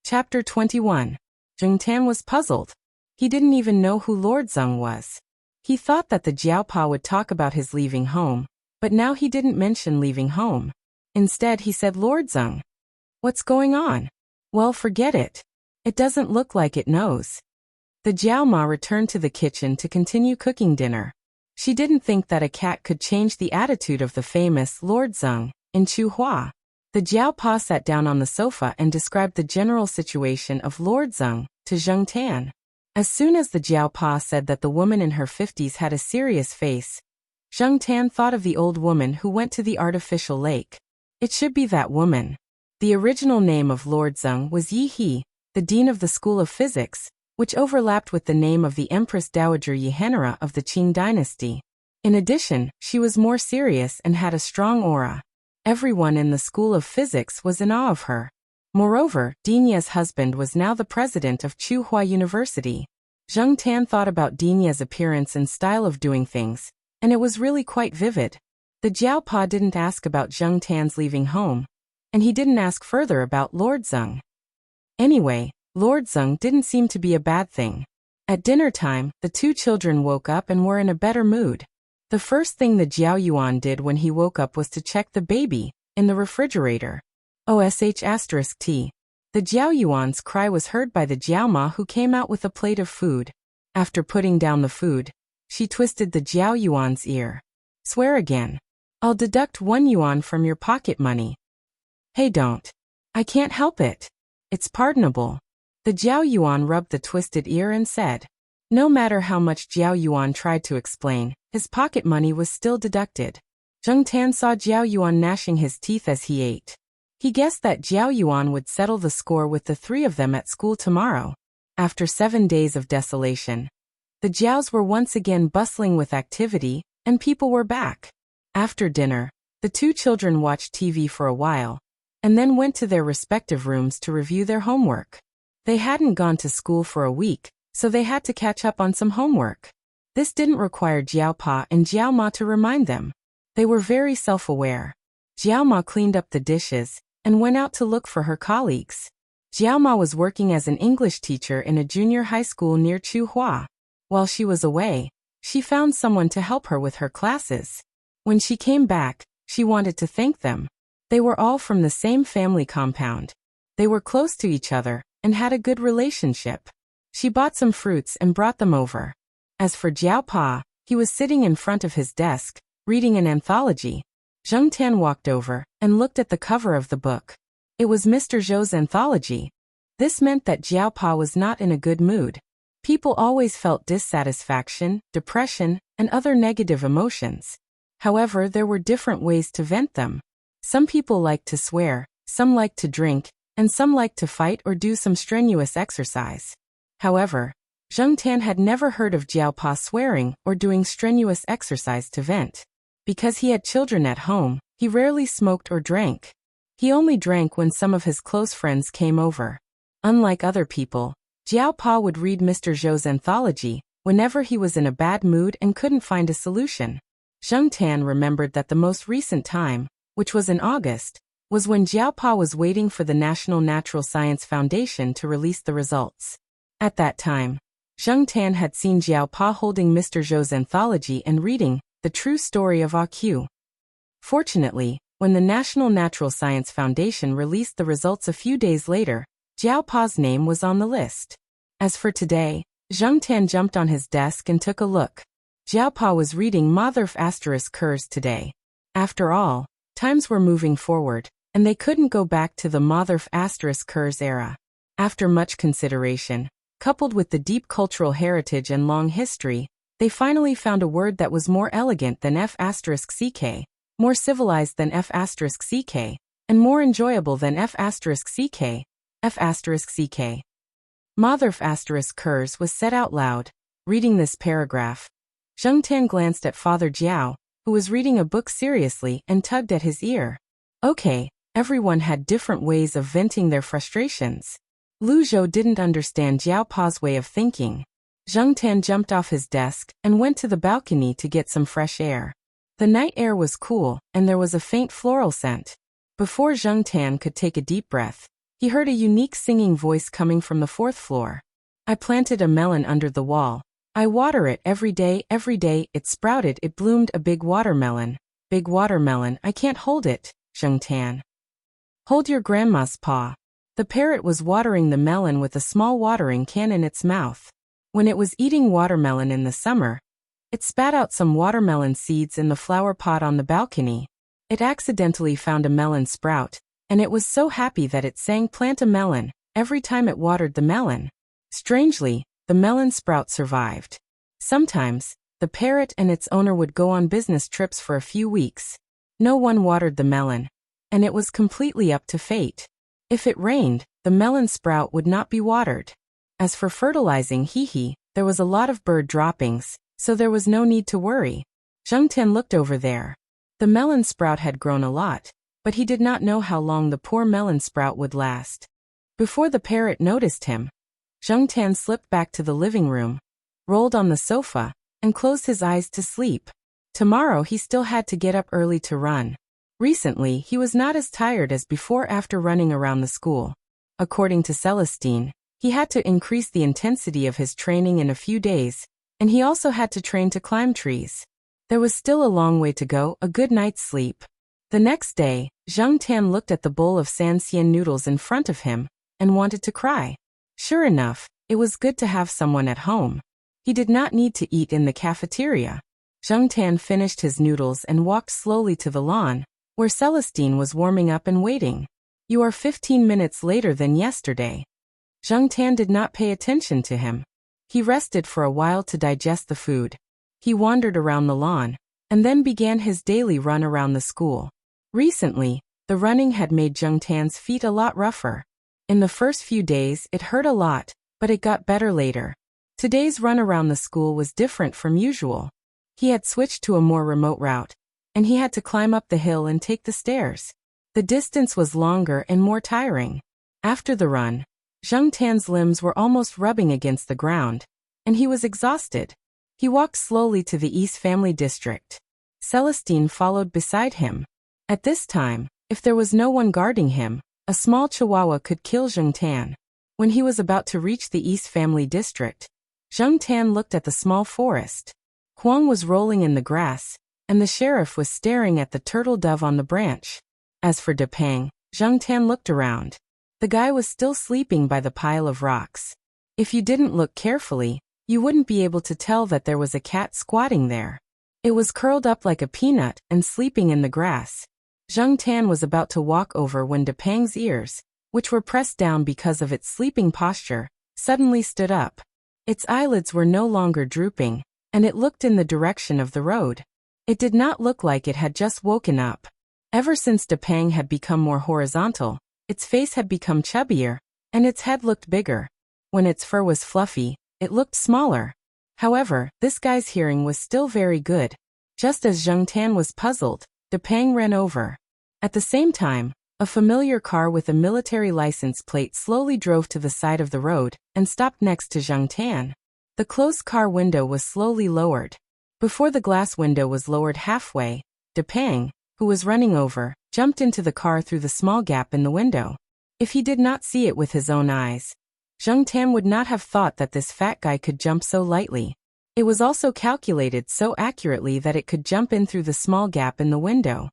Chapter 21. Zheng Tan was puzzled. He didn't even know who Lord Zeng was. He thought that the Jiaopa would talk about his leaving home, but now he didn't mention leaving home. Instead he said Lord Zeng. What's going on? Well, forget it. It doesn't look like it knows. The Jiaoma returned to the kitchen to continue cooking dinner. She didn't think that a cat could change the attitude of the famous Lord Zeng in Chuhua. The Jiaopa sat down on the sofa and described the general situation of Lord Zeng to Zheng Tan. As soon as the Jiaopa said that the woman in her 50s had a serious face, Zheng Tan thought of the old woman who went to the artificial lake. It should be that woman. The original name of Lord Zeng was Yi He, the dean of the School of Physics, which overlapped with the name of the Empress Dowager Yihenera of the Qing dynasty. In addition, she was more serious and had a strong aura. Everyone in the School of Physics was in awe of her. Moreover, Dinya's husband was now the president of Chuhua University. Zheng Tan thought about Dinya's appearance and style of doing things, and it was really quite vivid. The Jiaopa didn't ask about Zheng Tan's leaving home, and he didn't ask further about Lord Zeng. Anyway, Lord Zeng didn't seem to be a bad thing. At dinner time, the two children woke up and were in a better mood. The first thing the Jiao Yuan did when he woke up was to check the baby in the refrigerator. OSH*T. The Jiao Yuan's cry was heard by the Jiaoma, who came out with a plate of food. After putting down the food, she twisted the Jiao Yuan's ear. Swear again. I'll deduct 1 yuan from your pocket money. Hey, don't. I can't help it. It's pardonable. The Jiao Yuan rubbed the twisted ear and said. No matter how much Jiao Yuan tried to explain, his pocket money was still deducted. Zheng Tan saw Jiao Yuan gnashing his teeth as he ate. He guessed that Jiao Yuan would settle the score with the 3 of them at school tomorrow. After 7 days of desolation, the Jiaos were once again bustling with activity, and people were back. After dinner, the 2 children watched TV for a while, and then went to their respective rooms to review their homework. They hadn't gone to school for a week, so they had to catch up on some homework. This didn't require Jiaopa and Jiaoma to remind them. They were very self-aware. Jiaoma cleaned up the dishes and went out to look for her colleagues. Jiaoma was working as an English teacher in a junior high school near Chuhua. While she was away, she found someone to help her with her classes. When she came back, she wanted to thank them. They were all from the same family compound. They were close to each other and had a good relationship. She bought some fruits and brought them over. As for Jiaopa, he was sitting in front of his desk, reading an anthology. Zheng Tan walked over and looked at the cover of the book. It was Mr. Zhou's anthology. This meant that Jiaopa was not in a good mood. People always felt dissatisfaction, depression, and other negative emotions. However, there were different ways to vent them. Some people liked to swear, some liked to drink, and some liked to fight or do some strenuous exercise. However, Zheng Tan had never heard of Jiaopa swearing or doing strenuous exercise to vent. Because he had children at home, he rarely smoked or drank. He only drank when some of his close friends came over. Unlike other people, Jiaopa would read Mr. Zhou's anthology whenever he was in a bad mood and couldn't find a solution. Zheng Tan remembered that the most recent time, which was in August, was when Jiaopa was waiting for the National Natural Science Foundation to release the results. At that time, Zheng Tan had seen Jiaopa holding Mr. Zhou's anthology and reading The True Story of AQ. Fortunately, when the National Natural Science Foundation released the results a few days later, Jiaopa's name was on the list. As for today, Zheng Tan jumped on his desk and took a look. Jiaopa was reading Motherf***Kurs today. After all, times were moving forward, and they couldn't go back to the Motherf***Kurs era. After much consideration, coupled with the deep cultural heritage and long history, they finally found a word that was more elegant than F***ck, more civilized than F***ck, and more enjoyable than F***ck. F***ck. Motherf***Kurs was said out loud. Reading this paragraph, Zheng Tan glanced at Father Jiao, who was reading a book seriously, and tugged at his ear. Okay, everyone had different ways of venting their frustrations. Lu Zhou didn't understand Jiaopa's way of thinking. Zheng Tan jumped off his desk and went to the balcony to get some fresh air. The night air was cool, and there was a faint floral scent. Before Zheng Tan could take a deep breath, He heard a unique singing voice coming from the fourth floor. I planted a melon under the wall. I water it every day, it sprouted, it bloomed a big watermelon. Big watermelon, I can't hold it, Zhengtan. Hold your grandma's paw. The parrot was watering the melon with a small watering can in its mouth. When it was eating watermelon in the summer, it spat out some watermelon seeds in the flower pot on the balcony. It accidentally found a melon sprout, and it was so happy that it sang "Plant a melon" every time it watered the melon. Strangely, the melon sprout survived. Sometimes, the parrot and its owner would go on business trips for a few weeks. No one watered the melon, and it was completely up to fate. If it rained, the melon sprout would not be watered. As for fertilizing, there was a lot of bird droppings, so there was no need to worry. Zhengtan looked over there. The melon sprout had grown a lot, but he did not know how long the poor melon sprout would last. Before the parrot noticed him, Zhengtan slipped back to the living room, rolled on the sofa, and closed his eyes to sleep. Tomorrow he still had to get up early to run. Recently, he was not as tired as before after running around the school. According to Celestine, he had to increase the intensity of his training in a few days, and he also had to train to climb trees. There was still a long way to go, a good night's sleep. The next day, Zhengtan looked at the bowl of Sanxian noodles in front of him, and wanted to cry. Sure enough, it was good to have someone at home. He did not need to eat in the cafeteria. Zhengtan finished his noodles and walked slowly to the lawn, where Celestine was warming up and waiting. You are 15 minutes later than yesterday. Zhengtan did not pay attention to him. He rested for a while to digest the food. He wandered around the lawn, and then began his daily run around the school. Recently, the running had made Zhengtan's feet a lot rougher. In the first few days, it hurt a lot, but it got better later. Today's run around the school was different from usual. He had switched to a more remote route, and he had to climb up the hill and take the stairs. The distance was longer and more tiring. After the run, Zhengtan's limbs were almost rubbing against the ground, and he was exhausted. He walked slowly to the East Family District. Celestine followed beside him. At this time, if there was no one guarding him, a small chihuahua could kill Zhengtan. When he was about to reach the East Family District, Zhengtan looked at the small forest. Huang was rolling in the grass, and the sheriff was staring at the turtle dove on the branch. As for Depang, Zhengtan looked around. The guy was still sleeping by the pile of rocks. If you didn't look carefully, you wouldn't be able to tell that there was a cat squatting there. It was curled up like a peanut and sleeping in the grass. Zhengtan was about to walk over when Depang's ears, which were pressed down because of its sleeping posture, suddenly stood up. Its eyelids were no longer drooping, and it looked in the direction of the road. It did not look like it had just woken up. Ever since Depang had become more horizontal, its face had become chubbier, and its head looked bigger. When its fur was fluffy, it looked smaller. However, this guy's hearing was still very good. Just as Zhengtan was puzzled, Depang ran over. At the same time, a familiar car with a military license plate slowly drove to the side of the road and stopped next to Zhengtan. The closed car window was slowly lowered. Before the glass window was lowered halfway, Depang, who was running over, jumped into the car through the small gap in the window. If he did not see it with his own eyes, Zhengtan would not have thought that this fat guy could jump so lightly. It was also calculated so accurately that it could jump in through the small gap in the window.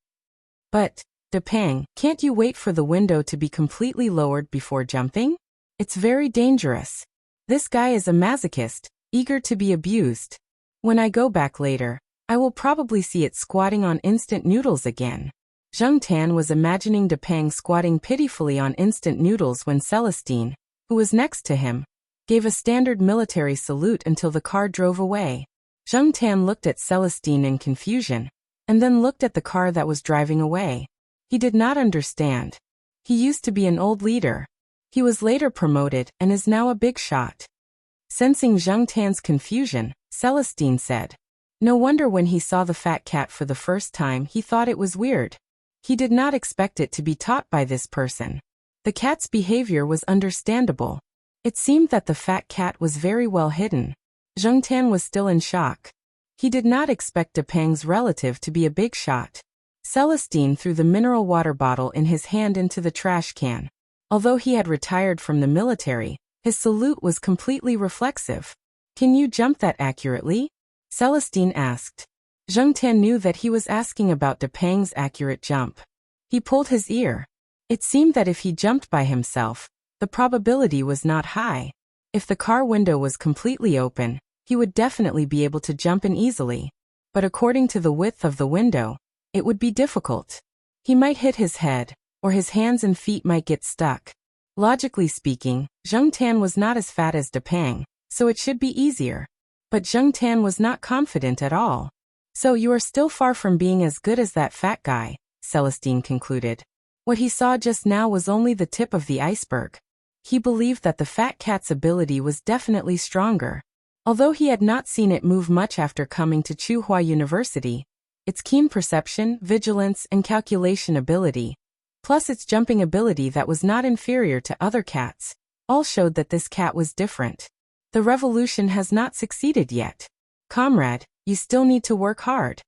But, Depang, can't you wait for the window to be completely lowered before jumping? It's very dangerous. This guy is a masochist, eager to be abused. When I go back later, I will probably see it squatting on instant noodles again. Zhengtan was imagining Depang squatting pitifully on instant noodles when Celestine, who was next to him, gave a standard military salute until the car drove away. Zhengtan looked at Celestine in confusion, and then looked at the car that was driving away. He did not understand. He used to be an old leader. He was later promoted and is now a big shot. Sensing Zhengtan's confusion, Celestine said, "No wonder when he saw the fat cat for the first time he thought it was weird. He did not expect it to be taught by this person." The cat's behavior was understandable. It seemed that the fat cat was very well hidden. Zhengtan was still in shock. He did not expect Depang's relative to be a big shot. Celestine threw the mineral water bottle in his hand into the trash can. Although he had retired from the military, his salute was completely reflexive. "Can you jump that accurately?" Celestine asked. Zheng Tan knew that he was asking about Depang's accurate jump. He pulled his ear. It seemed that if he jumped by himself, the probability was not high. If the car window was completely open, he would definitely be able to jump in easily. But according to the width of the window, it would be difficult. He might hit his head, or his hands and feet might get stuck. Logically speaking, Zheng Tan was not as fat as Depang, so it should be easier. But Zheng Tan was not confident at all. "So you are still far from being as good as that fat guy," Celestine concluded. What he saw just now was only the tip of the iceberg. He believed that the fat cat's ability was definitely stronger. Although he had not seen it move much after coming to Tsinghua University, its keen perception, vigilance, and calculation ability, plus its jumping ability that was not inferior to other cats, all showed that this cat was different. "The revolution has not succeeded yet. Comrade, you still need to work hard."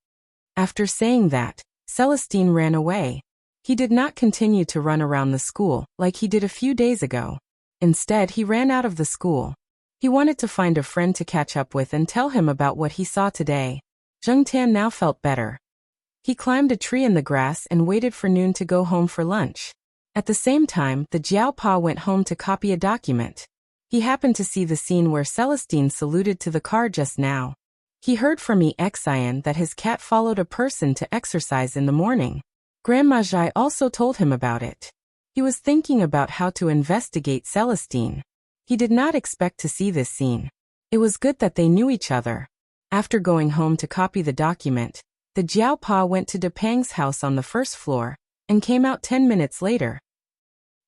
After saying that, Celestine ran away. He did not continue to run around the school like he did a few days ago. Instead, he ran out of the school. He wanted to find a friend to catch up with and tell him about what he saw today. Zheng Tan now felt better. He climbed a tree in the grass and waited for noon to go home for lunch. At the same time, the Jiaopa went home to copy a document. He happened to see the scene where Celestine saluted to the car just now. He heard from Xian that his cat followed a person to exercise in the morning. Grandma Zhai also told him about it. He was thinking about how to investigate Celestine. He did not expect to see this scene. It was good that they knew each other. After going home to copy the document, the Jiaopa went to Depang's house on the first floor, and came out 10 minutes later.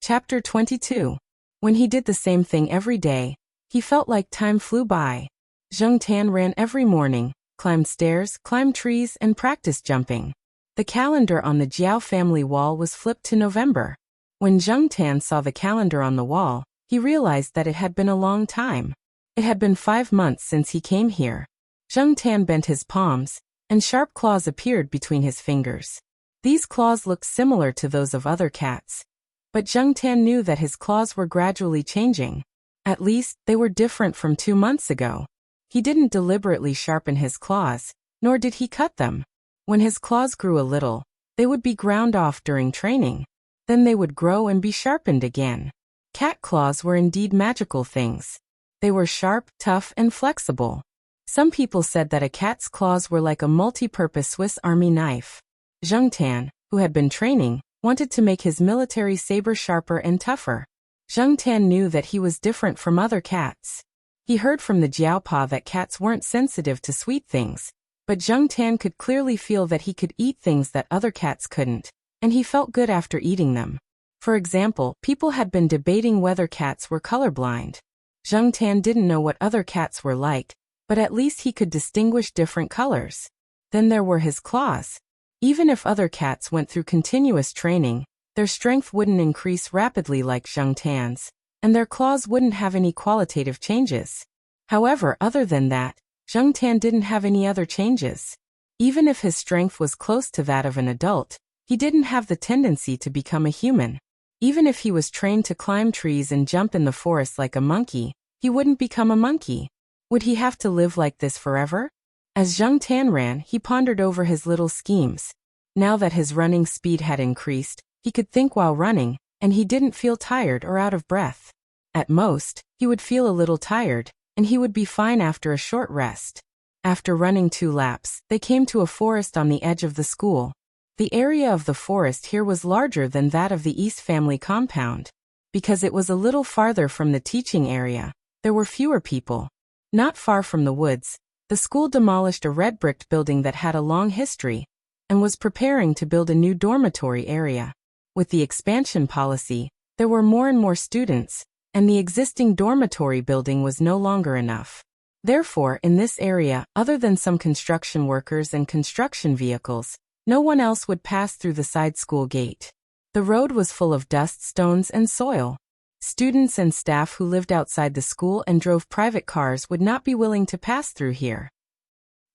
Chapter 22. When he did the same thing every day, he felt like time flew by. Zheng Tan ran every morning, climbed stairs, climbed trees, and practiced jumping. The calendar on the Jiao family wall was flipped to November. When Zheng Tan saw the calendar on the wall, he realized that it had been a long time. It had been 5 months since he came here. Zheng Tan bent his palms, and sharp claws appeared between his fingers. These claws looked similar to those of other cats. But Zheng Tan knew that his claws were gradually changing. At least, they were different from 2 months ago. He didn't deliberately sharpen his claws, nor did he cut them. When his claws grew a little, they would be ground off during training. Then they would grow and be sharpened again. Cat claws were indeed magical things. They were sharp, tough, and flexible. Some people said that a cat's claws were like a multi-purpose Swiss Army knife. Zheng Tan, who had been training, wanted to make his military saber sharper and tougher. Zheng Tan knew that he was different from other cats. He heard from the Jiaopa that cats weren't sensitive to sweet things, but Zheng Tan could clearly feel that he could eat things that other cats couldn't, and he felt good after eating them. For example, people had been debating whether cats were colorblind. Zheng Tan didn't know what other cats were like, but at least he could distinguish different colors. Then there were his claws. Even if other cats went through continuous training, their strength wouldn't increase rapidly like Zheng Tan's, and their claws wouldn't have any qualitative changes. However, other than that, Zheng Tan didn't have any other changes. Even if his strength was close to that of an adult, he didn't have the tendency to become a human. Even if he was trained to climb trees and jump in the forest like a monkey, he wouldn't become a monkey. Would he have to live like this forever? As Zheng Tan ran, he pondered over his little schemes. Now that his running speed had increased, he could think while running, and he didn't feel tired or out of breath. At most, he would feel a little tired, and he would be fine after a short rest. After running 2 laps, they came to a forest on the edge of the school. The area of the forest here was larger than that of the East family compound. Because it was a little farther from the teaching area, there were fewer people. Not far from the woods, the school demolished a red-bricked building that had a long history, and was preparing to build a new dormitory area. With the expansion policy, there were more and more students, and the existing dormitory building was no longer enough. Therefore, in this area, other than some construction workers and construction vehicles, no one else would pass through the side school gate. The road was full of dust, stones, and soil. Students and staff who lived outside the school and drove private cars would not be willing to pass through here.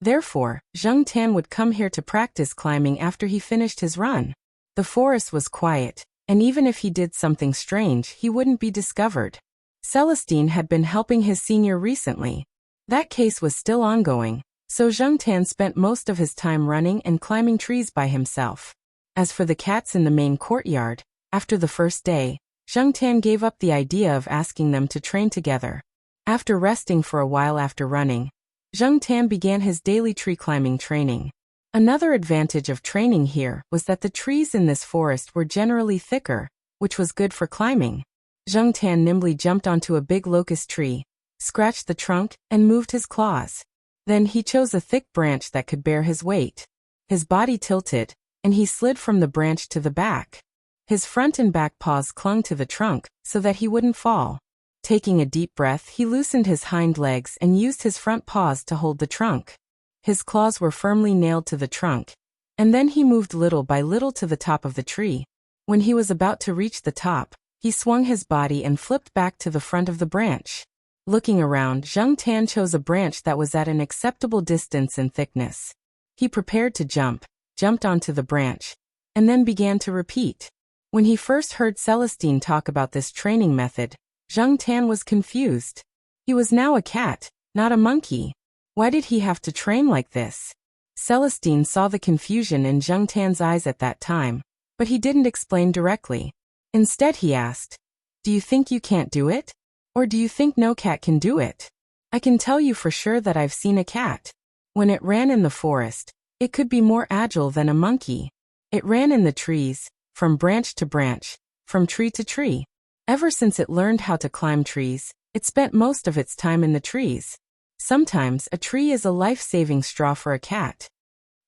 Therefore, Zheng Tan would come here to practice climbing after he finished his run. The forest was quiet, and even if he did something strange, he wouldn't be discovered. Celestine had been helping his senior recently. That case was still ongoing, so Zheng Tan spent most of his time running and climbing trees by himself. As for the cats in the main courtyard, after the first day, Zheng Tan gave up the idea of asking them to train together. After resting for a while after running, Zheng Tan began his daily tree climbing training. Another advantage of training here was that the trees in this forest were generally thicker, which was good for climbing. Zheng Tan nimbly jumped onto a big locust tree, scratched the trunk, and moved his claws. Then he chose a thick branch that could bear his weight. His body tilted, and he slid from the branch to the back. His front and back paws clung to the trunk so that he wouldn't fall. Taking a deep breath, he loosened his hind legs and used his front paws to hold the trunk. His claws were firmly nailed to the trunk, and then he moved little by little to the top of the tree. When he was about to reach the top, he swung his body and flipped back to the front of the branch. Looking around, Zheng Tan chose a branch that was at an acceptable distance and thickness. He prepared to jumped onto the branch, and then began to repeat. When he first heard Celestine talk about this training method, Zheng Tan was confused. He was now a cat, not a monkey. Why did he have to train like this? Celestine saw the confusion in Zheng Tan's eyes at that time, but he didn't explain directly. Instead he asked, "Do you think you can't do it? Or do you think no cat can do it? I can tell you for sure that I've seen a cat. When it ran in the forest, it could be more agile than a monkey. It ran in the trees, from branch to branch, from tree to tree. Ever since it learned how to climb trees, it spent most of its time in the trees. Sometimes a tree is a life-saving straw for a cat."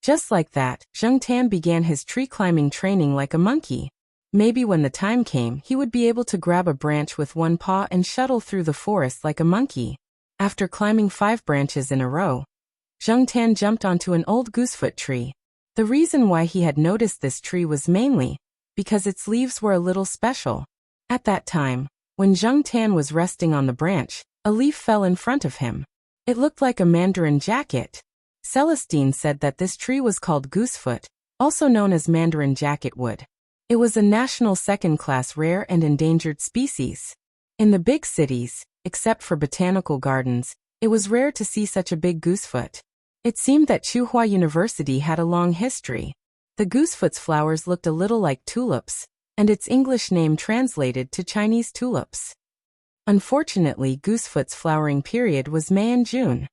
Just like that, Zheng Tan began his tree climbing training like a monkey. Maybe when the time came, he would be able to grab a branch with one paw and shuttle through the forest like a monkey. After climbing 5 branches in a row, Zheng Tan jumped onto an old goosefoot tree. The reason why he had noticed this tree was mainly because its leaves were a little special. At that time, when Zheng Tan was resting on the branch, a leaf fell in front of him. It looked like a mandarin jacket. Celestine said that this tree was called goosefoot, also known as mandarin jacket wood. It was a national second-class rare and endangered species. In the big cities, except for botanical gardens, it was rare to see such a big goosefoot. It seemed that Tsinghua University had a long history. The goosefoot's flowers looked a little like tulips, and its English name translated to Chinese tulips. Unfortunately, goosefoot's flowering period was May and June.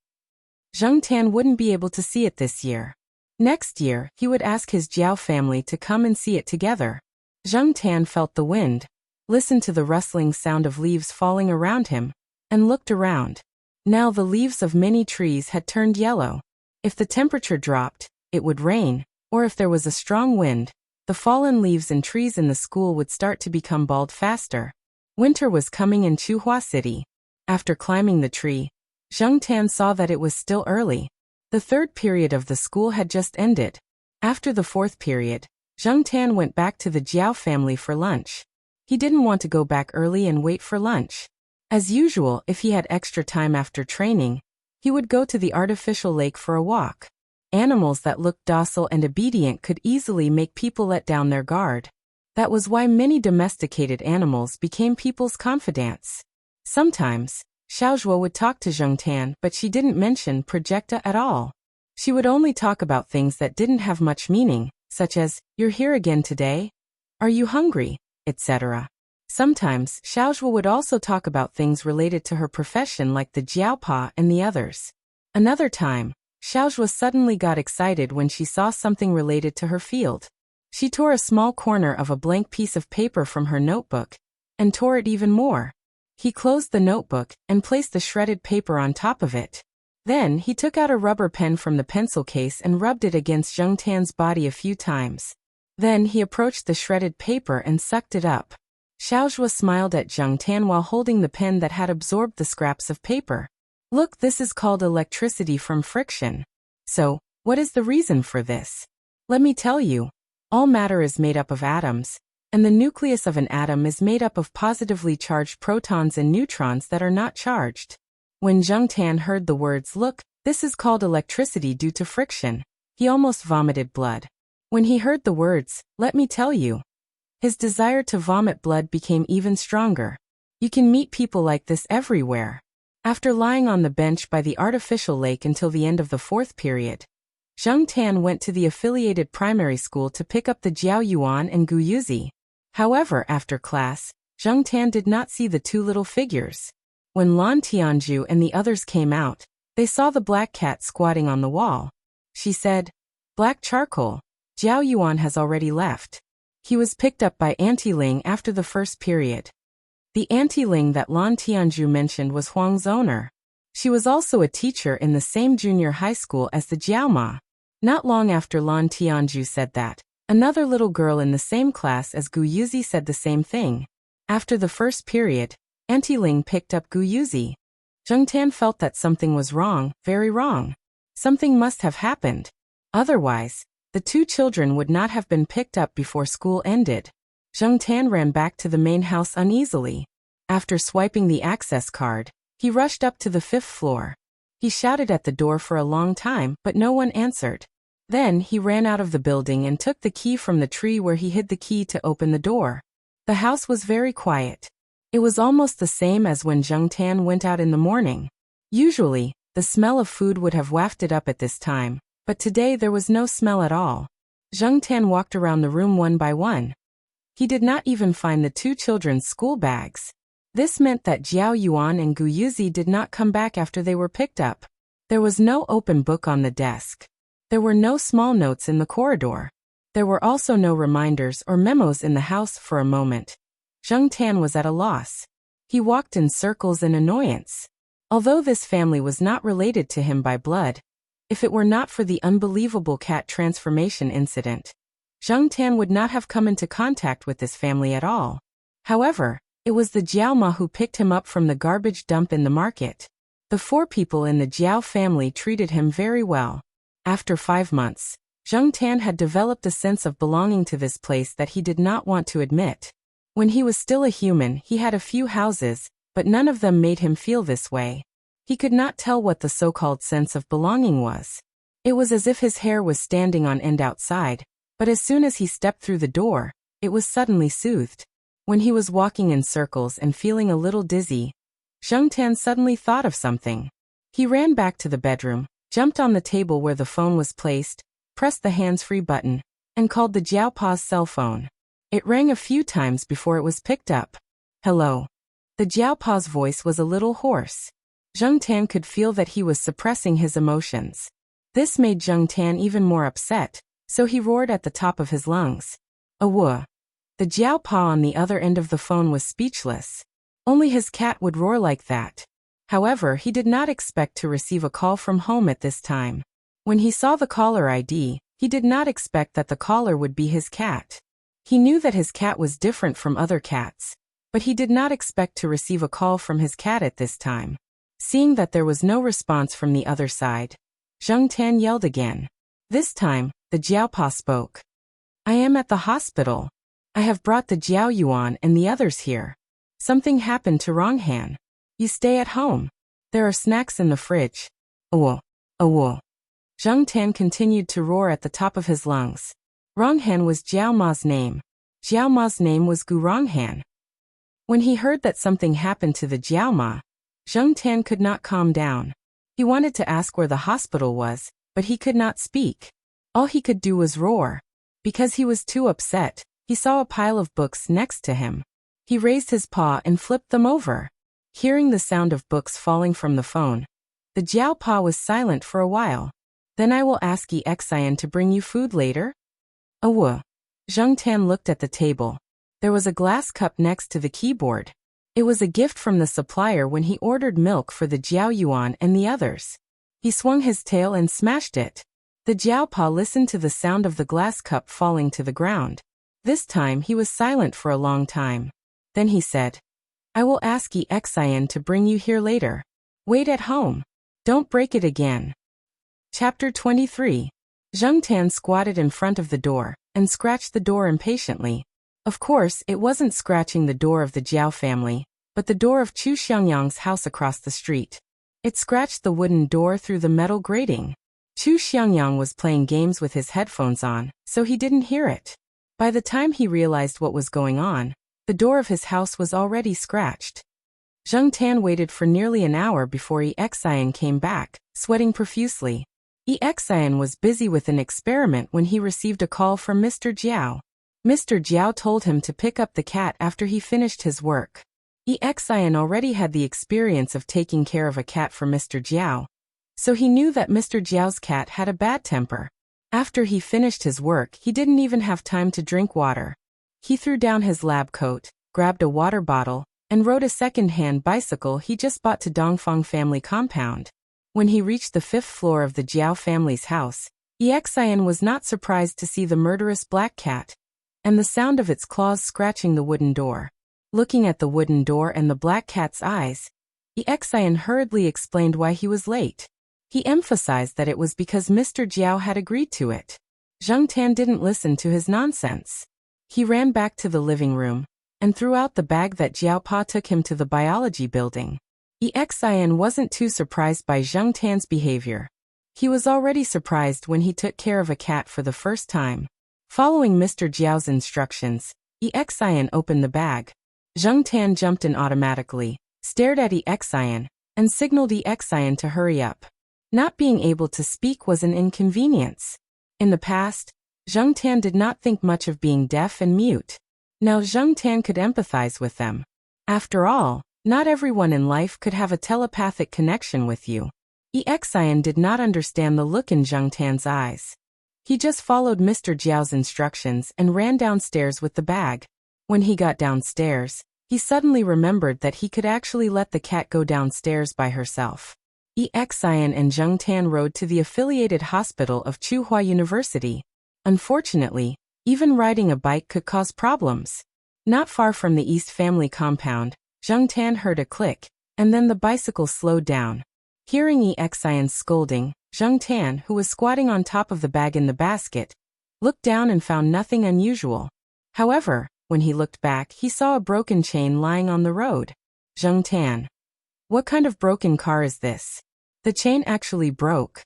Zheng Tan wouldn't be able to see it this year. Next year, he would ask his Jiao family to come and see it together. Zheng Tan felt the wind, listened to the rustling sound of leaves falling around him, and looked around. Now the leaves of many trees had turned yellow. If the temperature dropped, it would rain, or if there was a strong wind, the fallen leaves and trees in the school would start to become bald faster. Winter was coming in Tsinghua City. After climbing the tree, Zheng Tan saw that it was still early. The 3rd period of the school had just ended. After the 4th period, Zheng Tan went back to the Jiao family for lunch. He didn't want to go back early and wait for lunch. As usual, if he had extra time after training, he would go to the artificial lake for a walk. Animals that looked docile and obedient could easily make people let down their guard. That was why many domesticated animals became people's confidants. Sometimes, Xiaozhuo would talk to Zheng Tan, but she didn't mention Projecta at all. She would only talk about things that didn't have much meaning, such as, "You're here again today? Are you hungry?" etc. Sometimes, Xiaozhuo would also talk about things related to her profession like the jiaopa and the others. Another time, Xiaozhuo suddenly got excited when she saw something related to her field. She tore a small corner of a blank piece of paper from her notebook, and tore it even more. He closed the notebook and placed the shredded paper on top of it. Then he took out a rubber pen from the pencil case and rubbed it against Zheng Tan's body a few times. Then he approached the shredded paper and sucked it up. Xiaozhuo smiled at Zheng Tan while holding the pen that had absorbed the scraps of paper. "Look, this is called electricity from friction. So, what is the reason for this? Let me tell you. All matter is made up of atoms, and the nucleus of an atom is made up of positively charged protons and neutrons that are not charged." When Zheng Tan heard the words, "Look, this is called electricity due to friction," he almost vomited blood. When he heard the words, "Let me tell you," His desire to vomit blood became even stronger. You can meet people like this everywhere. After lying on the bench by the artificial lake until the end of the 4th period, Zheng Tan went to the affiliated primary school to pick up the Jiao Yuan and Gu Yuzi. However, after class, Zheng Tan did not see the two little figures. When Lan Tianju and the others came out, they saw the black cat squatting on the wall. She said, "Black charcoal, Jiao Yuan has already left. He was picked up by Auntie Ling after the 1st period." The Auntie Ling that Lan Tianju mentioned was Huang's owner. She was also a teacher in the same junior high school as the Jiaoma. Not long after Lan Tianju said that, another little girl in the same class as Gu Yuzi said the same thing. After the 1st period, Auntie Ling picked up Gu Yuzi. Zheng Tan felt that something was wrong, very wrong. Something must have happened. Otherwise, the two children would not have been picked up before school ended. Zheng Tan ran back to the main house uneasily. After swiping the access card, he rushed up to the 5th floor. He shouted at the door for a long time, but no one answered. Then he ran out of the building and took the key from the tree where he hid the key to open the door. The house was very quiet. It was almost the same as when Zheng Tan went out in the morning. Usually, the smell of food would have wafted up at this time, but today there was no smell at all. Zheng Tan walked around the room one by one. He did not even find the two children's school bags. This meant that Jiao Yuan and Gu Yuzi did not come back after they were picked up. There was no open book on the desk. There were no small notes in the corridor. There were also no reminders or memos in the house for a moment. Zheng Tan was at a loss. He walked in circles in annoyance. Although this family was not related to him by blood, if it were not for the unbelievable cat transformation incident, Zheng Tan would not have come into contact with this family at all. However, it was the Jiaoma who picked him up from the garbage dump in the market. The 4 people in the Jiao family treated him very well. After 5 months, Zheng Tan had developed a sense of belonging to this place that he did not want to admit. When he was still a human, he had a few houses, but none of them made him feel this way. He could not tell what the so-called sense of belonging was. It was as if his hair was standing on end outside, but as soon as he stepped through the door, it was suddenly soothed. When he was walking in circles and feeling a little dizzy, Zheng Tan suddenly thought of something. He ran back to the bedroom, jumped on the table where the phone was placed, pressed the hands-free button, and called the Jiao Paws cell phone. It rang a few times before it was picked up. "Hello." The Jiao Paws voice was a little hoarse. Zheng Tan could feel that he was suppressing his emotions. This made Zheng Tan even more upset, so he roared at the top of his lungs. "Awoo." The Jiao Pa on the other end of the phone was speechless. Only his cat would roar like that. However, he did not expect to receive a call from home at this time. When he saw the caller ID, he did not expect that the caller would be his cat. He knew that his cat was different from other cats, but he did not expect to receive a call from his cat at this time. Seeing that there was no response from the other side, Zheng Tan yelled again. This time, the Jiaopa spoke. "I am at the hospital. I have brought the Jiao Yuan and the others here. Something happened to Ronghan. You stay at home. There are snacks in the fridge." "Awoo, awoo." Zheng Tan continued to roar at the top of his lungs. Ronghan was Jiao Ma's name. Jiao Ma's name was Gu Ronghan. When he heard that something happened to the Jiao Ma, Zheng Tan could not calm down. He wanted to ask where the hospital was, but he could not speak. All he could do was roar. Because he was too upset, he saw a pile of books next to him. He raised his paw and flipped them over. Hearing the sound of books falling from the phone, the Jiao Pa was silent for a while. "Then I will ask Xian to bring you food later?" "Awoo." Zheng Tan looked at the table. There was a glass cup next to the keyboard. It was a gift from the supplier when he ordered milk for the Jiao Yuan and the others. He swung his tail and smashed it. The Jiao Pa listened to the sound of the glass cup falling to the ground. This time he was silent for a long time. Then he said, "I will ask Xian to bring you here later. Wait at home. Don't break it again." Chapter 23. Zheng Tan squatted in front of the door and scratched the door impatiently. Of course, it wasn't scratching the door of the Jiao family, but the door of Chu Xiangyang's house across the street. It scratched the wooden door through the metal grating. Chu Xiangyang was playing games with his headphones on, so he didn't hear it. By the time he realized what was going on, the door of his house was already scratched. Zheng Tan waited for nearly an hour before Exian came back, sweating profusely. Exian was busy with an experiment when he received a call from Mr. Jiao. Mr. Jiao told him to pick up the cat after he finished his work. Exian already had the experience of taking care of a cat for Mr. Jiao, so he knew that Mr. Jiao's cat had a bad temper. After he finished his work, he didn't even have time to drink water. He threw down his lab coat, grabbed a water bottle, and rode a second-hand bicycle he just bought to Dongfang family compound. When he reached the 5th floor of the Jiao family's house, Exian was not surprised to see the murderous black cat, and the sound of its claws scratching the wooden door. Looking at the wooden door and the black cat's eyes, Exian hurriedly explained why he was late. He emphasized that it was because Mr. Jiao had agreed to it. Zheng Tan didn't listen to his nonsense. He ran back to the living room and threw out the bag that Jiao Pa took him to the biology building. Exian wasn't too surprised by Zheng Tan's behavior. He was already surprised when he took care of a cat for the first time. Following Mr. Jiao's instructions, Exian opened the bag. Zheng Tan jumped in automatically, stared at Exian, and signaled Exian to hurry up. Not being able to speak was an inconvenience. In the past, Zheng Tan did not think much of being deaf and mute. Now Zheng Tan could empathize with them. After all, not everyone in life could have a telepathic connection with you. Exian did not understand the look in Zheng Tan's eyes. He just followed Mr. Jiao's instructions and ran downstairs with the bag. When he got downstairs, he suddenly remembered that he could actually let the cat go downstairs by herself. Exian and Zheng Tan rode to the affiliated hospital of Tsinghua University. Unfortunately, even riding a bike could cause problems. Not far from the East family compound, Zheng Tan heard a click, and then the bicycle slowed down. Hearing Exian's scolding, Zheng Tan, who was squatting on top of the bag in the basket, looked down and found nothing unusual. However, when he looked back, he saw a broken chain lying on the road. Zheng Tan. What kind of broken car is this? The chain actually broke.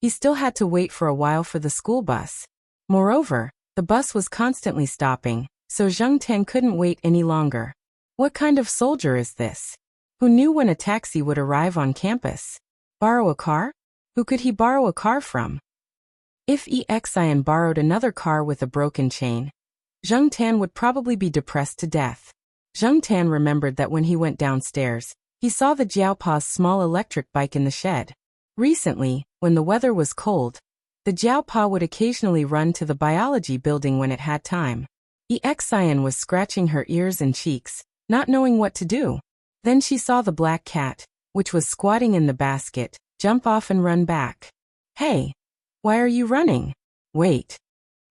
He still had to wait for a while for the school bus. Moreover, the bus was constantly stopping, so Zheng Tan couldn't wait any longer. What kind of soldier is this? Who knew when a taxi would arrive on campus? Borrow a car? Who could he borrow a car from? If Exian borrowed another car with a broken chain, Zheng Tan would probably be depressed to death. Zheng Tan remembered that when he went downstairs, he saw the Jiao Pa's small electric bike in the shed. Recently, when the weather was cold, the Jiao Pa would occasionally run to the biology building when it had time. Exian was scratching her ears and cheeks, not knowing what to do. Then she saw the black cat, which was squatting in the basket, jump off and run back. Hey! Why are you running? Wait.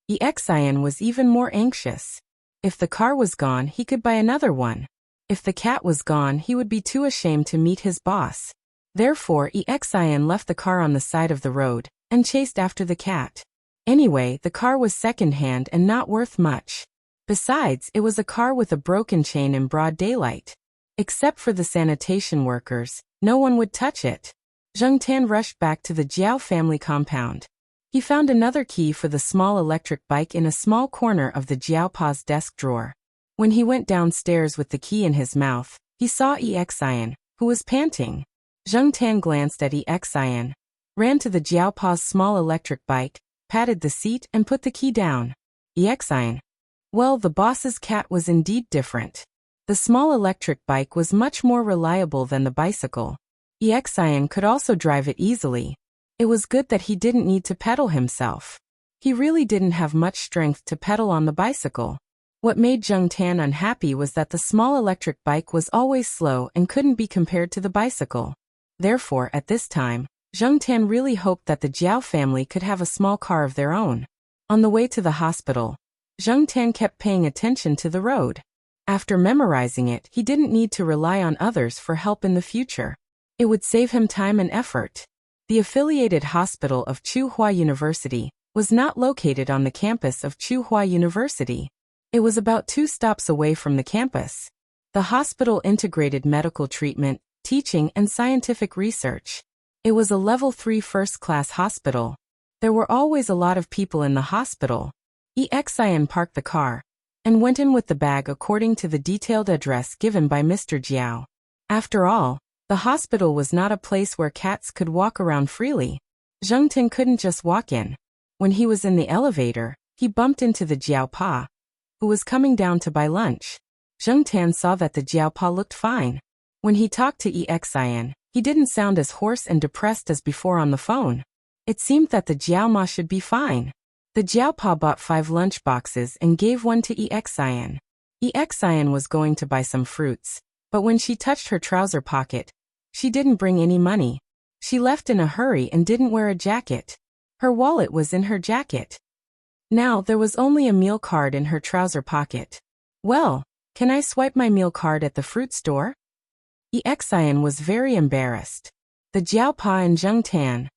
Exian was even more anxious. If the car was gone, he could buy another one. If the cat was gone, he would be too ashamed to meet his boss. Therefore, Exian left the car on the side of the road and chased after the cat. Anyway, the car was second-hand and not worth much. Besides, it was a car with a broken chain in broad daylight. Except for the sanitation workers, no one would touch it. Zheng Tan rushed back to the Jiao family compound. He found another key for the small electric bike in a small corner of the Jiao Pa's desk drawer. When he went downstairs with the key in his mouth, he saw Exian, who was panting. Zheng Tan glanced at Exian, ran to the Jiao Pa's small electric bike, patted the seat and put the key down. Exian. Well, the boss's cat was indeed different. The small electric bike was much more reliable than the bicycle. Exian could also drive it easily. It was good that he didn't need to pedal himself. He really didn't have much strength to pedal on the bicycle. What made Zheng Tan unhappy was that the small electric bike was always slow and couldn't be compared to the bicycle. Therefore, at this time, Zheng Tan really hoped that the Jiao family could have a small car of their own. On the way to the hospital, Zheng Tan kept paying attention to the road. After memorizing it, he didn't need to rely on others for help in the future. It would save him time and effort. The affiliated hospital of Tsinghua University was not located on the campus of Tsinghua University. It was about 2 stops away from the campus. The hospital integrated medical treatment, teaching, and scientific research. It was a level 3 first-class hospital. There were always a lot of people in the hospital. Exin parked the car and went in with the bag according to the detailed address given by Mr. Jiao. After all, the hospital was not a place where cats could walk around freely. Zheng Tin couldn't just walk in. When he was in the elevator, he bumped into the Jiaopa, who was coming down to buy lunch. Zheng Tan saw that the Jiaopa looked fine. When he talked to Exin, he didn't sound as hoarse and depressed as before on the phone. It seemed that the Jiaoma should be fine. The Jiaopa bought 5 lunch boxes and gave one to Exin. Exin was going to buy some fruits, but when she touched her trouser pocket, she didn't bring any money. She left in a hurry and didn't wear a jacket. Her wallet was in her jacket. Now there was only a meal card in her trouser pocket. Well, can I swipe my meal card at the fruit store? Exin was very embarrassed. The Jiaopa and Zheng Tan.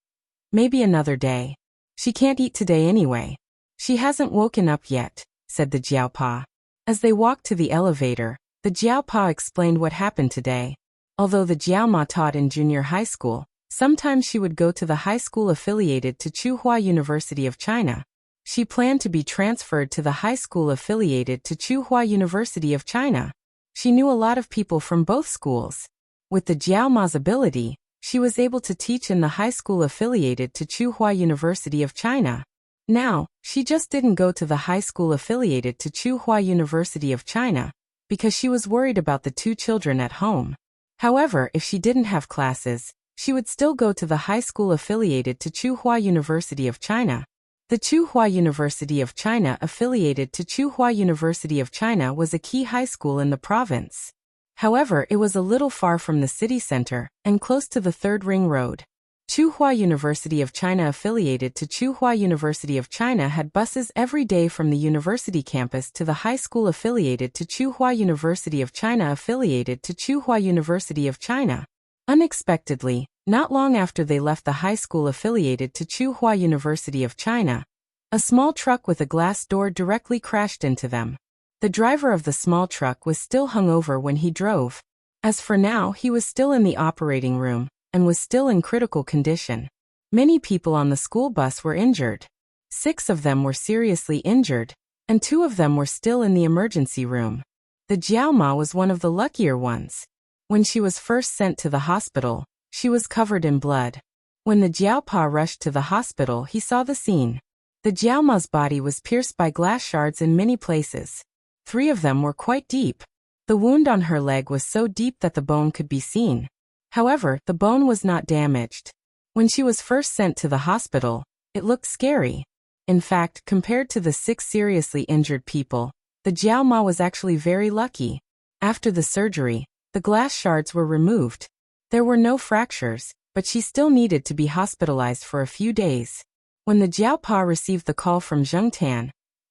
Maybe another day. She can't eat today anyway. She hasn't woken up yet, said the Jiaopa. As they walked to the elevator, the Jiaopa explained what happened today. Although the Jiaoma taught in junior high school, sometimes she would go to the high school affiliated to Tsinghua University of China. She planned to be transferred to the high school affiliated to Tsinghua University of China. She knew a lot of people from both schools. With the Jiaoma's ability, she was able to teach in the high school affiliated to Tsinghua University of China. Now, she just didn't go to the high school affiliated to Tsinghua University of China because she was worried about the 2 children at home. However, if she didn't have classes, she would still go to the high school affiliated to Tsinghua University of China. The Tsinghua University of China affiliated to Tsinghua University of China was a key high school in the province. However, it was a little far from the city center and close to the Third Ring Road. Tsinghua University of China affiliated to Tsinghua University of China had buses every day from the university campus to the high school affiliated to Tsinghua University of China affiliated to Tsinghua University of China. Unexpectedly, not long after they left the high school affiliated to Tsinghua University of China, a small truck with a glass door directly crashed into them. The driver of the small truck was still hungover when he drove. As for now, he was still in the operating room and was still in critical condition. Many people on the school bus were injured. 6 of them were seriously injured, and 2 of them were still in the emergency room. The Jiaoma was one of the luckier ones. When she was first sent to the hospital, she was covered in blood. When the Jiaopa rushed to the hospital, he saw the scene. The Jiaoma's body was pierced by glass shards in many places. 3 of them were quite deep. The wound on her leg was so deep that the bone could be seen. However, the bone was not damaged. When she was first sent to the hospital, it looked scary. In fact, compared to the 6 seriously injured people, the Jiaoma was actually very lucky. After the surgery, the glass shards were removed. There were no fractures, but she still needed to be hospitalized for a few days. When the Jiaopa received the call from Zheng Tan,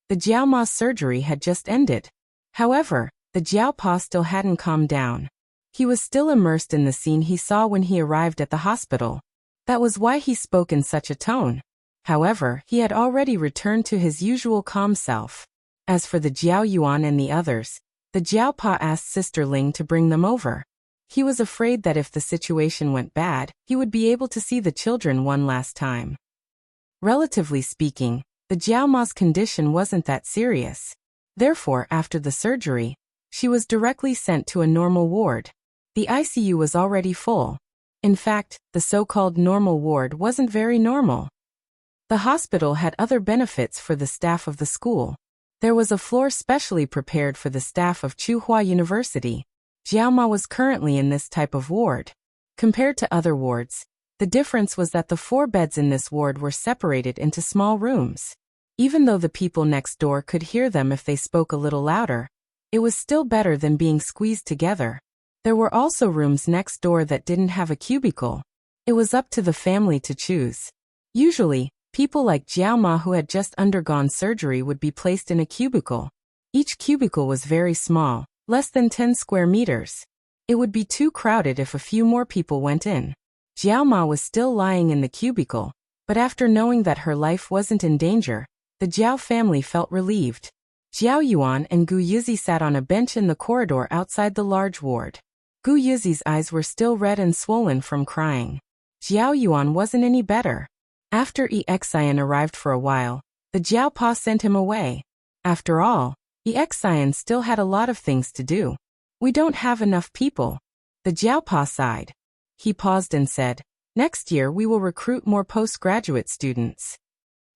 the Jiaoma's surgery had just ended. However, the Jiaopa still hadn't calmed down. He was still immersed in the scene he saw when he arrived at the hospital. That was why he spoke in such a tone. However, he had already returned to his usual calm self. As for the Jiao Yuan and the others, the Jiaopa asked Sister Ling to bring them over. He was afraid that if the situation went bad, he would be able to see the children one last time. Relatively speaking, the Jiaoma's condition wasn't that serious. Therefore, after the surgery, she was directly sent to a normal ward. The ICU was already full. In fact, the so-called normal ward wasn't very normal. The hospital had other benefits for the staff of the school. There was a floor specially prepared for the staff of Tsinghua University. Jiaoma was currently in this type of ward. Compared to other wards, the difference was that the 4 beds in this ward were separated into small rooms. Even though the people next door could hear them if they spoke a little louder, it was still better than being squeezed together. There were also rooms next door that didn't have a cubicle. It was up to the family to choose. Usually, people like Jiaoma who had just undergone surgery would be placed in a cubicle. Each cubicle was very small, less than 10 square meters. It would be too crowded if a few more people went in. Jiaoma was still lying in the cubicle, but after knowing that her life wasn't in danger, the Jiao family felt relieved. Jiao Yuan and Gu Yizi sat on a bench in the corridor outside the large ward. Gu Yizi's eyes were still red and swollen from crying. Jiao Yuan wasn't any better. After Exin arrived for a while, The Jiaopa sent him away. After all, the Xian still had a lot of things to do. We don't have enough people. The Jiaopa sighed. He paused and said, next year we will recruit more postgraduate students.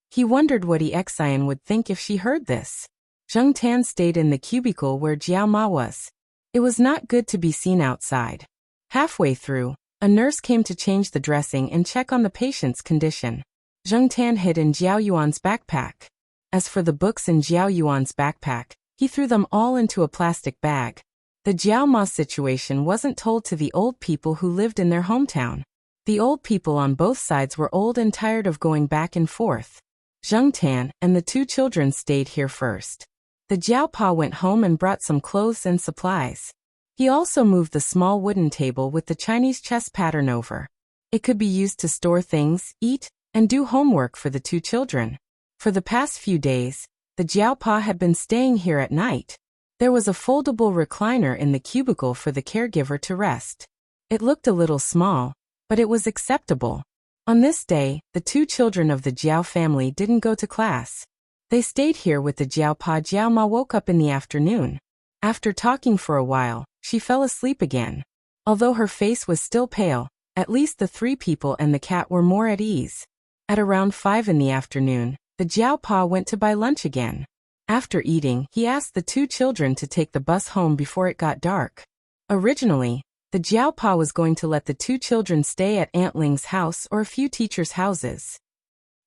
He wondered what the Xian would think if she heard this. Zheng Tan stayed in the cubicle where Jiao Ma was. It was not good to be seen outside. Halfway through, a nurse came to change the dressing and check on the patient's condition. Zheng Tan hid in Jiao Yuan's backpack. As for the books in Jiao Yuan's backpack, he threw them all into a plastic bag. The Jiao Ma situation wasn't told to the old people who lived in their hometown. The old people on both sides were old and tired of going back and forth. Zheng Tan and the two children stayed here first. The Jiaopa went home and brought some clothes and supplies. He also moved the small wooden table with the Chinese chess pattern over. It could be used to store things, eat, and do homework for the two children. For the past few days, the Jiaopa had been staying here at night. There was a foldable recliner in the cubicle for the caregiver to rest. It looked a little small, but it was acceptable. On this day, the two children of the Jiao family didn't go to class. They stayed here with the Jiaopa. Jiao Ma woke up in the afternoon. After talking for a while, she fell asleep again. Although her face was still pale, at least the three people and the cat were more at ease. At around 5 in the afternoon, the Jiaopa went to buy lunch again. After eating, he asked the two children to take the bus home before it got dark. Originally, the Jiaopa was going to let the two children stay at Aunt Ling's house or a few teachers' houses.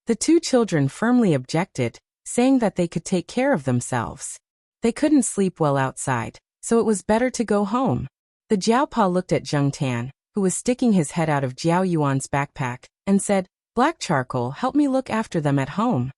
The two children firmly objected, saying that they could take care of themselves. They couldn't sleep well outside, so it was better to go home. The Jiaopa looked at Zheng Tan, who was sticking his head out of Jiao Yuan's backpack, and said, "Black charcoal, help me look after them at home."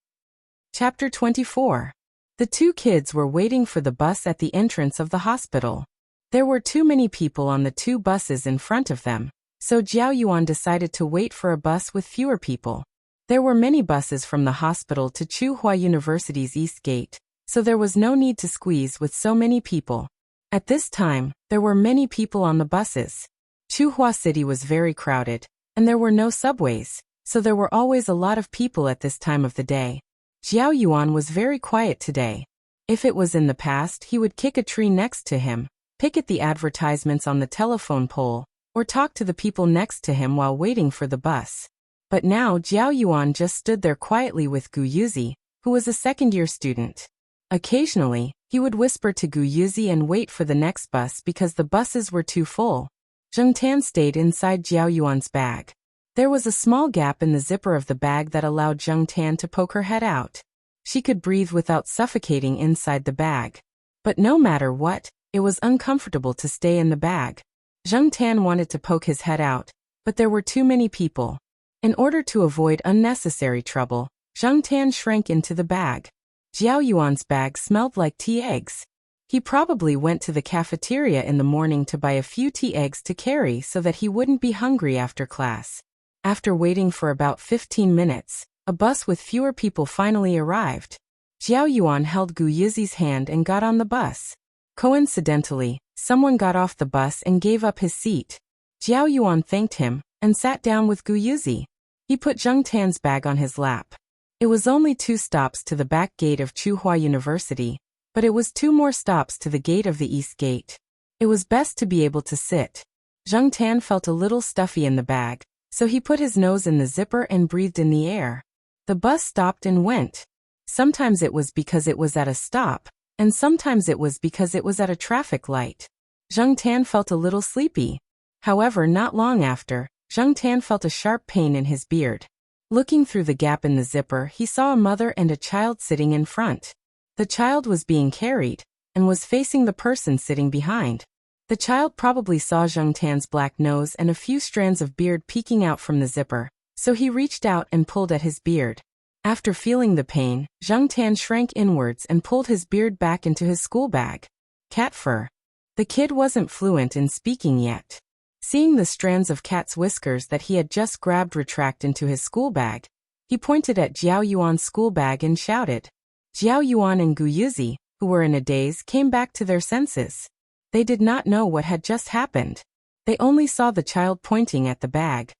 Chapter 24. The two kids were waiting for the bus at the entrance of the hospital. There were too many people on the two buses in front of them, so Jiao Yuan decided to wait for a bus with fewer people. There were many buses from the hospital to Tsinghua University's East Gate, so there was no need to squeeze with so many people. At this time, there were many people on the buses. Tsinghua City was very crowded, and there were no subways, so there were always a lot of people at this time of the day. Jiao Yuan was very quiet today. If it was in the past, he would kick a tree next to him, pick at the advertisements on the telephone pole, or talk to the people next to him while waiting for the bus. But now Jiao Yuan just stood there quietly with Gu Yuzi, who was a second-year student. Occasionally, he would whisper to Gu Yuzi and wait for the next bus because the buses were too full. Zheng Tan stayed inside Jiao Yuan's bag. There was a small gap in the zipper of the bag that allowed Zheng Tan to poke her head out. She could breathe without suffocating inside the bag. But no matter what, it was uncomfortable to stay in the bag. Zheng Tan wanted to poke his head out, but there were too many people. In order to avoid unnecessary trouble, Zheng Tan shrank into the bag. Jiao Yuan's bag smelled like tea eggs. He probably went to the cafeteria in the morning to buy a few tea eggs to carry so that he wouldn't be hungry after class. After waiting for about 15 minutes, a bus with fewer people finally arrived. Jiao Yuan held Gu Yuzi's hand and got on the bus. Coincidentally, someone got off the bus and gave up his seat. Jiao Yuan thanked him and sat down with Gu Yuzi. He put Zheng Tan's bag on his lap. It was only 2 stops to the back gate of Tsinghua University, but it was 2 more stops to the gate of the East Gate. It was best to be able to sit. Zheng Tan felt a little stuffy in the bag, so he put his nose in the zipper and breathed in the air. The bus stopped and went. Sometimes it was because it was at a stop, and sometimes it was because it was at a traffic light. Zheng Tan felt a little sleepy. However, not long after, Zheng Tan felt a sharp pain in his beard. Looking through the gap in the zipper, he saw a mother and a child sitting in front. The child was being carried, and was facing the person sitting behind. The child probably saw Zheng Tan's black nose and a few strands of beard peeking out from the zipper, so he reached out and pulled at his beard. After feeling the pain, Zheng Tan shrank inwards and pulled his beard back into his school bag. Cat fur. The kid wasn't fluent in speaking yet. Seeing the strands of cat's whiskers that he had just grabbed retract into his school bag, he pointed at Jiao Yuan's school bag and shouted. Jiao Yuan and Gu Yuzi, who were in a daze, came back to their senses. They did not know what had just happened. They only saw the child pointing at the bag.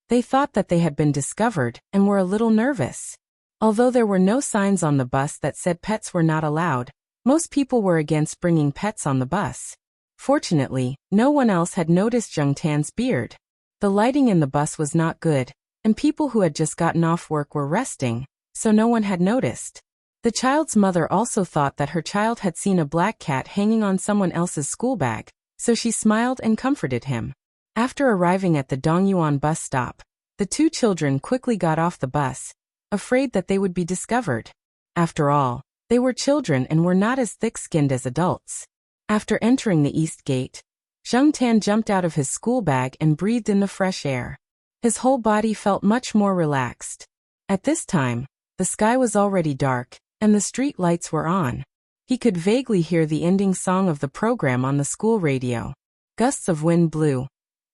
They thought that they had been discovered and were a little nervous. Although there were no signs on the bus that said pets were not allowed, most people were against bringing pets on the bus. Fortunately, no one else had noticed Zheng Tan's beard. The lighting in the bus was not good, and people who had just gotten off work were resting, so no one had noticed. The child's mother also thought that her child had seen a black cat hanging on someone else's school bag, so she smiled and comforted him. After arriving at the Dongyuan bus stop, the two children quickly got off the bus, afraid that they would be discovered. After all, they were children and were not as thick-skinned as adults. After entering the east gate, Zheng Tan jumped out of his school bag and breathed in the fresh air. His whole body felt much more relaxed. At this time, the sky was already dark, and the street lights were on. He could vaguely hear the ending song of the program on the school radio. Gusts of wind blew,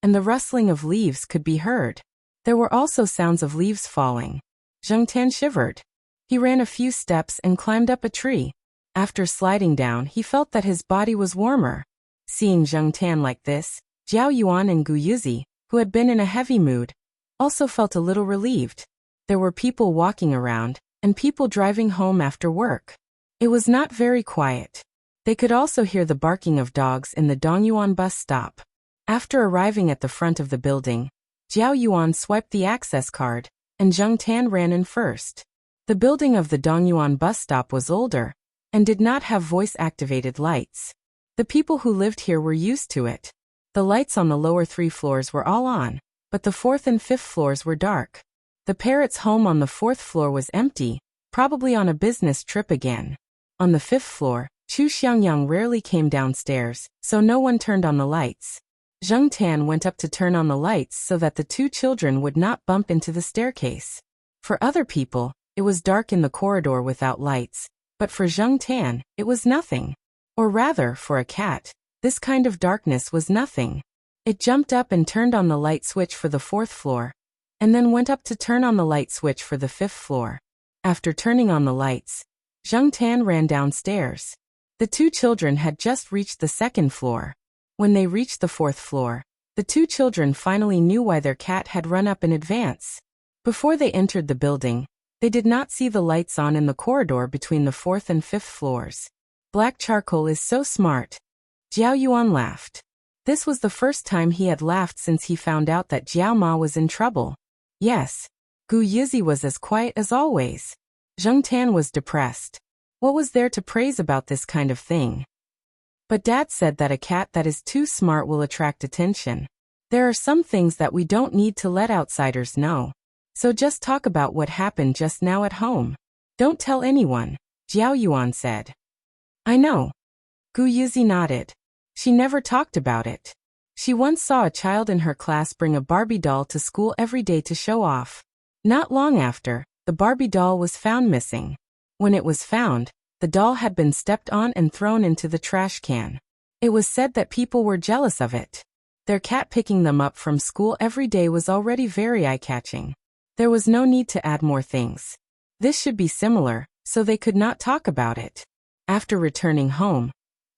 and the rustling of leaves could be heard. There were also sounds of leaves falling. Zheng Tan shivered. He ran a few steps and climbed up a tree. After sliding down, he felt that his body was warmer. Seeing Zheng Tan like this, Jiao Yuan and Gu Yuzi, who had been in a heavy mood, also felt a little relieved. There were people walking around, and people driving home after work. It was not very quiet. They could also hear the barking of dogs in the Dongyuan bus stop. After arriving at the front of the building, Jiao Yuan swiped the access card, and Zheng Tan ran in first. The building of the Dongyuan bus stop was older, and did not have voice-activated lights. The people who lived here were used to it. The lights on the lower 3 floors were all on, but the 4th and 5th floors were dark. The parrot's home on the 4th floor was empty, probably on a business trip again. On the 5th floor, Chu Xiangyang rarely came downstairs, so no one turned on the lights. Zheng Tan went up to turn on the lights so that the two children would not bump into the staircase. For other people, it was dark in the corridor without lights, but for Zheng Tan, it was nothing. Or rather, for a cat, this kind of darkness was nothing. It jumped up and turned on the light switch for the 4th floor, and then went up to turn on the light switch for the 5th floor. After turning on the lights, Zheng Tan ran downstairs. The two children had just reached the 2nd floor. When they reached the 4th floor, the two children finally knew why their cat had run up in advance. Before they entered the building, they did not see the lights on in the corridor between the 4th and 5th floors. Black charcoal is so smart. Jiao Yuan laughed. This was the first time he had laughed since he found out that Jiao Ma was in trouble. Yes. Gu Yizi was as quiet as always. Zheng Tan was depressed. What was there to praise about this kind of thing? But Dad said that a cat that is too smart will attract attention. There are some things that we don't need to let outsiders know. So just talk about what happened just now at home. Don't tell anyone, Jiao Yuan said. I know. Gu Yizi nodded. She never talked about it. She once saw a child in her class bring a Barbie doll to school every day to show off. Not long after, the Barbie doll was found missing. When it was found, the doll had been stepped on and thrown into the trash can. It was said that people were jealous of it. Their cat picking them up from school every day was already very eye-catching. There was no need to add more things. This should be similar, so they could not talk about it. After returning home,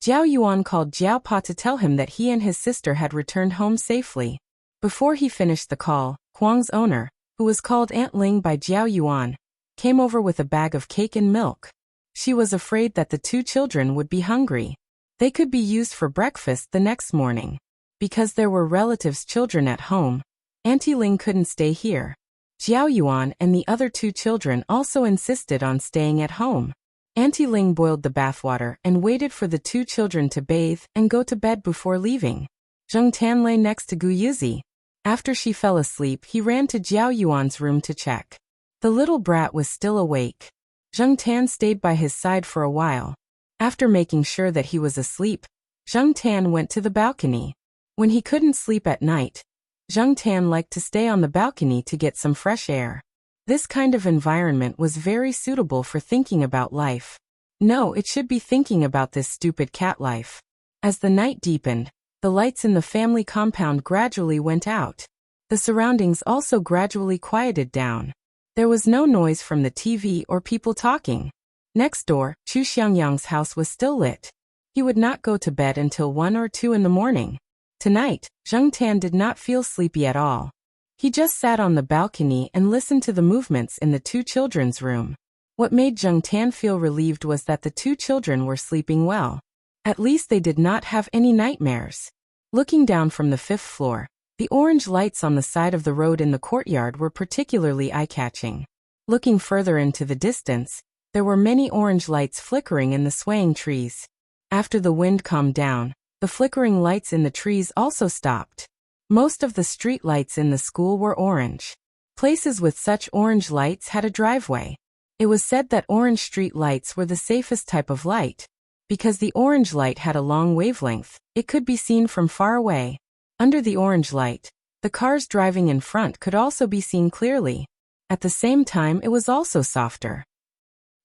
Jiao Yuan called Jiao Pa to tell him that he and his sister had returned home safely. Before he finished the call, Huang's owner, who was called Aunt Ling by Jiao Yuan, came over with a bag of cake and milk. She was afraid that the two children would be hungry. They could be used for breakfast the next morning. Because there were relatives' children at home, Auntie Ling couldn't stay here. Jiao Yuan and the other two children also insisted on staying at home. Auntie Ling boiled the bathwater and waited for the two children to bathe and go to bed before leaving. Zheng Tan lay next to Gu Yizi. After she fell asleep, he ran to Jiao Yuan's room to check. The little brat was still awake. Zheng Tan stayed by his side for a while. After making sure that he was asleep, Zheng Tan went to the balcony. When he couldn't sleep at night, Zheng Tan liked to stay on the balcony to get some fresh air. This kind of environment was very suitable for thinking about life. No, it should be thinking about this stupid cat life. As the night deepened, the lights in the family compound gradually went out. The surroundings also gradually quieted down. There was no noise from the TV or people talking. Next door, Chu Xiangyang's house was still lit. He would not go to bed until 1 or 2 in the morning. Tonight, Zheng Tan did not feel sleepy at all. He just sat on the balcony and listened to the movements in the two children's room. What made Jung Tan feel relieved was that the two children were sleeping well. At least they did not have any nightmares. Looking down from the 5th floor, the orange lights on the side of the road in the courtyard were particularly eye-catching. Looking further into the distance, there were many orange lights flickering in the swaying trees. After the wind calmed down, the flickering lights in the trees also stopped. Most of the street lights in the school were orange. Places with such orange lights had a driveway. It was said that orange street lights were the safest type of light. Because the orange light had a long wavelength, it could be seen from far away. Under the orange light, the cars driving in front could also be seen clearly. At the same time, it was also softer.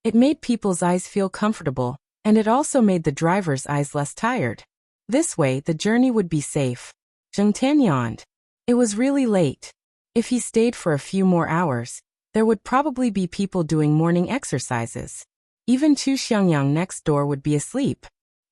It made people's eyes feel comfortable, and it also made the driver's eyes less tired. This way, the journey would be safe. Jung Tan yawned. It was really late. If he stayed for a few more hours, there would probably be people doing morning exercises. Even Chu Xiangyang next door would be asleep.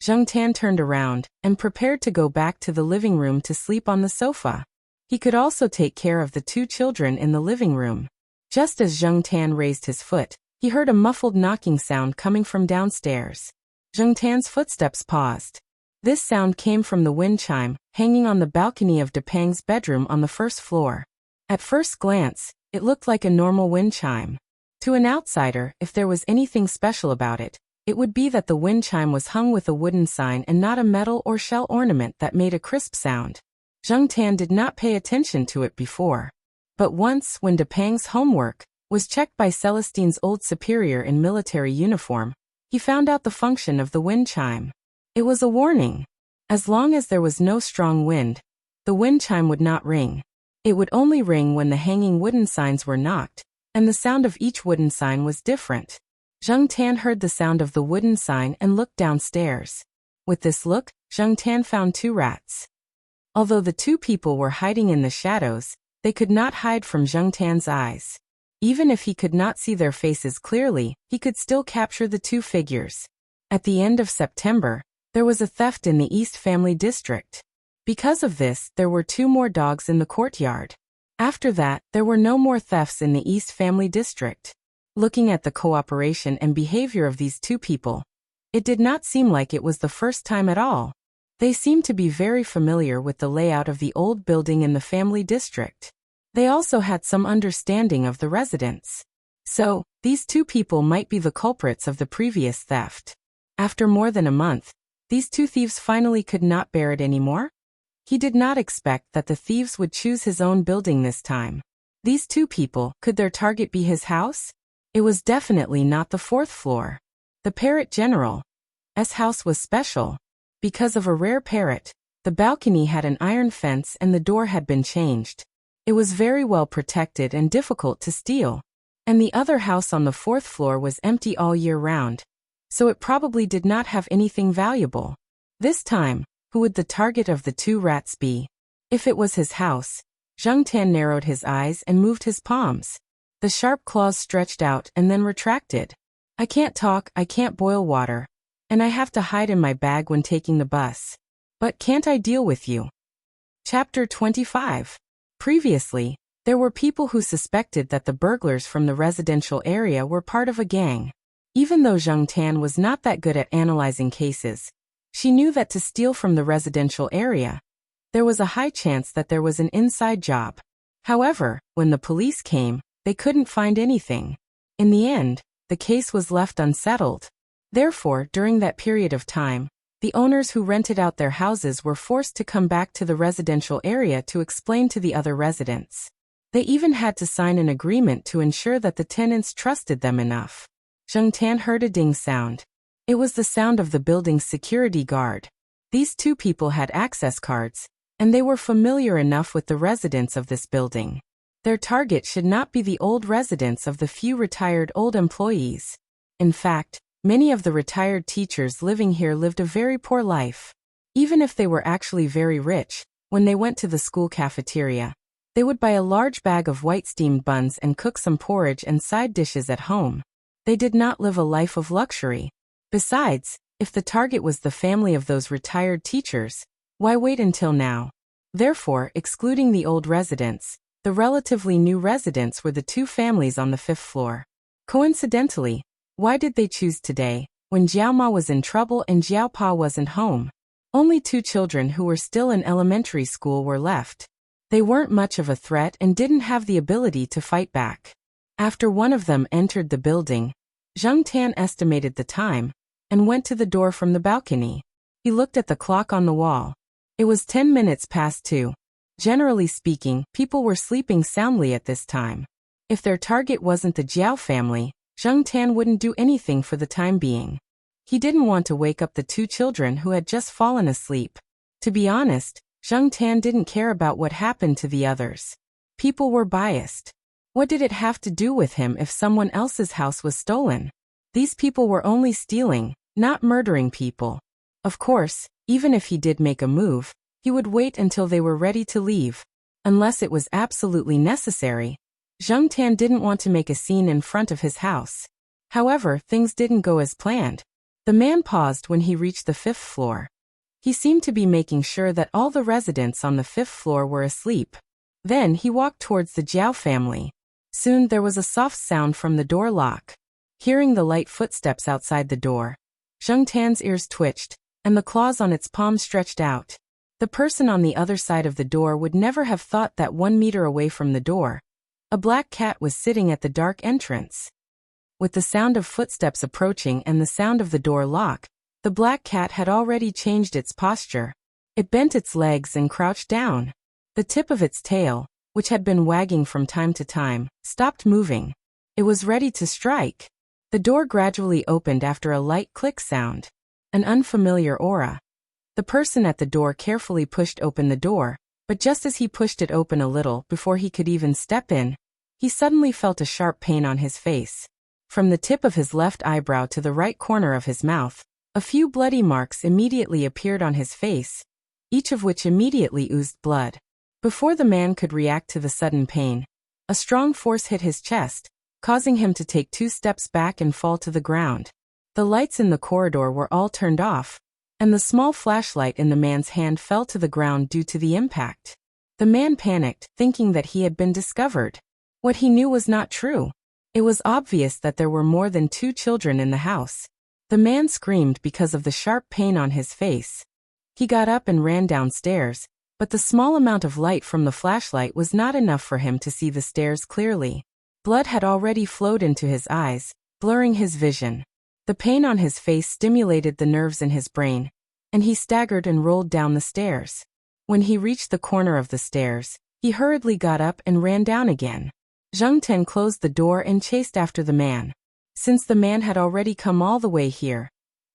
Jung Tan turned around and prepared to go back to the living room to sleep on the sofa. He could also take care of the two children in the living room. Just as Jung Tan raised his foot, he heard a muffled knocking sound coming from downstairs. Jung Tan's footsteps paused. This sound came from the wind chime, hanging on the balcony of Depang's bedroom on the 1st floor. At first glance, it looked like a normal wind chime. To an outsider, if there was anything special about it, it would be that the wind chime was hung with a wooden sign and not a metal or shell ornament that made a crisp sound. Jung Tan did not pay attention to it before. But once, when Depang's homework was checked by Celestine's old superior in military uniform, he found out the function of the wind chime. It was a warning. As long as there was no strong wind, the wind chime would not ring. It would only ring when the hanging wooden signs were knocked, and the sound of each wooden sign was different. Jung Tan heard the sound of the wooden sign and looked downstairs. With this look, Jung Tan found two rats. Although the two people were hiding in the shadows, they could not hide from Jung Tan's eyes. Even if he could not see their faces clearly, he could still capture the two figures. At the end of September, there was a theft in the East Family District. Because of this, there were 2 more dogs in the courtyard. After that, there were no more thefts in the East Family District. Looking at the cooperation and behavior of these two people, it did not seem like it was the first time at all. They seemed to be very familiar with the layout of the old building in the family district. They also had some understanding of the residents. So, these two people might be the culprits of the previous theft. After more than a month, these two thieves finally could not bear it anymore. He did not expect that the thieves would choose his own building this time. These two people, could their target be his house? It was definitely not the 4th floor. The Parrot General's house was special. Because of a rare parrot, the balcony had an iron fence and the door had been changed. It was very well protected and difficult to steal. And the other house on the 4th floor was empty all year round. So it probably did not have anything valuable. This time, who would the target of the two rats be? If it was his house, Jung Tan narrowed his eyes and moved his palms. The sharp claws stretched out and then retracted. I can't talk, I can't boil water. And I have to hide in my bag when taking the bus. But can't I deal with you? Chapter 25. Previously, there were people who suspected that the burglars from the residential area were part of a gang. Even though Jung Tan was not that good at analyzing cases, she knew that to steal from the residential area, there was a high chance that there was an inside job. However, when the police came, they couldn't find anything. In the end, the case was left unsettled. Therefore, during that period of time, the owners who rented out their houses were forced to come back to the residential area to explain to the other residents. They even had to sign an agreement to ensure that the tenants trusted them enough. Jung Tan heard a ding sound. It was the sound of the building's security guard. These two people had access cards, and they were familiar enough with the residents of this building. Their target should not be the old residents of the few retired old employees. In fact, many of the retired teachers living here lived a very poor life. Even if they were actually very rich, when they went to the school cafeteria, they would buy a large bag of white steamed buns and cook some porridge and side dishes at home. They did not live a life of luxury. Besides, if the target was the family of those retired teachers, why wait until now? Therefore, excluding the old residents, The relatively new residents were the two families on the 5th floor. Coincidentally, why did they choose today, when Jiao Ma was in trouble and Jiao Pa wasn't home? Only two children who were still in elementary school were left. They weren't much of a threat and didn't have the ability to fight back. After one of them entered the building, Zheng Tan estimated the time and went to the door from the balcony. He looked at the clock on the wall. It was 10 minutes past 2. Generally speaking, people were sleeping soundly at this time. If their target wasn't the Jiao family, Zheng Tan wouldn't do anything for the time being. He didn't want to wake up the two children who had just fallen asleep. To be honest, Zheng Tan didn't care about what happened to the others. People were biased. What did it have to do with him if someone else's house was stolen? These people were only stealing, not murdering people. Of course, even if he did make a move, he would wait until they were ready to leave. Unless it was absolutely necessary. Zheng Tan didn't want to make a scene in front of his house. However, things didn't go as planned. The man paused when he reached the 5th floor. He seemed to be making sure that all the residents on the 5th floor were asleep. Then he walked towards the Jiao family. Soon there was a soft sound from the door lock. Hearing the light footsteps outside the door, Zheng Tan's ears twitched, and the claws on its palms stretched out. The person on the other side of the door would never have thought that 1 meter away from the door, a black cat was sitting at the dark entrance. With the sound of footsteps approaching and the sound of the door lock, the black cat had already changed its posture. It bent its legs and crouched down. The tip of its tail, which had been wagging from time to time, stopped moving. It was ready to strike. The door gradually opened after a light click sound. An unfamiliar aura. The person at the door carefully pushed open the door, but just as he pushed it open a little before he could even step in, he suddenly felt a sharp pain on his face. From the tip of his left eyebrow to the right corner of his mouth, a few bloody marks immediately appeared on his face, each of which immediately oozed blood. Before the man could react to the sudden pain, a strong force hit his chest, causing him to take 2 steps back and fall to the ground. The lights in the corridor were all turned off, and the small flashlight in the man's hand fell to the ground due to the impact. The man panicked, thinking that he had been discovered. What he knew was not true. It was obvious that there were more than 2 children in the house. The man screamed because of the sharp pain on his face. He got up and ran downstairs, but the small amount of light from the flashlight was not enough for him to see the stairs clearly. Blood had already flowed into his eyes, blurring his vision. The pain on his face stimulated the nerves in his brain, and he staggered and rolled down the stairs. When he reached the corner of the stairs, he hurriedly got up and ran down again. Zheng Tan closed the door and chased after the man. Since the man had already come all the way here,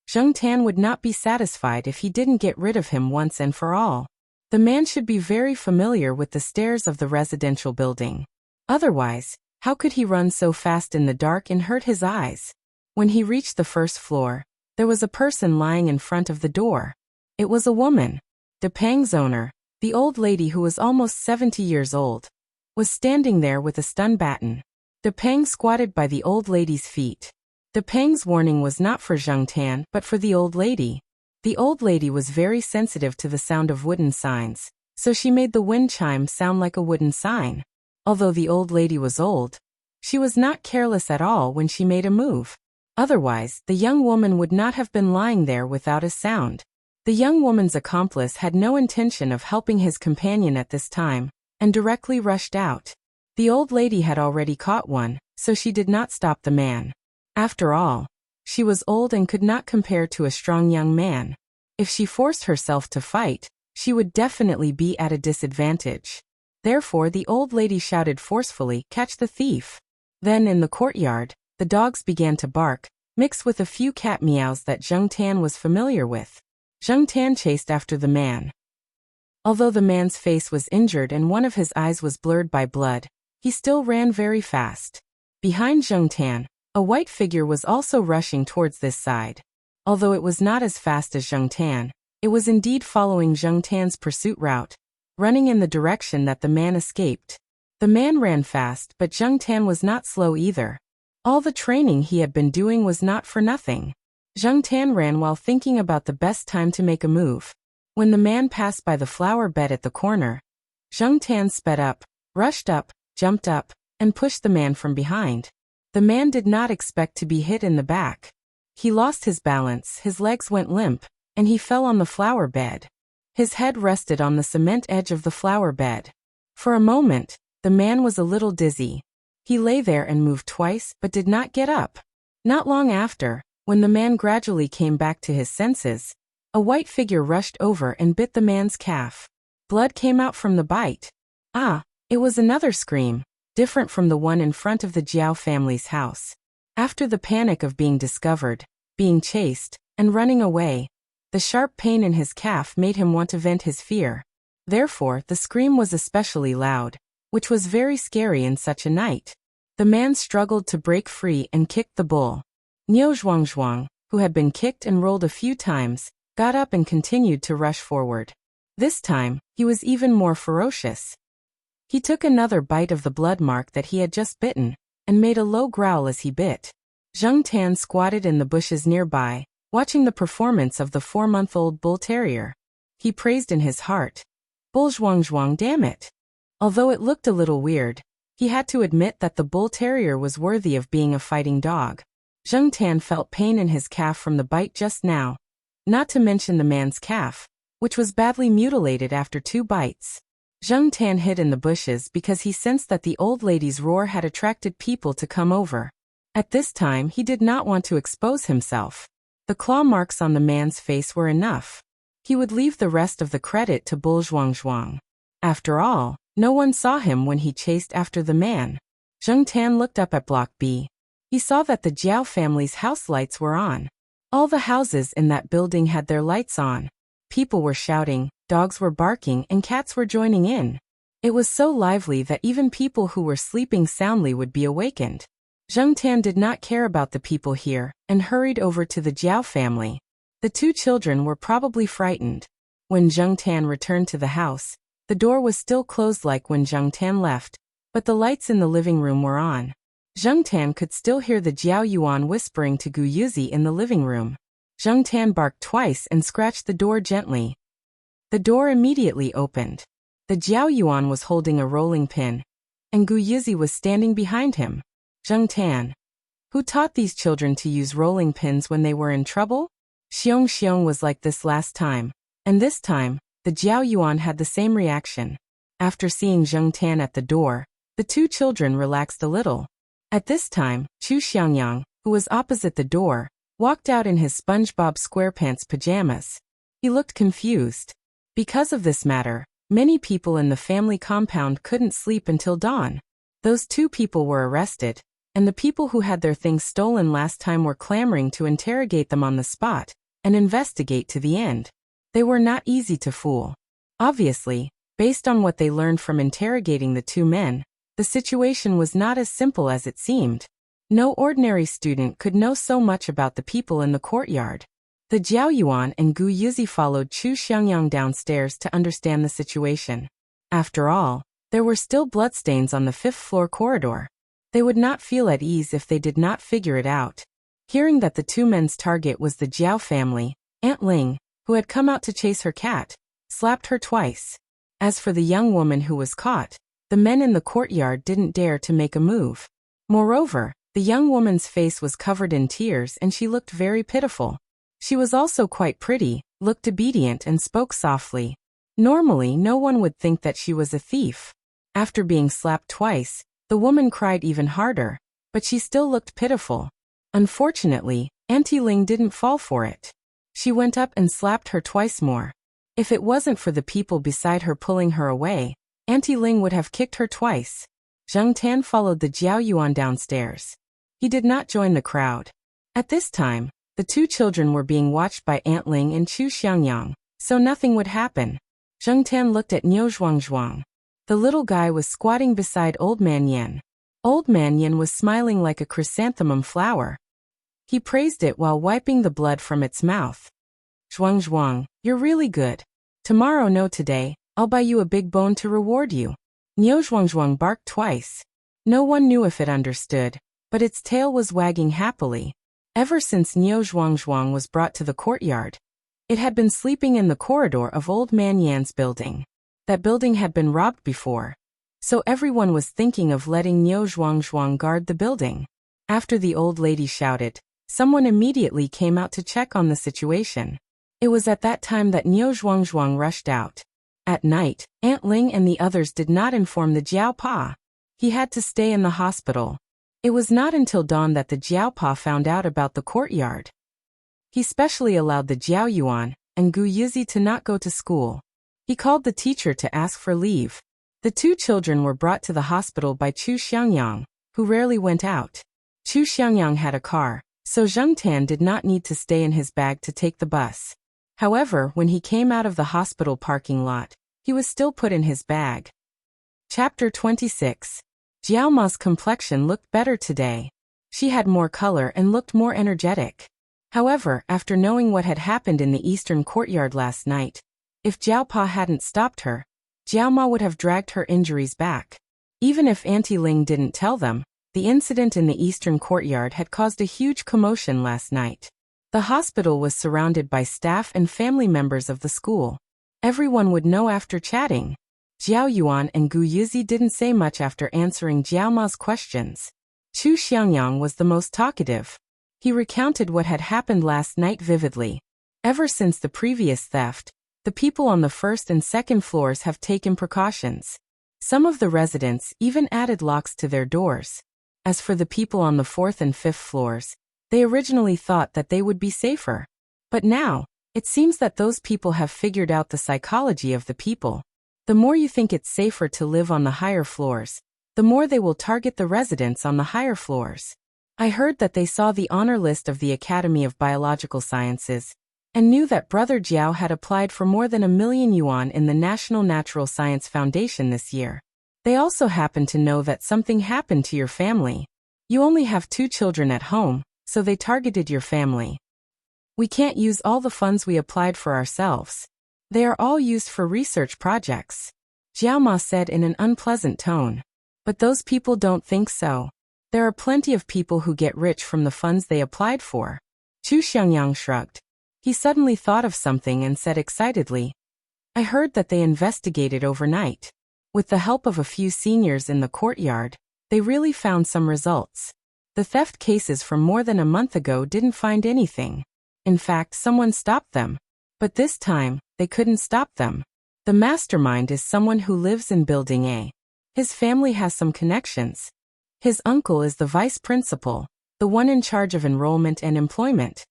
Zheng Tan would not be satisfied if he didn't get rid of him once and for all. The man should be very familiar with the stairs of the residential building. Otherwise, how could he run so fast in the dark and hurt his eyes? When he reached the 1st floor, there was a person lying in front of the door. It was a woman. De Peng's owner, the old lady who was almost 70 years old, was standing there with a stun baton. De Peng squatted by the old lady's feet. De Peng's warning was not for Zheng Tan but for the old lady. The old lady was very sensitive to the sound of wooden signs, so she made the wind chime sound like a wooden sign. Although the old lady was old, she was not careless at all when she made a move. Otherwise, the young woman would not have been lying there without a sound. The young woman's accomplice had no intention of helping his companion at this time, and directly rushed out. The old lady had already caught one, so she did not stop the man. After all, she was old and could not compare to a strong young man. If she forced herself to fight, she would definitely be at a disadvantage. Therefore the old lady shouted forcefully, "Catch the thief!" Then in the courtyard, the dogs began to bark, mixed with a few cat meows that Zheng Tan was familiar with. Zheng Tan chased after the man. Although the man's face was injured and one of his eyes was blurred by blood, he still ran very fast. Behind Zheng Tan, a white figure was also rushing towards this side. Although it was not as fast as Zheng Tan, it was indeed following Zheng Tan's pursuit route, running in the direction that the man escaped. The man ran fast, but Zheng Tan was not slow either. All the training he had been doing was not for nothing. Zheng Tan ran while thinking about the best time to make a move. When the man passed by the flower bed at the corner, Zheng Tan sped up, rushed up, jumped up, and pushed the man from behind. The man did not expect to be hit in the back. He lost his balance, his legs went limp, and he fell on the flower bed. His head rested on the cement edge of the flower bed. For a moment, the man was a little dizzy. He lay there and moved twice, but did not get up. Not long after, when the man gradually came back to his senses, a white figure rushed over and bit the man's calf. Blood came out from the bite. Ah, it was another scream, different from the one in front of the Jiao family's house. After the panic of being discovered, being chased, and running away, the sharp pain in his calf made him want to vent his fear. Therefore, the scream was especially loud, which was very scary in such a night. The man struggled to break free and kicked the bull. Niu Zhuangzhuang, who had been kicked and rolled a few times, got up and continued to rush forward. This time, he was even more ferocious. He took another bite of the blood mark that he had just bitten, and made a low growl as he bit. Zheng Tan squatted in the bushes nearby, watching the performance of the 4-month-old bull terrier. He praised in his heart, "Bull Zhuangzhuang, damn it." Although it looked a little weird, he had to admit that the bull terrier was worthy of being a fighting dog. Zheng Tan felt pain in his calf from the bite just now, not to mention the man's calf, which was badly mutilated after 2 bites. Zheng Tan hid in the bushes because he sensed that the old lady's roar had attracted people to come over. At this time, he did not want to expose himself. The claw marks on the man's face were enough. He would leave the rest of the credit to Bull Zhuangzhuang. After all, no one saw him when he chased after the man. Zheng Tan looked up at Block B. He saw that the Jiao family's house lights were on. All the houses in that building had their lights on. People were shouting, dogs were barking, and cats were joining in. It was so lively that even people who were sleeping soundly would be awakened. Zheng Tan did not care about the people here, and hurried over to the Jiao family. The 2 children were probably frightened. When Zheng Tan returned to the house, the door was still closed like when Zheng Tan left, but the lights in the living room were on. Zheng Tan could still hear the Jiao Yuan whispering to Gu Yuzi in the living room. Zheng Tan barked twice and scratched the door gently. The door immediately opened. The Jiao Yuan was holding a rolling pin, and Gu Yuzi was standing behind him. Zheng Tan, who taught these children to use rolling pins when they were in trouble? Xiong was like this last time, and this time, the Jiao Yuan had the same reaction. After seeing Zheng Tan at the door, the 2 children relaxed a little. At this time, Chu Xiangyang, who was opposite the door, walked out in his SpongeBob SquarePants pajamas. He looked confused. Because of this matter, many people in the family compound couldn't sleep until dawn. Those 2 people were arrested, and the people who had their things stolen last time were clamoring to interrogate them on the spot and investigate to the end. They were not easy to fool. Obviously, based on what they learned from interrogating the 2 men, the situation was not as simple as it seemed. No ordinary student could know so much about the people in the courtyard. The Jiao Yuan and Gu Yuzi followed Chu Xiangyang downstairs to understand the situation. After all, there were still bloodstains on the 5th-floor corridor. They would not feel at ease if they did not figure it out. Hearing that the 2 men's target was the Jiao family, Aunt Ling, who had come out to chase her cat, slapped her twice. As for the young woman who was caught, the men in the courtyard didn't dare to make a move. Moreover, the young woman's face was covered in tears and she looked very pitiful. She was also quite pretty, looked obedient and spoke softly. Normally, no one would think that she was a thief. After being slapped twice, the woman cried even harder, but she still looked pitiful. Unfortunately, Auntie Ling didn't fall for it. She went up and slapped her twice more. If it wasn't for the people beside her pulling her away, Auntie Ling would have kicked her twice. Zheng Tan followed the Jiao Yuan downstairs. He did not join the crowd. At this time, the 2 children were being watched by Aunt Ling and Chu Xiangyang, so nothing would happen. Zheng Tan looked at Niu Zhuangzhuang. The little guy was squatting beside Old Man Yen. Old Man Yen was smiling like a chrysanthemum flower. He praised it while wiping the blood from its mouth. Zhuangzhuang, you're really good. Tomorrow, no today, I'll buy you a big bone to reward you. Niu Zhuangzhuang barked twice. No one knew if it understood, but its tail was wagging happily. Ever since Niu Zhuangzhuang was brought to the courtyard, it had been sleeping in the corridor of Old Man Yan's building. That building had been robbed before. so everyone was thinking of letting Niu Zhuangzhuang guard the building. After the old lady shouted, someone immediately came out to check on the situation. It was at that time that Niu Zhuangzhuang rushed out. At night, Aunt Ling and the others did not inform the Jiaopa. He had to stay in the hospital. It was not until dawn that the Jiaopa found out about the courtyard. He specially allowed the Jiao Yuan and Gu Yizi to not go to school. He called the teacher to ask for leave. The two children were brought to the hospital by Chu Xiangyang, who rarely went out. Chu Xiangyang had a car, so Zheng Tan did not need to stay in his bag to take the bus. However, when he came out of the hospital parking lot, he was still put in his bag. Chapter 26. Jiao Ma's complexion looked better today. She had more color and looked more energetic. However, after knowing what had happened in the eastern courtyard last night, if Jiao Pa hadn't stopped her, Jiao Ma would have dragged her injuries back. Even if Auntie Ling didn't tell them, the incident in the eastern courtyard had caused a huge commotion last night. The hospital was surrounded by staff and family members of the school. Everyone would know after chatting. Jiao Yuan and Gu Yizi didn't say much after answering Jiao Ma's questions. Chu Xiangyang was the most talkative. He recounted what had happened last night vividly. Ever since the previous theft, the people on the first and second floors have taken precautions. Some of the residents even added locks to their doors. As for the people on the fourth and fifth floors, they originally thought that they would be safer. But now, it seems that those people have figured out the psychology of the people. The more you think it's safer to live on the higher floors, the more they will target the residents on the higher floors. I heard that they saw the honor list of the Academy of Biological Sciences, and knew that Brother Jiao had applied for more than 1 million yuan in the National Natural Science Foundation this year. They also happen to know that something happened to your family. You only have 2 children at home, so they targeted your family. We can't use all the funds we applied for ourselves. They are all used for research projects, Jiao Ma said in an unpleasant tone. But those people don't think so. There are plenty of people who get rich from the funds they applied for. Chu Xiangyang shrugged. He suddenly thought of something and said excitedly, I heard that they investigated overnight. With the help of a few seniors in the courtyard, they really found some results. The theft cases from more than a month ago didn't find anything. In fact, someone stopped them. But this time, they couldn't stop them. The mastermind is someone who lives in Building A. His family has some connections. His uncle is the vice principal, the one in charge of enrollment and employment.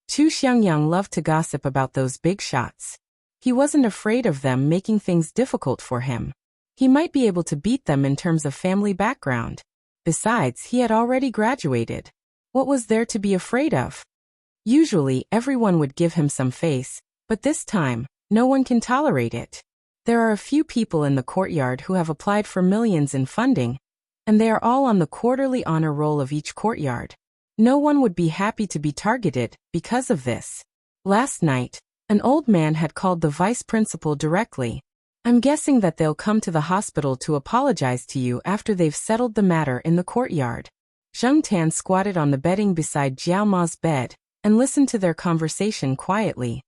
Chu Xiangyang loved to gossip about those big shots. He wasn't afraid of them making things difficult for him. He might be able to beat them in terms of family background. Besides, he had already graduated. What was there to be afraid of? Usually, everyone would give him some face, but this time, no one can tolerate it. There are a few people in the courtyard who have applied for millions in funding, and they are all on the quarterly honor roll of each courtyard. No one would be happy to be targeted because of this. Last night, an old man had called the vice principal directly. I'm guessing that they'll come to the hospital to apologize to you after they've settled the matter in the courtyard. Zheng Tan squatted on the bedding beside Jiao Ma's bed and listened to their conversation quietly.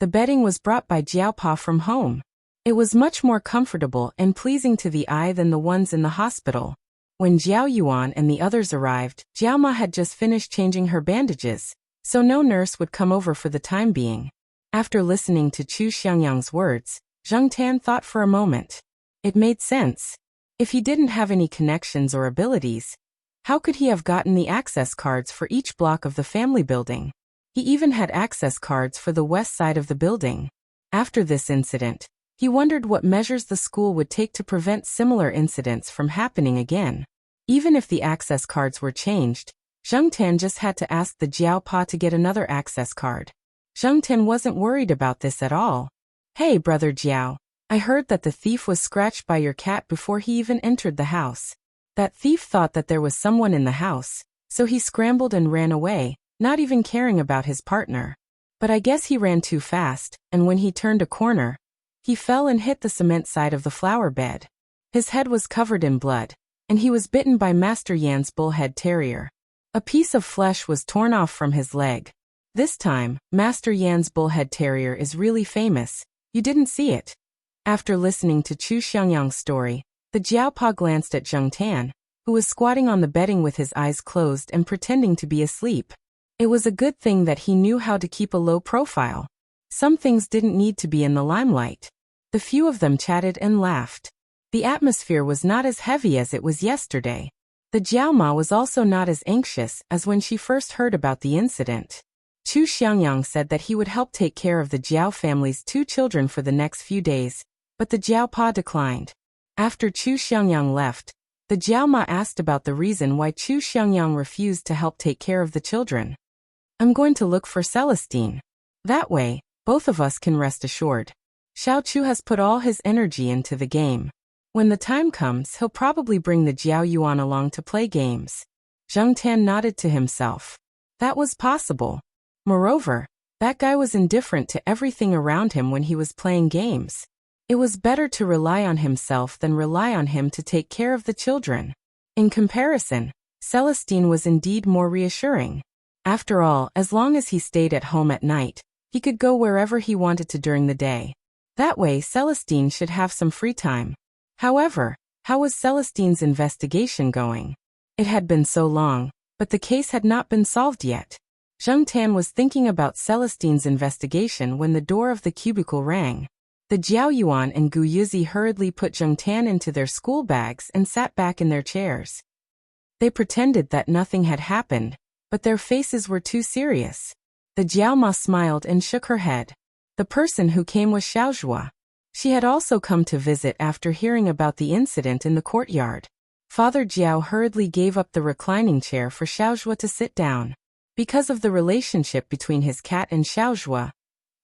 The bedding was brought by Jiao Pa from home. It was much more comfortable and pleasing to the eye than the ones in the hospital. When Jiao Yuan and the others arrived, Jiao Ma had just finished changing her bandages, so no nurse would come over for the time being. After listening to Chu Xiangyang's words, Zheng Tan thought for a moment. It made sense. If he didn't have any connections or abilities, how could he have gotten the access cards for each block of the family building? He even had access cards for the west side of the building. After this incident, he wondered what measures the school would take to prevent similar incidents from happening again. Even if the access cards were changed, Zheng Tan just had to ask the Jiao Pa to get another access card. Zheng Tan wasn't worried about this at all. Hey, Brother Jiao, I heard that the thief was scratched by your cat before he even entered the house. That thief thought that there was someone in the house, so he scrambled and ran away, not even caring about his partner. But I guess he ran too fast, and when he turned a corner, he fell and hit the cement side of the flower bed. His head was covered in blood, and he was bitten by Master Yan's bullhead terrier. A piece of flesh was torn off from his leg. This time, Master Yan's bullhead terrier is really famous. You didn't see it. After listening to Chu Xiangyang's story, The Jiaopa glanced at Zheng Tan, who was squatting on the bedding with his eyes closed and pretending to be asleep. It was a good thing that he knew how to keep a low profile. Some things didn't need to be in the limelight. The few of them chatted and laughed. The atmosphere was not as heavy as it was yesterday. The Jiaoma was also not as anxious as when she first heard about the incident. Chu Xiangyang said that he would help take care of the Jiao family's 2 children for the next few days, but the Jiaopa declined. After Chu Xiangyang left, the Jiaoma asked about the reason why Chu Xiangyang refused to help take care of the children. I'm going to look for Celestine. That way, both of us can rest assured. Xiao Chu has put all his energy into the game. When the time comes, he'll probably bring the Jiao Yuan along to play games. Zheng Tan nodded to himself. That was possible. Moreover, that guy was indifferent to everything around him when he was playing games. It was better to rely on himself than rely on him to take care of the children. In comparison, Celestine was indeed more reassuring. After all, as long as he stayed at home at night, he could go wherever he wanted to during the day. That way Celestine should have some free time. However, how was Celestine's investigation going? It had been so long, but the case had not been solved yet. Zheng Tan was thinking about Celestine's investigation when the door of the cubicle rang. The Jiao Yuan and Gu Yuzi hurriedly put Zheng Tan into their school bags and sat back in their chairs. They pretended that nothing had happened, but their faces were too serious. The Jiaoma smiled and shook her head. The person who came was Xiaozhua. She had also come to visit after hearing about the incident in the courtyard. Father Jiao hurriedly gave up the reclining chair for Xiaozhua to sit down. Because of the relationship between his cat and Xiaozhua,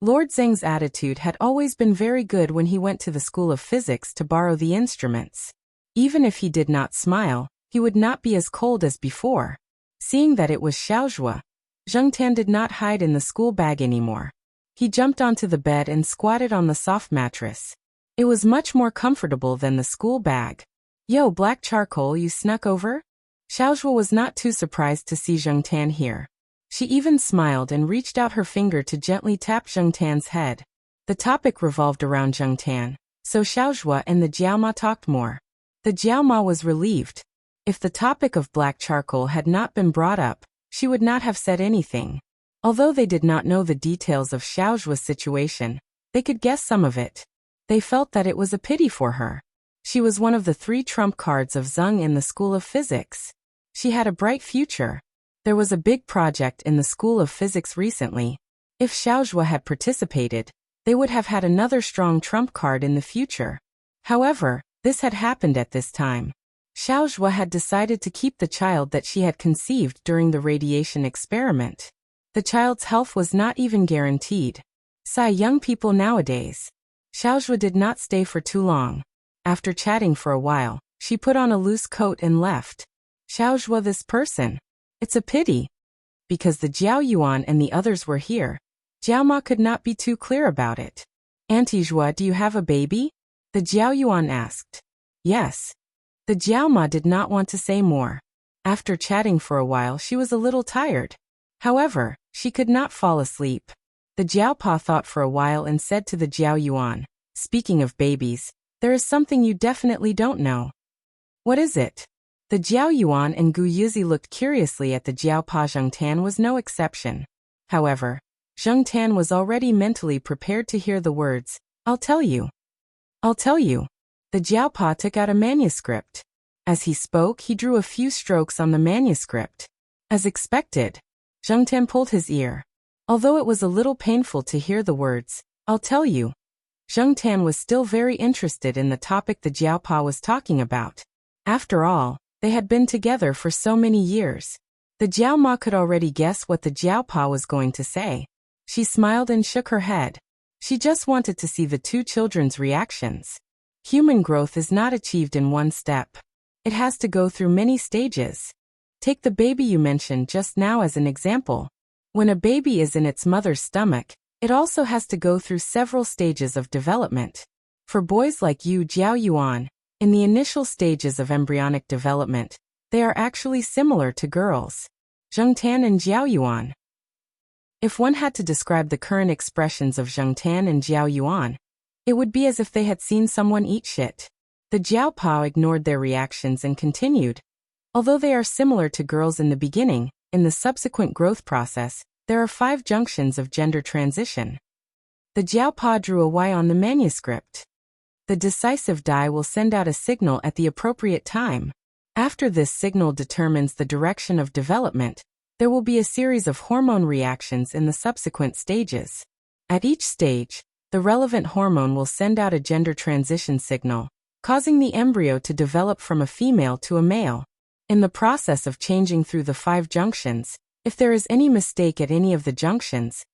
Lord Zheng's attitude had always been very good when he went to the School of Physics to borrow the instruments. Even if he did not smile, he would not be as cold as before. Seeing that it was Xiaozhua, Zheng Tan did not hide in the school bag anymore. He jumped onto the bed and squatted on the soft mattress. It was much more comfortable than the school bag. Yo, Black Charcoal, you snuck over? Xiaozhua was not too surprised to see Zheng Tan here. She even smiled and reached out her finger to gently tap Zheng Tan's head. The topic revolved around Zheng Tan, so Xiaozhua and the Jiaoma talked more. The Jiaoma was relieved. If the topic of Black Charcoal had not been brought up, she would not have said anything. Although they did not know the details of Xiaozhua's situation, they could guess some of it. They felt that it was a pity for her. She was one of the 3 trump cards of Zheng in the School of Physics. She had a bright future. There was a big project in the School of Physics recently. If Xiaozhua had participated, they would have had another strong trump card in the future. However, this had happened at this time. Xiaozhua had decided to keep the child that she had conceived during the radiation experiment. The child's health was not even guaranteed. Sigh, young people nowadays. Xiaozhua did not stay for too long. After chatting for a while, she put on a loose coat and left. Xiaozhua, this person. It's a pity. Because the Jiao Yuan and the others were here, Jiaoma could not be too clear about it. Auntie Zhua, do you have a baby? The Jiao Yuan asked. Yes. The Jiaoma did not want to say more. After chatting for a while, she was a little tired. However, she could not fall asleep. The Jiaopa thought for a while and said to the Jiao Yuan, speaking of babies, there is something you definitely don't know. What is it? The Jiao Yuan and Gu Yuzi looked curiously at the Jiaopa. Zheng Tan was no exception. However, Zheng Tan was already mentally prepared to hear the words, I'll tell you. I'll tell you. The Jiaopa took out a manuscript. As he spoke, he drew a few strokes on the manuscript. As expected, Zheng Tan pulled his ear. Although it was a little painful to hear the words, I'll tell you, Zheng Tan was still very interested in the topic the Jiaopa was talking about. After all, they had been together for so many years. The Jiaoma could already guess what the Jiaopa was going to say. She smiled and shook her head. She just wanted to see the 2 children's reactions. Human growth is not achieved in one step. It has to go through many stages. Take the baby you mentioned just now as an example. When a baby is in its mother's stomach, it also has to go through several stages of development. For boys like you, Jiao Yuan, in the initial stages of embryonic development, they are actually similar to girls. Zheng Tan and Jiao Yuan. If one had to describe the current expressions of Zheng Tan and Jiao Yuan, it would be as if they had seen someone eat shit. The Jiaopao ignored their reactions and continued. Although they are similar to girls in the beginning, in the subsequent growth process, there are 5 junctions of gender transition. The Jiaopao drew a Y on the manuscript. The decisive die will send out a signal at the appropriate time. After this signal determines the direction of development, there will be a series of hormone reactions in the subsequent stages. At each stage, the relevant hormone will send out a gender transition signal, causing the embryo to develop from a female to a male. In the process of changing through the 5 junctions, if there is any mistake at any of the junctions,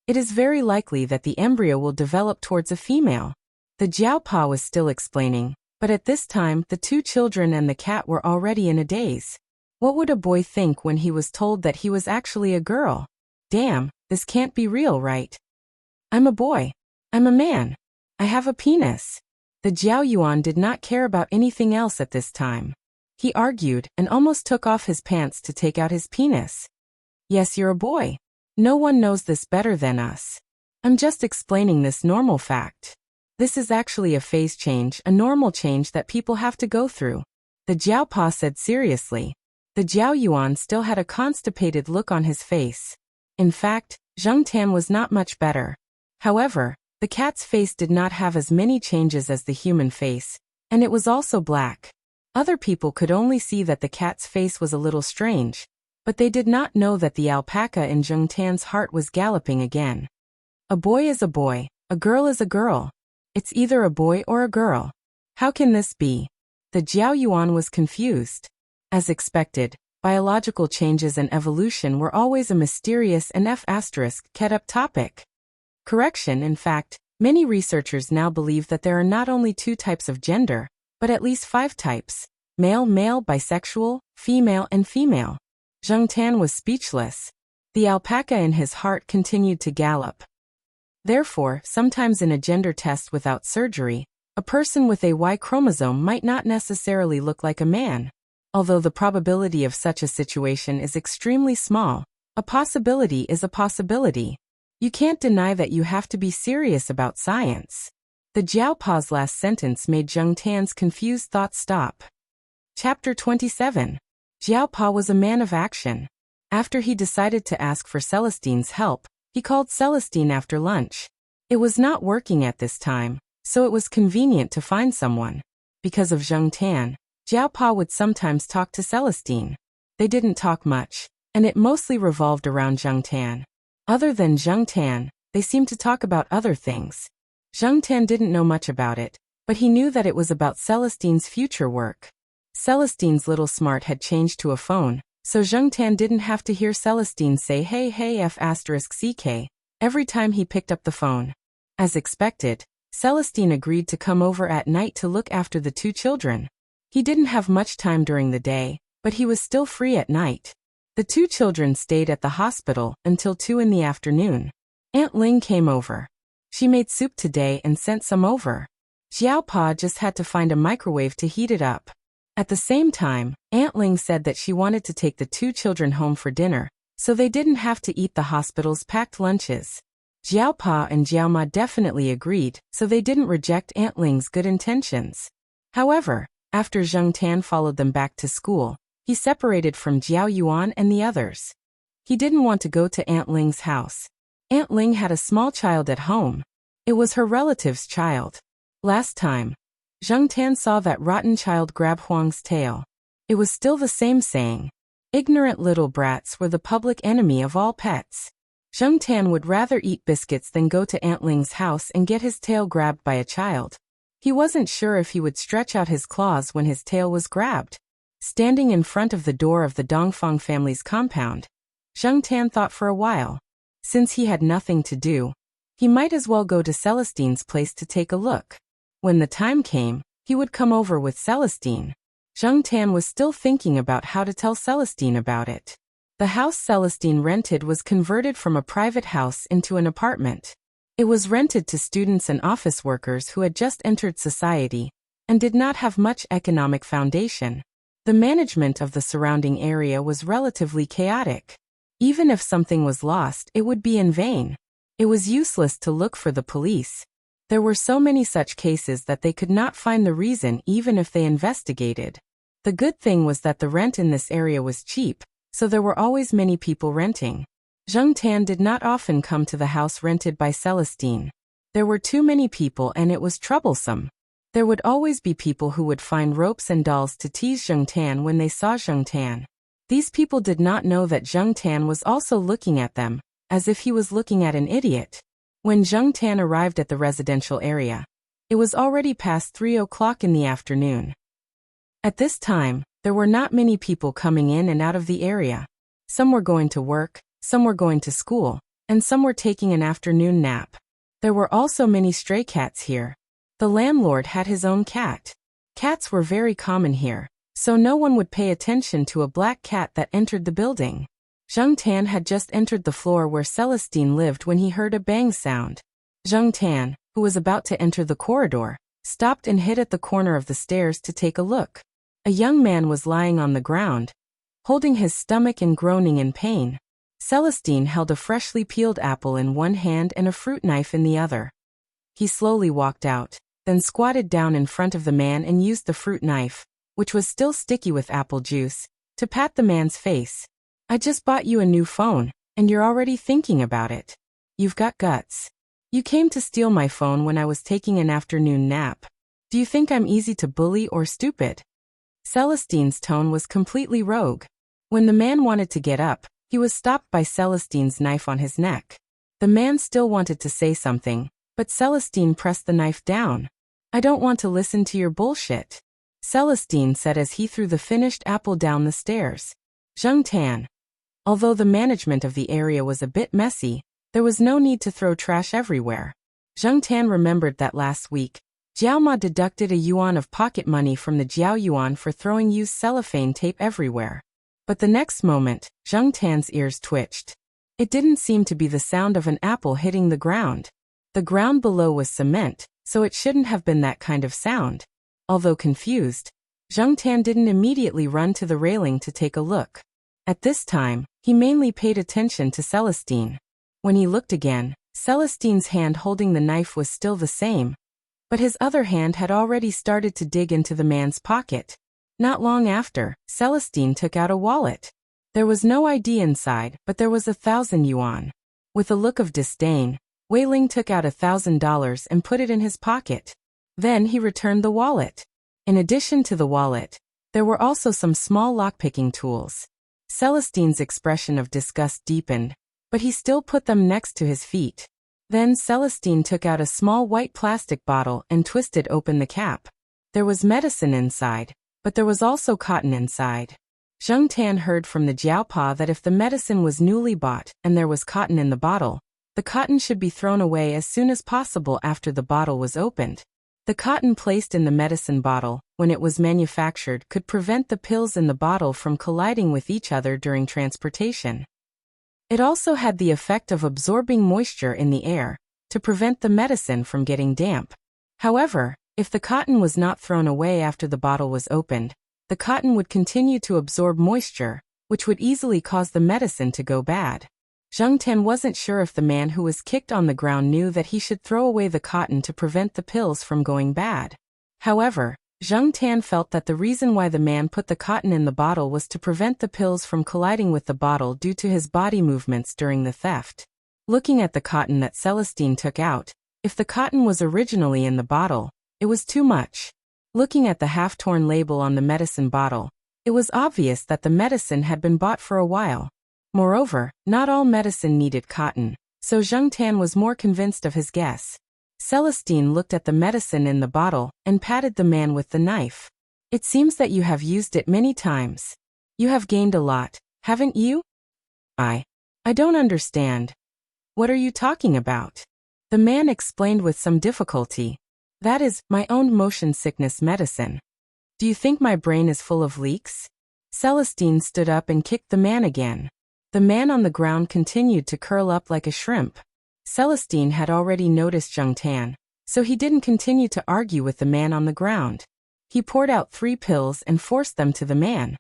it is very likely that the embryo will develop towards a female. The Jiaopao was still explaining, but at this time the 2 children and the cat were already in a daze. What would a boy think when he was told that he was actually a girl? Damn, this can't be real, right? I'm a boy. I'm a man. I have a penis. The Jiao Yuan did not care about anything else at this time. He argued and almost took off his pants to take out his penis. Yes, you're a boy. No one knows this better than us. I'm just explaining this normal fact. This is actually a phase change, a normal change that people have to go through. The Jiaopao said seriously. The Jiao Yuan still had a constipated look on his face. In fact, Zheng Tan was not much better. However, the cat's face did not have as many changes as the human face, and it was also black. Other people could only see that the cat's face was a little strange, but they did not know that the alpaca in Zheng Tan's heart was galloping again. A boy is a boy, a girl is a girl. It's either a boy or a girl. How can this be? The Jiao Yuan was confused. As expected, biological changes and evolution were always a mysterious and kept-up topic. Correction, in fact, many researchers now believe that there are not only 2 types of gender, but at least 5 types: male, bisexual, female, and female. Zheng Tan was speechless. The alpaca in his heart continued to gallop. Therefore, sometimes in a gender test without surgery, a person with a Y chromosome might not necessarily look like a man. Although the probability of such a situation is extremely small, a possibility is a possibility. You can't deny that you have to be serious about science. The Jiaopao's last sentence made Zheng Tan's confused thoughts stop. Chapter 27. Jiaopao was a man of action. After he decided to ask for Celestine's help, he called Celestine after lunch. It was not working at this time, so it was convenient to find someone. Because of Zheng Tan, Jiaopao would sometimes talk to Celestine. They didn't talk much, and it mostly revolved around Zheng Tan. Other than Zheng Tan, they seemed to talk about other things. Zheng Tan didn't know much about it, but he knew that it was about Celestine's future work. Celestine's little smart had changed to a phone, so Zheng Tan didn't have to hear Celestine say hey f***ck every time he picked up the phone. As expected, Celestine agreed to come over at night to look after the 2 children. He didn't have much time during the day, but he was still free at night. The 2 children stayed at the hospital until 2 in the afternoon. Aunt Ling came over. She made soup today and sent some over. Jiaopao just had to find a microwave to heat it up. At the same time, Aunt Ling said that she wanted to take the 2 children home for dinner, so they didn't have to eat the hospital's packed lunches. Jiaopao and Jiaoma definitely agreed, so they didn't reject Aunt Ling's good intentions. However, after Zheng Tan followed them back to school, he separated from Jiao Yuan and the others. He didn't want to go to Aunt Ling's house. Aunt Ling had a small child at home. It was her relative's child. Last time, Zheng Tan saw that rotten child grab Huang's tail. It was still the same saying. Ignorant little brats were the public enemy of all pets. Zheng Tan would rather eat biscuits than go to Aunt Ling's house and get his tail grabbed by a child. He wasn't sure if he would stretch out his claws when his tail was grabbed. Standing in front of the door of the Dongfang family's compound, Zheng Tan thought for a while. Since he had nothing to do, he might as well go to Celestine's place to take a look. When the time came, he would come over with Celestine. Zheng Tan was still thinking about how to tell Celestine about it. The house Celestine rented was converted from a private house into an apartment. It was rented to students and office workers who had just entered society and did not have much economic foundation. The management of the surrounding area was relatively chaotic. Even if something was lost, it would be in vain. It was useless to look for the police. There were so many such cases that they could not find the reason even if they investigated. The good thing was that the rent in this area was cheap, so there were always many people renting. Zheng Tan did not often come to the house rented by Celestine. There were too many people and it was troublesome. There would always be people who would find ropes and dolls to tease Zheng Tan when they saw Zheng Tan. These people did not know that Zheng Tan was also looking at them, as if he was looking at an idiot. When Zheng Tan arrived at the residential area, it was already past 3 o'clock in the afternoon. At this time, there were not many people coming in and out of the area. Some were going to work, some were going to school, and some were taking an afternoon nap. There were also many stray cats here. The landlord had his own cat. Cats were very common here, so no one would pay attention to a black cat that entered the building. Zheng Tan had just entered the floor where Celestine lived when he heard a bang sound. Zheng Tan, who was about to enter the corridor, stopped and hid at the corner of the stairs to take a look. A young man was lying on the ground, holding his stomach and groaning in pain. Celestine held a freshly peeled apple in one hand and a fruit knife in the other. He slowly walked out, then squatted down in front of the man and used the fruit knife, which was still sticky with apple juice, to pat the man's face. "I just bought you a new phone, and you're already thinking about it. You've got guts. You came to steal my phone when I was taking an afternoon nap. Do you think I'm easy to bully or stupid?" Celestine's tone was completely rogue. When the man wanted to get up, he was stopped by Celestine's knife on his neck. The man still wanted to say something, but Celestine pressed the knife down. "I don't want to listen to your bullshit," Celestine said as he threw the finished apple down the stairs. Zheng Tan. Although the management of the area was a bit messy, there was no need to throw trash everywhere. Zheng Tan remembered that last week, Jiao Ma deducted a yuan of pocket money from the Jiao yuan for throwing used cellophane tape everywhere. But the next moment, Zheng Tan's ears twitched. It didn't seem to be the sound of an apple hitting the ground. The ground below was cement, so it shouldn't have been that kind of sound. Although confused, Zheng Tan didn't immediately run to the railing to take a look. At this time, he mainly paid attention to Celestine. When he looked again, Celestine's hand holding the knife was still the same, but his other hand had already started to dig into the man's pocket. Not long after, Celestine took out a wallet. There was no ID inside, but there was 1,000 yuan. With a look of disdain, Wei Ling took out $1,000 and put it in his pocket. Then he returned the wallet. In addition to the wallet, there were also some small lockpicking tools. Celestine's expression of disgust deepened, but he still put them next to his feet. Then Celestine took out a small white plastic bottle and twisted open the cap. There was medicine inside, but there was also cotton inside. Zheng Tan heard from the Jiaopa that if the medicine was newly bought and there was cotton in the bottle, the cotton should be thrown away as soon as possible after the bottle was opened. The cotton placed in the medicine bottle, when it was manufactured, could prevent the pills in the bottle from colliding with each other during transportation. It also had the effect of absorbing moisture in the air, to prevent the medicine from getting damp. However, if the cotton was not thrown away after the bottle was opened, the cotton would continue to absorb moisture, which would easily cause the medicine to go bad. Zheng Tan wasn't sure if the man who was kicked on the ground knew that he should throw away the cotton to prevent the pills from going bad. However, Zheng Tan felt that the reason why the man put the cotton in the bottle was to prevent the pills from colliding with the bottle due to his body movements during the theft. Looking at the cotton that Celestine took out, if the cotton was originally in the bottle, it was too much. Looking at the half-torn label on the medicine bottle, it was obvious that the medicine had been bought for a while. Moreover, not all medicine needed cotton, so Zheng Tan was more convinced of his guess. Celestine looked at the medicine in the bottle and patted the man with the knife. "It seems that you have used it many times. You have gained a lot, haven't you?" I don't understand. What are you talking about?" The man explained with some difficulty. "That is my own motion sickness medicine. Do you think my brain is full of leaks?" Celestine stood up and kicked the man again. The man on the ground continued to curl up like a shrimp. Celestine had already noticed Zheng Tan, so he didn't continue to argue with the man on the ground. He poured out 3 pills and forced them to the man.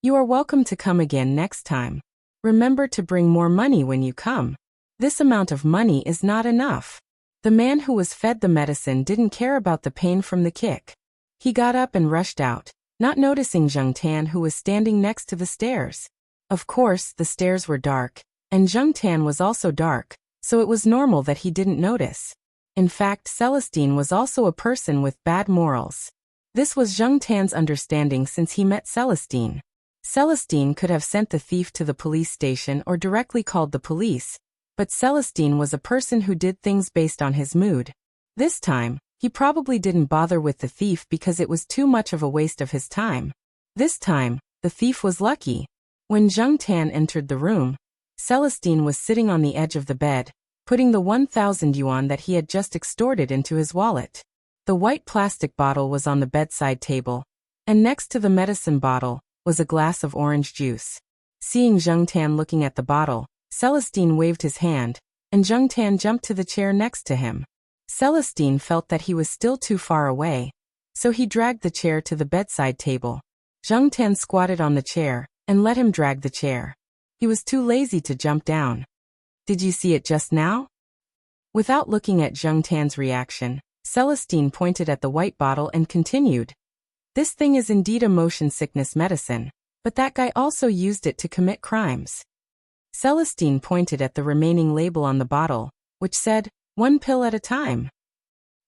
"You are welcome to come again next time. Remember to bring more money when you come. This amount of money is not enough." The man who was fed the medicine didn't care about the pain from the kick. He got up and rushed out, not noticing Zheng Tan, who was standing next to the stairs. Of course, the stairs were dark, and Zheng Tan was also dark, so it was normal that he didn't notice. In fact, Celestine was also a person with bad morals. This was Zheng Tan's understanding since he met Celestine. Celestine could have sent the thief to the police station or directly called the police, but Celestine was a person who did things based on his mood. This time, he probably didn't bother with the thief because it was too much of a waste of his time. This time, the thief was lucky. When Zheng Tan entered the room, Celestine was sitting on the edge of the bed, putting the 1,000 yuan that he had just extorted into his wallet. The white plastic bottle was on the bedside table, and next to the medicine bottle was a glass of orange juice. Seeing Zheng Tan looking at the bottle, Celestine waved his hand, and Zheng Tan jumped to the chair next to him. Celestine felt that he was still too far away, so he dragged the chair to the bedside table. Zheng Tan squatted on the chair and let him drag the chair. He was too lazy to jump down. "Did you see it just now?" Without looking at Zheng Tan's reaction, Celestine pointed at the white bottle and continued. "This thing is indeed a motion sickness medicine, but that guy also used it to commit crimes." Celestine pointed at the remaining label on the bottle, which said, "1 pill at a time."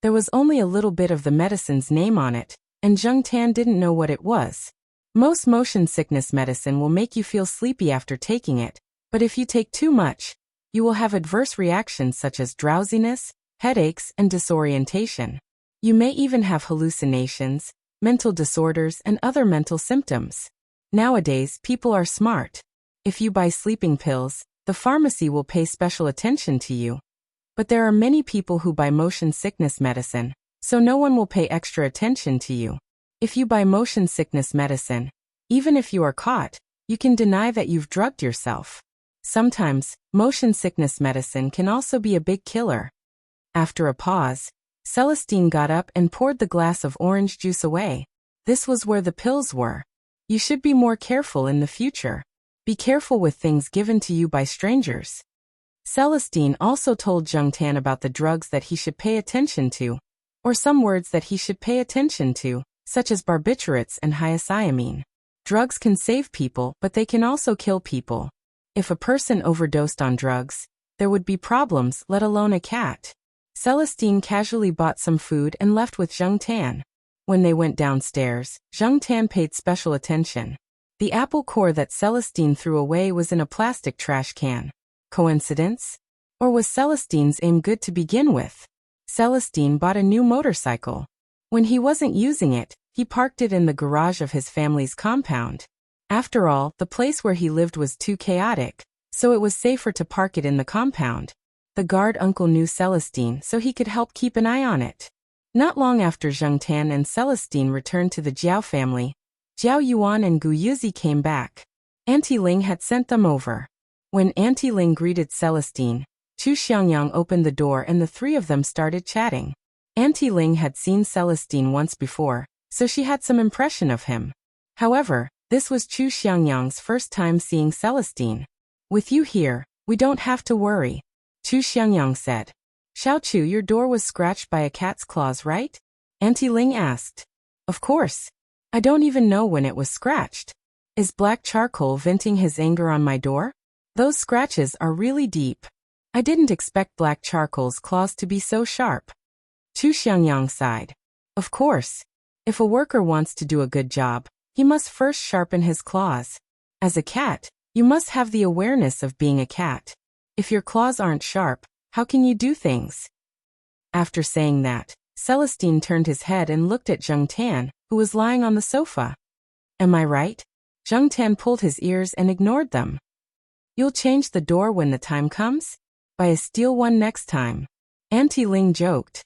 There was only a little bit of the medicine's name on it, and Zheng Tan didn't know what it was. Most motion sickness medicine will make you feel sleepy after taking it, but if you take too much, you will have adverse reactions such as drowsiness, headaches, and disorientation. You may even have hallucinations, mental disorders, and other mental symptoms. Nowadays, people are smart. If you buy sleeping pills, the pharmacy will pay special attention to you. But there are many people who buy motion sickness medicine, so no one will pay extra attention to you. If you buy motion sickness medicine, even if you are caught, you can deny that you've drugged yourself. Sometimes, motion sickness medicine can also be a big killer. After a pause, Celestine got up and poured the glass of orange juice away. This was where the pills were. You should be more careful in the future. Be careful with things given to you by strangers. Celestine also told Zheng Tan about the drugs that he should pay attention to, or some words that he should pay attention to, such as barbiturates and hyoscyamine. Drugs can save people, but they can also kill people. If a person overdosed on drugs, there would be problems, let alone a cat. Celestine casually bought some food and left with Zheng Tan. When they went downstairs, Zheng Tan paid special attention. The apple core that Celestine threw away was in a plastic trash can. Coincidence? Or was Celestine's aim good to begin with? Celestine bought a new motorcycle. When he wasn't using it, he parked it in the garage of his family's compound. After all, the place where he lived was too chaotic, so it was safer to park it in the compound. The guard uncle knew Celestine, so he could help keep an eye on it. Not long after Zheng Tan and Celestine returned to the Jiao family, Jiao Yuan and Gu Yuzi came back. Auntie Ling had sent them over. When Auntie Ling greeted Celestine, Chu Xiangyang opened the door and the three of them started chatting. Auntie Ling had seen Celestine once before, so she had some impression of him. However, this was Chu Xiangyang's first time seeing Celestine. "With you here, we don't have to worry," Chu Xiangyang said. "Xiao Chu, your door was scratched by a cat's claws, right?" Auntie Ling asked. "Of course. I don't even know when it was scratched. Is black charcoal venting his anger on my door? Those scratches are really deep. I didn't expect black charcoal's claws to be so sharp." Chu Xiangyang sighed. "Of course. If a worker wants to do a good job, he must first sharpen his claws. As a cat, you must have the awareness of being a cat. If your claws aren't sharp, how can you do things?" After saying that, Celestine turned his head and looked at Zheng Tan, who was lying on the sofa. "Am I right?" Zheng Tan pulled his ears and ignored them. "You'll change the door when the time comes? Buy a steel one next time," Auntie Ling joked.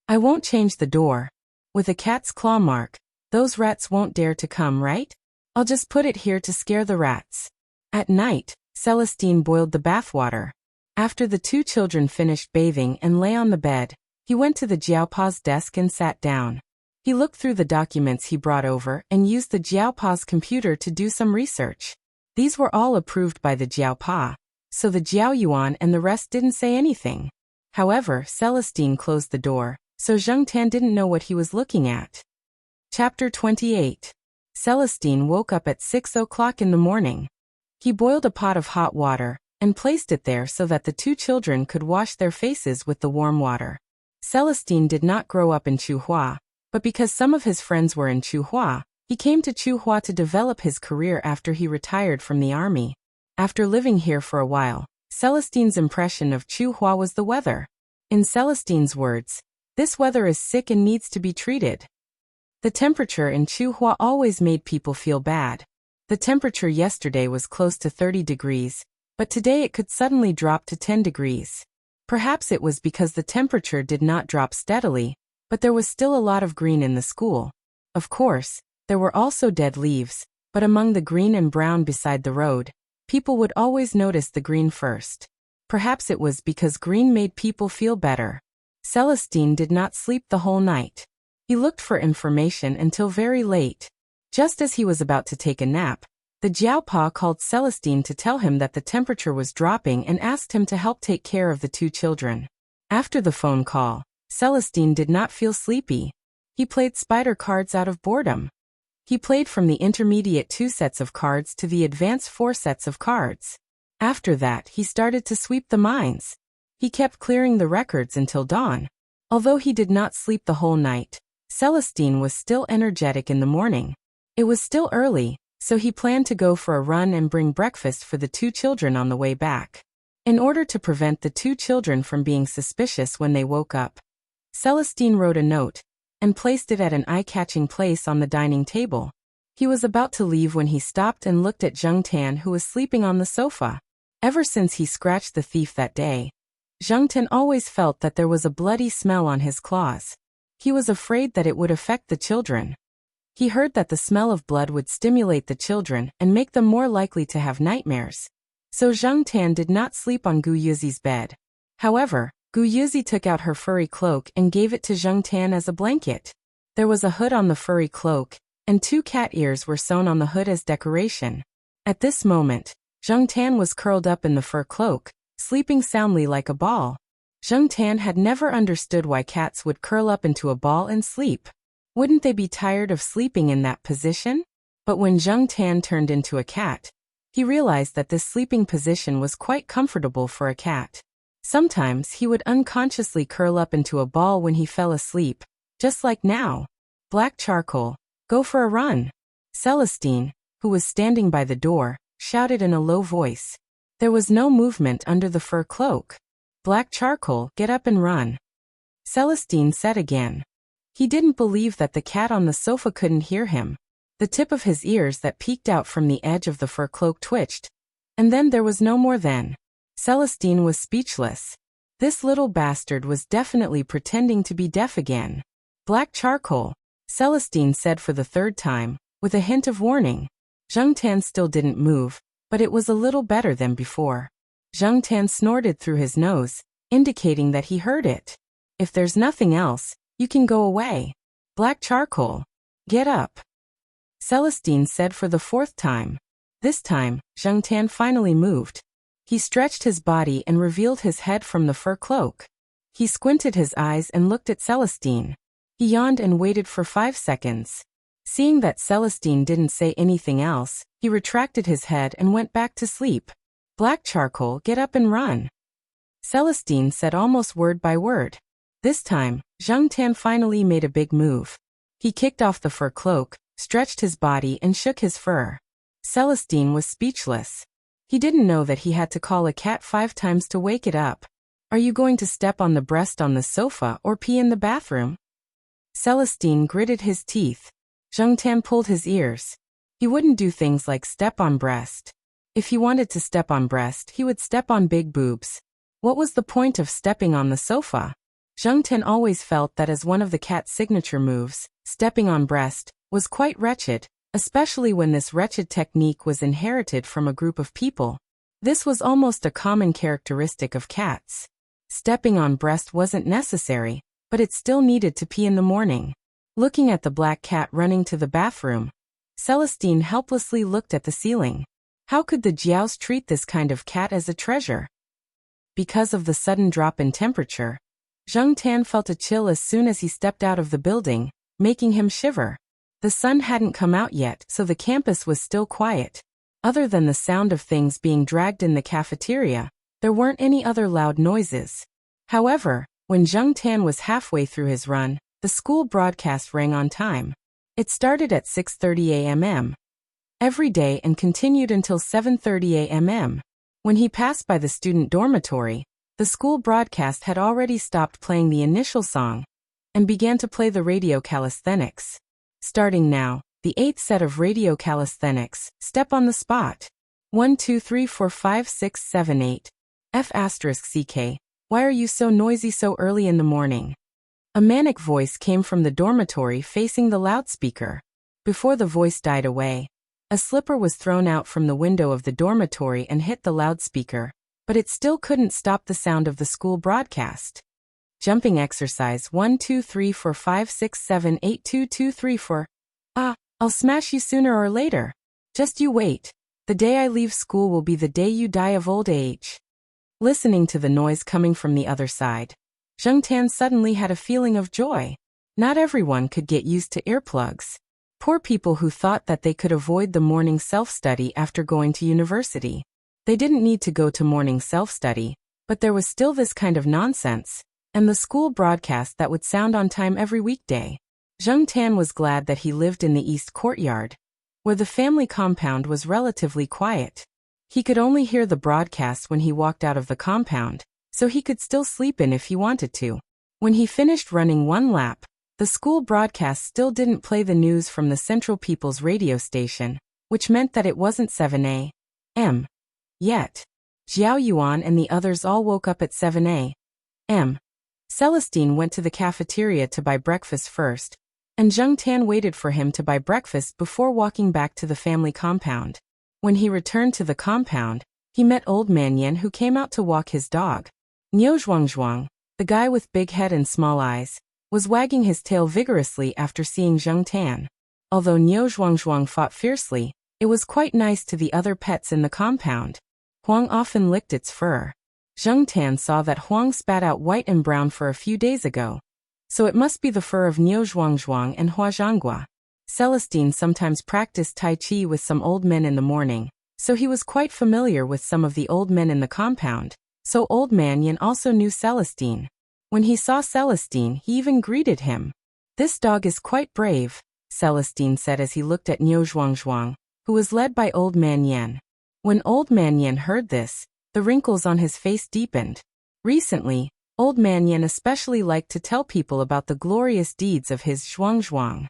"I won't change the door. With a cat's claw mark, those rats won't dare to come, right? I'll just put it here to scare the rats." At night, Celestine boiled the bathwater. After the two children finished bathing and lay on the bed, he went to the Jiaopa's desk and sat down. He looked through the documents he brought over and used the Jiaopa's computer to do some research. These were all approved by the Jiaopa, so the Jiao Yuan and the rest didn't say anything. However, Celestine closed the door, so Zhengtan didn't know what he was looking at. Chapter 28. Celestine woke up at 6 o'clock in the morning. He boiled a pot of hot water and placed it there so that the two children could wash their faces with the warm water. Celestine did not grow up in Chuhua, but because some of his friends were in Chuhua, he came to Chuhua to develop his career after he retired from the army. After living here for a while, Celestine's impression of Chuhua was the weather. In Celestine's words, "This weather is sick and needs to be treated." The temperature in Chuhua always made people feel bad. The temperature yesterday was close to 30 degrees, but today it could suddenly drop to 10 degrees. Perhaps it was because the temperature did not drop steadily, but there was still a lot of green in the school. Of course, there were also dead leaves, but among the green and brown beside the road, people would always notice the green first. Perhaps it was because green made people feel better. Celestine did not sleep the whole night. He looked for information until very late. Just as he was about to take a nap, the Jiaopa called Celestine to tell him that the temperature was dropping and asked him to help take care of the two children. After the phone call, Celestine did not feel sleepy. He played spider cards out of boredom. He played from the intermediate 2 sets of cards to the advanced 4 sets of cards. After that, he started to sweep the mines. He kept clearing the records until dawn. Although he did not sleep the whole night, Celestine was still energetic in the morning. It was still early, so he planned to go for a run and bring breakfast for the two children on the way back. In order to prevent the two children from being suspicious when they woke up, Celestine wrote a note and placed it at an eye-catching place on the dining table. He was about to leave when he stopped and looked at Zhengtan, who was sleeping on the sofa. Ever since he scratched the thief that day, Zhengtan always felt that there was a bloody smell on his claws. He was afraid that it would affect the children. He heard that the smell of blood would stimulate the children and make them more likely to have nightmares. So Zhengtan did not sleep on Gu Yuzi's bed. However, Gu Yuzi took out her furry cloak and gave it to Zhengtan as a blanket. There was a hood on the furry cloak, and 2 cat ears were sewn on the hood as decoration. At this moment, Zhengtan was curled up in the fur cloak, sleeping soundly like a ball. Zhengtan had never understood why cats would curl up into a ball and sleep. Wouldn't they be tired of sleeping in that position? But when Zhengtan turned into a cat, he realized that this sleeping position was quite comfortable for a cat. Sometimes he would unconsciously curl up into a ball when he fell asleep, just like now. Black Charcoal, go for a run. Celestine, who was standing by the door, shouted in a low voice. There was no movement under the fur cloak. Black Charcoal, get up and run. Celestine said again. He didn't believe that the cat on the sofa couldn't hear him. The tip of his ears that peeked out from the edge of the fur cloak twitched. And then there was no more then. Celestine was speechless. This little bastard was definitely pretending to be deaf again. Black Charcoal, Celestine said for the 3rd time, with a hint of warning. Zhengtan still didn't move, but it was a little better than before. Zhengtan snorted through his nose, indicating that he heard it. If there's nothing else, you can go away. Black Charcoal, get up. Celestine said for the 4th time. This time, Zhengtan finally moved. He stretched his body and revealed his head from the fur cloak. He squinted his eyes and looked at Celestine. He yawned and waited for 5 seconds. Seeing that Celestine didn't say anything else, he retracted his head and went back to sleep. Black Charcoal, get up and run. Celestine said almost word by word. This time, Zhengtan finally made a big move. He kicked off the fur cloak, stretched his body and shook his fur. Celestine was speechless. He didn't know that he had to call a cat 5 times to wake it up. Are you going to step on the breast on the sofa or pee in the bathroom? Celestine gritted his teeth. Zhengtan pulled his ears. He wouldn't do things like step on breast. If he wanted to step on breast, he would step on big boobs. What was the point of stepping on the sofa? Zhengtan always felt that as one of the cat's signature moves, stepping on breast, was quite wretched, especially when this wretched technique was inherited from a group of people. This was almost a common characteristic of cats. Stepping on breast wasn't necessary, but it still needed to pee in the morning. Looking at the black cat running to the bathroom, Celestine helplessly looked at the ceiling. How could the Jiaos treat this kind of cat as a treasure? Because of the sudden drop in temperature, Zheng Tan felt a chill as soon as he stepped out of the building, making him shiver. The sun hadn't come out yet, so the campus was still quiet. Other than the sound of things being dragged in the cafeteria, there weren't any other loud noises. However, when Zheng Tan was halfway through his run, the school broadcast rang on time. It started at 6:30 a.m. every day and continued until 7:30 a.m. When he passed by the student dormitory, the school broadcast had already stopped playing the initial song and began to play the radio calisthenics. Starting now, the 8th set of radio calisthenics, step on the spot. 1 2 3 4 5 6 7 8. F***CK, why are you so noisy so early in the morning? A manic voice came from the dormitory facing the loudspeaker. Before the voice died away, a slipper was thrown out from the window of the dormitory and hit the loudspeaker, but it still couldn't stop the sound of the school broadcast. Jumping exercise 1 2 3 4 5 6 7 8 2 2 3 4. I'll smash you sooner or later. Just you wait. The day I leave school will be the day you die of old age. Listening to the noise coming from the other side, Zheng Tan suddenly had a feeling of joy. Not everyone could get used to earplugs. Poor people who thought that they could avoid the morning self-study after going to university. They didn't need to go to morning self-study, but there was still this kind of nonsense, and the school broadcast that would sound on time every weekday. Zheng Tan was glad that he lived in the East Courtyard, where the family compound was relatively quiet. He could only hear the broadcast when he walked out of the compound, so he could still sleep in if he wanted to. When he finished running one lap, the school broadcast still didn't play the news from the Central People's radio station, which meant that it wasn't 7 a.m. yet. Xiao Yuan and the others all woke up at 7 a.m. Celestine went to the cafeteria to buy breakfast first, and Zheng Tan waited for him to buy breakfast before walking back to the family compound. When he returned to the compound, he met Old Man Yen, who came out to walk his dog. Niu Zhuangzhuang, the guy with big head and small eyes, was wagging his tail vigorously after seeing Zheng Tan. Although Niu Zhuangzhuang fought fiercely, it was quite nice to the other pets in the compound. Huang often licked its fur. Zheng Tan saw that Huang spat out white and brown fur a few days ago, so it must be the fur of Niu Zhuangzhuang and Hua Zhanggua. Celestine sometimes practiced Tai Chi with some old men in the morning, so he was quite familiar with some of the old men in the compound, so Old Man Yin also knew Celestine. When he saw Celestine, he even greeted him. "This dog is quite brave," Celestine said as he looked at Niu Zhuangzhuang, who was led by Old Man Yen. When Old Man Yen heard this, the wrinkles on his face deepened. Recently, Old Man Yen especially liked to tell people about the glorious deeds of his Zhuangzhuang.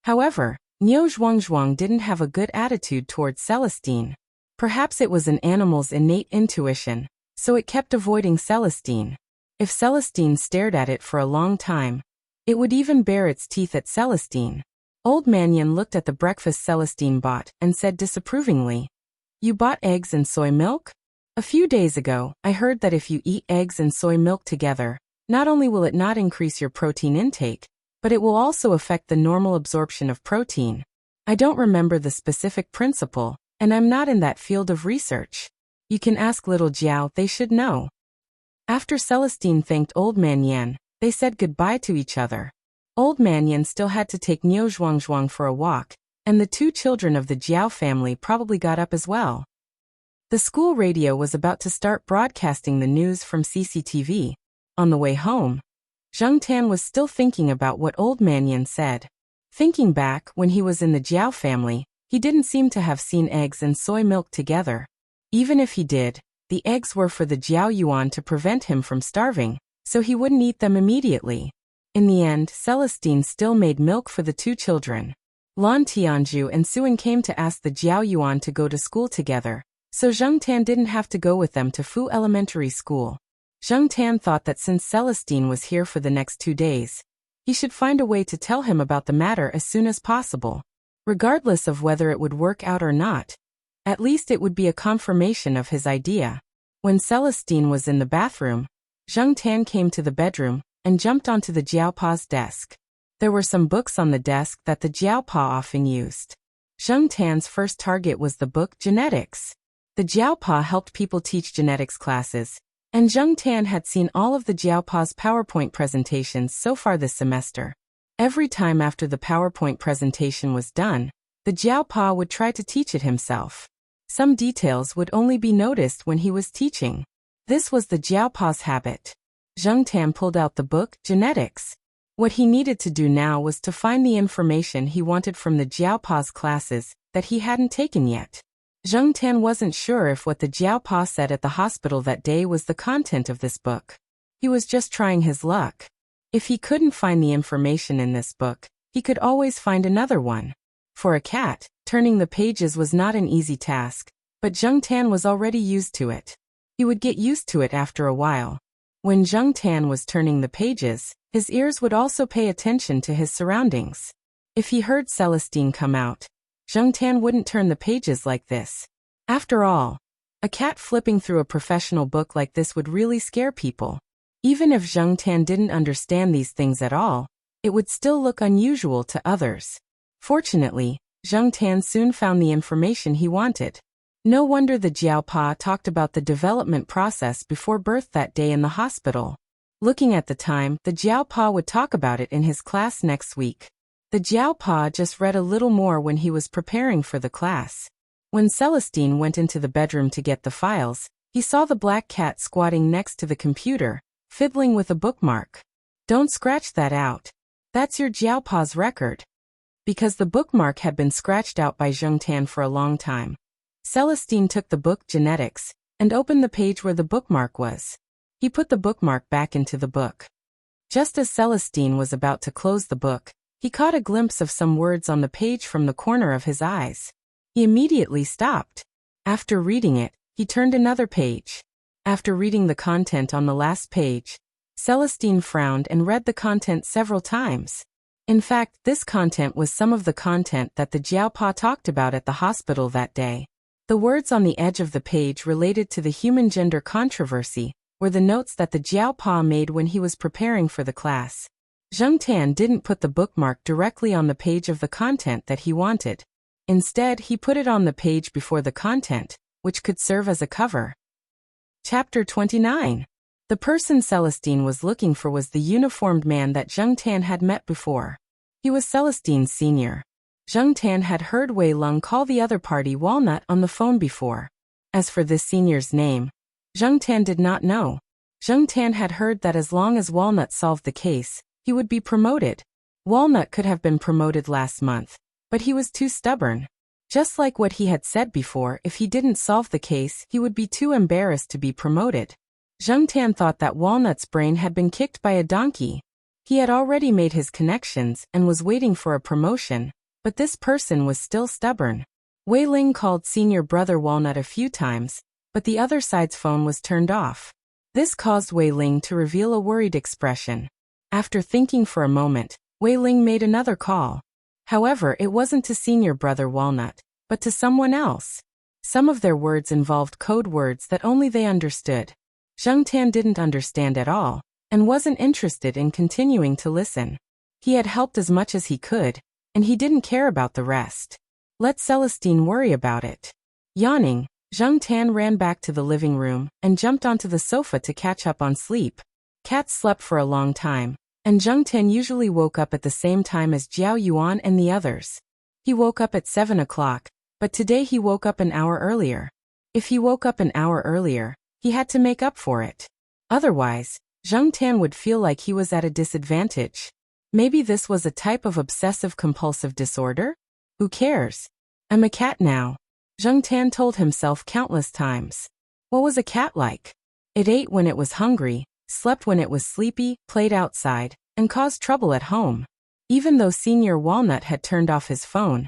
However, Niu Zhuangzhuang didn't have a good attitude towards Celestine. Perhaps it was an animal's innate intuition, so it kept avoiding Celestine. If Celestine stared at it for a long time, it would even bare its teeth at Celestine. Old Man Yen looked at the breakfast Celestine bought and said disapprovingly, "You bought eggs and soy milk? A few days ago, I heard that if you eat eggs and soy milk together, not only will it not increase your protein intake, but it will also affect the normal absorption of protein. I don't remember the specific principle, and I'm not in that field of research. You can ask little Jiao, they should know." After Celestine thanked Old Man Yen, they said goodbye to each other. Old Man Yen still had to take Niu Zhuangzhuang for a walk, and the two children of the Jiao family probably got up as well. The school radio was about to start broadcasting the news from CCTV. On the way home, Zheng Tan was still thinking about what Old Man Yen said. Thinking back, when he was in the Jiao family, he didn't seem to have seen eggs and soy milk together. Even if he did, the eggs were for the Jiao Yuan to prevent him from starving, so he wouldn't eat them immediately. In the end, Celestine still made milk for the two children. Lan Tianju and Suen came to ask the Jiao Yuan to go to school together, so Zheng Tan didn't have to go with them to Fu Elementary School. Zheng Tan thought that since Celestine was here for the next 2 days, he should find a way to tell him about the matter as soon as possible. Regardless of whether it would work out or not, at least it would be a confirmation of his idea. When Celestine was in the bathroom, Zheng Tan came to the bedroom and jumped onto the Jiaopa's desk. There were some books on the desk that the Jiaopa often used. Zheng Tan's first target was the book Genetics. The Jiaopa helped people teach genetics classes, And Zheng Tan had seen all of the Paws PowerPoint presentations so far this semester. Every time after the PowerPoint presentation was done, the Pa would try to teach it himself. Some details would only be noticed when he was teaching. This was the Pa's habit. Zheng Tan pulled out the book, Genetics. What he needed to do now was to find the information he wanted from the Pa's classes that he hadn't taken yet. Zheng Tan wasn't sure if what the Pa said at the hospital that day was the content of this book. He was just trying his luck. If he couldn't find the information in this book, he could always find another one. For a cat, turning the pages was not an easy task, but Zheng Tan was already used to it. He would get used to it after a while. When Zheng Tan was turning the pages, his ears would also pay attention to his surroundings. If he heard Celestine come out, Zheng Tan wouldn't turn the pages like this. After all, a cat flipping through a professional book like this would really scare people. Even if Zheng Tan didn't understand these things at all, it would still look unusual to others. Fortunately, Zheng Tan soon found the information he wanted. No wonder the Pa talked about the development process before birth that day in the hospital. Looking at the time, the Pa would talk about it in his class next week. The Pa just read a little more when he was preparing for the class. When Celestine went into the bedroom to get the files, he saw the black cat squatting next to the computer, fiddling with a bookmark. Don't scratch that out. That's your Pa's record. Because the bookmark had been scratched out by Zheng Tan for a long time, Celestine took the book Genetics and opened the page where the bookmark was. He put the bookmark back into the book. Just as Celestine was about to close the book, he caught a glimpse of some words on the page from the corner of his eyes. He immediately stopped. After reading it, he turned another page. After reading the content on the last page, Celestine frowned and read the content several times. In fact, this content was some of the content that the Pa talked about at the hospital that day. The words on the edge of the page related to the human gender controversy were the notes that the Pa made when he was preparing for the class. Zheng Tan didn't put the bookmark directly on the page of the content that he wanted. Instead, he put it on the page before the content, which could serve as a cover. Chapter 29. The person Celestine was looking for was the uniformed man that Zheng Tan had met before. He was Celestine's senior. Zheng Tan had heard Wei Lung call the other party Walnut on the phone before. As for this senior's name, Zheng Tan did not know. Zheng Tan had heard that as long as Walnut solved the case, he would be promoted. Walnut could have been promoted last month, but he was too stubborn. Just like what he had said before, if he didn't solve the case, he would be too embarrassed to be promoted. Zheng Tan thought that Walnut's brain had been kicked by a donkey. He had already made his connections and was waiting for a promotion, but this person was still stubborn. Wei Ling called senior brother Walnut a few times, but the other side's phone was turned off. This caused Wei Ling to reveal a worried expression. After thinking for a moment, Wei Ling made another call. However, it wasn't to senior brother Walnut, but to someone else. Some of their words involved code words that only they understood. Zheng Tan didn't understand at all, and wasn't interested in continuing to listen. He had helped as much as he could, and he didn't care about the rest. Let Celestine worry about it. Yawning, Zheng Tan ran back to the living room and jumped onto the sofa to catch up on sleep. Cats slept for a long time, and Zheng Tan usually woke up at the same time as Jiao Yuan and the others. He woke up at 7 o'clock, but today he woke up an hour earlier. If he woke up an hour earlier, he had to make up for it. Otherwise, Zheng Tan would feel like he was at a disadvantage. Maybe this was a type of obsessive-compulsive disorder? Who cares? I'm a cat now, Zheng Tan told himself countless times. What was a cat like? It ate when it was hungry, slept when it was sleepy, played outside, and caused trouble at home. Even though Senior Walnut had turned off his phone,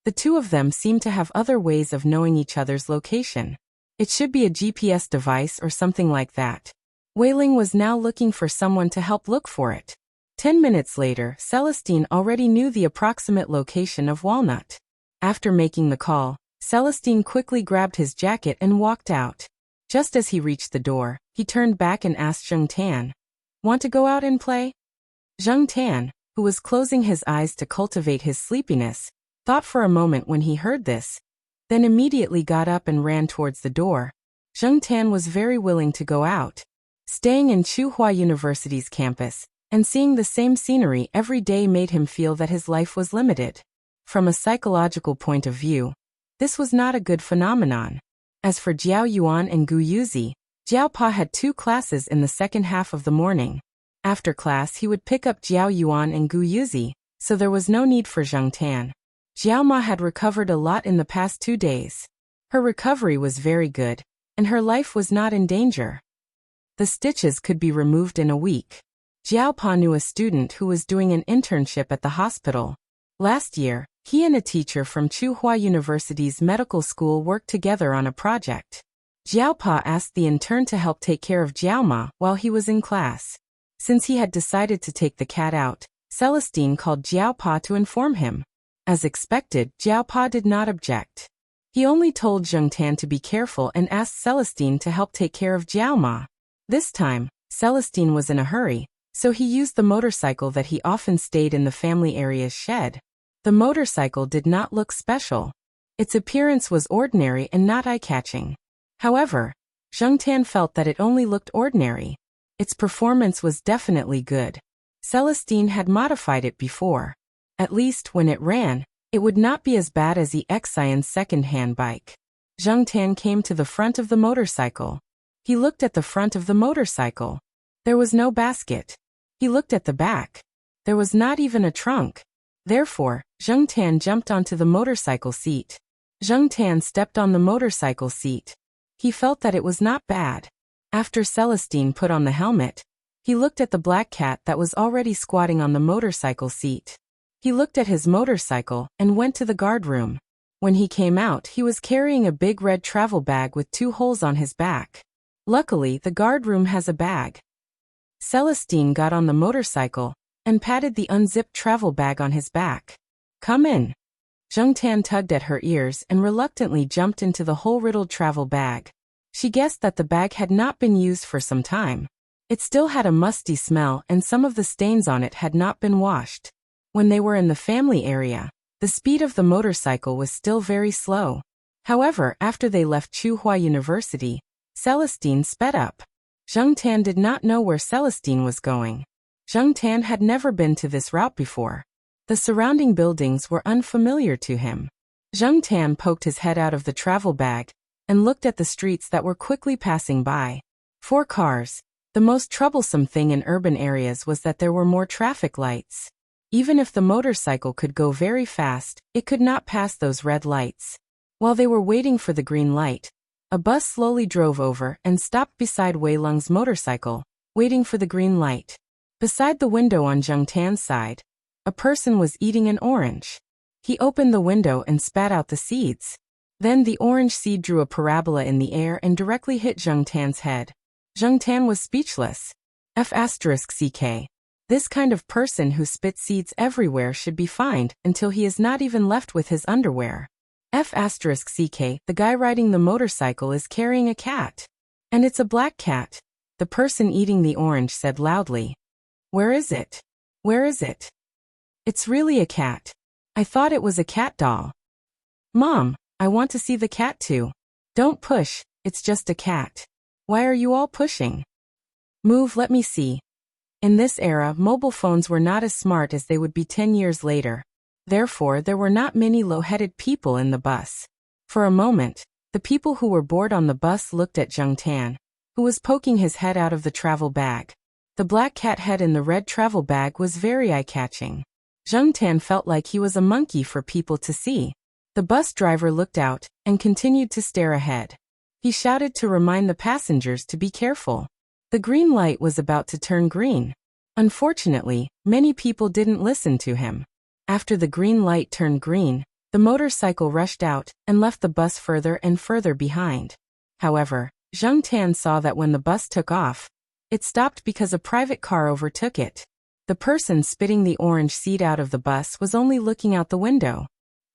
the two of them seemed to have other ways of knowing each other's location. It should be a GPS device or something like that. Wei Ling was now looking for someone to help look for it. 10 minutes later, Celestine already knew the approximate location of Walnut. After making the call, Celestine quickly grabbed his jacket and walked out. Just as he reached the door, he turned back and asked Zheng Tan, "Want to go out and play?" Zheng Tan, who was closing his eyes to cultivate his sleepiness, thought for a moment when he heard this, then immediately got up and ran towards the door. Zheng Tan was very willing to go out. Staying in Tsinghua University's campus and seeing the same scenery every day made him feel that his life was limited. From a psychological point of view, this was not a good phenomenon. As for Jiao Yuan and Gu Yuzi, Jiao Pa had 2 classes in the second half of the morning. After class he would pick up Jiao Yuan and Gu Yuzi, so there was no need for Zheng Tan. Jiao Ma had recovered a lot in the past 2 days. Her recovery was very good, and her life was not in danger. The stitches could be removed in a week. Jiao Pa knew a student who was doing an internship at the hospital. Last year, he and a teacher from Tsinghua University's medical school worked together on a project. Jiao Pa asked the intern to help take care of Jiao Ma while he was in class. Since he had decided to take the cat out, Celestine called Jiao Pa to inform him. As expected, Jiao Pa did not object. He only told Zheng Tan to be careful and asked Celestine to help take care of Jiao Ma. This time, Celestine was in a hurry, so he used the motorcycle that he often stayed in the family area's shed. The motorcycle did not look special. Its appearance was ordinary and not eye-catching. However, Zheng Tan felt that it only looked ordinary. Its performance was definitely good. Celestine had modified it before. At least when it ran, it would not be as bad as the Xian's second-hand bike. Zheng Tan came to the front of the motorcycle. He looked at the front of the motorcycle. There was no basket. He looked at the back. There was not even a trunk. Therefore, Zheng Tan jumped onto the motorcycle seat. Zheng Tan stepped on the motorcycle seat. He felt that it was not bad. After Celestine put on the helmet, he looked at the black cat that was already squatting on the motorcycle seat. He looked at his motorcycle and went to the guard room. When he came out, he was carrying a big red travel bag with 2 holes on his back. Luckily, the guard room has a bag. Celestine got on the motorcycle and patted the unzipped travel bag on his back. "Come in." Zheng Tan tugged at her ears and reluctantly jumped into the hole-riddled travel bag. She guessed that the bag had not been used for some time. It still had a musty smell and some of the stains on it had not been washed. When they were in the family area, the speed of the motorcycle was still very slow. However, after they left Tsinghua University, Celestine sped up. Zheng Tan did not know where Celestine was going. Zheng Tan had never been to this route before. The surrounding buildings were unfamiliar to him. Zheng Tan poked his head out of the travel bag and looked at the streets that were quickly passing by. 4 cars. The most troublesome thing in urban areas was that there were more traffic lights. Even if the motorcycle could go very fast, it could not pass those red lights. While they were waiting for the green light, a bus slowly drove over and stopped beside Wei Lung's motorcycle, waiting for the green light. Beside the window on Zheng Tan's side, a person was eating an orange. He opened the window and spat out the seeds. Then the orange seed drew a parabola in the air and directly hit Zheng Tan's head. Zheng Tan was speechless. F***ck. This kind of person who spits seeds everywhere should be fined until he is not even left with his underwear. F***ck. The guy riding the motorcycle is carrying a cat. And it's a black cat. The person eating the orange said loudly. "Where is it? Where is it? It's really a cat. I thought it was a cat doll. Mom, I want to see the cat too. Don't push, it's just a cat. Why are you all pushing? Move, let me see." In this era, mobile phones were not as smart as they would be 10 years later. Therefore, there were not many low-headed people in the bus. For a moment, the people who were bored on the bus looked at Zheng Tan, who was poking his head out of the travel bag. The black cat head in the red travel bag was very eye-catching. Zheng Tan felt like he was a monkey for people to see. The bus driver looked out and continued to stare ahead. He shouted to remind the passengers to be careful. The green light was about to turn green. Unfortunately, many people didn't listen to him. After the green light turned green, the motorcycle rushed out and left the bus further and further behind. However, Zheng Tan saw that when the bus took off, it stopped because a private car overtook it. The person spitting the orange seed out of the bus was only looking out the window.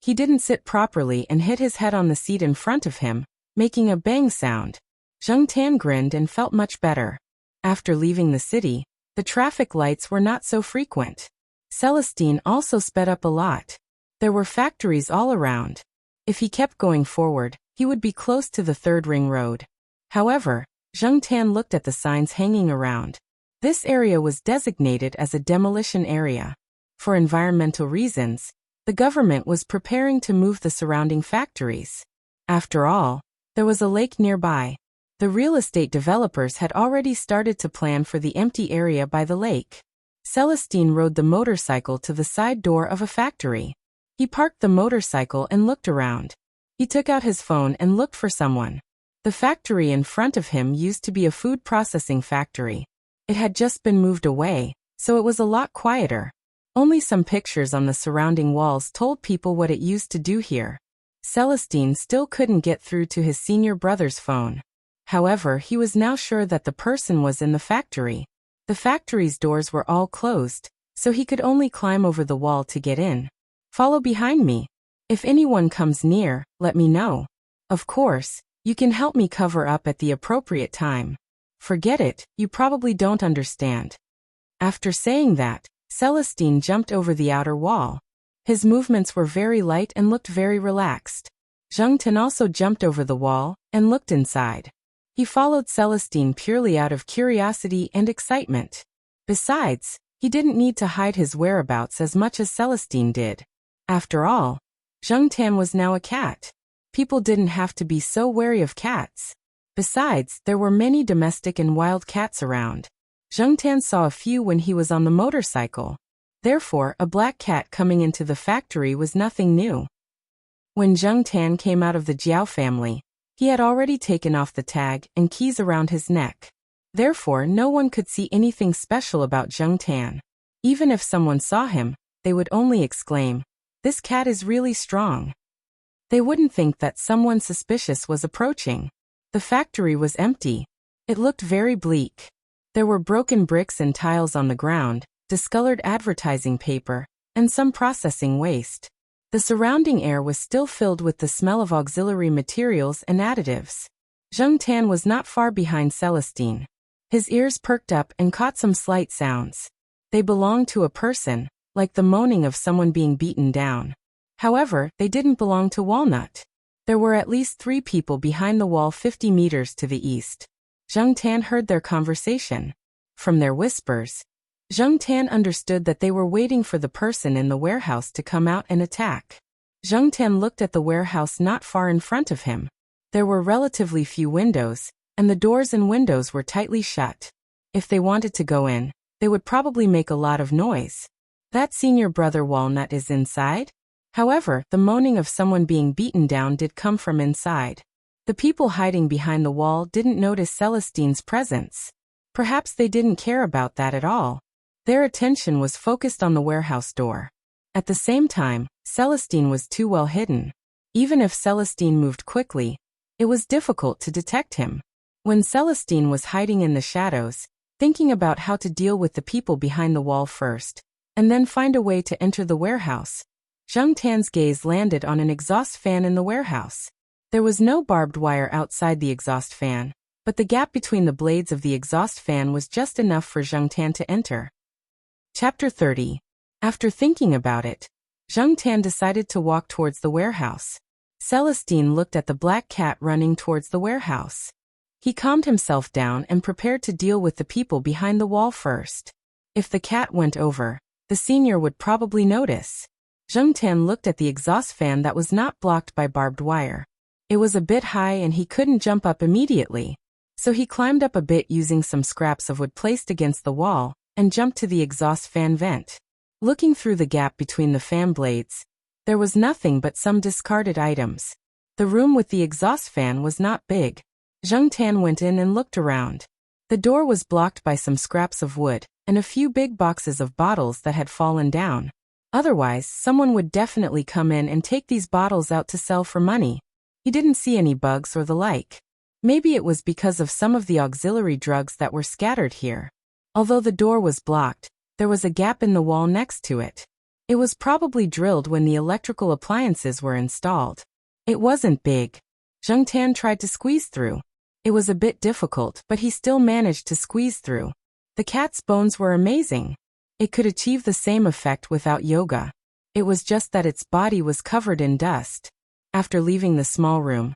He didn't sit properly and hit his head on the seat in front of him, making a bang sound. Zheng Tan grinned and felt much better. After leaving the city, the traffic lights were not so frequent. Celestine also sped up a lot. There were factories all around. If he kept going forward, he would be close to the third ring road. However, Zheng Tan looked at the signs hanging around. This area was designated as a demolition area. For environmental reasons, the government was preparing to move the surrounding factories. After all, there was a lake nearby. The real estate developers had already started to plan for the empty area by the lake. Celestine rode the motorcycle to the side door of a factory. He parked the motorcycle and looked around. He took out his phone and looked for someone. The factory in front of him used to be a food processing factory. It had just been moved away, so it was a lot quieter. Only some pictures on the surrounding walls told people what it used to do here. Celestine still couldn't get through to his senior brother's phone. However, he was now sure that the person was in the factory. The factory's doors were all closed, so he could only climb over the wall to get in. Follow behind me. If anyone comes near, let me know. Of course, you can help me cover up at the appropriate time. Forget it, you probably don't understand. After saying that, Celestine jumped over the outer wall. His movements were very light and looked very relaxed. Zheng Tan also jumped over the wall and looked inside. He followed Celestine purely out of curiosity and excitement. Besides, he didn't need to hide his whereabouts as much as Celestine did. After all, Zheng Tan was now a cat. People didn't have to be so wary of cats. Besides, there were many domestic and wild cats around. Zheng Tan saw a few when he was on the motorcycle. Therefore, a black cat coming into the factory was nothing new. When Zheng Tan came out of the Jiao family, he had already taken off the tag and keys around his neck. Therefore, no one could see anything special about Zheng Tan. Even if someone saw him, they would only exclaim, "This cat is really strong." They wouldn't think that someone suspicious was approaching. The factory was empty. It looked very bleak. There were broken bricks and tiles on the ground, discolored advertising paper, and some processing waste. The surrounding air was still filled with the smell of auxiliary materials and additives. Zheng Tan was not far behind Celestine. His ears perked up and caught some slight sounds. They belonged to a person, like the moaning of someone being beaten down. However, they didn't belong to Walnut. There were at least 3 people behind the wall 50 meters to the east. Zheng Tan heard their conversation. From their whispers, Zheng Tan understood that they were waiting for the person in the warehouse to come out and attack. Zheng Tan looked at the warehouse not far in front of him. There were relatively few windows, and the doors and windows were tightly shut. If they wanted to go in, they would probably make a lot of noise. That senior brother Walnut is inside? However, the moaning of someone being beaten down did come from inside. The people hiding behind the wall didn't notice Celestine's presence. Perhaps they didn't care about that at all. Their attention was focused on the warehouse door. At the same time, Celestine was too well hidden. Even if Celestine moved quickly, it was difficult to detect him. When Celestine was hiding in the shadows, thinking about how to deal with the people behind the wall first, and then find a way to enter the warehouse, Zheng Tan's gaze landed on an exhaust fan in the warehouse. There was no barbed wire outside the exhaust fan, but the gap between the blades of the exhaust fan was just enough for Zheng Tan to enter. Chapter 30. After thinking about it, Zheng Tan decided to walk towards the warehouse. Celestine looked at the black cat running towards the warehouse. He calmed himself down and prepared to deal with the people behind the wall first. If the cat went over, the senior would probably notice. Zheng Tan looked at the exhaust fan that was not blocked by barbed wire. It was a bit high and he couldn't jump up immediately. So he climbed up a bit using some scraps of wood placed against the wall, and jumped to the exhaust fan vent. Looking through the gap between the fan blades, there was nothing but some discarded items. The room with the exhaust fan was not big. Zheng Tan went in and looked around. The door was blocked by some scraps of wood, and a few big boxes of bottles that had fallen down. Otherwise, someone would definitely come in and take these bottles out to sell for money. He didn't see any bugs or the like. Maybe it was because of some of the auxiliary drugs that were scattered here. Although the door was blocked, there was a gap in the wall next to it. It was probably drilled when the electrical appliances were installed. It wasn't big. Zheng Tan tried to squeeze through. It was a bit difficult, but he still managed to squeeze through. The cat's bones were amazing. It could achieve the same effect without yoga. It was just that its body was covered in dust. After leaving the small room,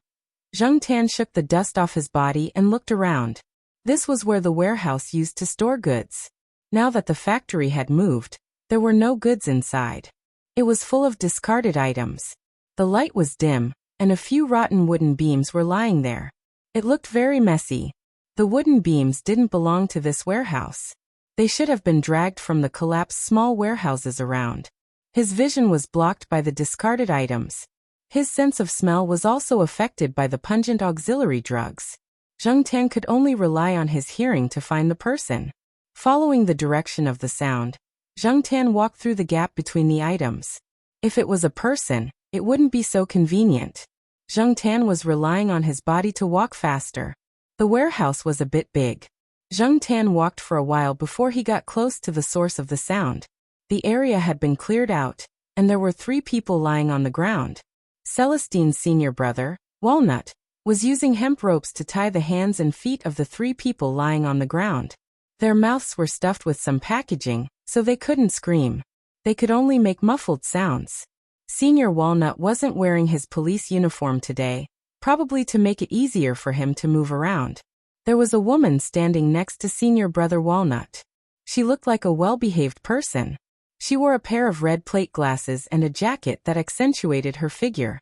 Zheng Tan shook the dust off his body and looked around. This was where the warehouse used to store goods. Now that the factory had moved, there were no goods inside. It was full of discarded items. The light was dim, and a few rotten wooden beams were lying there. It looked very messy. The wooden beams didn't belong to this warehouse. They should have been dragged from the collapsed small warehouses around. His vision was blocked by the discarded items. His sense of smell was also affected by the pungent auxiliary drugs. Zheng Tan could only rely on his hearing to find the person. Following the direction of the sound, Zheng Tan walked through the gap between the items. If it was a person, it wouldn't be so convenient. Zheng Tan was relying on his body to walk faster. The warehouse was a bit big. Zheng Tan walked for a while before he got close to the source of the sound. The area had been cleared out, and there were 3 people lying on the ground. Celestine's senior brother, Walnut, was using hemp ropes to tie the hands and feet of the 3 people lying on the ground. Their mouths were stuffed with some packaging, so they couldn't scream. They could only make muffled sounds. Senior Walnut wasn't wearing his police uniform today, probably to make it easier for him to move around. There was a woman standing next to senior brother Walnut. She looked like a well-behaved person. She wore a pair of red plate glasses and a jacket that accentuated her figure.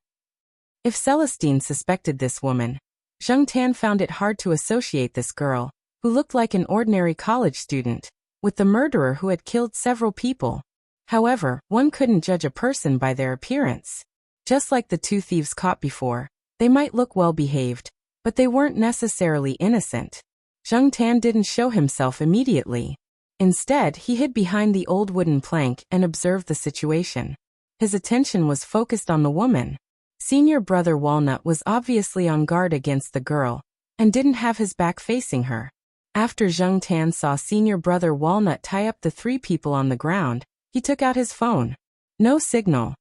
If Celestine suspected this woman, Zheng Tan found it hard to associate this girl, who looked like an ordinary college student, with the murderer who had killed several people. However, one couldn't judge a person by their appearance. Just like the 2 thieves caught before, they might look well-behaved, but they weren't necessarily innocent. Zheng Tan didn't show himself immediately. Instead, he hid behind the old wooden plank and observed the situation. His attention was focused on the woman. Senior brother Walnut was obviously on guard against the girl, and didn't have his back facing her. After Zheng Tan saw senior brother Walnut tie up the 3 people on the ground, he took out his phone. No signal.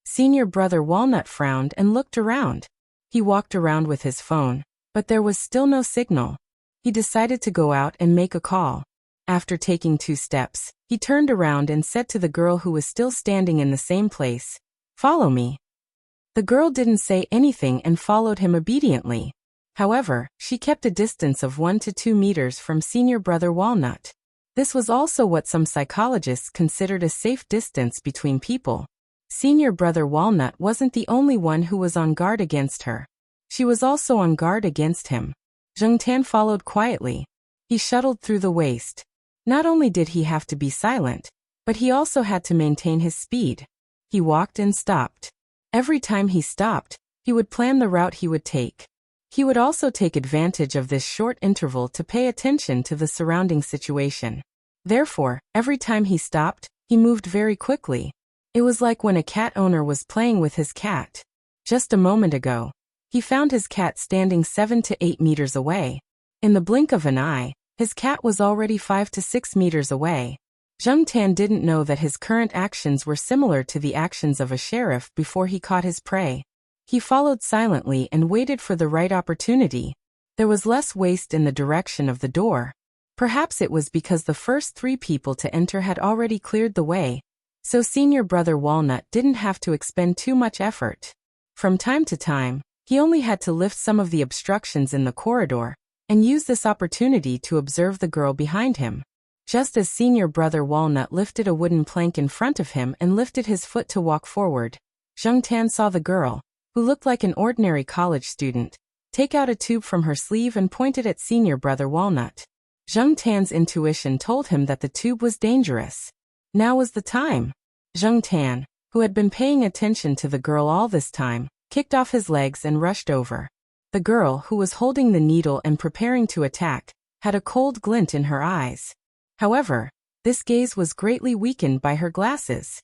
Senior brother Walnut frowned and looked around. He walked around with his phone, but there was still no signal. He decided to go out and make a call. After taking 2 steps, he turned around and said to the girl who was still standing in the same place, "Follow me." The girl didn't say anything and followed him obediently. However, she kept a distance of 1 to 2 meters from senior brother Walnut. This was also what some psychologists considered a safe distance between people. Senior brother Walnut wasn't the only one who was on guard against her. She was also on guard against him. Zheng Tan followed quietly. He shuttled through the waste. Not only did he have to be silent, but he also had to maintain his speed. He walked and stopped. Every time he stopped, he would plan the route he would take. He would also take advantage of this short interval to pay attention to the surrounding situation. Therefore, every time he stopped, he moved very quickly. It was like when a cat owner was playing with his cat. Just a moment ago, he found his cat standing 7 to 8 meters away. In the blink of an eye, his cat was already 5 to 6 meters away. Zheng Tan didn't know that his current actions were similar to the actions of a sheriff before he caught his prey. He followed silently and waited for the right opportunity. There was less waste in the direction of the door. Perhaps it was because the first 3 people to enter had already cleared the way, so senior brother Walnut didn't have to expend too much effort. From time to time, he only had to lift some of the obstructions in the corridor, and use this opportunity to observe the girl behind him. Just as senior brother Walnut lifted a wooden plank in front of him and lifted his foot to walk forward, Zheng Tan saw the girl, who looked like an ordinary college student, take out a tube from her sleeve and point it at senior brother Walnut. Zheng Tan's intuition told him that the tube was dangerous. Now was the time. Zheng Tan, who had been paying attention to the girl all this time, kicked off his legs and rushed over. The girl, who was holding the needle and preparing to attack, had a cold glint in her eyes. However, this gaze was greatly weakened by her glasses.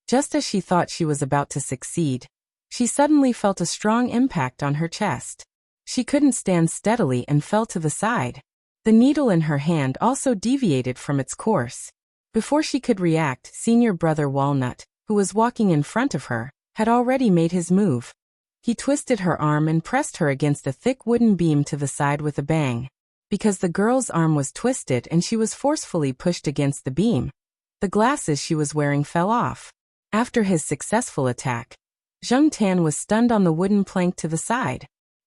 Just as she thought she was about to succeed, she suddenly felt a strong impact on her chest. She couldn't stand steadily and fell to the side. The needle in her hand also deviated from its course. Before she could react, senior brother Walnut, who was walking in front of her, had already made his move. He twisted her arm and pressed her against a thick wooden beam to the side with a bang. Because the girl's arm was twisted and she was forcefully pushed against the beam, the glasses she was wearing fell off. After his successful attack, Zheng Tan was stunned on the wooden plank to the side.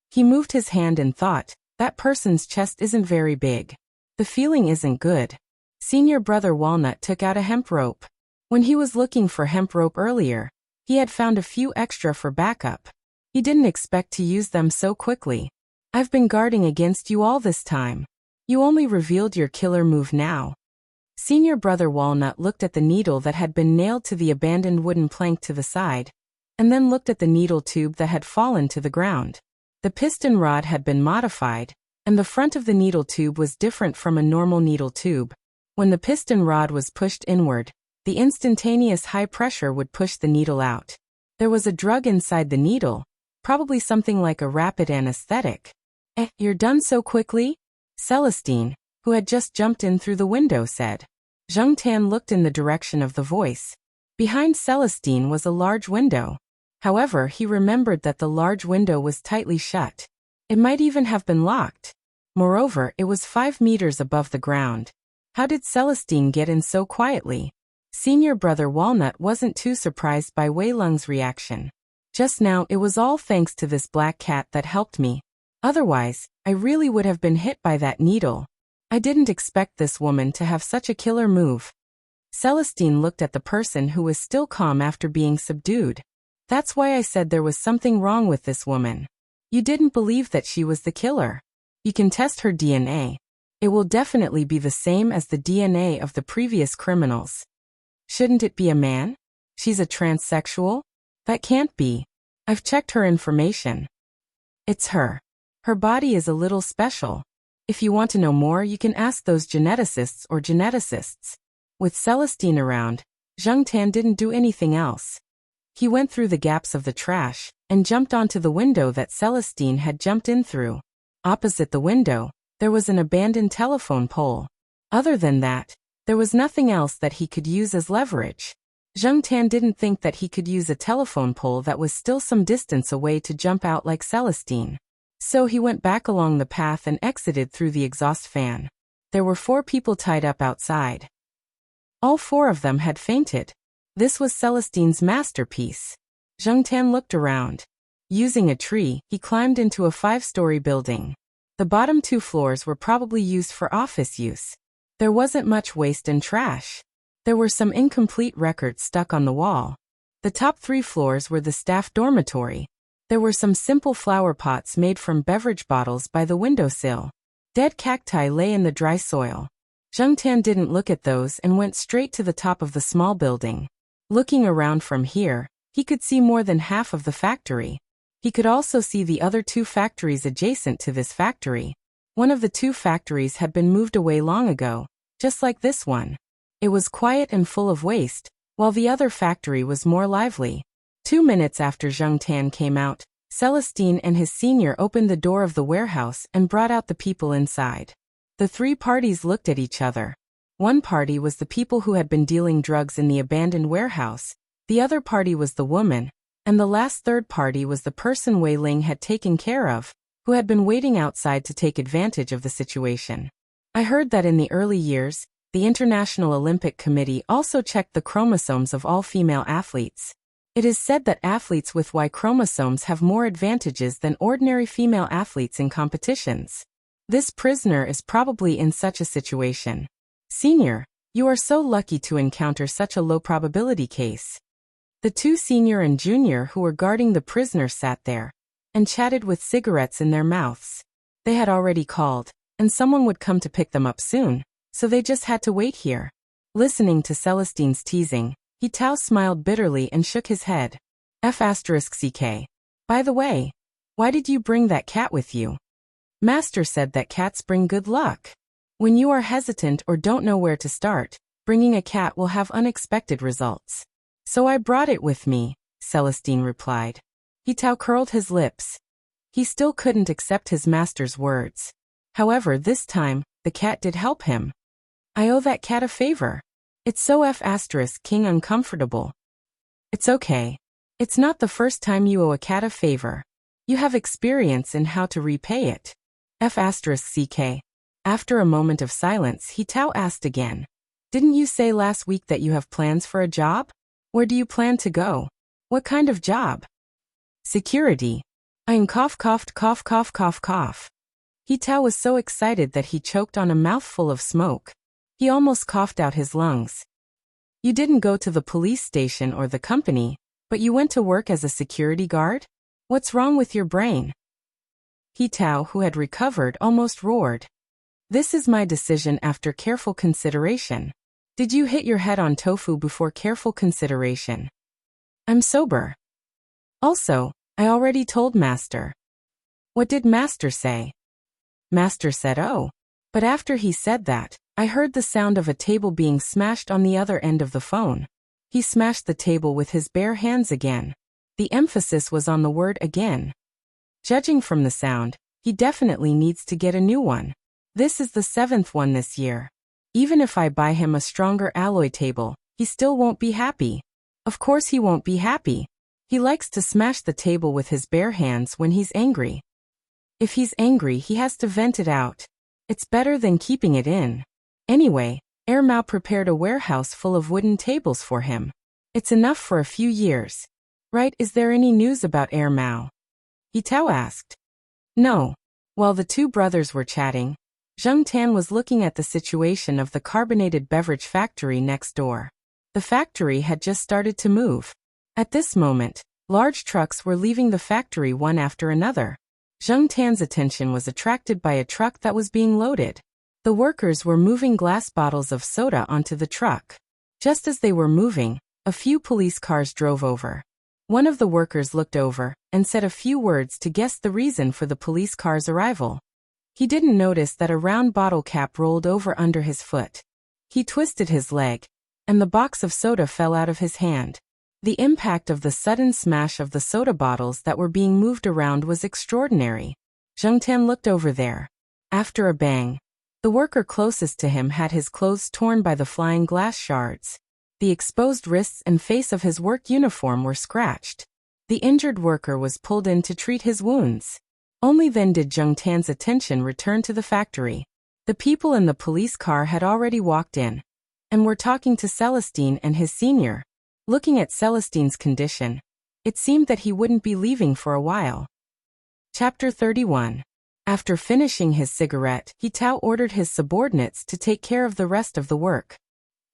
He moved his hand and thought, that person's chest isn't very big. The feeling isn't good. Senior brother Walnut took out a hemp rope. When he was looking for hemp rope earlier, he had found a few extra for backup. He didn't expect to use them so quickly. I've been guarding against you all this time. You only revealed your killer move now. Senior brother Walnut looked at the needle that had been nailed to the abandoned wooden plank to the side, and then looked at the needle tube that had fallen to the ground. The piston rod had been modified, and the front of the needle tube was different from a normal needle tube. When the piston rod was pushed inward, the instantaneous high pressure would push the needle out. There was a drug inside the needle, probably something like a rapid anesthetic. You're done so quickly? Celestine, who had just jumped in through the window, said. Zheng Tan looked in the direction of the voice. Behind Celestine was a large window. However, he remembered that the large window was tightly shut. It might even have been locked. Moreover, it was 5 meters above the ground. How did Celestine get in so quietly? Senior brother Walnut wasn't too surprised by Wei Lung's reaction. Just now, it was all thanks to this black cat that helped me. Otherwise, I really would have been hit by that needle. I didn't expect this woman to have such a killer move. Celestine looked at the person who was still calm after being subdued. That's why I said there was something wrong with this woman. You didn't believe that she was the killer. You can test her DNA. It will definitely be the same as the DNA of the previous criminals. Shouldn't it be a man? She's a transsexual? That can't be. I've checked her information. It's her. Her body is a little special. If you want to know more, you can ask those geneticists or geneticists. With Celestine around, Zheng Tan didn't do anything else. He went through the gaps of the trash and jumped onto the window that Celestine had jumped in through. Opposite the window, there was an abandoned telephone pole. Other than that, there was nothing else that he could use as leverage. Zheng Tan didn't think that he could use a telephone pole that was still some distance away to jump out like Celestine. So he went back along the path and exited through the exhaust fan. There were 4 people tied up outside. All 4 of them had fainted. This was Celestine's masterpiece. Zheng Tan looked around. Using a tree, he climbed into a 5-story building. The bottom 2 floors were probably used for office use. There wasn't much waste and trash. There were some incomplete records stuck on the wall. The top 3 floors were the staff dormitory. There were some simple flower pots made from beverage bottles by the windowsill. Dead cacti lay in the dry soil. Zheng Tan didn't look at those and went straight to the top of the small building. Looking around from here, he could see more than half of the factory. He could also see the other 2 factories adjacent to this factory. One of the 2 factories had been moved away long ago, just like this one. It was quiet and full of waste, while the other factory was more lively. 2 minutes after Zheng Tan came out, Celestine and his senior opened the door of the warehouse and brought out the people inside. The 3 parties looked at each other. One party was the people who had been dealing drugs in the abandoned warehouse, the other party was the woman, and the last third party was the person Wei Ling had taken care of, who had been waiting outside to take advantage of the situation. I heard that in the early years, the International Olympic Committee also checked the chromosomes of all female athletes. It is said that athletes with Y chromosomes have more advantages than ordinary female athletes in competitions. This prisoner is probably in such a situation. Senior, you are so lucky to encounter such a low probability case. The 2 senior and junior who were guarding the prisoner sat there and chatted with cigarettes in their mouths. They had already called, and someone would come to pick them up soon, so they just had to wait here. Listening to Celestine's teasing, Tao smiled bitterly and shook his head. F***ck. By the way, why did you bring that cat with you? Master said that cats bring good luck. When you are hesitant or don't know where to start, bringing a cat will have unexpected results. So I brought it with me, Celestine replied. Tao curled his lips. He still couldn't accept his master's words. However, this time, the cat did help him. I owe that cat a favor. It's so King uncomfortable. It's okay. It's not the first time you owe a cat a favor. You have experience in how to repay it. F***ck. After a moment of silence, Tao asked again. Didn't you say last week that you have plans for a job? Where do you plan to go? What kind of job? Security. Ein cough. He Tao was so excited that he choked on a mouthful of smoke. He almost coughed out his lungs. You didn't go to the police station or the company, but you went to work as a security guard? What's wrong with your brain? He Tao, who had recovered, almost roared. This is my decision after careful consideration. Did you hit your head on tofu before careful consideration? I'm sober. Also, I already told Master. What did Master say? Master said, oh. But after he said that, I heard the sound of a table being smashed on the other end of the phone. He smashed the table with his bare hands again. The emphasis was on the word again. Judging from the sound, he definitely needs to get a new one. This is the 7th one this year. Even if I buy him a stronger alloy table, he still won't be happy. Of course he won't be happy. He likes to smash the table with his bare hands when he's angry. If he's angry, he has to vent it out. It's better than keeping it in. Anyway, Mao prepared a warehouse full of wooden tables for him. It's enough for a few years. Right? Is there any news about Mao? He Tao asked. No. While the two brothers were chatting, Zheng Tan was looking at the situation of the carbonated beverage factory next door. The factory had just started to move. At this moment, large trucks were leaving the factory one after another. Zheng Tan's attention was attracted by a truck that was being loaded. The workers were moving glass bottles of soda onto the truck. Just as they were moving, a few police cars drove over. One of the workers looked over and said a few words to guess the reason for the police car's arrival. He didn't notice that a round bottle cap rolled over under his foot. He twisted his leg, and the box of soda fell out of his hand. The impact of the sudden smash of the soda bottles that were being moved around was extraordinary. Zheng Tan looked over there. After a bang, the worker closest to him had his clothes torn by the flying glass shards. The exposed wrists and face of his work uniform were scratched. The injured worker was pulled in to treat his wounds. Only then did Zheng Tan's attention return to the factory. The people in the police car had already walked in and were talking to Celestine and his senior. Looking at Celestine's condition, it seemed that he wouldn't be leaving for a while. Chapter 31. After finishing his cigarette, He Tao ordered his subordinates to take care of the rest of the work.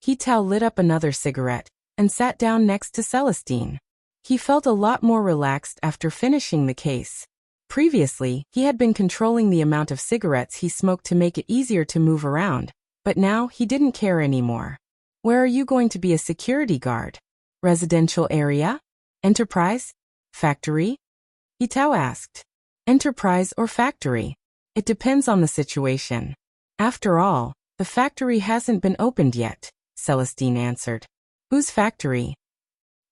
He Tao lit up another cigarette and sat down next to Celestine. He felt a lot more relaxed after finishing the case. Previously, he had been controlling the amount of cigarettes he smoked to make it easier to move around, but now he didn't care anymore. Where are you going to be a security guard? Residential area? Enterprise? Factory? He Tao asked. Enterprise or factory? It depends on the situation. After all, the factory hasn't been opened yet, Celestine answered. Whose factory?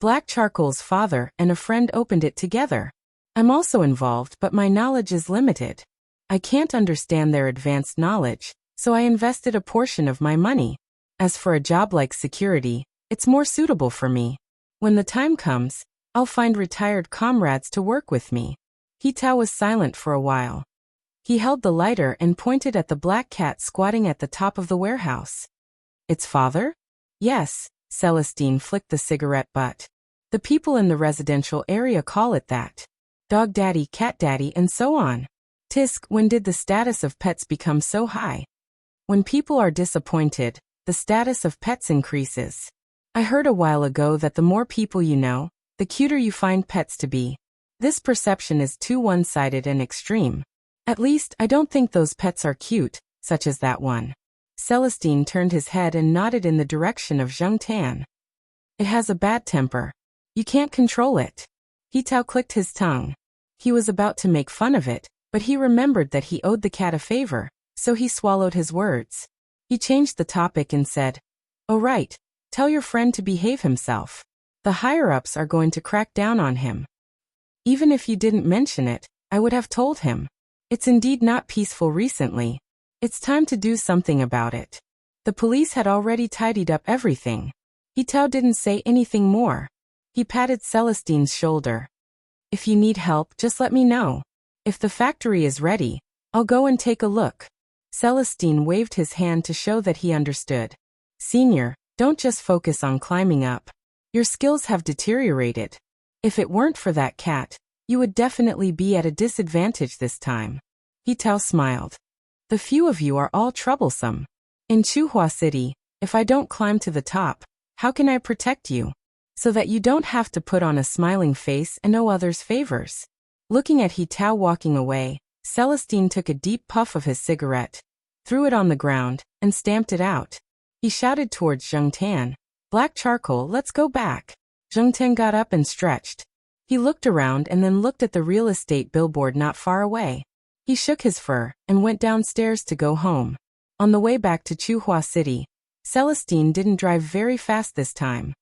Black Charcoal's father and a friend opened it together. I'm also involved, but my knowledge is limited. I can't understand their advanced knowledge, so I invested a portion of my money. As for a job like security, it's more suitable for me. When the time comes, I'll find retired comrades to work with me. He Tao was silent for a while. He held the lighter and pointed at the black cat squatting at the top of the warehouse. Its father? Yes, Celestine flicked the cigarette butt. The people in the residential area call it that. Dog daddy, cat daddy, and so on. Tisk, when did the status of pets become so high? When people are disappointed, the status of pets increases. I heard a while ago that the more people you know, the cuter you find pets to be. This perception is too one-sided and extreme. At least, I don't think those pets are cute, such as that one. Celestine turned his head and nodded in the direction of Zheng Tan. It has a bad temper. You can't control it. He Tao clicked his tongue. He was about to make fun of it, but he remembered that he owed the cat a favor, so he swallowed his words. He changed the topic and said, "Oh right, tell your friend to behave himself. The higher-ups are going to crack down on him." Even if you didn't mention it, I would have told him. It's indeed not peaceful recently. It's time to do something about it. The police had already tidied up everything. He Tao didn't say anything more. He patted Celestine's shoulder. If you need help, just let me know. If the factory is ready, I'll go and take a look. Celestine waved his hand to show that he understood. Senior, don't just focus on climbing up. Your skills have deteriorated. If it weren't for that cat, You would definitely be at a disadvantage this time. He Tao smiled. The few of you are all troublesome. In Chuhua City, if I don't climb to the top, how can I protect you? So that you don't have to put on a smiling face and owe others favors. Looking at He Tao walking away, Celestine took a deep puff of his cigarette, threw it on the ground, and stamped it out. He shouted towards Zheng Tan, "Black charcoal, let's go back." Zheng Tan got up and stretched. He looked around and then looked at the real estate billboard not far away. He shook his fur and went downstairs to go home. On the way back to Chuhua City, Celestine didn't drive very fast this time.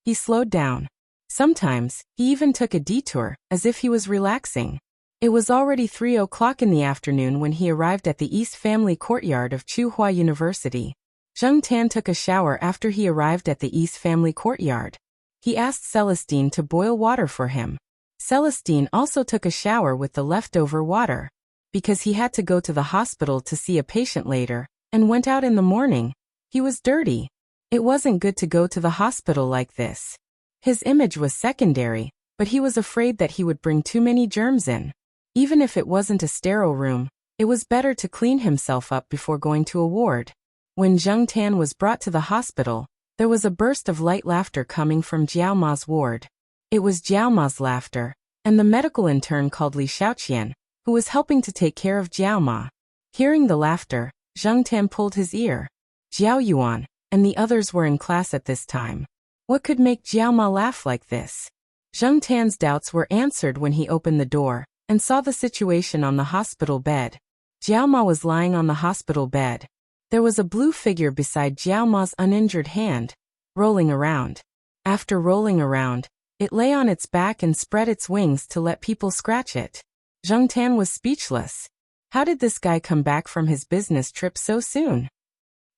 He slowed down. Sometimes, he even took a detour, as if he was relaxing. It was already 3 o'clock in the afternoon when he arrived at the East Family Courtyard of Chuhua University. Zheng Tan took a shower after he arrived at the East Family Courtyard. He asked Celestine to boil water for him. Celestine also took a shower with the leftover water, because he had to go to the hospital to see a patient later, and went out in the morning. He was dirty. It wasn't good to go to the hospital like this. His image was secondary, but he was afraid that he would bring too many germs in. Even if it wasn't a sterile room, it was better to clean himself up before going to a ward. When Zheng Tan was brought to the hospital, there was a burst of light laughter coming from Jiao Ma's ward. It was Jiao Ma's laughter, and the medical intern called Li Xiaoqian, who was helping to take care of Jiao Ma. Hearing the laughter, Zheng Tan pulled his ear. Jiao Yuan and the others were in class at this time. What could make Jiao Ma laugh like this? Zheng Tan's doubts were answered when he opened the door and saw the situation on the hospital bed. Jiao Ma was lying on the hospital bed. There was a blue figure beside Jiao Ma's uninjured hand, rolling around. After rolling around, it lay on its back and spread its wings to let people scratch it. Zheng Tan was speechless. How did this guy come back from his business trip so soon?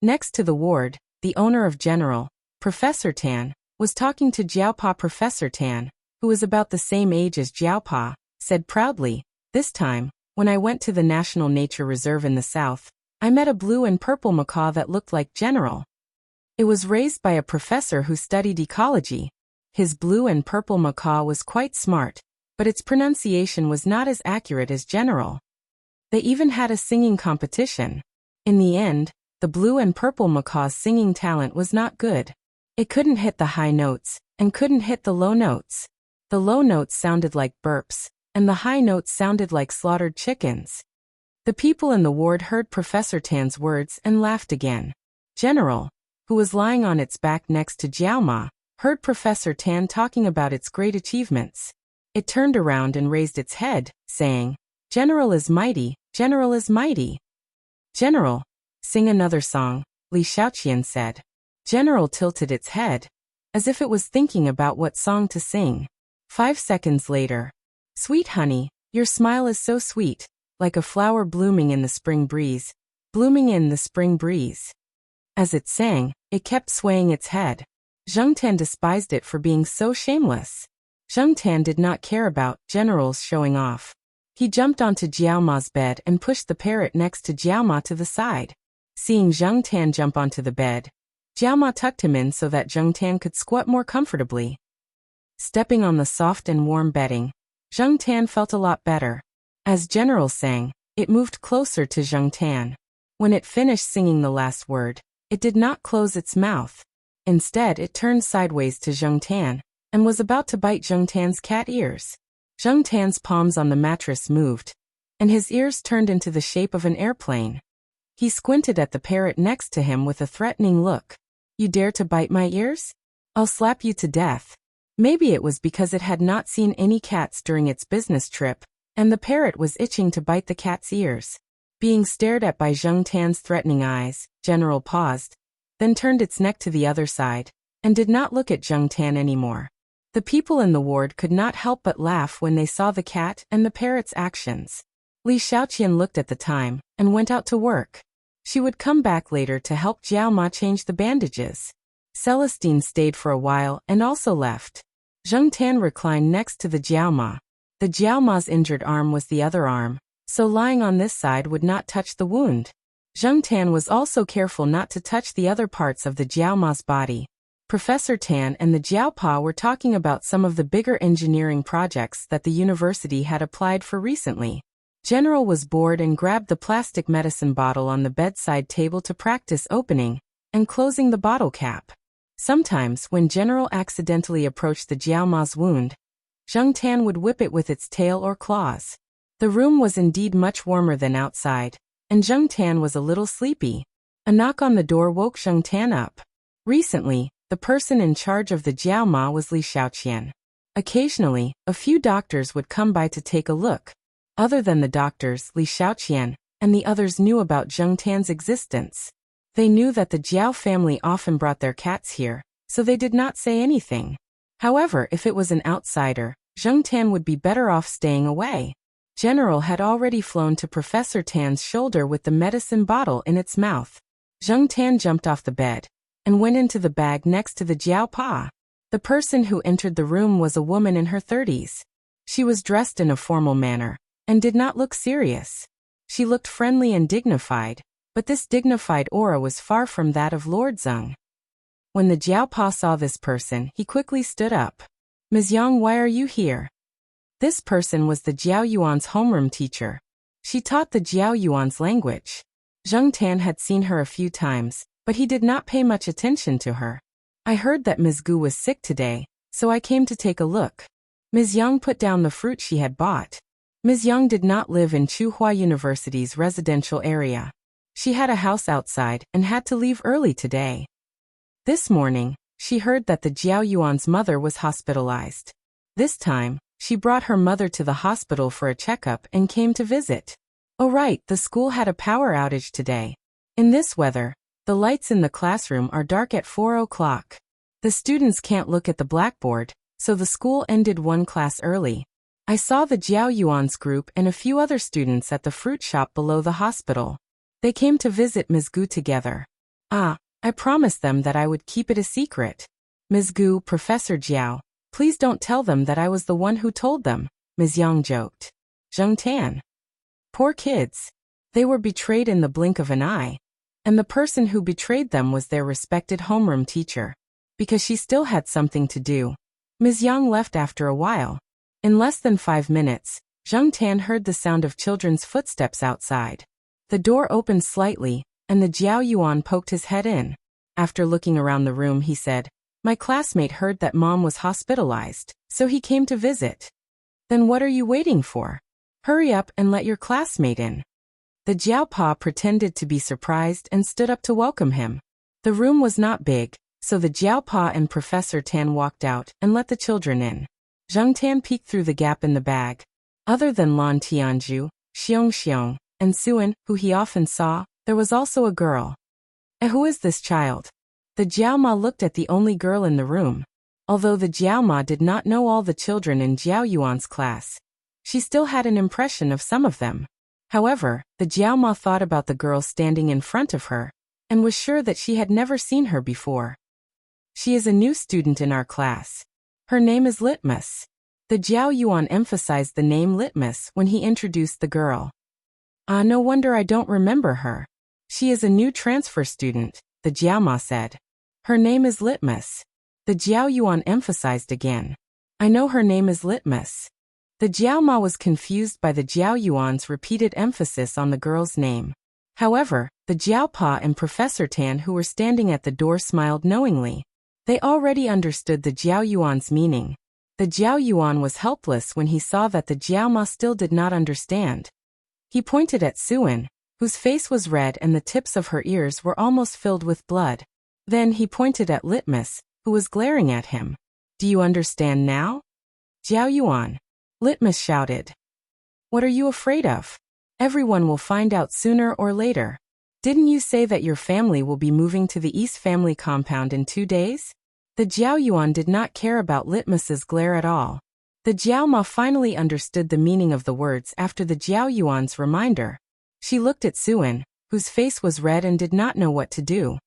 Next to the ward, the owner of General, Professor Tan, was talking to Jiaopa. Professor Tan, who was about the same age as Jiaopa, said proudly, "This time, when I went to the National Nature Reserve in the south, I met a blue and purple macaw that looked like General. It was raised by a professor who studied ecology. His blue and purple macaw was quite smart, but its pronunciation was not as accurate as General. They even had a singing competition. In the end, the blue and purple macaw's singing talent was not good. It couldn't hit the high notes, and couldn't hit the low notes. The low notes sounded like burps, and the high notes sounded like slaughtered chickens." The people in the ward heard Professor Tan's words and laughed again. General, who was lying on its back next to Jiao Ma, heard Professor Tan talking about its great achievements. It turned around and raised its head, saying, "General is mighty, General is mighty." "General, sing another song," Li Xiaoqian said. General tilted its head, as if it was thinking about what song to sing. 5 seconds later, "Sweet honey, your smile is so sweet, like a flower blooming in the spring breeze, blooming in the spring breeze." As it sang, it kept swaying its head. Zheng Tan despised it for being so shameless. Zheng Tan did not care about General's showing off. He jumped onto Jiao Ma's bed and pushed the parrot next to Jiao Ma to the side. Seeing Zheng Tan jump onto the bed, Jiao Ma tucked him in so that Zheng Tan could squat more comfortably. Stepping on the soft and warm bedding, Zheng Tan felt a lot better. As General sang, it moved closer to Zheng Tan. When it finished singing the last word, it did not close its mouth. Instead, it turned sideways to Zheng Tan, and was about to bite Zheng Tan's cat ears. Zheng Tan's palms on the mattress moved, and his ears turned into the shape of an airplane. He squinted at the parrot next to him with a threatening look. "You dare to bite my ears? I'll slap you to death." Maybe it was because it had not seen any cats during its business trip, and the parrot was itching to bite the cat's ears. Being stared at by Zheng Tan's threatening eyes, General paused, then turned its neck to the other side, and did not look at Zheng Tan anymore. The people in the ward could not help but laugh when they saw the cat and the parrot's actions. Li Xiaoqian looked at the time, and went out to work. She would come back later to help Jiao Ma change the bandages. Celestine stayed for a while and also left. Zheng Tan reclined next to the Jiao Ma. The Jiao Ma's injured arm was the other arm, so lying on this side would not touch the wound. Zheng Tan was also careful not to touch the other parts of the Jiao Ma's body. Professor Tan and the Jiaopa were talking about some of the bigger engineering projects that the university had applied for recently. General was bored and grabbed the plastic medicine bottle on the bedside table to practice opening and closing the bottle cap. Sometimes, when General accidentally approached the Jiaoma's wound, Zheng Tan would whip it with its tail or claws. The room was indeed much warmer than outside, and Zheng Tan was a little sleepy. A knock on the door woke Zheng Tan up. Recently, the person in charge of the Jiaoma was Li Xiaoqian. Occasionally, a few doctors would come by to take a look. Other than the doctors, Li Xiaoqian and the others knew about Zheng Tan's existence. They knew that the Jiao family often brought their cats here, so they did not say anything. However, if it was an outsider, Zheng Tan would be better off staying away. General had already flown to Professor Tan's shoulder with the medicine bottle in its mouth. Zheng Tan jumped off the bed and went into the bag next to the Jiaopa. The person who entered the room was a woman in her 30s. She was dressed in a formal manner and did not look serious. She looked friendly and dignified, but this dignified aura was far from that of Lord Zeng. When the Jiaopa saw this person, he quickly stood up. "Ms. Yang, why are you here?" This person was the Jiao Yuan's homeroom teacher. She taught the Jiao Yuan's language. Zheng Tan had seen her a few times, but he did not pay much attention to her. "I heard that Ms. Gu was sick today, so I came to take a look." Ms. Yang put down the fruit she had bought. Ms. Yang did not live in Tsinghua University's residential area. She had a house outside and had to leave early today. This morning, she heard that the Jiao Yuan's mother was hospitalized. This time, she brought her mother to the hospital for a checkup and came to visit. Oh right, the school had a power outage today. In this weather, the lights in the classroom are dark at 4 o'clock. The students can't look at the blackboard, so the school ended one class early. I saw the Jiao Yuan's group and a few other students at the fruit shop below the hospital. They came to visit Ms. Gu together. I promised them that I would keep it a secret. Ms. Gu, Professor Jiao, please don't tell them that I was the one who told them, Ms. Yang joked. Zheng Tan. Poor kids. They were betrayed in the blink of an eye. And the person who betrayed them was their respected homeroom teacher. Because she still had something to do, Ms. Yang left after a while. In less than 5 minutes, Zheng Tan heard the sound of children's footsteps outside. The door opened slightly, and the Jiao Yuan poked his head in. After looking around the room, he said, "My classmate heard that Mom was hospitalized, so he came to visit." "Then what are you waiting for? Hurry up and let your classmate in." The Jiaopa pretended to be surprised and stood up to welcome him. The room was not big, so the Jiaopa and Professor Tan walked out and let the children in. Zheng Tan peeked through the gap in the bag. Other than Lan Tianju, Xiong, and Suan, who he often saw, there was also a girl. Who is this child? The Jiaoma looked at the only girl in the room. Although the Jiaoma did not know all the children in Jiao Yuan's class, she still had an impression of some of them. However, the Jiaoma thought about the girl standing in front of her, and was sure that she had never seen her before. "She is a new student in our class. Her name is Litmus." The Jiao Yuan emphasized the name Litmus when he introduced the girl. No wonder I don't remember her. She is a new transfer student, the Jiaoma said. "Her name is Litmus." The Jiao Yuan emphasized again. "I know her name is Litmus." The Jiaoma was confused by the Jiao Yuan's repeated emphasis on the girl's name. However, the Jiaopa and Professor Tan, who were standing at the door, smiled knowingly. They already understood the Jiao Yuan's meaning. The Jiao Yuan was helpless when he saw that the Jiaoma still did not understand. He pointed at Suan, whose face was red and the tips of her ears were almost filled with blood. Then he pointed at Litmus, who was glaring at him. "Do you understand now?" "Jiao Yuan," Litmus shouted. "What are you afraid of? Everyone will find out sooner or later. Didn't you say that your family will be moving to the East family compound in 2 days?" The Jiao Yuan did not care about Litmus's glare at all. The Jiaoma finally understood the meaning of the words after the Jiao Yuan's reminder. She looked at Suan, whose face was red and did not know what to do.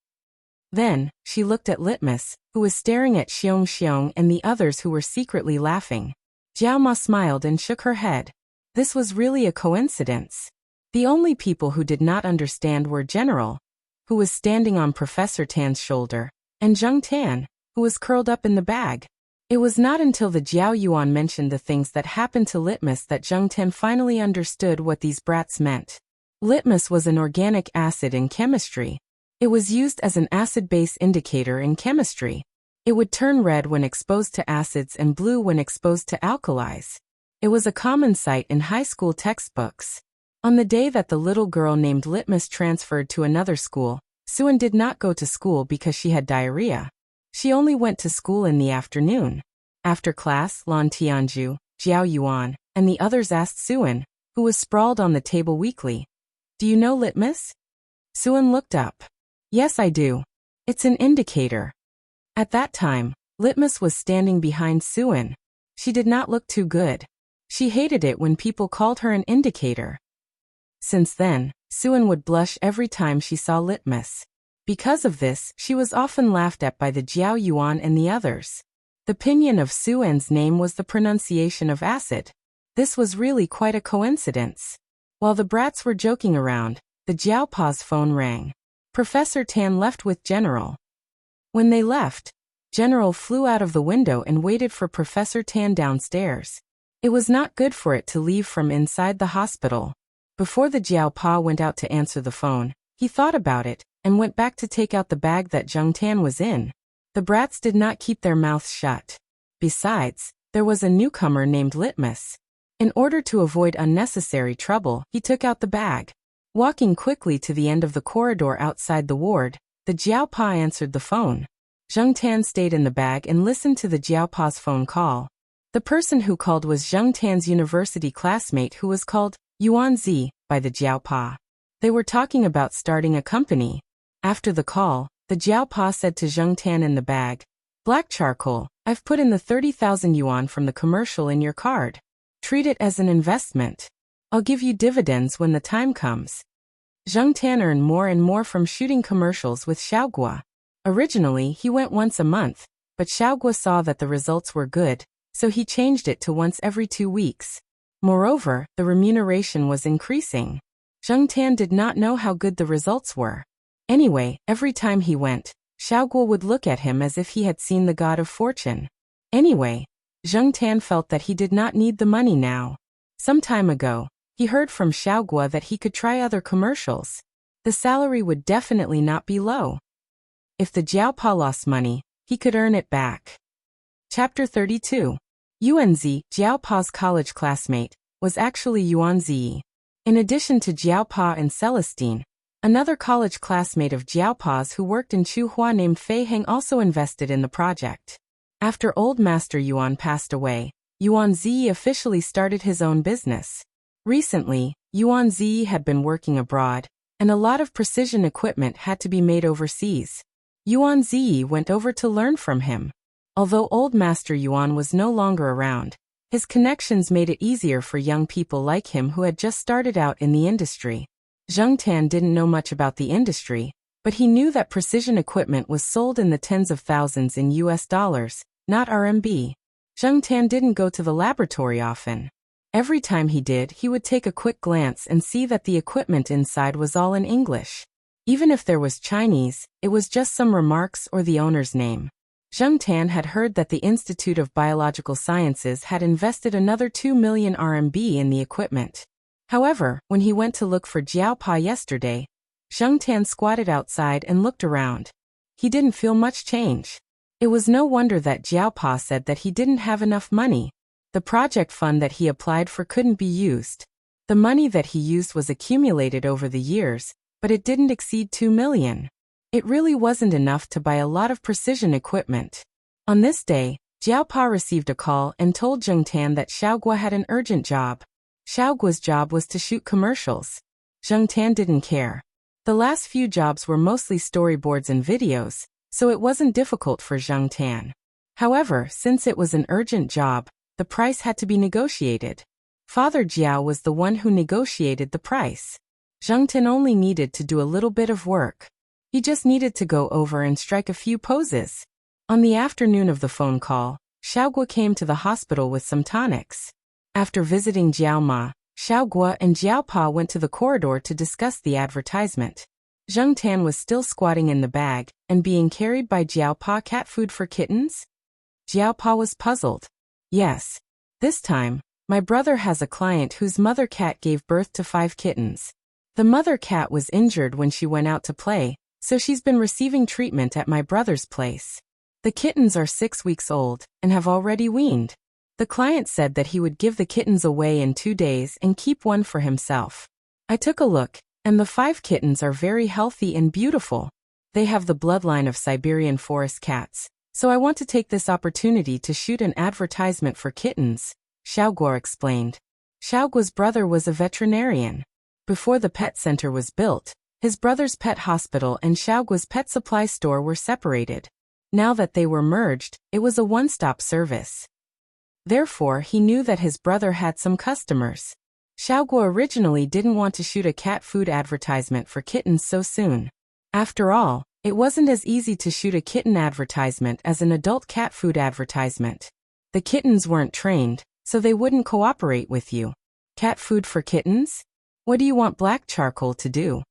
Then, she looked at Litmus, who was staring at Xiong and the others who were secretly laughing. Jiaoma smiled and shook her head. This was really a coincidence. The only people who did not understand were General, who was standing on Professor Tan's shoulder, and Zheng Tan, who was curled up in the bag. It was not until the Jiao Yuan mentioned the things that happened to litmus that Zheng Tian finally understood what these brats meant. Litmus was an organic acid in chemistry. It was used as an acid-base indicator in chemistry. It would turn red when exposed to acids and blue when exposed to alkalis. It was a common sight in high school textbooks. On the day that the little girl named Litmus transferred to another school, Suan did not go to school because she had diarrhea. She only went to school in the afternoon. After class, Lan Tianju, Jiao Yuan, and the others asked Suan, who was sprawled on the table weakly, "Do you know litmus?" Suan looked up. "Yes, I do. It's an indicator." At that time, Litmus was standing behind Suan. She did not look too good. She hated it when people called her an indicator. Since then, Suan would blush every time she saw Litmus. Because of this, she was often laughed at by the Jiao Yuan and the others. The pinyin of Suan's name was the pronunciation of acid. This was really quite a coincidence. While the brats were joking around, the Jiao Paws phone rang. Professor Tan left with General. When they left, General flew out of the window and waited for Professor Tan downstairs. It was not good for it to leave from inside the hospital. Before the Jiao Pa went out to answer the phone, he thought about it, and went back to take out the bag that Zheng Tian was in. The brats did not keep their mouths shut. Besides, there was a newcomer named Litmus. In order to avoid unnecessary trouble, he took out the bag. Walking quickly to the end of the corridor outside the ward, the Jiao Pa answered the phone. Zheng Tian stayed in the bag and listened to the Jiao Pa's phone call. The person who called was Zheng Tian's university classmate who was called Yuan Zi by the Jiao Pa. They were talking about starting a company. After the call, the Jiao Pa said to Zheng Tian in the bag, "Black charcoal, I've put in the 30,000 yuan from the commercial in your card. Treat it as an investment. I'll give you dividends when the time comes." Zheng Tian earned more and more from shooting commercials with Xiaogua. Originally, he went once a month, but Xiaogua saw that the results were good, so he changed it to once every 2 weeks. Moreover, the remuneration was increasing. Zheng Tian did not know how good the results were. Anyway, every time he went, Xiaogua would look at him as if he had seen the god of fortune. Anyway, Zheng Tian felt that he did not need the money now. Some time ago, he heard from Xiaogua that he could try other commercials. The salary would definitely not be low. If the Jiao Pa lost money, he could earn it back. Chapter 32. Yuan Zi, Jiao Pa's college classmate, was actually Yuan Zi. In addition to Jiao Pa and Celestine, another college classmate of Jiao Pa's who worked in Chuhua named Fei Heng also invested in the project. After old Master Yuan passed away, Yuan Zi officially started his own business. Recently, Yuan Zi had been working abroad, and a lot of precision equipment had to be made overseas. Yuan Zi went over to learn from him. Although old Master Yuan was no longer around, his connections made it easier for young people like him who had just started out in the industry. Zheng Tian didn't know much about the industry, but he knew that precision equipment was sold in the tens of thousands in US dollars, not RMB. Zheng Tian didn't go to the laboratory often. Every time he did, he would take a quick glance and see that the equipment inside was all in English. Even if there was Chinese, it was just some remarks or the owner's name. Zheng Tian had heard that the Institute of Biological Sciences had invested another 2 million RMB in the equipment. However, when he went to look for Jiao Pa yesterday, Zheng Tian squatted outside and looked around. He didn't feel much change. It was no wonder that Jiao Pa said that he didn't have enough money. The project fund that he applied for couldn't be used. The money that he used was accumulated over the years, but it didn't exceed 2 million. It really wasn't enough to buy a lot of precision equipment. On this day, Jiao Pa received a call and told Zheng Tian that Xiaogua had an urgent job. Xiaogua's job was to shoot commercials. Zheng Tian didn't care. The last few jobs were mostly storyboards and videos, so it wasn't difficult for Zheng Tian. However, since it was an urgent job, the price had to be negotiated. Father Jiao was the one who negotiated the price. Zheng Tian only needed to do a little bit of work. He just needed to go over and strike a few poses. On the afternoon of the phone call, Xiaogua came to the hospital with some tonics. After visiting Jiao Ma, Xiaogua and Jiao Pa went to the corridor to discuss the advertisement. Zheng Tan was still squatting in the bag and being carried by Jiaopa. Cat food for kittens? Jiaopa was puzzled. Yes. This time, my brother has a client whose mother cat gave birth to 5 kittens. The mother cat was injured when she went out to play, so she's been receiving treatment at my brother's place. The kittens are 6 weeks old and have already weaned. The client said that he would give the kittens away in 2 days and keep one for himself. I took a look, and the 5 kittens are very healthy and beautiful. They have the bloodline of Siberian forest cats, so I want to take this opportunity to shoot an advertisement for kittens, Xiaoguo explained. Xiaoguo's brother was a veterinarian. Before the pet center was built, his brother's pet hospital and Xiaoguo's pet supply store were separated. Now that they were merged, it was a one-stop service. Therefore, he knew that his brother had some customers. Xiaoguo originally didn't want to shoot a cat food advertisement for kittens so soon. After all, it wasn't as easy to shoot a kitten advertisement as an adult cat food advertisement. The kittens weren't trained, so they wouldn't cooperate with you. Cat food for kittens? What do you want black charcoal to do?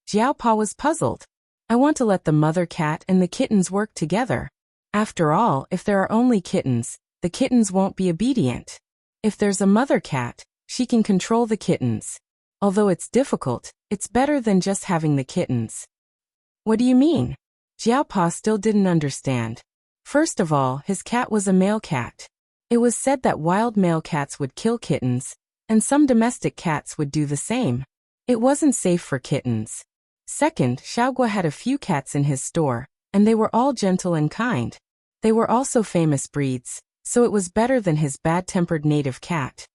Jiaopa was puzzled. I want to let the mother cat and the kittens work together. After all, if there are only kittens, the kittens won't be obedient. If there's a mother cat, she can control the kittens. Although it's difficult, it's better than just having the kittens. What do you mean? Jiaopa still didn't understand. First of all, his cat was a male cat. It was said that wild male cats would kill kittens, and some domestic cats would do the same. It wasn't safe for kittens. Second, Xiaoguo had a few cats in his store, and they were all gentle and kind. They were also famous breeds, so it was better than his bad-tempered native cat.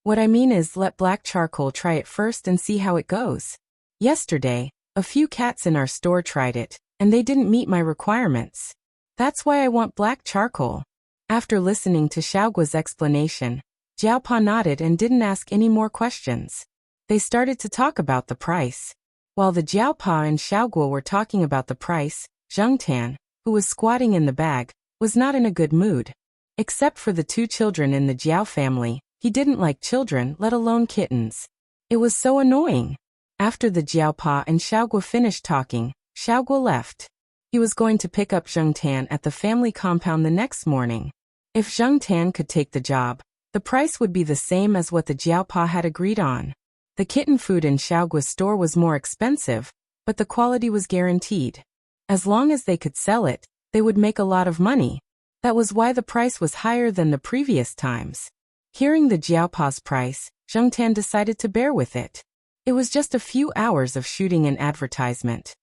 What I mean is let black charcoal try it first and see how it goes. Yesterday, a few cats in our store tried it, and they didn't meet my requirements. That's why I want black charcoal. After listening to Xiaoguo's explanation, Jiaopa nodded and didn't ask any more questions. They started to talk about the price. While the Jiaopa and Xiaoguo were talking about the price, Zheng Tan, who was squatting in the bag, was not in a good mood. Except for the 2 children in the Jiao family, he didn't like children, let alone kittens. It was so annoying. After the Jiaopa and Xiaoguo finished talking, Xiaoguo left. He was going to pick up Zheng Tan at the family compound the next morning. If Zheng Tan could take the job, the price would be the same as what the Jiaopa had agreed on. The kitten food in Xiaoguo's store was more expensive, but the quality was guaranteed. As long as they could sell it, they would make a lot of money. That was why the price was higher than the previous times. Hearing the Jiaopa's price, Zheng Tan decided to bear with it. It was just a few hours of shooting an advertisement.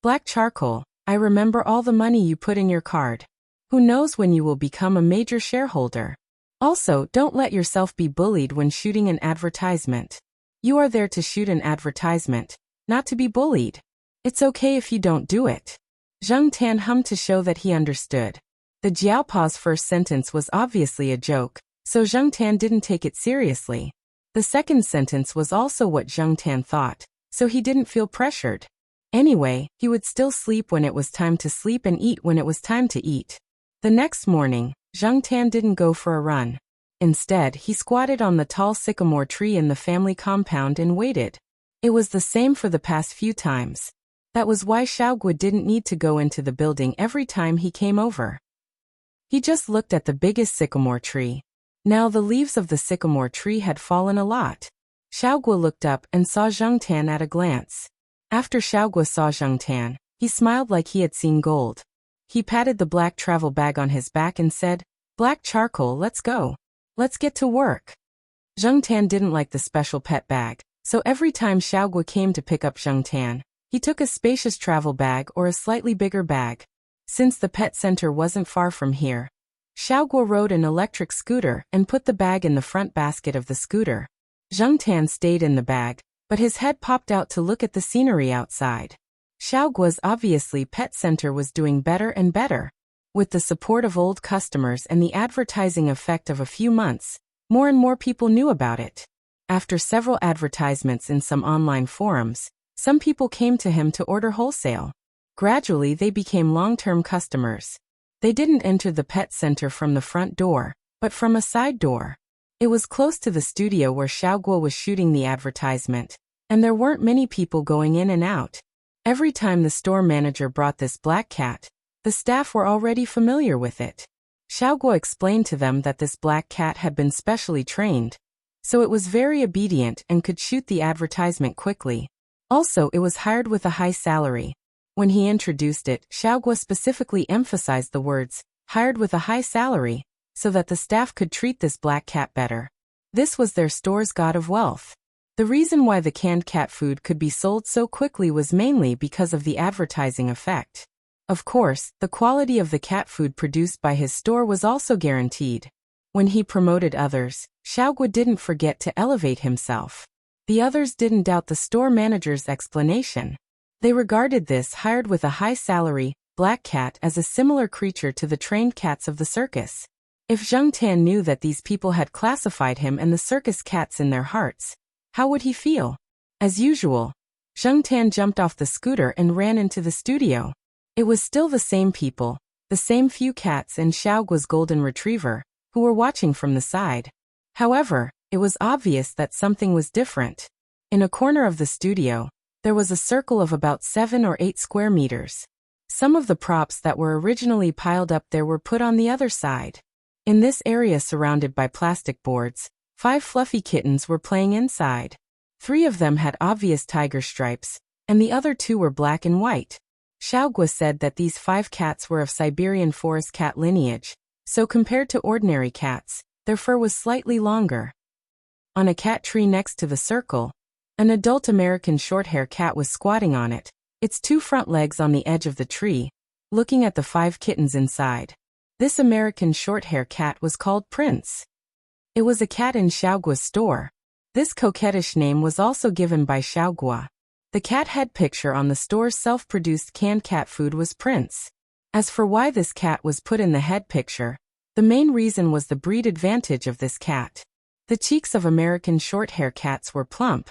Black charcoal, I remember all the money you put in your card. Who knows when you will become a major shareholder. Also, don't let yourself be bullied when shooting an advertisement. You are there to shoot an advertisement, not to be bullied. It's okay if you don't do it. Zheng Tan hummed to show that he understood. The Jiaopa's first sentence was obviously a joke, so Zheng Tan didn't take it seriously. The second sentence was also what Zheng Tan thought, so he didn't feel pressured. Anyway, he would still sleep when it was time to sleep and eat when it was time to eat. The next morning, Zheng Tan didn't go for a run. Instead, he squatted on the tall sycamore tree in the family compound and waited. It was the same for the past few times. That was why Xiaoguo didn't need to go into the building every time he came over. He just looked at the biggest sycamore tree. Now the leaves of the sycamore tree had fallen a lot. Xiaoguo looked up and saw Zheng Tan at a glance. After Xiaoguo saw Zheng Tan, he smiled like he had seen gold. He patted the black travel bag on his back and said, "Black charcoal, let's go. Let's get to work." Zheng Tan didn't like the special pet bag, so every time Xiaoguo came to pick up Zheng Tan, he took a spacious travel bag or a slightly bigger bag. Since the pet center wasn't far from here, Xiaoguo rode an electric scooter and put the bag in the front basket of the scooter. Zheng Tan stayed in the bag, but his head popped out to look at the scenery outside. Xiaoguo's obviously pet center was doing better and better. With the support of old customers and the advertising effect of a few months, more and more people knew about it. After several advertisements in some online forums, some people came to him to order wholesale. Gradually they became long-term customers. They didn't enter the pet center from the front door, but from a side door. It was close to the studio where Xiaoguo was shooting the advertisement, and there weren't many people going in and out. Every time the store manager brought this black cat, the staff were already familiar with it. Xiaoguo explained to them that this black cat had been specially trained, so it was very obedient and could shoot the advertisement quickly. Also, it was hired with a high salary. When he introduced it, Xiaoguo specifically emphasized the words, hired with a high salary, so that the staff could treat this black cat better. This was their store's god of wealth. The reason why the canned cat food could be sold so quickly was mainly because of the advertising effect. Of course, the quality of the cat food produced by his store was also guaranteed. When he promoted others, Xiaoguo didn't forget to elevate himself. The others didn't doubt the store manager's explanation. They regarded this hired with a high salary, black cat as a similar creature to the trained cats of the circus. If Zheng Tan knew that these people had classified him and the circus cats in their hearts, how would he feel? As usual, Zheng Tan jumped off the scooter and ran into the studio. It was still the same people, the same few cats and Xiaoguo's golden retriever, who were watching from the side. However, it was obvious that something was different. In a corner of the studio, there was a circle of about 7 or 8 square meters. Some of the props that were originally piled up there were put on the other side. In this area surrounded by plastic boards, 5 fluffy kittens were playing inside. 3 of them had obvious tiger stripes, and the other 2 were black and white. Xiaoguo said that these 5 cats were of Siberian forest cat lineage, so compared to ordinary cats, their fur was slightly longer. On a cat tree next to the circle, an adult American short-hair cat was squatting on it, its 2 front legs on the edge of the tree, looking at the 5 kittens inside. This American short-hair cat was called Prince. It was a cat in Xiaoguo's store. This coquettish name was also given by Xiaoguo. The cat head picture on the store's self-produced canned cat food was Prince. As for why this cat was put in the head picture, the main reason was the breed advantage of this cat. The cheeks of American short-hair cats were plump,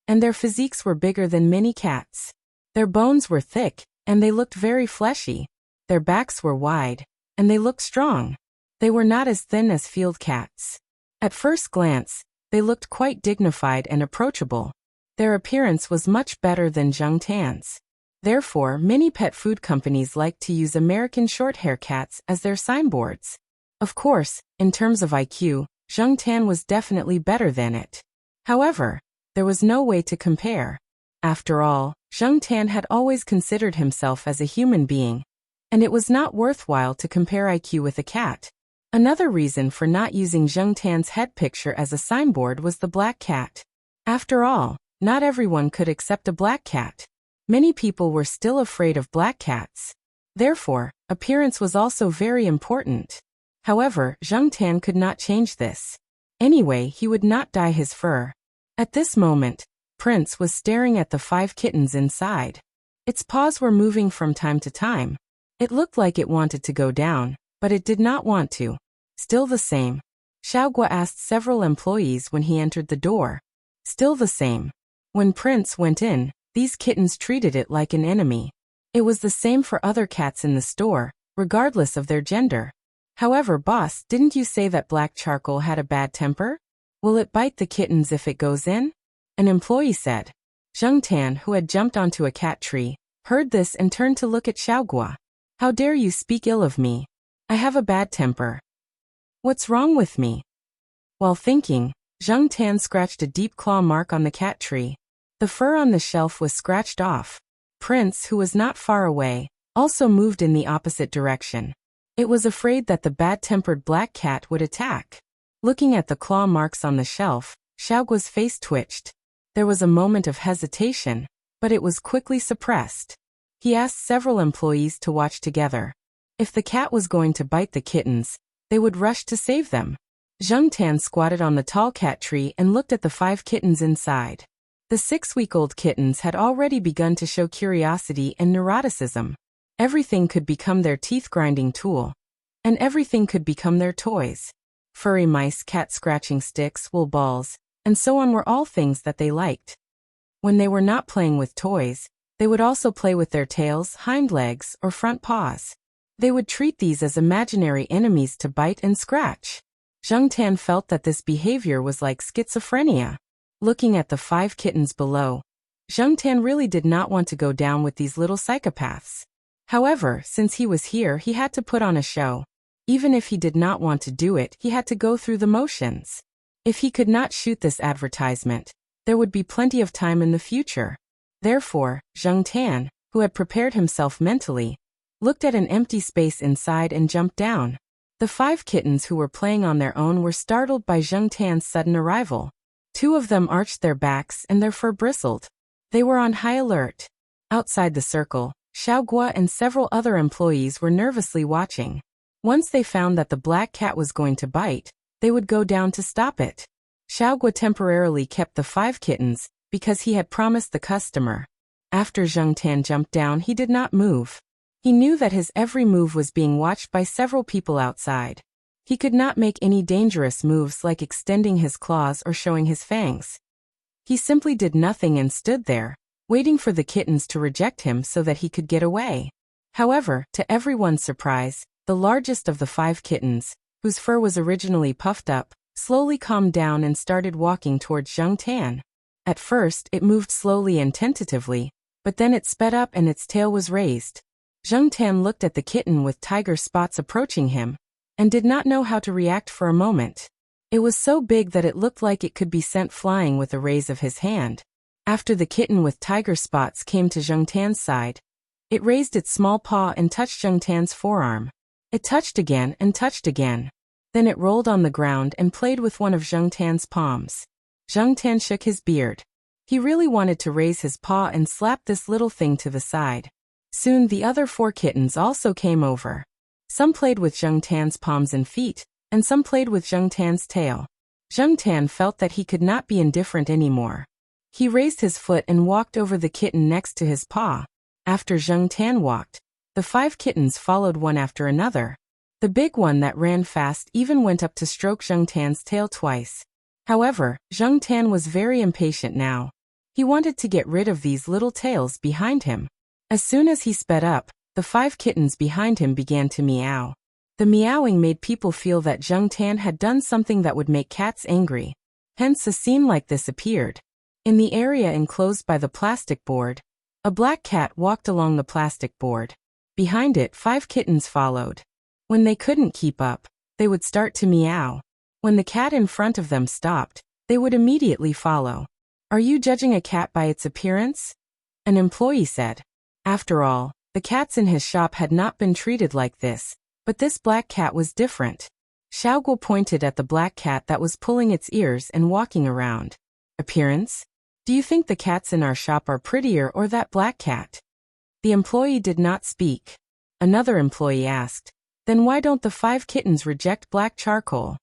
and their physiques were bigger than mini cats. Their bones were thick, and they looked very fleshy. Their backs were wide, and they looked strong. They were not as thin as field cats. At first glance, they looked quite dignified and approachable. Their appearance was much better than Zheng Tan's. Therefore, many pet food companies like to use American short-hair cats as their signboards. Of course, in terms of IQ, Zheng Tan was definitely better than it. However, there was no way to compare. After all, Zheng Tan had always considered himself as a human being, and it was not worthwhile to compare IQ with a cat. Another reason for not using Zheng Tan's head picture as a signboard was the black cat. After all, not everyone could accept a black cat. Many people were still afraid of black cats. Therefore, appearance was also very important. However, Zheng Tan could not change this. Anyway, he would not dye his fur. At this moment, Prince was staring at the 5 kittens inside. Its paws were moving from time to time. It looked like it wanted to go down, but it did not want to. Still the same. Xiaoguo asked several employees when he entered the door. Still the same. When Prince went in, these kittens treated it like an enemy. It was the same for other cats in the store, regardless of their gender. However, boss, didn't you say that black charcoal had a bad temper? Will it bite the kittens if it goes in? An employee said. Zheng Tan, who had jumped onto a cat tree, heard this and turned to look at Xiaoguo. How dare you speak ill of me? I have a bad temper. What's wrong with me? While thinking, Zheng Tan scratched a deep claw mark on the cat tree. The fur on the shelf was scratched off. Prince, who was not far away, also moved in the opposite direction. It was afraid that the bad-tempered black cat would attack. Looking at the claw marks on the shelf, Xiaoguo's face twitched. There was a moment of hesitation, but it was quickly suppressed. He asked several employees to watch together. If the cat was going to bite the kittens, they would rush to save them. Zheng Tan squatted on the tall cat tree and looked at the 5 kittens inside. The 6-week-old kittens had already begun to show curiosity and neuroticism. Everything could become their teeth-grinding tool, and everything could become their toys. Furry mice, cat scratching sticks, wool balls, and so on were all things that they liked. When they were not playing with toys, they would also play with their tails, hind legs, or front paws. They would treat these as imaginary enemies to bite and scratch. Zheng Tan felt that this behavior was like schizophrenia. Looking at the 5 kittens below, Zheng Tan really did not want to go down with these little psychopaths. However, since he was here, he had to put on a show. Even if he did not want to do it, he had to go through the motions. If he could not shoot this advertisement, there would be plenty of time in the future. Therefore, Zheng Tan, who had prepared himself mentally, looked at an empty space inside and jumped down. The 5 kittens who were playing on their own were startled by Zheng Tan's sudden arrival. 2 of them arched their backs and their fur bristled. They were on high alert. Outside the circle, Xiaoguo and several other employees were nervously watching. Once they found that the black cat was going to bite, they would go down to stop it. Xiaoguo temporarily kept the 5 kittens, because he had promised the customer. After Zheng Tan jumped down, he did not move. He knew that his every move was being watched by several people outside. He could not make any dangerous moves like extending his claws or showing his fangs. He simply did nothing and stood there, waiting for the kittens to reject him so that he could get away. However, to everyone's surprise, the largest of the 5 kittens, whose fur was originally puffed up, slowly calmed down and started walking towards Zheng Tan. At first, it moved slowly and tentatively, but then it sped up and its tail was raised. Zheng Tan looked at the kitten with tiger spots approaching him, and did not know how to react for a moment. It was so big that it looked like it could be sent flying with a raise of his hand. After the kitten with tiger spots came to Zheng Tan's side, it raised its small paw and touched Zheng Tan's forearm. It touched again and touched again. Then it rolled on the ground and played with one of Zheng Tan's palms. Zheng Tan shook his beard. He really wanted to raise his paw and slap this little thing to the side. Soon the other 4 kittens also came over. Some played with Zheng Tan's palms and feet, and some played with Zheng Tan's tail. Zheng Tan felt that he could not be indifferent anymore. He raised his foot and walked over the kitten next to his paw. After Zheng Tan walked, the 5 kittens followed one after another. The big one that ran fast even went up to stroke Zheng Tan's tail twice. However, Zheng Tan was very impatient now. He wanted to get rid of these little tails behind him. As soon as he sped up, the 5 kittens behind him began to meow. The meowing made people feel that Zheng Tan had done something that would make cats angry. Hence a scene like this appeared. In the area enclosed by the plastic board, a black cat walked along the plastic board. Behind it, 5 kittens followed. When they couldn't keep up, they would start to meow. When the cat in front of them stopped, they would immediately follow. "Are you judging a cat by its appearance?" an employee said. After all, the cats in his shop had not been treated like this, but this black cat was different. Xiaoguo pointed at the black cat that was pulling its ears and walking around. "Appearance? Do you think the cats in our shop are prettier or that black cat?" The employee did not speak. Another employee asked, "Then why don't the 5 kittens reject black charcoal?"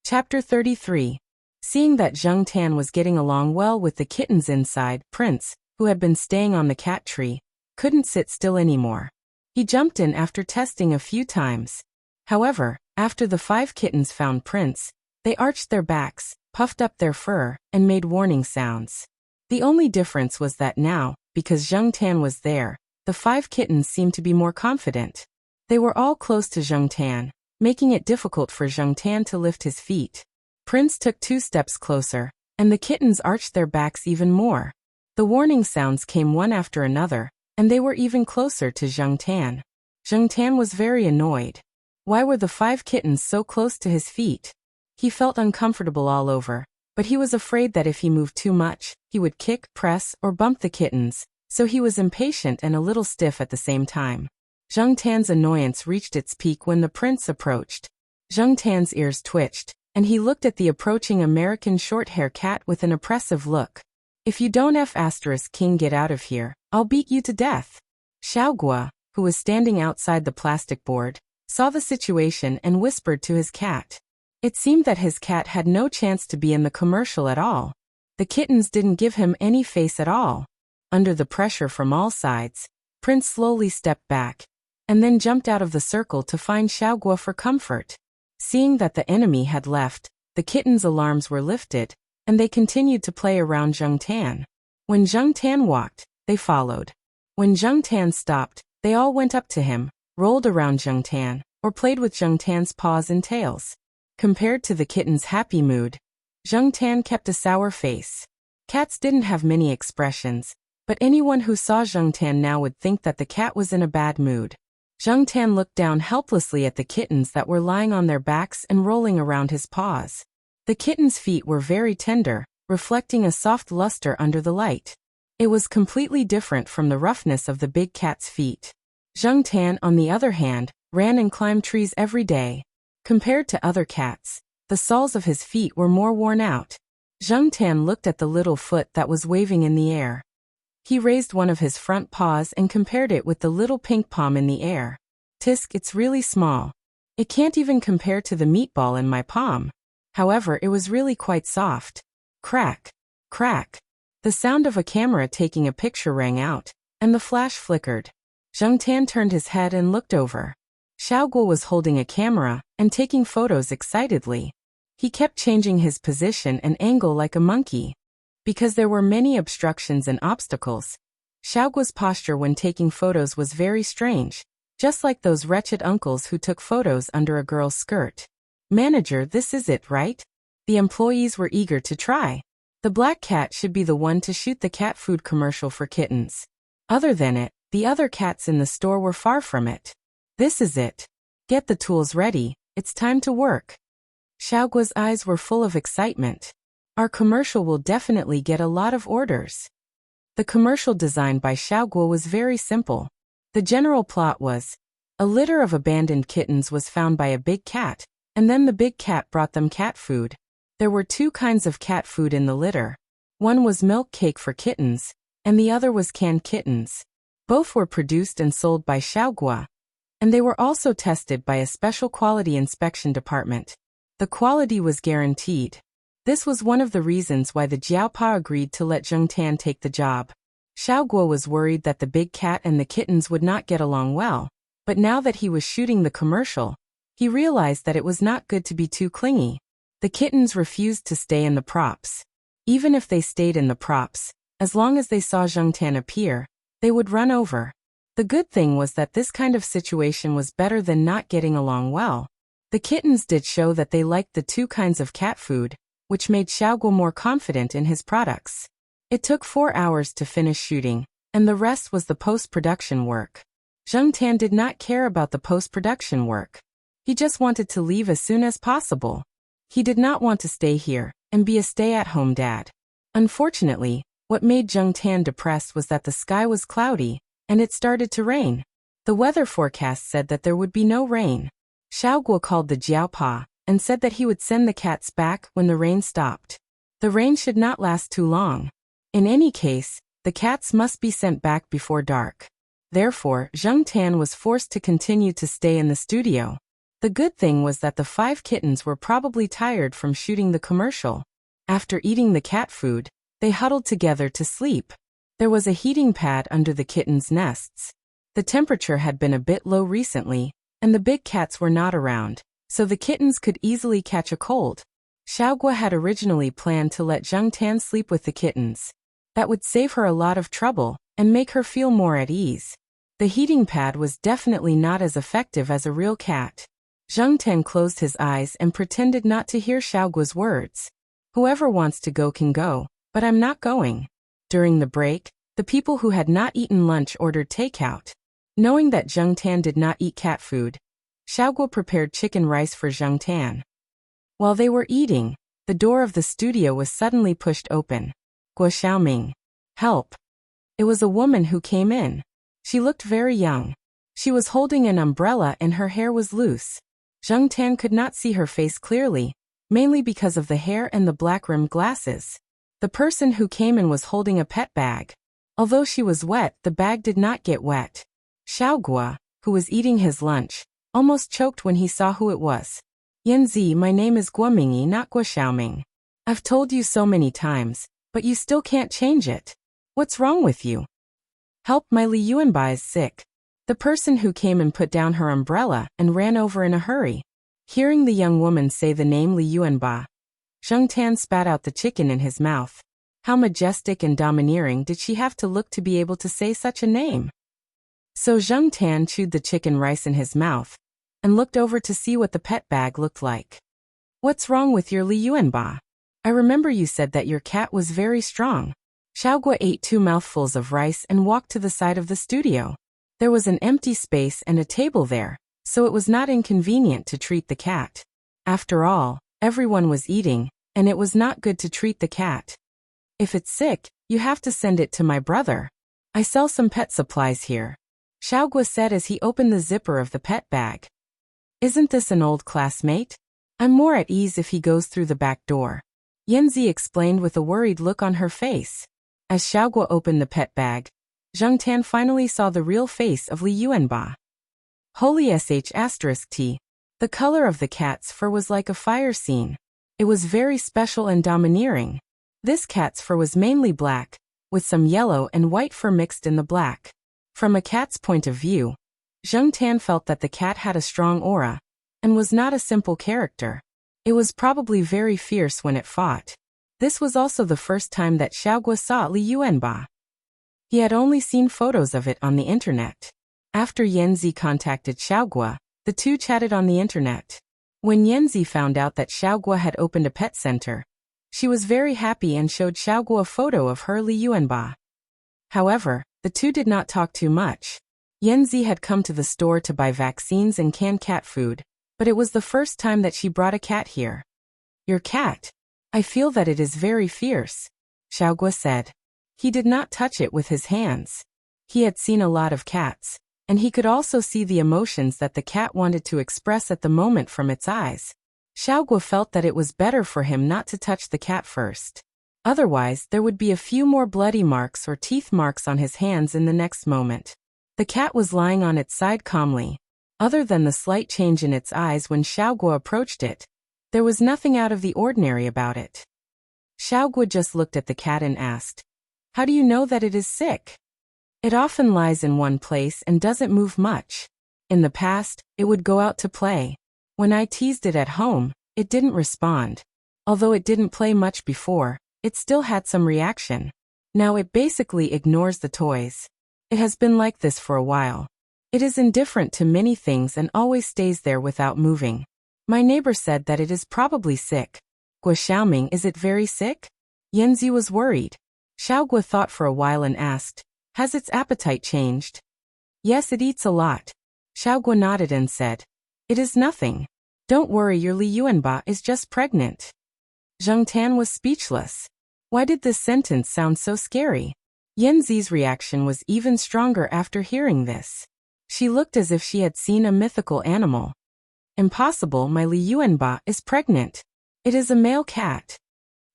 Chapter 33. Seeing that Zheng Tan was getting along well with the kittens inside, Prince, who had been staying on the cat tree, couldn't sit still anymore. He jumped in after testing a few times. However, after the 5 kittens found Prince, they arched their backs, puffed up their fur, and made warning sounds. The only difference was that now, because Zheng Tan was there, the 5 kittens seemed to be more confident. They were all close to Zheng Tan, making it difficult for Zheng Tan to lift his feet. Prince took 2 steps closer, and the kittens arched their backs even more. The warning sounds came one after another, and they were even closer to Zheng Tan. Zheng Tan was very annoyed. Why were the 5 kittens so close to his feet? He felt uncomfortable all over, but he was afraid that if he moved too much, he would kick, press, or bump the kittens, so he was impatient and a little stiff at the same time. Zheng Tan's annoyance reached its peak when the prince approached. Zheng Tan's ears twitched, and he looked at the approaching American short-hair cat with an oppressive look. "If you don't King get out of here, I'll beat you to death." Xiaoguo, who was standing outside the plastic board, saw the situation and whispered to his cat. It seemed that his cat had no chance to be in the commercial at all. The kittens didn't give him any face at all. Under the pressure from all sides, Prince slowly stepped back, and then jumped out of the circle to find Xiaoguo for comfort. Seeing that the enemy had left, the kittens' alarms were lifted, and they continued to play around Zheng Tan. When Zheng Tan walked, they followed. When Zheng Tan stopped, they all went up to him, rolled around Zheng Tan, or played with Zheng Tan's paws and tails. Compared to the kitten's happy mood, Zheng Tan kept a sour face. Cats didn't have many expressions, but anyone who saw Zheng Tan now would think that the cat was in a bad mood. Zheng Tan looked down helplessly at the kittens that were lying on their backs and rolling around his paws. The kittens' feet were very tender, reflecting a soft luster under the light. It was completely different from the roughness of the big cat's feet. Zheng Tan, on the other hand, ran and climbed trees every day. Compared to other cats, the soles of his feet were more worn out. Zheng Tan looked at the little foot that was waving in the air. He raised one of his front paws and compared it with the little pink palm in the air. Tisk, it's really small. It can't even compare to the meatball in my palm. However, it was really quite soft. Crack, crack. The sound of a camera taking a picture rang out, and the flash flickered. Zheng Tan turned his head and looked over. Xiaoguo was holding a camera and taking photos excitedly. He kept changing his position and angle like a monkey. Because there were many obstructions and obstacles, Xiaoguo's posture when taking photos was very strange, just like those wretched uncles who took photos under a girl's skirt. Manager, this is it, right? The employees were eager to try. The black cat should be the one to shoot the cat food commercial for kittens. Other than it, the other cats in the store were far from it. This is it. Get the tools ready, it's time to work. Xiaoguo's eyes were full of excitement. Our commercial will definitely get a lot of orders. The commercial designed by Xiaoguo was very simple. The general plot was, a litter of abandoned kittens was found by a big cat, and then the big cat brought them cat food. There were two kinds of cat food in the litter. One was milk cake for kittens, and the other was canned kittens. Both were produced and sold by Xiaoguo, and they were also tested by a special quality inspection department. The quality was guaranteed. This was one of the reasons why the Jiaopa agreed to let Zheng Tan take the job. Xiaoguo was worried that the big cat and the kittens would not get along well, but now that he was shooting the commercial, he realized that it was not good to be too clingy. The kittens refused to stay in the props. Even if they stayed in the props, as long as they saw Zheng Tan appear, they would run over. The good thing was that this kind of situation was better than not getting along well. The kittens did show that they liked the two kinds of cat food, which made Xiaoguo more confident in his products. It took 4 hours to finish shooting, and the rest was the post-production work. Zheng Tan did not care about the post-production work. He just wanted to leave as soon as possible. He did not want to stay here and be a stay-at-home dad. Unfortunately, what made Zheng Tan depressed was that the sky was cloudy, and it started to rain. The weather forecast said that there would be no rain. Xiaoguo called the Jiaopa and said that he would send the cats back when the rain stopped. The rain should not last too long. In any case, the cats must be sent back before dark. Therefore, Zheng Tan was forced to continue to stay in the studio. The good thing was that the 5 kittens were probably tired from shooting the commercial. After eating the cat food, they huddled together to sleep. There was a heating pad under the kittens' nests. The temperature had been a bit low recently, and the big cats were not around, so the kittens could easily catch a cold. Xiaoguo had originally planned to let Zheng Tan sleep with the kittens. That would save her a lot of trouble and make her feel more at ease. The heating pad was definitely not as effective as a real cat. Zheng Tan closed his eyes and pretended not to hear Xiaoguo's words. Whoever wants to go can go, but I'm not going. During the break, the people who had not eaten lunch ordered takeout. Knowing that Zheng Tan did not eat cat food, Xiaoguo prepared chicken rice for Zheng Tan. While they were eating, the door of the studio was suddenly pushed open. Guo Xiaoming. Help. It was a woman who came in. She looked very young. She was holding an umbrella and her hair was loose. Zheng Tan could not see her face clearly, mainly because of the hair and the black-rimmed glasses. The person who came in was holding a pet bag. Although she was wet, the bag did not get wet. Xiaoguo, who was eating his lunch, almost choked when he saw who it was. Yanzi, my name is Guo Mingyi, not Guo Xiaoming. I've told you so many times, but you still can't change it. What's wrong with you? Help, my Li Yuanba is sick. The person who came in put down her umbrella and ran over in a hurry. Hearing the young woman say the name Li Yuanba, Zheng Tan spat out the chicken in his mouth. How majestic and domineering did she have to look to be able to say such a name? So Zheng Tan chewed the chicken rice in his mouth and looked over to see what the pet bag looked like. What's wrong with your Li Yuanba? I remember you said that your cat was very strong. Xiaoguo ate 2 mouthfuls of rice and walked to the side of the studio. There was an empty space and a table there, so it was not inconvenient to treat the cat. After all, everyone was eating, and it was not good to treat the cat. If it's sick, you have to send it to my brother. I sell some pet supplies here. Xiaoguo said as he opened the zipper of the pet bag. Isn't this an old classmate? I'm more at ease if he goes through the back door. Yanzi explained with a worried look on her face. As Xiaoguo opened the pet bag, Zheng Tan finally saw the real face of Li Yuanba. Holy sh*t. The color of the cat's fur was like a fire scene. It was very special and domineering. This cat's fur was mainly black, with some yellow and white fur mixed in the black. From a cat's point of view, Zheng Tan felt that the cat had a strong aura, and was not a simple character. It was probably very fierce when it fought. This was also the first time that Xiaoguo saw Li Yuanba. He had only seen photos of it on the internet. After Yanzi contacted Xiaoguo, the two chatted on the internet. When Yanzi found out that Xiaoguo had opened a pet center, she was very happy and showed Xiaoguo a photo of her Li Yuanba. However, the two did not talk too much. Yanzi had come to the store to buy vaccines and canned cat food, but it was the first time that she brought a cat here. Your cat? I feel that it is very fierce, Xiaoguo said. He did not touch it with his hands. He had seen a lot of cats, and he could also see the emotions that the cat wanted to express at the moment from its eyes. Xiaoguo felt that it was better for him not to touch the cat first. Otherwise, there would be a few more bloody marks or teeth marks on his hands in the next moment. The cat was lying on its side calmly. Other than the slight change in its eyes when Xiaoguo approached it, there was nothing out of the ordinary about it. Xiaoguo just looked at the cat and asked, "How do you know that it is sick?" It often lies in one place and doesn't move much. In the past, it would go out to play. When I teased it at home, it didn't respond. Although it didn't play much before, it still had some reaction. Now it basically ignores the toys. It has been like this for a while. It is indifferent to many things and always stays there without moving. My neighbor said that it is probably sick. Guo Xiaoming, is it very sick? Yanzi was worried. Xiaoguo thought for a while and asked, has its appetite changed? Yes, it eats a lot. Xiaoguo nodded and said, it is nothing. Don't worry, your Li Yuanba is just pregnant. Zheng Tan was speechless. Why did this sentence sound so scary? Yanzi's reaction was even stronger after hearing this. She looked as if she had seen a mythical animal. Impossible, my Li Yuanba is pregnant. It is a male cat.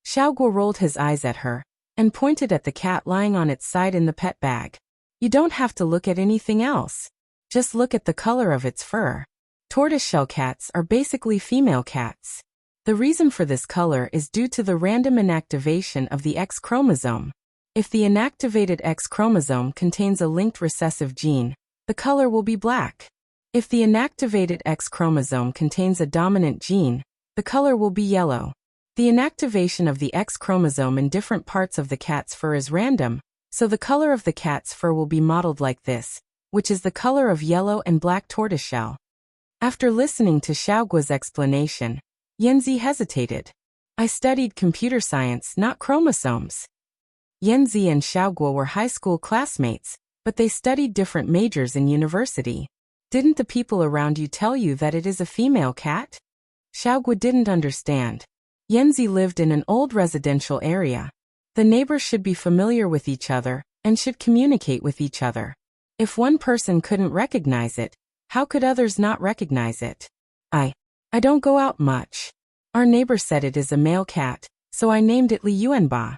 Xiaoguo rolled his eyes at her, and pointed at the cat lying on its side in the pet bag. You don't have to look at anything else. Just look at the color of its fur. Tortoiseshell cats are basically female cats. The reason for this color is due to the random inactivation of the X chromosome. If the inactivated X chromosome contains a linked recessive gene, the color will be black. If the inactivated X chromosome contains a dominant gene, the color will be yellow. The inactivation of the X chromosome in different parts of the cat's fur is random, so the color of the cat's fur will be modeled like this, which is the color of yellow and black tortoiseshell. After listening to Xiaoguo's explanation, Yanzi hesitated. I studied computer science, not chromosomes. Yanzi and Xiaoguo were high school classmates, but they studied different majors in university. Didn't the people around you tell you that it is a female cat? Xiaoguo didn't understand. Yanzi lived in an old residential area. The neighbors should be familiar with each other, and should communicate with each other. If one person couldn't recognize it, how could others not recognize it? I don't go out much. Our neighbor said it is a male cat, so I named it Li Yuanba.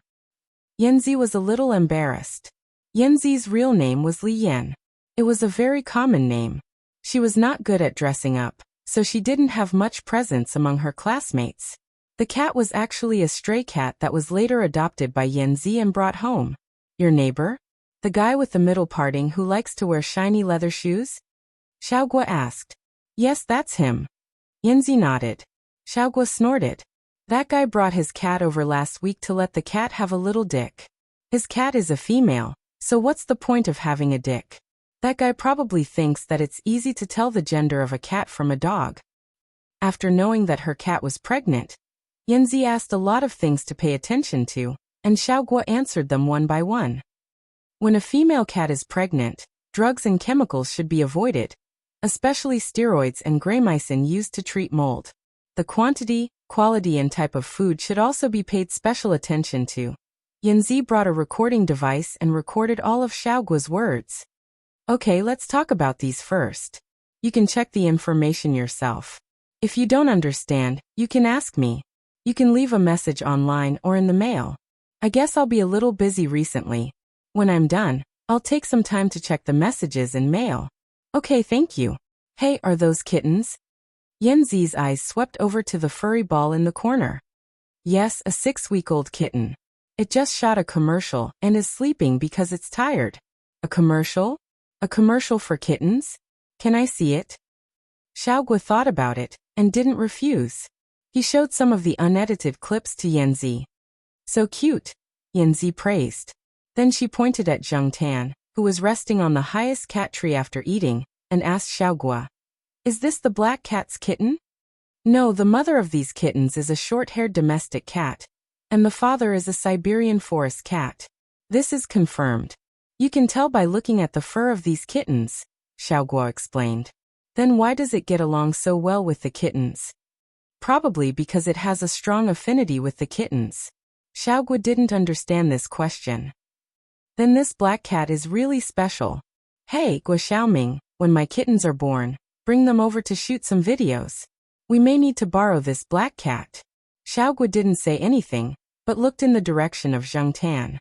Yanzi was a little embarrassed. Yanzi's real name was Li Yan. It was a very common name. She was not good at dressing up, so she didn't have much presence among her classmates. The cat was actually a stray cat that was later adopted by Yanzi and brought home. Your neighbor? The guy with the middle parting who likes to wear shiny leather shoes? Xiaoguo asked. Yes, that's him. Yanzi nodded. Xiaoguo snorted. That guy brought his cat over last week to let the cat have a little dick. His cat is a female, so what's the point of having a dick? That guy probably thinks that it's easy to tell the gender of a cat from a dog. After knowing that her cat was pregnant, Yanzi asked a lot of things to pay attention to, and Xiaoguo answered them one by one. When a female cat is pregnant, drugs and chemicals should be avoided, especially steroids and graymycin used to treat mold. The quantity, quality and type of food should also be paid special attention to. Yanzi brought a recording device and recorded all of Xiaoguo's words. Okay, let's talk about these first. You can check the information yourself. If you don't understand, you can ask me. You can leave a message online or in the mail. I guess I'll be a little busy recently. When I'm done, I'll take some time to check the messages and mail. Okay, thank you. Hey, are those kittens? Yanzi's eyes swept over to the furry ball in the corner. Yes, a 6-week-old kitten. It just shot a commercial and is sleeping because it's tired. A commercial? A commercial for kittens? Can I see it? Xiaoguo thought about it and didn't refuse. He showed some of the unedited clips to Yanzi. So cute, Yanzi praised. Then she pointed at Zheng Tan, who was resting on the highest cat tree after eating, and asked Xiaoguo, "Is this the black cat's kitten?" No, the mother of these kittens is a short-haired domestic cat, and the father is a Siberian forest cat. This is confirmed. You can tell by looking at the fur of these kittens, Xiaoguo explained. Then why does it get along so well with the kittens? Probably because it has a strong affinity with the kittens. Xiaoguo didn't understand this question. Then this black cat is really special. Hey, Guo Xiaoming, when my kittens are born, bring them over to shoot some videos. We may need to borrow this black cat. Xiaoguo didn't say anything, but looked in the direction of Zheng Tan.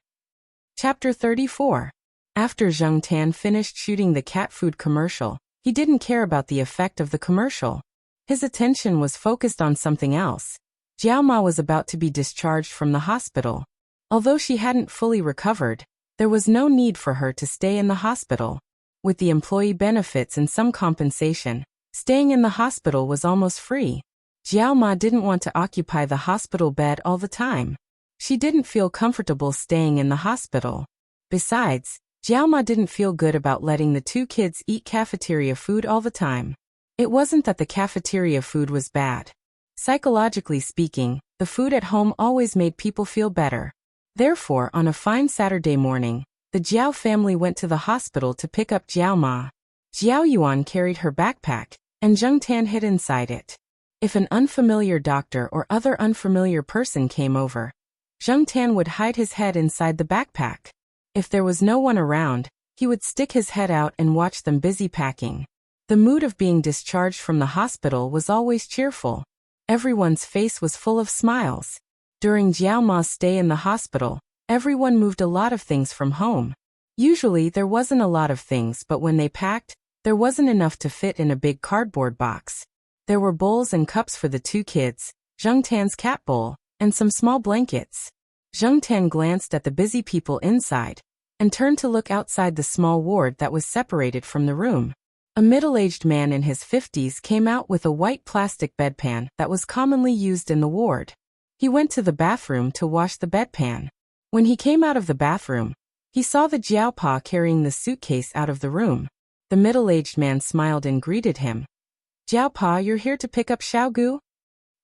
Chapter 34. After Zheng Tan finished shooting the cat food commercial, he didn't care about the effect of the commercial. His attention was focused on something else. Jiao Ma was about to be discharged from the hospital. Although she hadn't fully recovered, there was no need for her to stay in the hospital. With the employee benefits and some compensation, staying in the hospital was almost free. Jiao Ma didn't want to occupy the hospital bed all the time. She didn't feel comfortable staying in the hospital. Besides, Jiao Ma didn't feel good about letting the 2 kids eat cafeteria food all the time. It wasn't that the cafeteria food was bad. Psychologically speaking, the food at home always made people feel better. Therefore, on a fine Saturday morning, the Jiao family went to the hospital to pick up Jiao Ma. Jiao Yuan carried her backpack, and Zheng Tan hid inside it. If an unfamiliar doctor or other unfamiliar person came over, Zheng Tan would hide his head inside the backpack. If there was no one around, he would stick his head out and watch them busy packing. The mood of being discharged from the hospital was always cheerful. Everyone's face was full of smiles. During Jiao Ma's stay in the hospital, everyone moved a lot of things from home. Usually there wasn't a lot of things, but when they packed, there wasn't enough to fit in a big cardboard box. There were bowls and cups for the 2 kids, Zheng Tan's cat bowl, and some small blankets. Zheng Tan glanced at the busy people inside, and turned to look outside the small ward that was separated from the room. A middle-aged man in his 50s came out with a white plastic bedpan that was commonly used in the ward. He went to the bathroom to wash the bedpan. When he came out of the bathroom, he saw the Jiaopa carrying the suitcase out of the room. The middle-aged man smiled and greeted him. Jiaopa, you're here to pick up Xiaogu?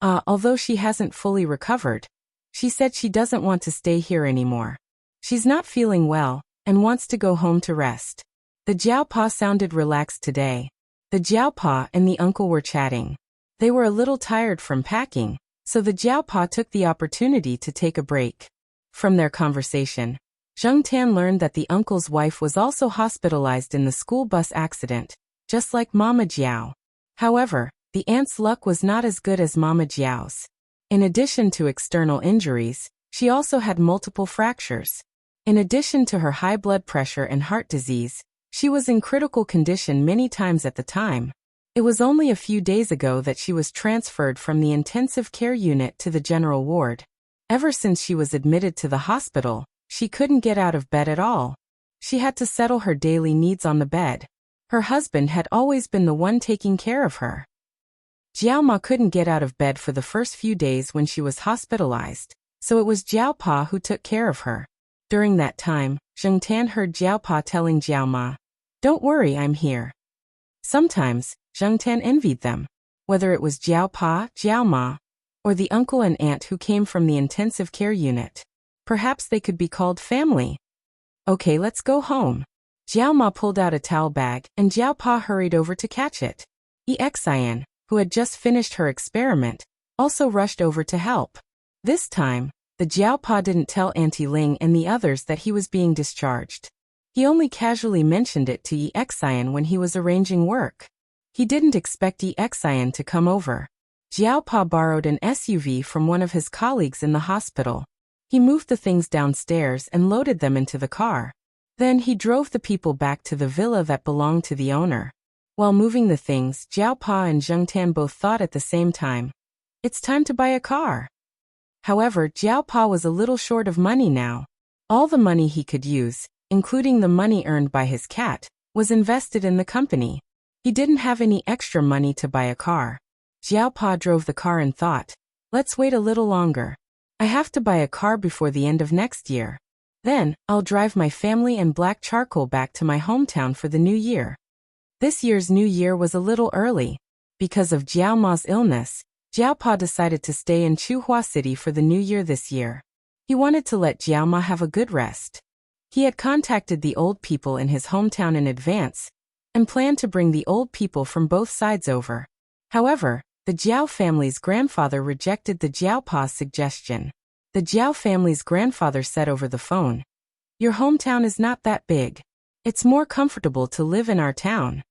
Although she hasn't fully recovered, she said she doesn't want to stay here anymore. She's not feeling well and wants to go home to rest. The Jiaopa sounded relaxed today. The Jiaopa and the uncle were chatting. They were a little tired from packing, so the Jiaopa took the opportunity to take a break. From their conversation, Zheng Tan learned that the uncle's wife was also hospitalized in the school bus accident, just like Mama Jiao. However, the aunt's luck was not as good as Mama Jiao's. In addition to external injuries, she also had multiple fractures. In addition to her high blood pressure and heart disease, she was in critical condition many times at the time. It was only a few days ago that she was transferred from the intensive care unit to the general ward. Ever since she was admitted to the hospital, she couldn't get out of bed at all. She had to settle her daily needs on the bed. Her husband had always been the one taking care of her. Jiao Ma couldn't get out of bed for the first few days when she was hospitalized, so it was Jiao Pa who took care of her. During that time, Zheng Tan heard Jiao Pa telling Jiao Ma, "Don't worry, I'm here." Sometimes, Zheng Tan envied them. Whether it was Jiao Pa, Jiao Ma, or the uncle and aunt who came from the intensive care unit. Perhaps they could be called family. Okay, let's go home. Jiao Ma pulled out a towel bag, and Jiao Pa hurried over to catch it. Xian, who had just finished her experiment, also rushed over to help. This time, the Jiao Pa didn't tell Auntie Ling and the others that he was being discharged. He only casually mentioned it to Xian when he was arranging work. He didn't expect Xian to come over. Jiao Pa borrowed an SUV from one of his colleagues in the hospital. He moved the things downstairs and loaded them into the car. Then he drove the people back to the villa that belonged to the owner. While moving the things, Jiao Pa and Zheng Tan both thought at the same time, "It's time to buy a car." However, Jiao Pa was a little short of money now. All the money he could use, including the money earned by his cat, was invested in the company. He didn't have any extra money to buy a car. Jiao Pa drove the car and thought, "Let's wait a little longer. I have to buy a car before the end of next year. Then, I'll drive my family and black charcoal back to my hometown for the new year." This year's new year was a little early. Because of Jiao Ma's illness, Jiao Pa decided to stay in Chuhua City for the new year this year. He wanted to let Jiao Ma have a good rest. He had contacted the old people in his hometown in advance, and planned to bring the old people from both sides over. However, the Jiao family's grandfather rejected the Jiao Pa's suggestion. The Jiao family's grandfather said over the phone, "Your hometown is not that big. It's more comfortable to live in our town."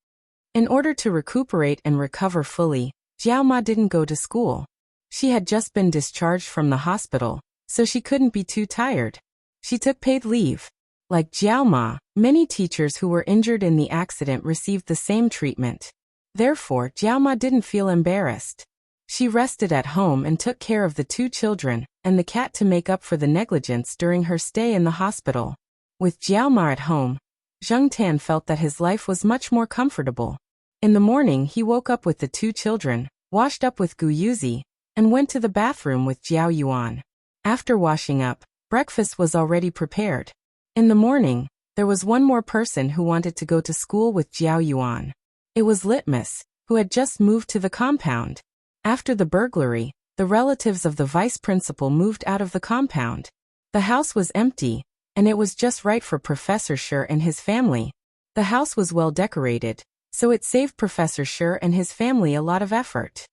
In order to recuperate and recover fully, Jiao Ma didn't go to school. She had just been discharged from the hospital, so she couldn't be too tired. She took paid leave. Like Jiao Ma, many teachers who were injured in the accident received the same treatment. Therefore, Jiao Ma didn't feel embarrassed. She rested at home and took care of the 2 children and the cat to make up for the negligence during her stay in the hospital. With Jiao Ma at home, Zheng Tan felt that his life was much more comfortable. In the morning, he woke up with the 2 children, washed up with Gu Yuzi, and went to the bathroom with Jiao Yuan. After washing up, breakfast was already prepared. In the morning, there was one more person who wanted to go to school with Jiao Yuan. It was Litmus, who had just moved to the compound. After the burglary, the relatives of the vice principal moved out of the compound. The house was empty, and it was just right for Professor Shi and his family. The house was well decorated, so it saved Professor Shi and his family a lot of effort.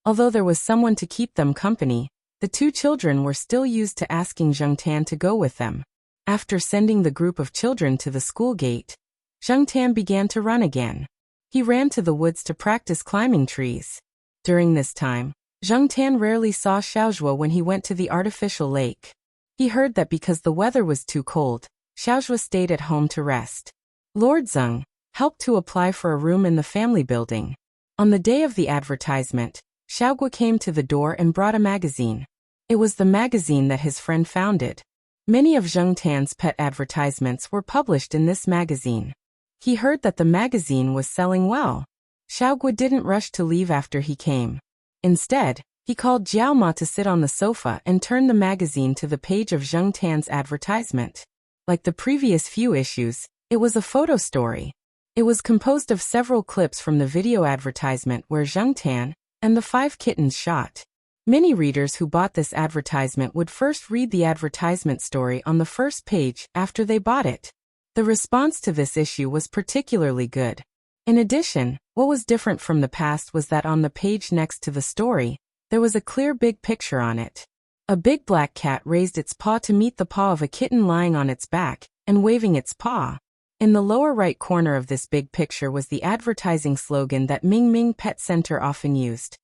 Although there was someone to keep them company, the 2 children were still used to asking Zheng Tan to go with them. After sending the group of children to the school gate, Zheng Tan began to run again. He ran to the woods to practice climbing trees. During this time, Zheng Tan rarely saw Xiaozhua when he went to the artificial lake. He heard that because the weather was too cold, Xiaozhua stayed at home to rest. Lord Zeng helped to apply for a room in the family building. On the day of the advertisement, Xiaozhua came to the door and brought a magazine. It was the magazine that his friend founded. Many of Zheng Tan's pet advertisements were published in this magazine. He heard that the magazine was selling well. Xiaozhua didn't rush to leave after he came. Instead, he called Jiao Ma to sit on the sofa and turn the magazine to the page of Zheng Tan's advertisement. Like the previous few issues, it was a photo story. It was composed of several clips from the video advertisement where Zheng Tan and the 5 kittens shot. Many readers who bought this advertisement would first read the advertisement story on the first page after they bought it. The response to this issue was particularly good. In addition, what was different from the past was that on the page next to the story, there was a clear big picture on it. A big black cat raised its paw to meet the paw of a kitten lying on its back and waving its paw. In the lower right corner of this big picture was the advertising slogan that Ming Ming Pet Center often used.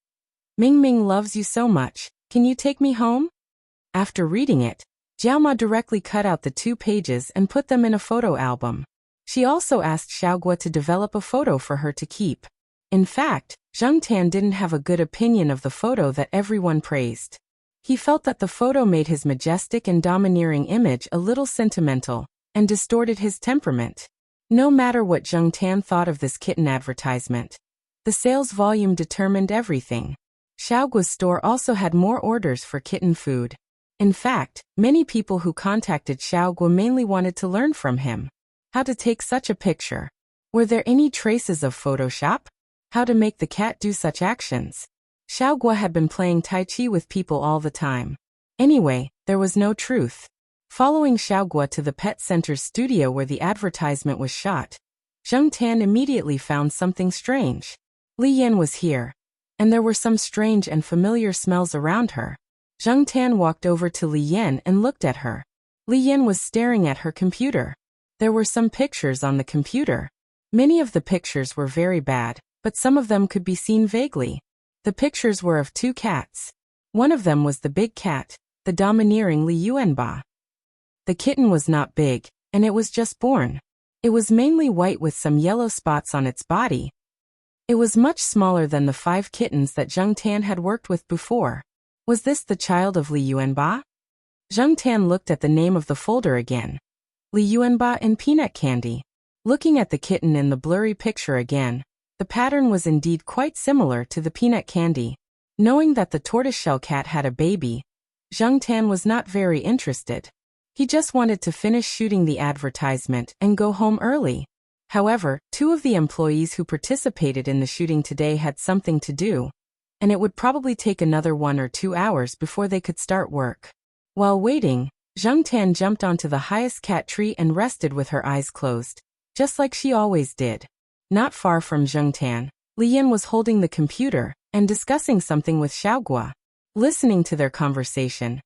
"Ming Ming loves you so much, can you take me home?" After reading it, Jiao Ma directly cut out the 2 pages and put them in a photo album. She also asked Xiaozhua to develop a photo for her to keep. In fact, Zheng Tan didn't have a good opinion of the photo that everyone praised. He felt that the photo made his majestic and domineering image a little sentimental, and distorted his temperament. No matter what Zheng Tan thought of this kitten advertisement, the sales volume determined everything. Xiaogua's store also had more orders for kitten food. In fact, many people who contacted Xiaogua mainly wanted to learn from him how to take such a picture. Were there any traces of Photoshop? How to make the cat do such actions? Xiaogua had been playing Tai Chi with people all the time. Anyway, there was no truth. Following Xiaogua to the pet center's studio where the advertisement was shot, Zheng Tan immediately found something strange. Li Yan was here, and there were some strange and familiar smells around her. Zheng Tan walked over to Li Yan and looked at her. Li Yan was staring at her computer. There were some pictures on the computer. Many of the pictures were very bad, but some of them could be seen vaguely. The pictures were of two cats. One of them was the big cat, the domineering Li Yuanba. The kitten was not big, and it was just born. It was mainly white with some yellow spots on its body. It was much smaller than the 5 kittens that Zheng Tan had worked with before. Was this the child of Li Yuanba? Zheng Tan looked at the name of the folder again. Li Yuanba and peanut candy. Looking at the kitten in the blurry picture again, the pattern was indeed quite similar to the peanut candy. Knowing that the tortoiseshell cat had a baby, Zheng Tan was not very interested. He just wanted to finish shooting the advertisement and go home early. However, 2 of the employees who participated in the shooting today had something to do, and it would probably take another 1 or 2 hours before they could start work. While waiting, Zheng Tan jumped onto the highest cat tree and rested with her eyes closed, just like she always did. Not far from Zheng Tan, Li Yan was holding the computer and discussing something with Xiaogua. Listening to their conversation,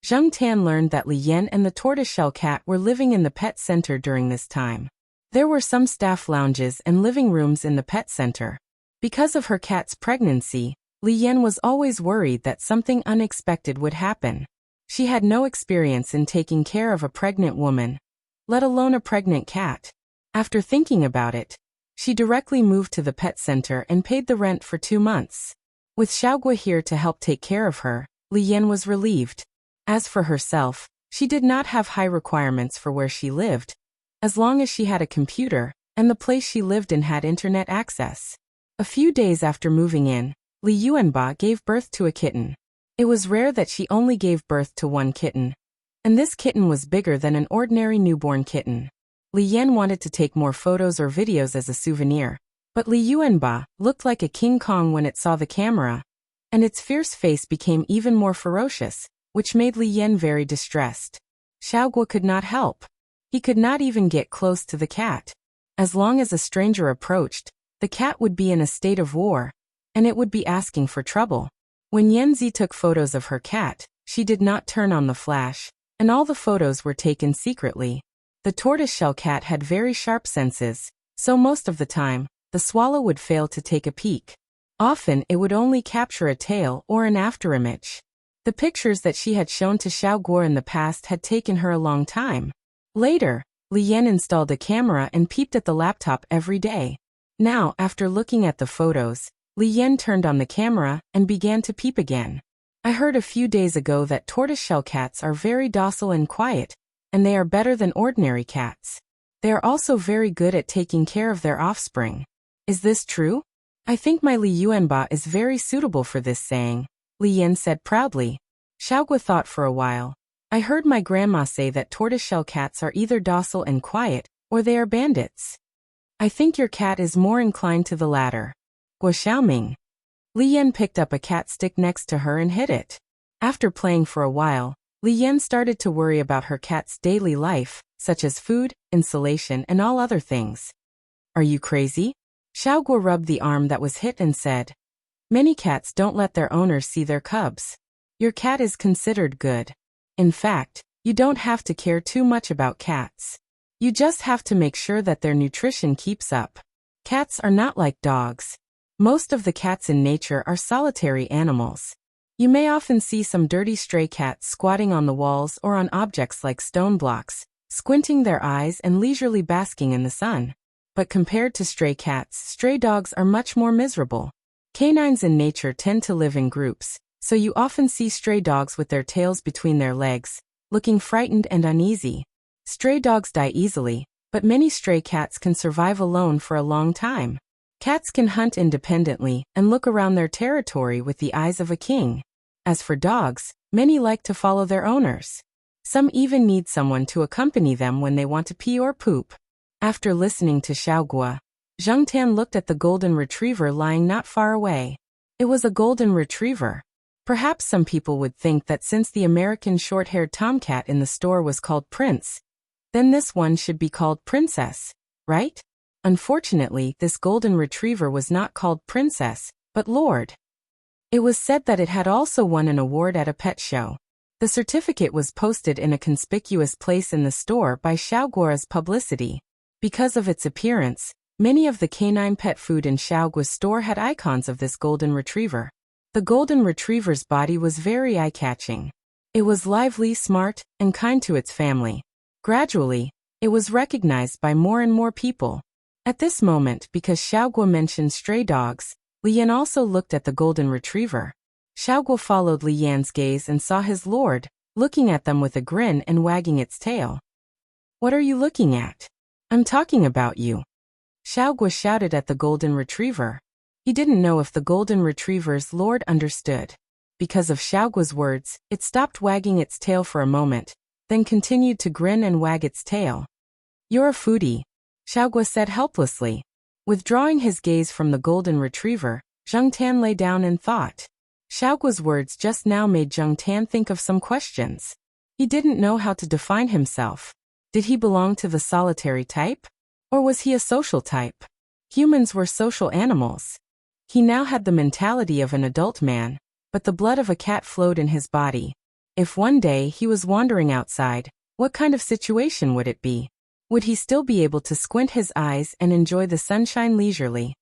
Zheng Tan learned that Li Yan and the tortoiseshell cat were living in the pet center during this time. There were some staff lounges and living rooms in the pet center. Because of her cat's pregnancy, Li Yan was always worried that something unexpected would happen. She had no experience in taking care of a pregnant woman, let alone a pregnant cat. After thinking about it, she directly moved to the pet center and paid the rent for 2 months. With Xiaogua here to help take care of her, Li Yan was relieved. As for herself, she did not have high requirements for where she lived, as long as she had a computer, and the place she lived in had internet access. A few days after moving in, Li Yuanba gave birth to a kitten. It was rare that she only gave birth to 1 kitten, and this kitten was bigger than an ordinary newborn kitten. Li Yan wanted to take more photos or videos as a souvenir, but Li Yuanba looked like a King Kong when it saw the camera, and its fierce face became even more ferocious, which made Li Yan very distressed. Xiaogua could not help. He could not even get close to the cat. As long as a stranger approached, the cat would be in a state of war, and it would be asking for trouble. When Yanzi took photos of her cat, she did not turn on the flash, and all the photos were taken secretly. The tortoiseshell cat had very sharp senses, so most of the time, the swallow would fail to take a peek. Often it would only capture a tail or an afterimage. The pictures that she had shown to Xiaogua in the past had taken her a long time. Later, Li Yan installed a camera and peeped at the laptop every day. Now, after looking at the photos, Li Yan turned on the camera and began to peep again. I heard a few days ago that tortoiseshell cats are very docile and quiet, and they are better than ordinary cats. They are also very good at taking care of their offspring. Is this true? I think my Li Yuanba is very suitable for this saying, Li Yan said proudly. Xiaogua thought for a while. I heard my grandma say that tortoiseshell cats are either docile and quiet, or they are bandits. I think your cat is more inclined to the latter. Guo Xiaoming. Li Yan picked up a cat stick next to her and hit it. After playing for a while, Li Yan started to worry about her cat's daily life, such as food, insulation, and all other things. Are you crazy? Xiaogua rubbed the arm that was hit and said, Many cats don't let their owners see their cubs. Your cat is considered good. In fact, you don't have to care too much about cats. You just have to make sure that their nutrition keeps up. Cats are not like dogs. Most of the cats in nature are solitary animals. You may often see some dirty stray cats squatting on the walls or on objects like stone blocks, squinting their eyes and leisurely basking in the sun. But compared to stray cats, stray dogs are much more miserable. Canines in nature tend to live in groups, so you often see stray dogs with their tails between their legs, looking frightened and uneasy. Stray dogs die easily, but many stray cats can survive alone for a long time. Cats can hunt independently and look around their territory with the eyes of a king. As for dogs, many like to follow their owners. Some even need someone to accompany them when they want to pee or poop. After listening to Xiaogua, Zheng Tan looked at the golden retriever lying not far away. It was a golden retriever. Perhaps some people would think that since the American short-haired tomcat in the store was called Prince, then this one should be called Princess, right? Unfortunately, this golden retriever was not called Princess, but Lord. It was said that it had also won an award at a pet show. The certificate was posted in a conspicuous place in the store by Xiaoguo's publicity. Because of its appearance, many of the canine pet food in Xiaoguo's store had icons of this golden retriever. The golden retriever's body was very eye-catching. It was lively, smart, and kind to its family. Gradually, it was recognized by more and more people. At this moment, because Xiaoguo mentioned stray dogs, Li Yan also looked at the golden retriever. Xiaoguo followed Li Yan's gaze and saw his lord, looking at them with a grin and wagging its tail. "What are you looking at? I'm talking about you." Xiaoguo shouted at the golden retriever. He didn't know if the golden retriever's lord understood. Because of Xiaoguo's words, it stopped wagging its tail for a moment, then continued to grin and wag its tail. "You're a foodie," Xiaoguo said helplessly. Withdrawing his gaze from the golden retriever, Zheng Tan lay down and thought. Xiaoguo's words just now made Zheng Tan think of some questions. He didn't know how to define himself. Did he belong to the solitary type? Or was he a social type? Humans were social animals. He now had the mentality of an adult man, but the blood of a cat flowed in his body. If one day he was wandering outside, what kind of situation would it be? Would he still be able to squint his eyes and enjoy the sunshine leisurely?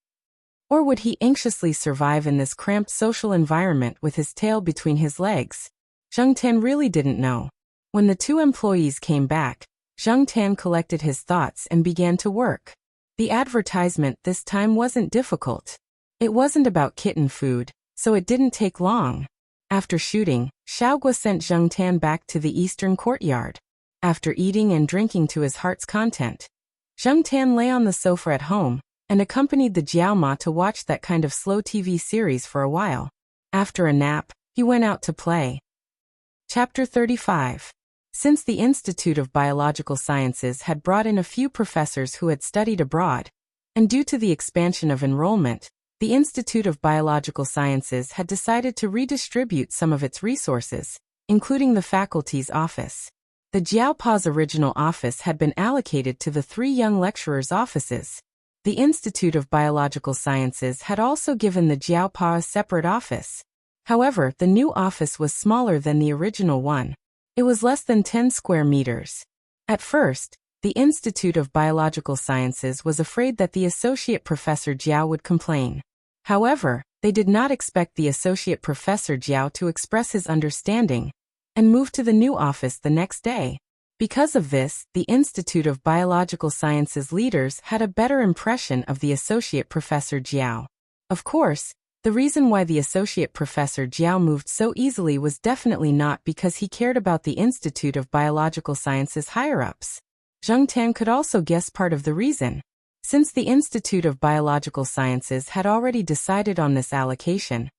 Or would he anxiously survive in this cramped social environment with his tail between his legs? Zheng Tan really didn't know. When the two employees came back, Zheng Tan collected his thoughts and began to work. The advertisement this time wasn't difficult. It wasn't about kitten food, so it didn't take long. After shooting, Xiaoguo sent Zheng Tan back to the eastern courtyard. After eating and drinking to his heart's content, Zheng Tan lay on the sofa at home and accompanied the Jiao Ma to watch that kind of slow TV series for a while. After a nap, he went out to play. Chapter 35. Since the Institute of Biological Sciences had brought in a few professors who had studied abroad, and due to the expansion of enrollment, the Institute of Biological Sciences had decided to redistribute some of its resources, including the faculty's office. The Jiao Pa's original office had been allocated to the 3 young lecturers' offices. The Institute of Biological Sciences had also given the Jiao Pa a separate office. However, the new office was smaller than the original one. It was less than 10 square meters. At first, the Institute of Biological Sciences was afraid that the Associate Professor Jiao would complain. However, they did not expect the Associate Professor Jiao to express his understanding and move to the new office the next day. Because of this, the Institute of Biological Sciences leaders had a better impression of the Associate Professor Jiao. Of course, the reason why the Associate Professor Jiao moved so easily was definitely not because he cared about the Institute of Biological Sciences higher-ups. Zheng Tan could also guess part of the reason. Since the Institute of Biological Sciences had already decided on this allocation,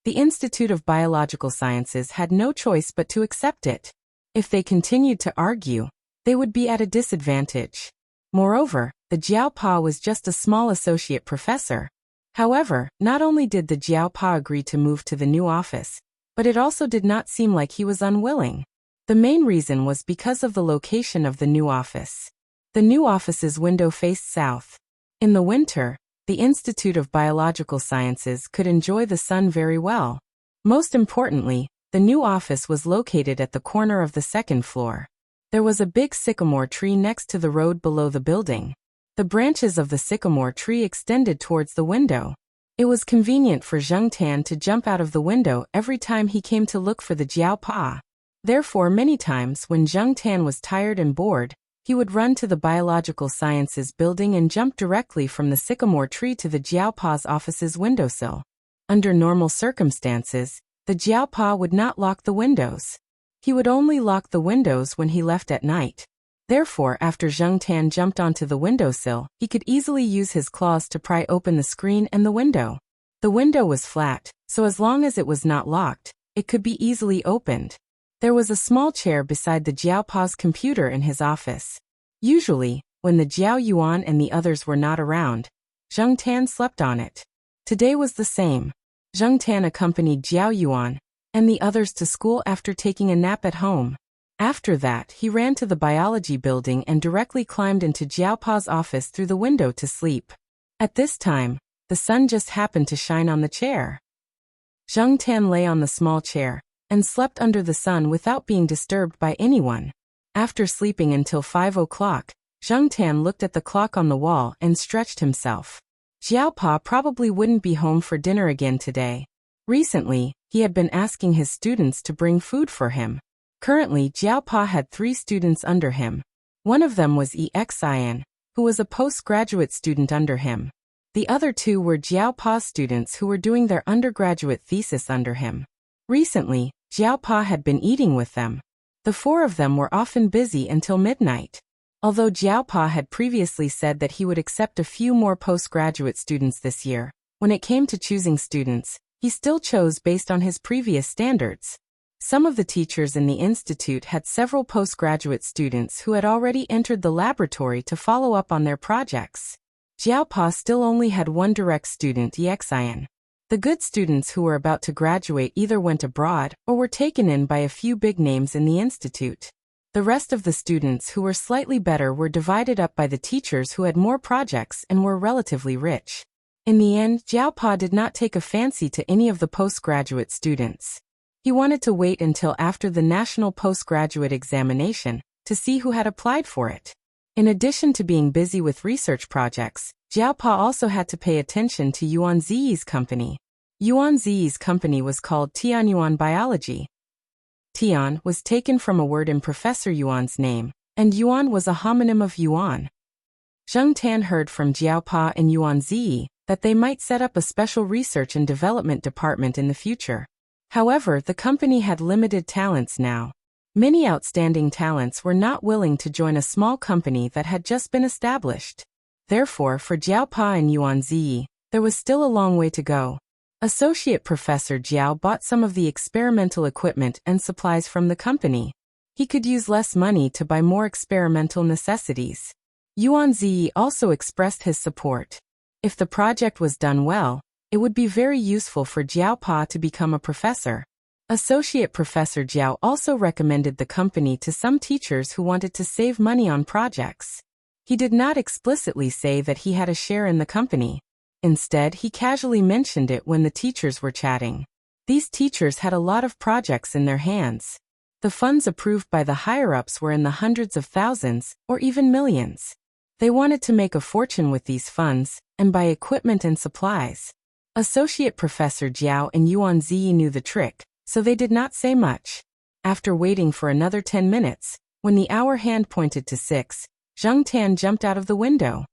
the Institute of Biological Sciences had no choice but to accept it. If they continued to argue, they would be at a disadvantage. Moreover, the Jiao Pa was just a small associate professor. However, not only did the Jiao Pa agree to move to the new office, but it also did not seem like he was unwilling. The main reason was because of the location of the new office. The new office's window faced south. In the winter, the Institute of Biological Sciences could enjoy the sun very well. Most importantly, the new office was located at the corner of the second floor. There was a big sycamore tree next to the road below the building. The branches of the sycamore tree extended towards the window. It was convenient for Zheng Tan to jump out of the window every time he came to look for the Jiao Pa. Therefore, many times when Zheng Tan was tired and bored, he would run to the Biological Sciences building and jump directly from the sycamore tree to the Jiao Pa's office's windowsill. Under normal circumstances, the Jiao Pa would not lock the windows. He would only lock the windows when he left at night. Therefore, after Zheng Tan jumped onto the windowsill, he could easily use his claws to pry open the screen and the window. The window was flat, so as long as it was not locked, it could be easily opened. There was a small chair beside the Jiao Pa's computer in his office. Usually, when the Jiao Yuan and the others were not around, Zheng Tan slept on it. Today was the same. Zheng Tan accompanied Jiao Yuan and the others to school after taking a nap at home. After that, he ran to the biology building and directly climbed into Jiao Pa's office through the window to sleep. At this time, the sun just happened to shine on the chair. Zheng Tan lay on the small chair and slept under the sun without being disturbed by anyone. After sleeping until 5 o'clock, Zheng Tan looked at the clock on the wall and stretched himself. Jiao Pa probably wouldn't be home for dinner again today. Recently, he had been asking his students to bring food for him. Currently, Jiao Pa had 3 students under him. One of them was Xian, who was a postgraduate student under him. The other 2 were Jiao Pa's students who were doing their undergraduate thesis under him. Recently, Jiao Pa had been eating with them. The 4 of them were often busy until midnight. Although Jiao Pa had previously said that he would accept a few more postgraduate students this year, when it came to choosing students, he still chose based on his previous standards. Some of the teachers in the institute had several postgraduate students who had already entered the laboratory to follow up on their projects. Jiao Pa still only had 1 direct student, Xian. The good students who were about to graduate either went abroad or were taken in by a few big names in the institute. The rest of the students who were slightly better were divided up by the teachers who had more projects and were relatively rich. In the end, Jiao Pa did not take a fancy to any of the postgraduate students. He wanted to wait until after the national postgraduate examination to see who had applied for it. In addition to being busy with research projects, Jiao Pa also had to pay attention to Yuan Ziyi's company. Yuan Ziyi's company was called Tian Yuan Biology. Tian was taken from a word in Professor Yuan's name, and Yuan was a homonym of Yuan. Zheng Tan heard from Jiao Pa and Yuan Ziyi that they might set up a special research and development department in the future. However, the company had limited talents now. Many outstanding talents were not willing to join a small company that had just been established. Therefore, for Jiao Pa and Yuan Ziyi, there was still a long way to go. Associate Professor Jiao bought some of the experimental equipment and supplies from the company. He could use less money to buy more experimental necessities. Yuan Ziyi also expressed his support. If the project was done well, it would be very useful for Jiao Pa to become a professor. Associate Professor Jiao also recommended the company to some teachers who wanted to save money on projects. He did not explicitly say that he had a share in the company. Instead, he casually mentioned it when the teachers were chatting. These teachers had a lot of projects in their hands. The funds approved by the higher-ups were in the hundreds of thousands, or even millions. They wanted to make a fortune with these funds, and buy equipment and supplies. Associate Professor Jiao and Yuan Ziyi knew the trick, so they did not say much. After waiting for another 10 minutes, when the hour hand pointed to 6, Zheng Tan jumped out of the window.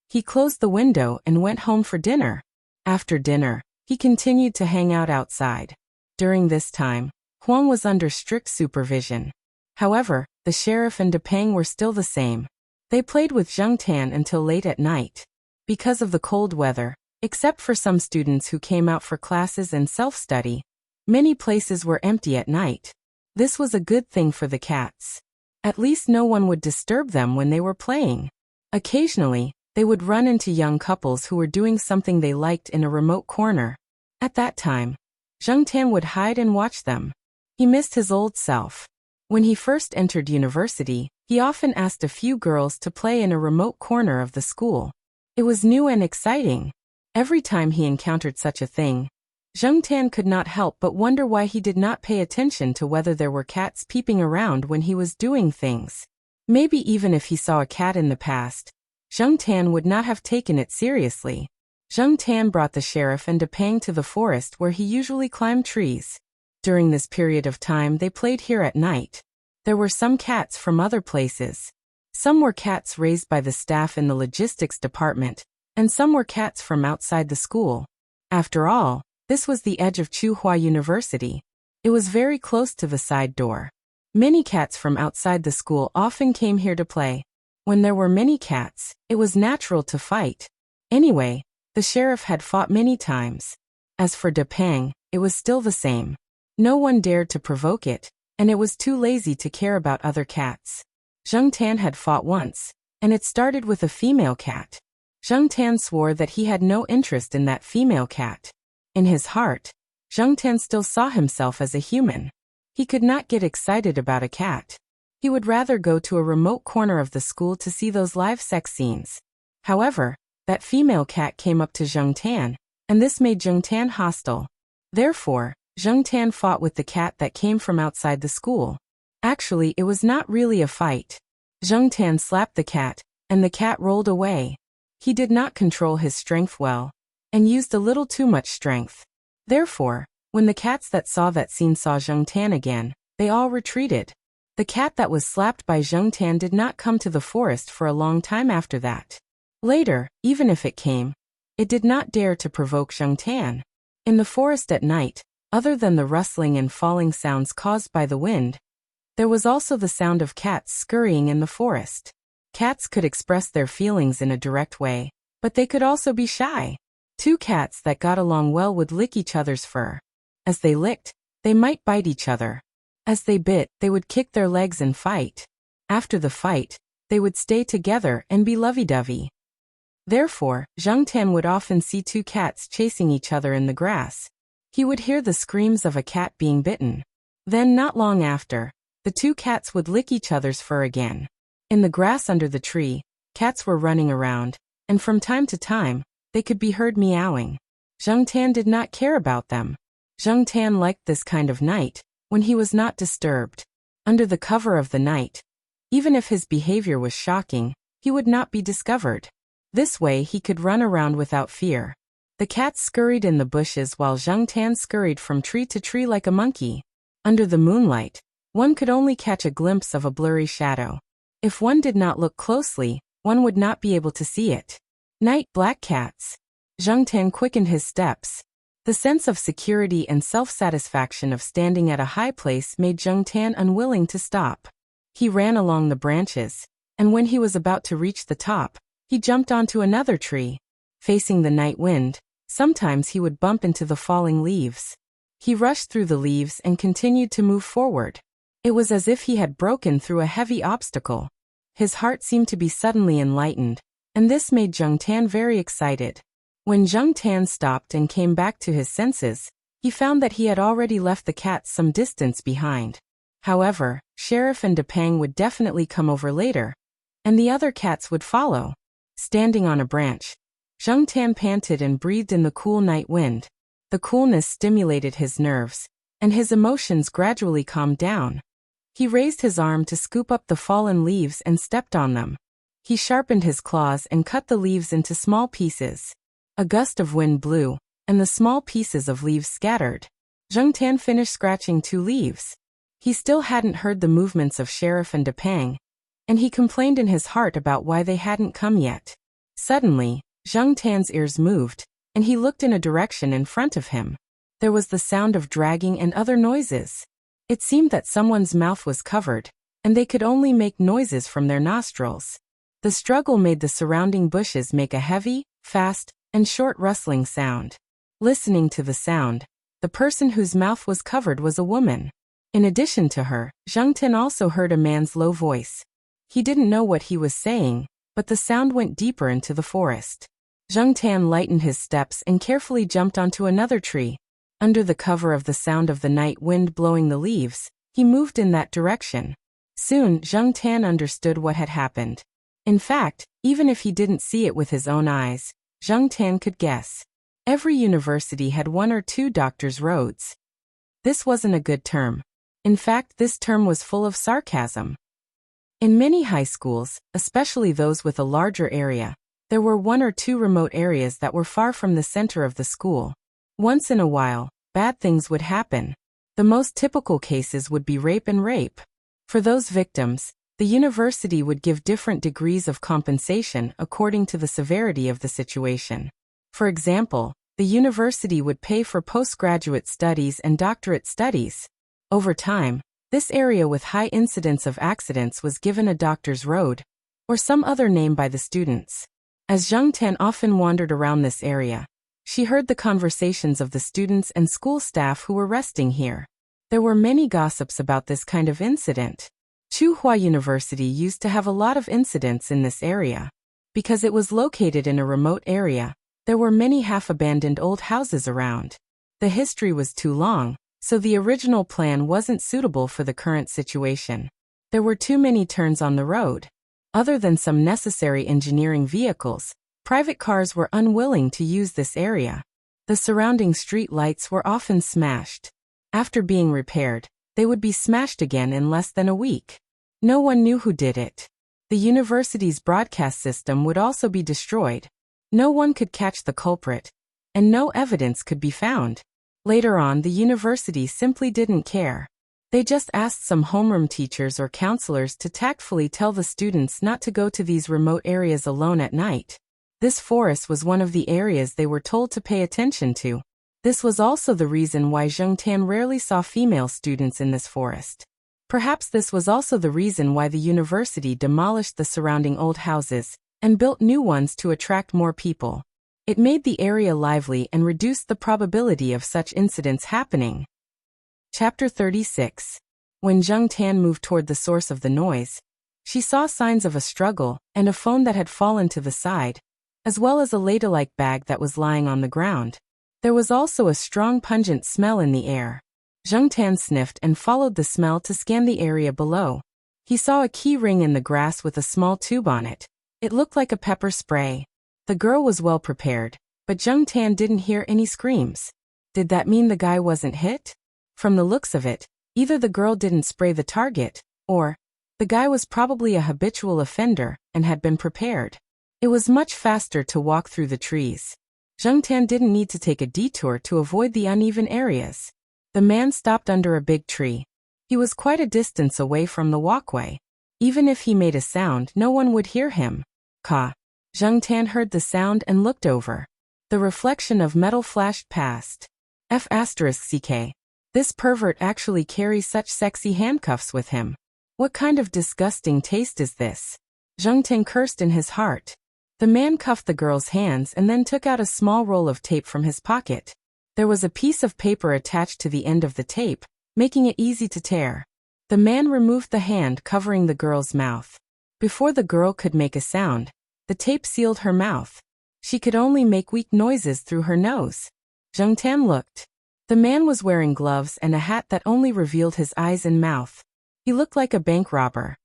He closed the window and went home for dinner. After dinner, he continued to hang out outside. During this time, Huang was under strict supervision. However, the sheriff and Depeng were still the same. They played with Zheng Tan until late at night. Because of the cold weather, except for some students who came out for classes and self-study, many places were empty at night. This was a good thing for the cats. At least no one would disturb them when they were playing. Occasionally, they would run into young couples who were doing something they liked in a remote corner. At that time, Zheng Tan would hide and watch them. He missed his old self. When he first entered university, he often asked a few girls to play in a remote corner of the school. It was new and exciting. Every time he encountered such a thing, Zheng Tan could not help but wonder why he did not pay attention to whether there were cats peeping around when he was doing things. Maybe even if he saw a cat in the past, Zheng Tan would not have taken it seriously. Zheng Tan brought the sheriff and Depeng to the forest where he usually climbed trees. During this period of time they played here at night. There were some cats from other places. Some were cats raised by the staff in the logistics department, and some were cats from outside the school. After all, this was the edge of Tsinghua University. It was very close to the side door. Many cats from outside the school often came here to play. When there were many cats, it was natural to fight. Anyway, the sheriff had fought many times. As for Depeng, it was still the same. No one dared to provoke it, and it was too lazy to care about other cats. Zheng Tan had fought once, and it started with a female cat. Zheng Tan swore that he had no interest in that female cat. In his heart, Zheng Tan still saw himself as a human. He could not get excited about a cat. He would rather go to a remote corner of the school to see those live sex scenes. However, that female cat came up to Zheng Tan, and this made Zheng Tan hostile. Therefore, Zheng Tan fought with the cat that came from outside the school. Actually, it was not really a fight. Zheng Tan slapped the cat, and the cat rolled away. He did not control his strength well, and used a little too much strength. Therefore, when the cats that saw that scene saw Zheng Tan again, they all retreated. The cat that was slapped by Zheng Tan did not come to the forest for a long time after that. Later, even if it came, it did not dare to provoke Zheng Tan. In the forest at night, other than the rustling and falling sounds caused by the wind, there was also the sound of cats scurrying in the forest. Cats could express their feelings in a direct way, but they could also be shy. Two cats that got along well would lick each other's fur. As they licked, they might bite each other. As they bit, they would kick their legs and fight. After the fight, they would stay together and be lovey-dovey. Therefore, Zheng Tan would often see two cats chasing each other in the grass. He would hear the screams of a cat being bitten. Then, not long after, the two cats would lick each other's fur again. In the grass under the tree, cats were running around, and from time to time, they could be heard meowing. Zheng Tan did not care about them. Zheng Tan liked this kind of night, when he was not disturbed. Under the cover of the night, even if his behavior was shocking, he would not be discovered. This way he could run around without fear. The cats scurried in the bushes while Zheng Tan scurried from tree to tree like a monkey. Under the moonlight, one could only catch a glimpse of a blurry shadow. If one did not look closely, one would not be able to see it. Night black cats. Zheng Tan quickened his steps. The sense of security and self-satisfaction of standing at a high place made Zheng Tan unwilling to stop. He ran along the branches, and when he was about to reach the top, he jumped onto another tree. Facing the night wind, sometimes he would bump into the falling leaves. He rushed through the leaves and continued to move forward. It was as if he had broken through a heavy obstacle. His heart seemed to be suddenly enlightened, and this made Zheng Tan very excited. When Zheng Tan stopped and came back to his senses, he found that he had already left the cats some distance behind. However, Sheriff and Depang would definitely come over later, and the other cats would follow. Standing on a branch, Zheng Tan panted and breathed in the cool night wind. The coolness stimulated his nerves, and his emotions gradually calmed down. He raised his arm to scoop up the fallen leaves and stepped on them. He sharpened his claws and cut the leaves into small pieces. A gust of wind blew, and the small pieces of leaves scattered. Zheng Tan finished scratching 2 leaves. He still hadn't heard the movements of Sheriff and Depang, and he complained in his heart about why they hadn't come yet. Suddenly, Zheng Tan's ears moved, and he looked in a direction in front of him. There was the sound of dragging and other noises. It seemed that someone's mouth was covered, and they could only make noises from their nostrils. The struggle made the surrounding bushes make a heavy, fast, and short rustling sound. Listening to the sound, the person whose mouth was covered was a woman. In addition to her, Zheng Tan also heard a man's low voice. He didn't know what he was saying, but the sound went deeper into the forest. Zheng Tan lightened his steps and carefully jumped onto another tree. Under the cover of the sound of the night wind blowing the leaves, he moved in that direction. Soon, Zheng Tan understood what had happened. In fact, even if he didn't see it with his own eyes, Zheng Tan could guess. Every university had 1 or 2 doctors' roads. This wasn't a good term. In fact, this term was full of sarcasm. In many high schools, especially those with a larger area, there were 1 or 2 remote areas that were far from the center of the school. Once in a while, bad things would happen. The most typical cases would be rape and rape. For those victims, the university would give different degrees of compensation according to the severity of the situation. For example, the university would pay for postgraduate studies and doctorate studies. Over time, this area with high incidence of accidents was given a doctor's road, or some other name by the students. As Zheng Tan often wandered around this area, she heard the conversations of the students and school staff who were resting here. There were many gossips about this kind of incident. Tsinghua University used to have a lot of incidents in this area. Because it was located in a remote area, there were many half-abandoned old houses around. The history was too long, so the original plan wasn't suitable for the current situation. There were too many turns on the road. Other than some necessary engineering vehicles, private cars were unwilling to use this area. The surrounding street lights were often smashed. After being repaired, they would be smashed again in less than a week. No one knew who did it. The university's broadcast system would also be destroyed. No one could catch the culprit, and no evidence could be found. Later on, the university simply didn't care. They just asked some homeroom teachers or counselors to tactfully tell the students not to go to these remote areas alone at night. This forest was one of the areas they were told to pay attention to. This was also the reason why Zheng Tan rarely saw female students in this forest. Perhaps this was also the reason why the university demolished the surrounding old houses and built new ones to attract more people. It made the area lively and reduced the probability of such incidents happening. Chapter 36. When Zheng Tan moved toward the source of the noise, she saw signs of a struggle and a phone that had fallen to the side, as well as a ladle-like bag that was lying on the ground. There was also a strong pungent smell in the air. Zheng Tan sniffed and followed the smell to scan the area below. He saw a key ring in the grass with a small tube on it. It looked like a pepper spray. The girl was well prepared, but Zheng Tan didn't hear any screams. Did that mean the guy wasn't hit? From the looks of it, either the girl didn't spray the target, or the guy was probably a habitual offender and had been prepared. It was much faster to walk through the trees. Zheng Tan didn't need to take a detour to avoid the uneven areas. The man stopped under a big tree. He was quite a distance away from the walkway. Even if he made a sound, no one would hear him. Ka. Zheng Tan heard the sound and looked over. The reflection of metal flashed past. F***ck. This pervert actually carries such sexy handcuffs with him. What kind of disgusting taste is this? Zheng Tan cursed in his heart. The man cuffed the girl's hands and then took out a small roll of tape from his pocket. There was a piece of paper attached to the end of the tape, making it easy to tear. The man removed the hand covering the girl's mouth. Before the girl could make a sound, the tape sealed her mouth. She could only make weak noises through her nose. Zheng Tan looked. The man was wearing gloves and a hat that only revealed his eyes and mouth. He looked like a bank robber.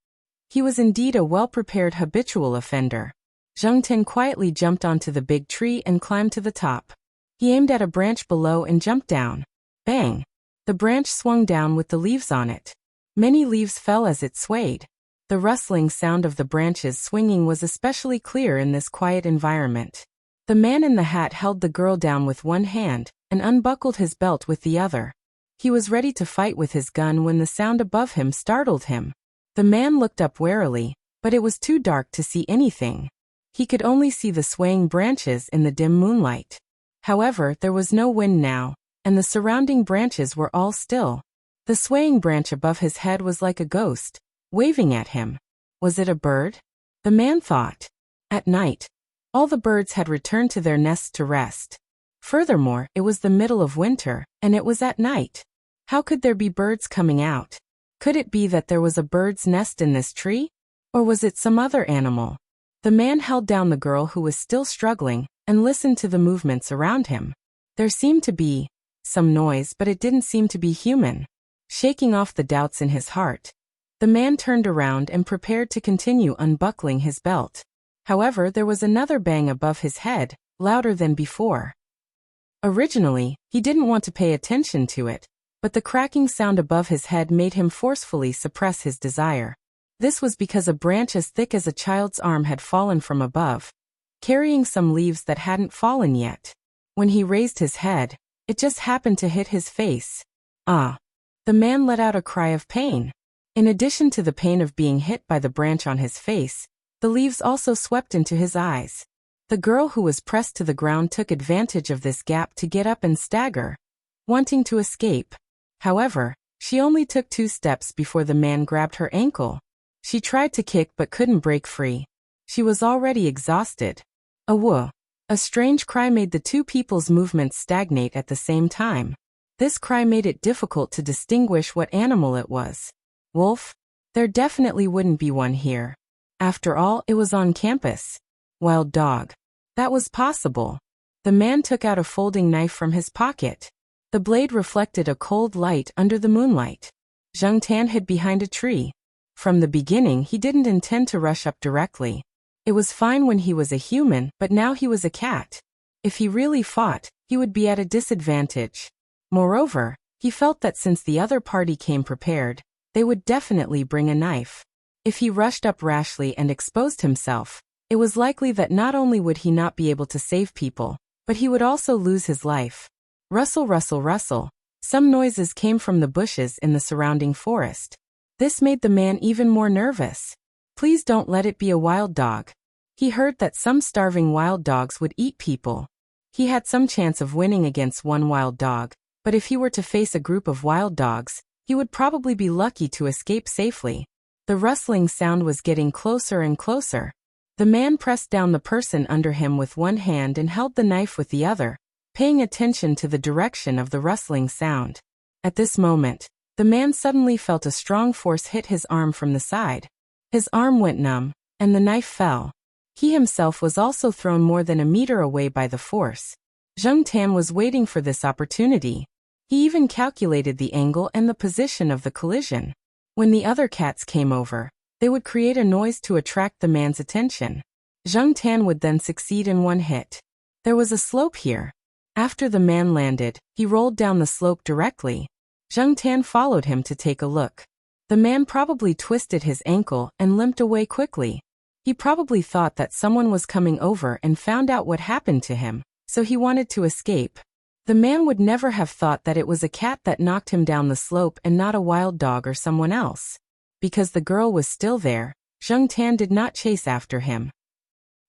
He was indeed a well-prepared habitual offender. Zheng Tan quietly jumped onto the big tree and climbed to the top. He aimed at a branch below and jumped down. Bang! The branch swung down with the leaves on it. Many leaves fell as it swayed. The rustling sound of the branches swinging was especially clear in this quiet environment. The man in the hat held the girl down with one hand and unbuckled his belt with the other. He was ready to fight with his gun when the sound above him startled him. The man looked up warily, but it was too dark to see anything. He could only see the swaying branches in the dim moonlight. However, there was no wind now, and the surrounding branches were all still. The swaying branch above his head was like a ghost, waving at him. Was it a bird? The man thought. At night, all the birds had returned to their nests to rest. Furthermore, it was the middle of winter, and it was at night. How could there be birds coming out? Could it be that there was a bird's nest in this tree? Or was it some other animal? The man held down the girl who was still struggling, and listened to the movements around him. There seemed to be some noise, but it didn't seem to be human. Shaking off the doubts in his heart, the man turned around and prepared to continue unbuckling his belt. However, there was another bang above his head, louder than before. Originally, he didn't want to pay attention to it, but the cracking sound above his head made him forcefully suppress his desire. This was because a branch as thick as a child's arm had fallen from above, carrying some leaves that hadn't fallen yet. When he raised his head, it just happened to hit his face. Ah! The man let out a cry of pain. In addition to the pain of being hit by the branch on his face, the leaves also swept into his eyes. The girl who was pressed to the ground took advantage of this gap to get up and stagger, wanting to escape. However, she only took 2 steps before the man grabbed her ankle. She tried to kick but couldn't break free. She was already exhausted. A whoa! A strange cry made the two people's movements stagnate at the same time. This cry made it difficult to distinguish what animal it was. Wolf? There definitely wouldn't be one here. After all, it was on campus. Wild dog. That was possible. The man took out a folding knife from his pocket. The blade reflected a cold light under the moonlight. Zheng Tan hid behind a tree. From the beginning he didn't intend to rush up directly. It was fine when he was a human, but now he was a cat. If he really fought, he would be at a disadvantage. Moreover, he felt that since the other party came prepared, they would definitely bring a knife. If he rushed up rashly and exposed himself, it was likely that not only would he not be able to save people, but he would also lose his life. Rustle, rustle, rustle. Some noises came from the bushes in the surrounding forest. This made the man even more nervous. Please don't let it be a wild dog. He heard that some starving wild dogs would eat people. He had some chance of winning against one wild dog, but if he were to face a group of wild dogs, he would probably be lucky to escape safely. The rustling sound was getting closer and closer. The man pressed down the person under him with one hand and held the knife with the other, paying attention to the direction of the rustling sound. At this moment, the man suddenly felt a strong force hit his arm from the side. His arm went numb, and the knife fell. He himself was also thrown more than a meter away by the force. Zheng Tan was waiting for this opportunity. He even calculated the angle and the position of the collision. When the other cats came over, they would create a noise to attract the man's attention. Zheng Tan would then succeed in one hit. There was a slope here. After the man landed, he rolled down the slope directly. Zheng Tan followed him to take a look. The man probably twisted his ankle and limped away quickly. He probably thought that someone was coming over and found out what happened to him, so he wanted to escape. The man would never have thought that it was a cat that knocked him down the slope and not a wild dog or someone else. Because the girl was still there, Zheng Tan did not chase after him.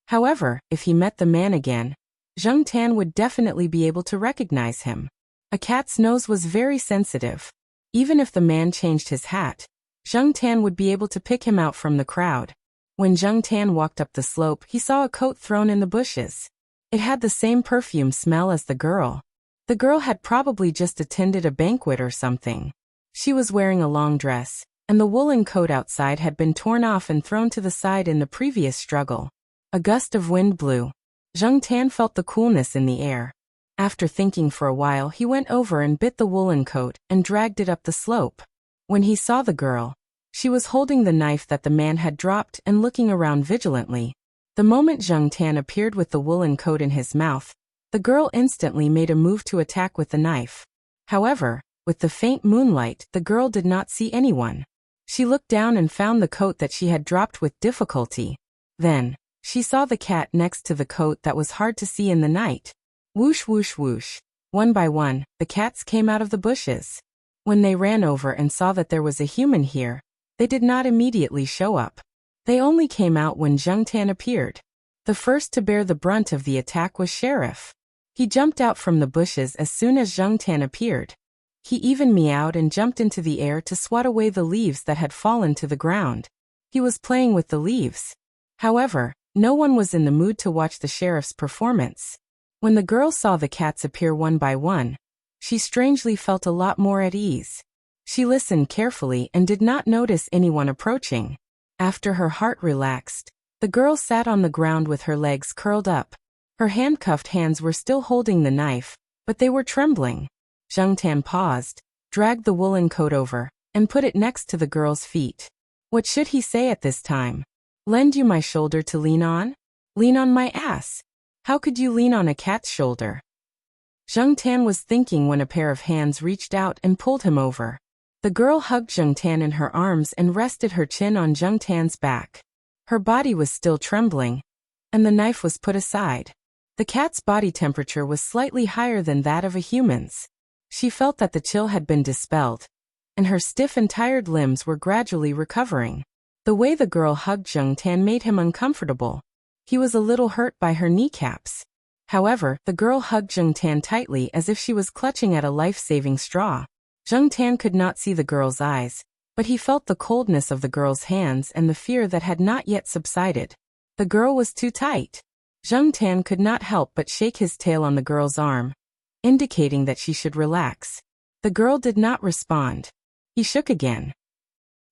However, if he met the man again, Zheng Tan would definitely be able to recognize him. A cat's nose was very sensitive. Even if the man changed his hat, Zheng Tan would be able to pick him out from the crowd. When Zheng Tan walked up the slope, he saw a coat thrown in the bushes. It had the same perfume smell as the girl. The girl had probably just attended a banquet or something. She was wearing a long dress, and the woolen coat outside had been torn off and thrown to the side in the previous struggle. A gust of wind blew. Zheng Tan felt the coolness in the air. After thinking for a while, he went over and bit the woolen coat and dragged it up the slope. When he saw the girl, she was holding the knife that the man had dropped and looking around vigilantly. The moment Zheng Tan appeared with the woolen coat in his mouth, the girl instantly made a move to attack with the knife. However, with the faint moonlight, the girl did not see anyone. She looked down and found the coat that she had dropped with difficulty. Then, she saw the cat next to the coat that was hard to see in the night. Whoosh, whoosh, whoosh. One by one, the cats came out of the bushes. When they ran over and saw that there was a human here, they did not immediately show up. They only came out when Zheng Tan appeared. The first to bear the brunt of the attack was Sheriff. He jumped out from the bushes as soon as Zheng Tan appeared. He even meowed and jumped into the air to swat away the leaves that had fallen to the ground. He was playing with the leaves. However, no one was in the mood to watch the sheriff's performance. When the girl saw the cats appear one by one, she strangely felt a lot more at ease. She listened carefully and did not notice anyone approaching. After her heart relaxed, the girl sat on the ground with her legs curled up. Her handcuffed hands were still holding the knife, but they were trembling. Zheng Tan paused, dragged the woolen coat over, and put it next to the girl's feet. What should he say at this time? Lend you my shoulder to lean on? Lean on my ass. How could you lean on a cat's shoulder? Zheng Tan was thinking when a pair of hands reached out and pulled him over. The girl hugged Zheng Tan in her arms and rested her chin on Zheng Tan's back. Her body was still trembling, and the knife was put aside. The cat's body temperature was slightly higher than that of a human's. She felt that the chill had been dispelled, and her stiff and tired limbs were gradually recovering. The way the girl hugged Zheng Tan made him uncomfortable. He was a little hurt by her kneecaps. However, the girl hugged Zheng Tan tightly as if she was clutching at a life-saving straw. Zheng Tan could not see the girl's eyes, but he felt the coldness of the girl's hands and the fear that had not yet subsided. The girl was too tight. Zheng Tan could not help but shake his tail on the girl's arm, indicating that she should relax. The girl did not respond. He shook again.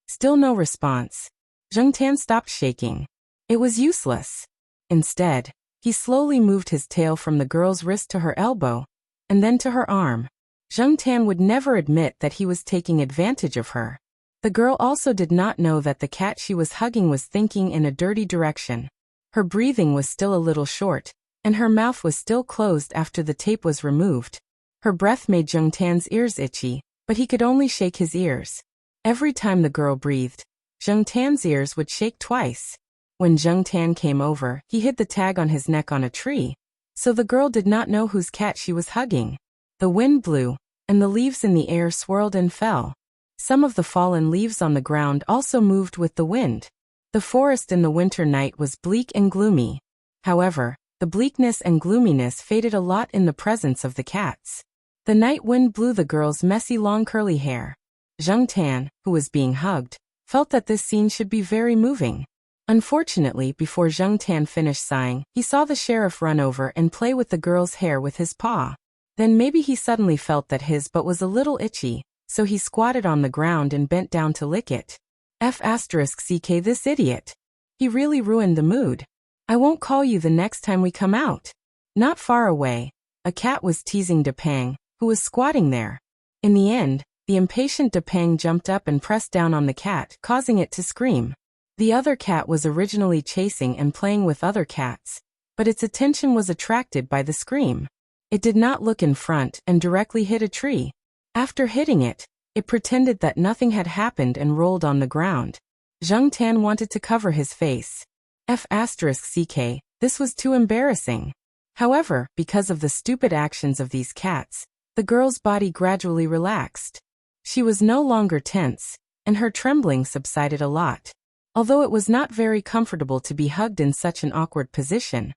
Still no response. Zheng Tan stopped shaking. It was useless. Instead, he slowly moved his tail from the girl's wrist to her elbow, and then to her arm. Zheng Tan would never admit that he was taking advantage of her. The girl also did not know that the cat she was hugging was thinking in a dirty direction. Her breathing was still a little short, and her mouth was still closed after the tape was removed. Her breath made Zheng Tan's ears itchy, but he could only shake his ears. Every time the girl breathed, Zheng Tan's ears would shake twice. When Zheng Tan came over, he hid the tag on his neck on a tree, so the girl did not know whose cat she was hugging. The wind blew, and the leaves in the air swirled and fell. Some of the fallen leaves on the ground also moved with the wind. The forest in the winter night was bleak and gloomy. However, the bleakness and gloominess faded a lot in the presence of the cats. The night wind blew the girl's messy long curly hair. Zheng Tan, who was being hugged, felt that this scene should be very moving. Unfortunately, before Zheng Tan finished sighing, he saw the sheriff run over and play with the girl's hair with his paw. Then maybe he suddenly felt that his butt was a little itchy, so he squatted on the ground and bent down to lick it. *CK this idiot. He really ruined the mood. I won't call you the next time we come out. Not far away, a cat was teasing Depang, who was squatting there. In the end, the impatient Depang jumped up and pressed down on the cat, causing it to scream. The other cat was originally chasing and playing with other cats, but its attention was attracted by the scream. It did not look in front and directly hit a tree. After hitting it, it pretended that nothing had happened and rolled on the ground. Zheng Tan wanted to cover his face. *CK, this was too embarrassing. However, because of the stupid actions of these cats, the girl's body gradually relaxed. She was no longer tense, and her trembling subsided a lot. Although it was not very comfortable to be hugged in such an awkward position,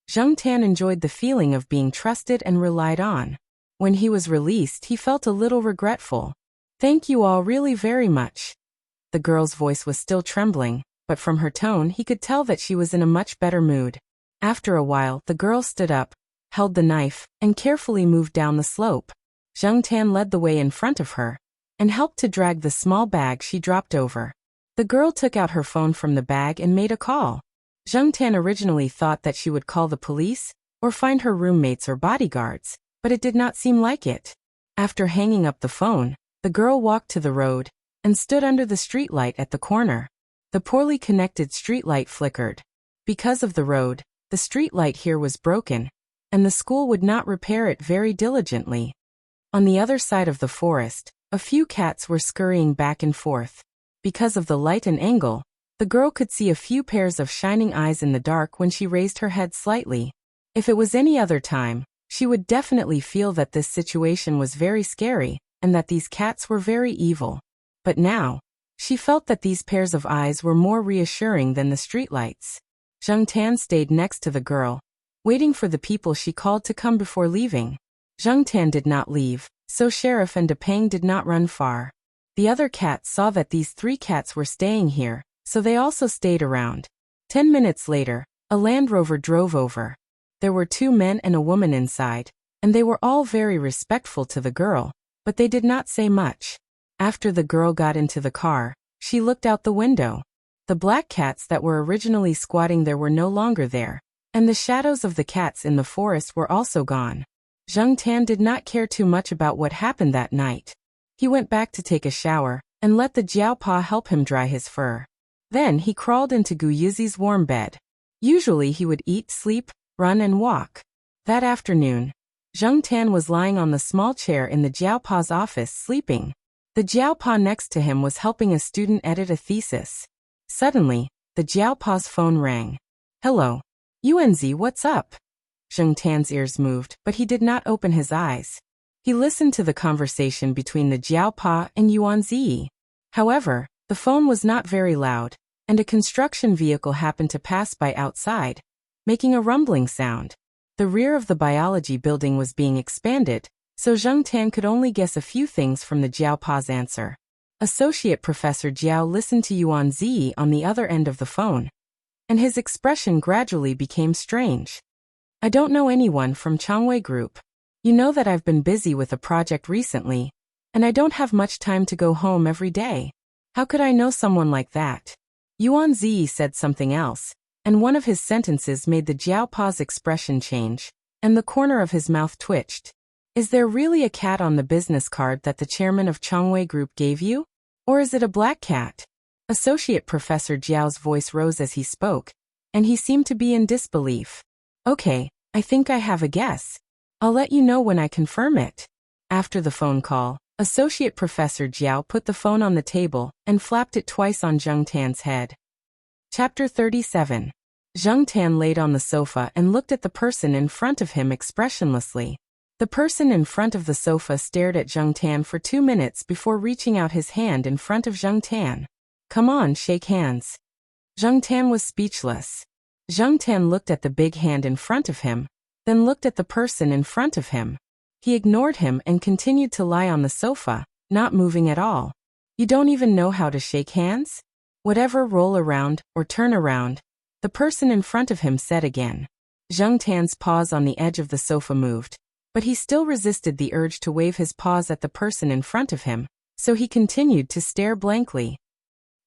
Zheng Tan enjoyed the feeling of being trusted and relied on. When he was released, he felt a little regretful. Thank you all really very much. The girl's voice was still trembling, but from her tone he could tell that she was in a much better mood. After a while, the girl stood up, held the knife, and carefully moved down the slope. Zheng Tan led the way in front of her, and helped to drag the small bag she dropped over. The girl took out her phone from the bag and made a call. Zheng Tan originally thought that she would call the police, or find her roommates or bodyguards, but it did not seem like it. After hanging up the phone, the girl walked to the road, and stood under the streetlight at the corner. The poorly connected streetlight flickered. Because of the road, the streetlight here was broken, and the school would not repair it very diligently. On the other side of the forest, a few cats were scurrying back and forth. Because of the light and angle, the girl could see a few pairs of shining eyes in the dark when she raised her head slightly. If it was any other time, she would definitely feel that this situation was very scary, and that these cats were very evil. But now, she felt that these pairs of eyes were more reassuring than the streetlights. Zheng Tan stayed next to the girl, waiting for the people she called to come before leaving. Zheng Tan did not leave, so Sheriff and Depang did not run far. The other cats saw that these three cats were staying here, so they also stayed around. 10 minutes later, a Land Rover drove over. There were 2 men and a woman inside, and they were all very respectful to the girl, but they did not say much. After the girl got into the car, she looked out the window. The black cats that were originally squatting there were no longer there, and the shadows of the cats in the forest were also gone. Zheng Tan did not care too much about what happened that night. He went back to take a shower, and let the Jiaopa help him dry his fur. Then he crawled into Gu Yizi's warm bed. Usually he would eat, sleep, run and walk. That afternoon, Zheng Tan was lying on the small chair in the Jiaopa's office sleeping. The Jiaopa next to him was helping a student edit a thesis. Suddenly, the Jiaopa's phone rang. Hello. Yuanzi, what's up? Zheng Tan's ears moved, but he did not open his eyes. He listened to the conversation between the Jiaopa and Yuanzi. However, the phone was not very loud, and a construction vehicle happened to pass by outside, making a rumbling sound. The rear of the biology building was being expanded, so Zheng Tan could only guess a few things from the Jiaopa's answer. Associate Professor Jiao listened to Yuanzi on the other end of the phone, and his expression gradually became strange. I don't know anyone from Changwei Group. You know that I've been busy with a project recently, and I don't have much time to go home every day. How could I know someone like that? Yuanzi said something else, and one of his sentences made the Jiaopa's expression change, and the corner of his mouth twitched. Is there really a cat on the business card that the chairman of Changwei Group gave you? Or is it a black cat? Associate Professor Jiao's voice rose as he spoke, and he seemed to be in disbelief. Okay, I think I have a guess. I'll let you know when I confirm it. After the phone call, Associate Professor Jiao put the phone on the table and flapped it twice on Zheng Tan's head. Chapter 37. Zheng Tan laid on the sofa and looked at the person in front of him expressionlessly. The person in front of the sofa stared at Zheng Tan for 2 minutes before reaching out his hand in front of Zheng Tan. Come on, shake hands. Zheng Tan was speechless. Zheng Tan looked at the big hand in front of him, then looked at the person in front of him. He ignored him and continued to lie on the sofa, not moving at all. You don't even know how to shake hands? Whatever, roll around or turn around, the person in front of him said again. Zheng Tan's paws on the edge of the sofa moved, but he still resisted the urge to wave his paws at the person in front of him, so he continued to stare blankly.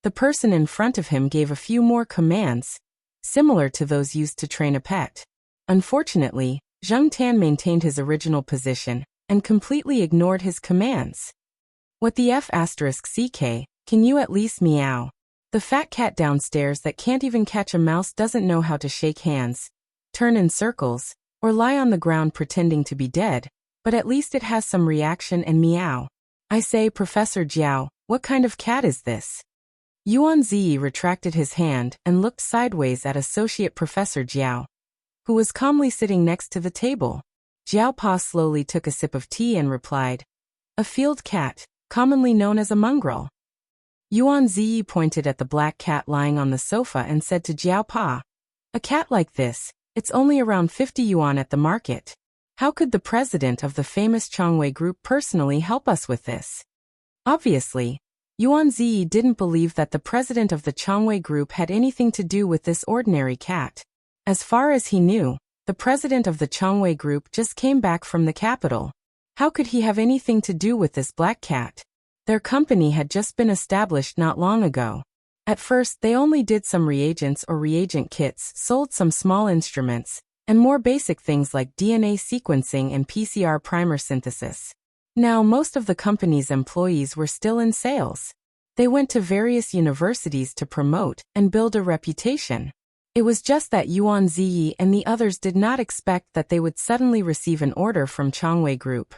The person in front of him gave a few more commands, similar to those used to train a pet. Unfortunately, Zheng Tan maintained his original position and completely ignored his commands. What the F***CK, can you at least meow? The fat cat downstairs that can't even catch a mouse doesn't know how to shake hands, turn in circles, or lie on the ground pretending to be dead, but at least it has some reaction and meow. I say, Professor Jiao, what kind of cat is this? Yuan Ziyi retracted his hand and looked sideways at Associate Professor Jiao, who was calmly sitting next to the table. Jiao Pa slowly took a sip of tea and replied, a field cat, commonly known as a mongrel. Yuan Ziyi pointed at the black cat lying on the sofa and said to Jiao Pa, a cat like this, it's only around 50 yuan at the market. How could the president of the famous Changwei Group personally help us with this? Obviously, Yuan Ziyi didn't believe that the president of the Changwei Group had anything to do with this ordinary cat. As far as he knew, the president of the Changwei Group just came back from the capital. How could he have anything to do with this black cat? Their company had just been established not long ago. At first, they only did some reagents or reagent kits, sold some small instruments, and more basic things like DNA sequencing and PCR primer synthesis. Now, most of the company's employees were still in sales. They went to various universities to promote and build a reputation. It was just that Yuan Ziyi and the others did not expect that they would suddenly receive an order from Changwei Group.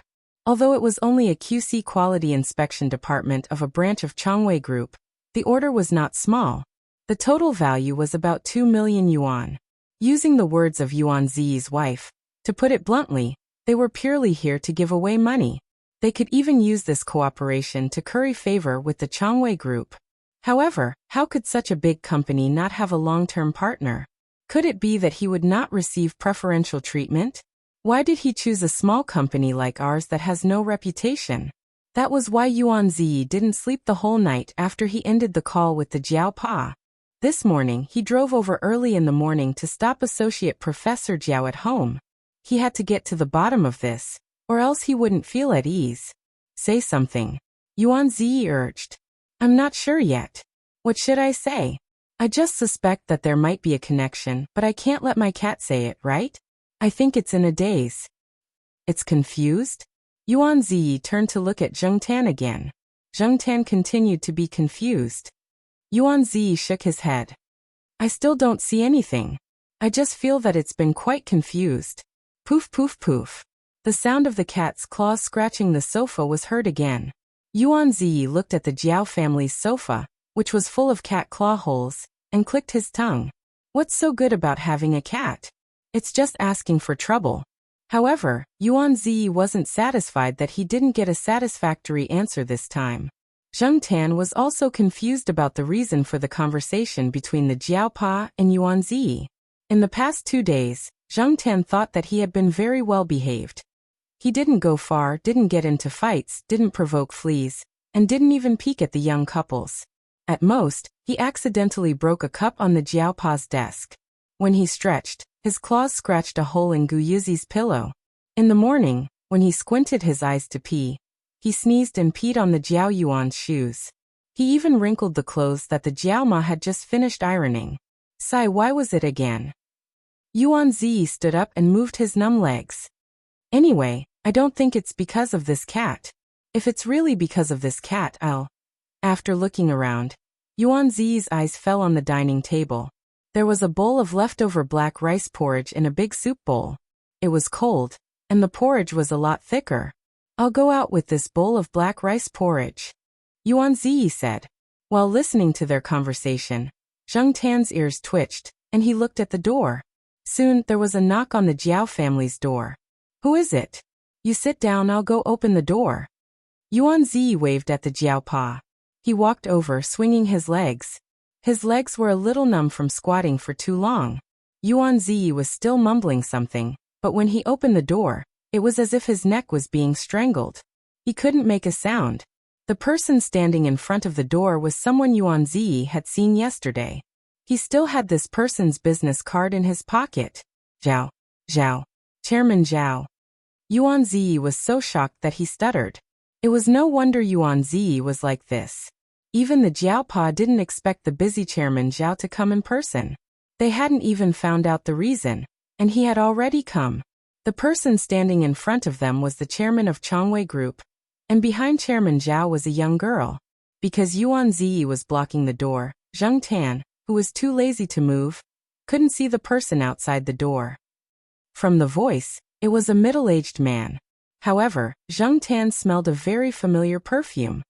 Although it was only a QC quality inspection department of a branch of Changwei Group, the order was not small. The total value was about 2 million yuan. Using the words of Yuan Ziyi's wife, to put it bluntly, they were purely here to give away money. They could even use this cooperation to curry favor with the Changwei Group. However, how could such a big company not have a long-term partner? Could it be that he would not receive preferential treatment? Why did he choose a small company like ours that has no reputation? That was why Yuan Ziyi didn't sleep the whole night after he ended the call with the Jiao Pa. This morning, he drove over early in the morning to stop Associate Professor Jiao at home. He had to get to the bottom of this, or else he wouldn't feel at ease. Say something, Yuan Ziyi urged. I'm not sure yet. What should I say? I just suspect that there might be a connection, but I can't let my cat say it, right? I think it's in a daze. It's confused? Yuan Ziyi turned to look at Zheng Tan again. Zheng Tan continued to be confused. Yuan Ziyi shook his head. I still don't see anything. I just feel that it's been quite confused. Poof poof poof. The sound of the cat's claws scratching the sofa was heard again. Yuan Ziyi looked at the Jiao family's sofa, which was full of cat claw holes, and clicked his tongue. What's so good about having a cat? It's just asking for trouble. However, Yuan Ziyi wasn't satisfied that he didn't get a satisfactory answer this time. Zheng Tan was also confused about the reason for the conversation between the Jiao Pa and Yuan Ziyi. In the past 2 days, Zheng Tan thought that he had been very well behaved. He didn't go far, didn't get into fights, didn't provoke fleas, and didn't even peek at the young couples. At most, he accidentally broke a cup on the Jiao Pa's desk. When he stretched, his claws scratched a hole in Gu Yuzi's pillow. In the morning, when he squinted his eyes to pee, he sneezed and peed on the Jiao Yuan's shoes. He even wrinkled the clothes that the Jiao Ma had just finished ironing. Sigh, why was it again? Yuan Ziyi stood up and moved his numb legs. Anyway, I don't think it's because of this cat. If it's really because of this cat, I'll... After looking around, Yuan Zi's eyes fell on the dining table. There was a bowl of leftover black rice porridge in a big soup bowl. It was cold, and the porridge was a lot thicker. I'll go out with this bowl of black rice porridge, Yuan Zi said. While listening to their conversation, Zheng Tan's ears twitched, and he looked at the door. Soon, there was a knock on the Jiao family's door. Who is it? You sit down, I'll go open the door. Yuan Zi waved at the Jiao Pa. He walked over, swinging his legs. His legs were a little numb from squatting for too long. Yuan Zi was still mumbling something, but when he opened the door, it was as if his neck was being strangled. He couldn't make a sound. The person standing in front of the door was someone Yuan Zi had seen yesterday. He still had this person's business card in his pocket. Zhao. Chairman Zhao. Yuan Zi was so shocked that he stuttered. It was no wonder Yuan Zi was like this. Even the Jiao Pa didn't expect the busy Chairman Zhao to come in person. They hadn't even found out the reason, and he had already come. The person standing in front of them was the chairman of Changwei Group, and behind Chairman Zhao was a young girl. Because Yuan Zi was blocking the door, Zheng Tan, who was too lazy to move, couldn't see the person outside the door. From the voice, it was a middle-aged man. However, Zheng Tan smelled a very familiar perfume.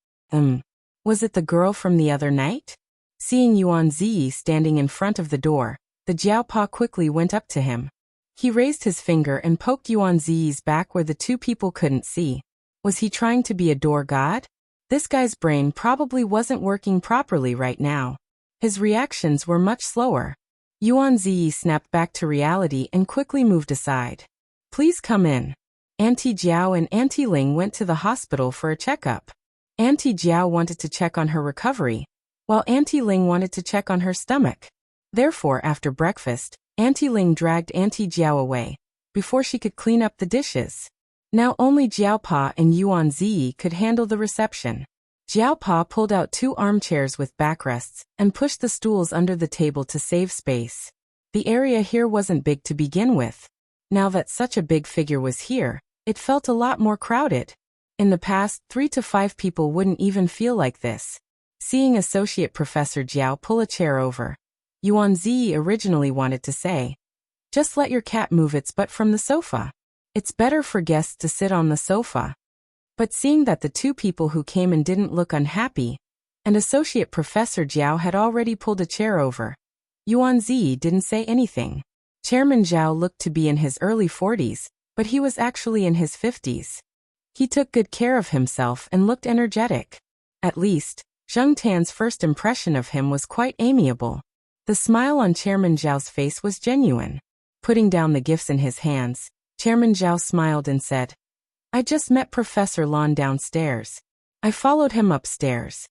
Was it the girl from the other night? Seeing Yuan Zi standing in front of the door, the Jiao Pa quickly went up to him. He raised his finger and poked Yuan Zi's back where the two people couldn't see. Was he trying to be a door god? This guy's brain probably wasn't working properly right now. His reactions were much slower. Yuan Zi snapped back to reality and quickly moved aside. Please come in. Auntie Jiao and Auntie Ling went to the hospital for a checkup. Auntie Jiao wanted to check on her recovery, while Auntie Ling wanted to check on her stomach. Therefore, after breakfast, Auntie Ling dragged Auntie Jiao away, before she could clean up the dishes. Now only Jiao Pa and Yuan Zi could handle the reception. Jiao Pa pulled out 2 armchairs with backrests and pushed the stools under the table to save space. The area here wasn't big to begin with. Now that such a big figure was here, it felt a lot more crowded. In the past, 3 to 5 people wouldn't even feel like this. Seeing Associate Professor Jiao pull a chair over, Yuan Zi originally wanted to say, "Just let your cat move its butt from the sofa. It's better for guests to sit on the sofa." But seeing that the 2 people who came in didn't look unhappy, and Associate Professor Jiao had already pulled a chair over, Yuan Zi didn't say anything. Chairman Zhao looked to be in his early 40s, but he was actually in his 50s. He took good care of himself and looked energetic. At least, Zheng Tan's first impression of him was quite amiable. The smile on Chairman Zhao's face was genuine. Putting down the gifts in his hands, Chairman Zhao smiled and said, "I just met Professor Lan downstairs. I followed him upstairs."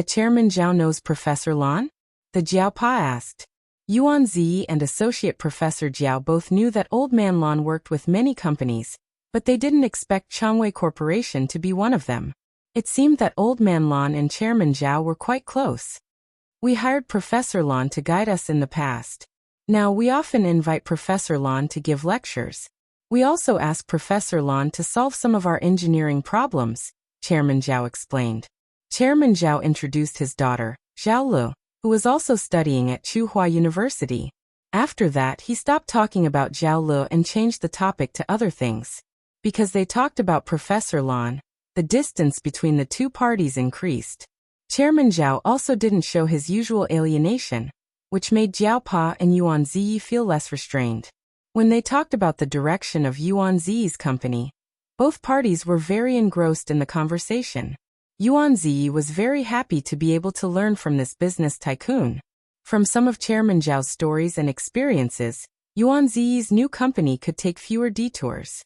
Chairman Zhao knows Professor Lan? The Jiao Pa asked. Yuan Zi and Associate Professor Jiao both knew that Old Man Lan worked with many companies, but they didn't expect Changwei Corporation to be one of them. It seemed that Old Man Lan and Chairman Zhao were quite close. "We hired Professor Lan to guide us in the past. Now we often invite Professor Lan to give lectures. We also ask Professor Lan to solve some of our engineering problems," Chairman Zhao explained. Chairman Zhao introduced his daughter, Zhao Lu, who was also studying at Tsinghua University. After that, he stopped talking about Zhao Lu and changed the topic to other things. Because they talked about Professor Lan, the distance between the 2 parties increased. Chairman Zhao also didn't show his usual alienation, which made Jiao Pa and Yuan Zi feel less restrained. When they talked about the direction of Yuan Zi's company, both parties were very engrossed in the conversation. Yuan Zi was very happy to be able to learn from this business tycoon. From some of Chairman Zhao's stories and experiences, Yuan Zi's new company could take fewer detours.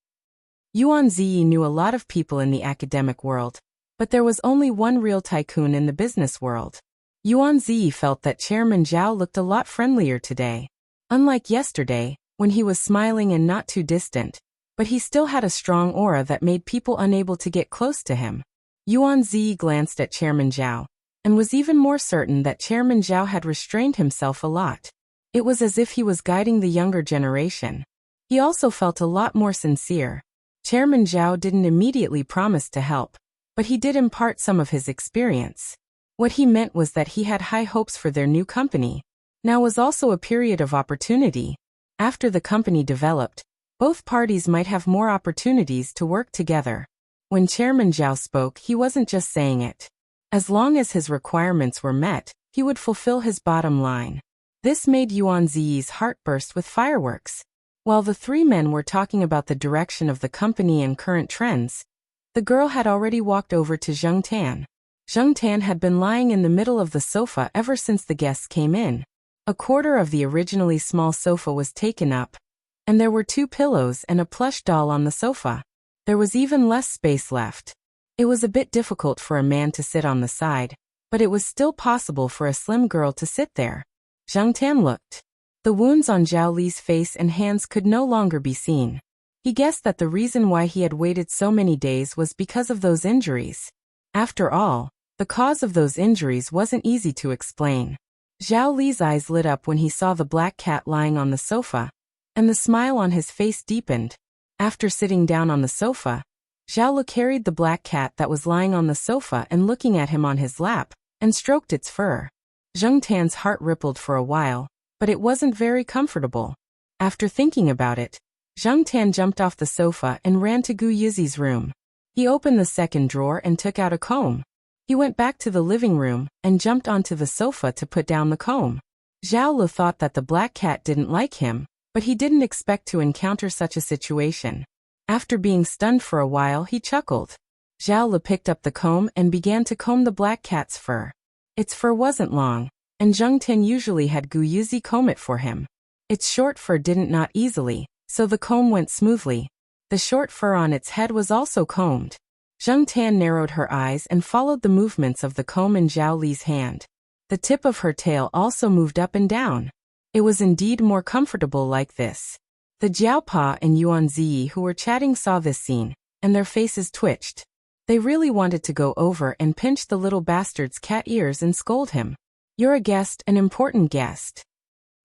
Yuan Zi knew a lot of people in the academic world, but there was only one real tycoon in the business world. Yuan Zi felt that Chairman Zhao looked a lot friendlier today. Unlike yesterday, when he was smiling and not too distant, but he still had a strong aura that made people unable to get close to him. Yuan Zi glanced at Chairman Zhao, and was even more certain that Chairman Zhao had restrained himself a lot. It was as if he was guiding the younger generation. He also felt a lot more sincere. Chairman Zhao didn't immediately promise to help, but he did impart some of his experience. What he meant was that he had high hopes for their new company. Now was also a period of opportunity. After the company developed, both parties might have more opportunities to work together. When Chairman Zhao spoke, he wasn't just saying it. As long as his requirements were met, he would fulfill his bottom line. This made Yuan Ziyi's heart burst with fireworks. While the three men were talking about the direction of the company and current trends, the girl had already walked over to Zheng Tan. Zheng Tan had been lying in the middle of the sofa ever since the guests came in. A quarter of the originally small sofa was taken up, and there were 2 pillows and a plush doll on the sofa. There was even less space left. It was a bit difficult for a man to sit on the side, but it was still possible for a slim girl to sit there. Zheng Tan looked. The wounds on Zhao Li's face and hands could no longer be seen. He guessed that the reason why he had waited so many days was because of those injuries. After all, the cause of those injuries wasn't easy to explain. Zhao Li's eyes lit up when he saw the black cat lying on the sofa, and the smile on his face deepened. After sitting down on the sofa, Zhao Li carried the black cat that was lying on the sofa and looking at him on his lap, and stroked its fur. Zheng Tan's heart rippled for a while, but it wasn't very comfortable. After thinking about it, Zheng Tan jumped off the sofa and ran to Gu Yizi's room. He opened the second drawer and took out a comb. He went back to the living room and jumped onto the sofa to put down the comb. Zhao Li thought that the black cat didn't like him, but he didn't expect to encounter such a situation. After being stunned for a while, he chuckled. Zhao Li picked up the comb and began to comb the black cat's fur. Its fur wasn't long, and Zheng Tan usually had Gu Yizi comb it for him. Its short fur didn't knot easily, so the comb went smoothly. The short fur on its head was also combed. Zheng Tan narrowed her eyes and followed the movements of the comb in Zhao Li's hand. The tip of her tail also moved up and down. It was indeed more comfortable like this. The Jiaopa and Yuan Ziyi who were chatting saw this scene, and their faces twitched. They really wanted to go over and pinch the little bastard's cat ears and scold him. You're a guest, an important guest.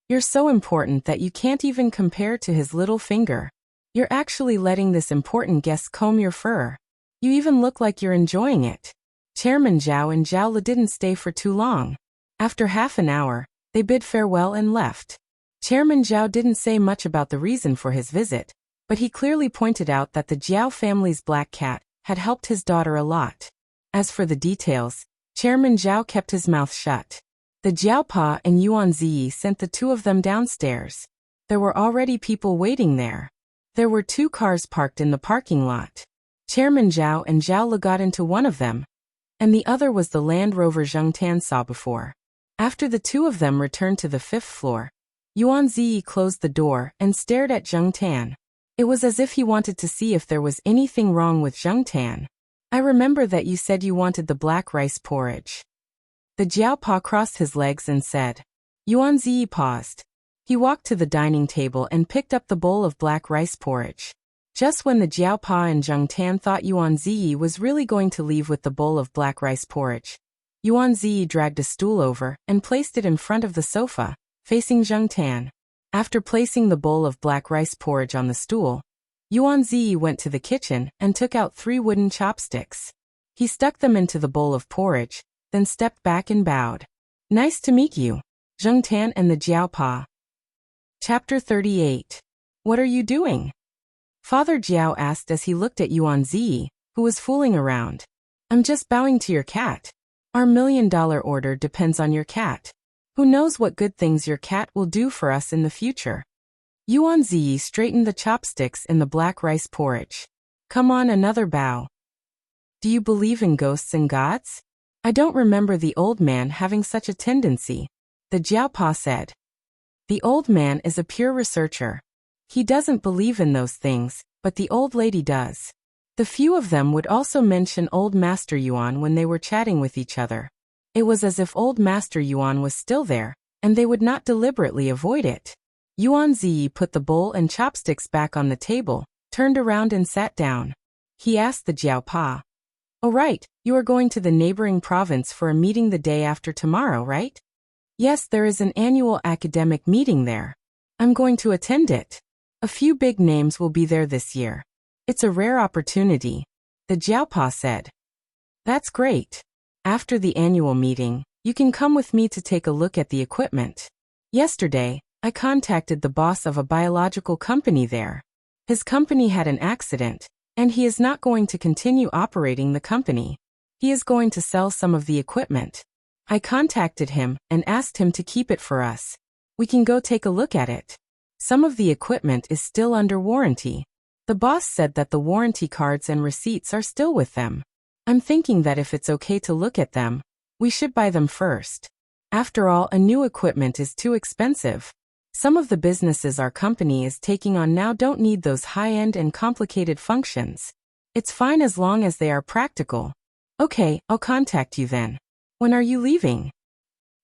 You're so important that you can't even compare to his little finger. You're actually letting this important guest comb your fur. You even look like you're enjoying it. Chairman Zhao and Zhao Li didn't stay for too long. After half an hour, they bid farewell and left. Chairman Zhao didn't say much about the reason for his visit, but he clearly pointed out that the Jiao family's black cat had helped his daughter a lot. As for the details, Chairman Zhao kept his mouth shut. The Jiaopa and Yuan Ziyi sent the 2 of them downstairs. There were already people waiting there. There were 2 cars parked in the parking lot. Chairman Zhao and Zhao Li got into one of them, and the other was the Land Rover Zheng Tan saw before. After the 2 of them returned to the 5th floor, Yuan Ziyi closed the door and stared at Zheng Tan. It was as if he wanted to see if there was anything wrong with Zheng Tan. I remember that you said you wanted the black rice porridge. The Jiaopa crossed his legs and said. Yuan Ziyi paused. He walked to the dining table and picked up the bowl of black rice porridge. Just when the Jiaopa and Zheng Tan thought Yuan Ziyi was really going to leave with the bowl of black rice porridge, Yuan Ziyi dragged a stool over and placed it in front of the sofa, facing Zheng Tan. After placing the bowl of black rice porridge on the stool, Yuan Ziyi went to the kitchen and took out 3 wooden chopsticks. He stuck them into the bowl of porridge, then stepped back and bowed. Nice to meet you, Zheng Tan and the Jiaopa. Chapter 38. What are you doing? Father Jiao asked as he looked at Yuan Ziyi, who was fooling around. I'm just bowing to your cat. Our $1 million order depends on your cat. Who knows what good things your cat will do for us in the future? Yuan Ziyi straightened the chopsticks in the black rice porridge. Come on, another bow. Do you believe in ghosts and gods? I don't remember the old man having such a tendency, the Jiaopa said. The old man is a pure researcher. He doesn't believe in those things, but the old lady does. The few of them would also mention old Master Yuan when they were chatting with each other. It was as if old Master Yuan was still there, and they would not deliberately avoid it. Yuan Ziyi put the bowl and chopsticks back on the table, turned around and sat down. He asked the Jiaopa. Oh right, you are going to the neighboring province for a meeting the day after tomorrow, right? Yes, there is an annual academic meeting there. I'm going to attend it. A few big names will be there this year. It's a rare opportunity, the Jiaopa said. That's great. After the annual meeting, you can come with me to take a look at the equipment. Yesterday, I contacted the boss of a biological company there. His company had an accident, and he is not going to continue operating the company. He is going to sell some of the equipment. I contacted him and asked him to keep it for us. We can go take a look at it. Some of the equipment is still under warranty. The boss said that the warranty cards and receipts are still with them. I'm thinking that if it's okay to look at them, we should buy them first. After all, a new equipment is too expensive. Some of the businesses our company is taking on now don't need those high-end and complicated functions. It's fine as long as they are practical. Okay, I'll contact you then. When are you leaving?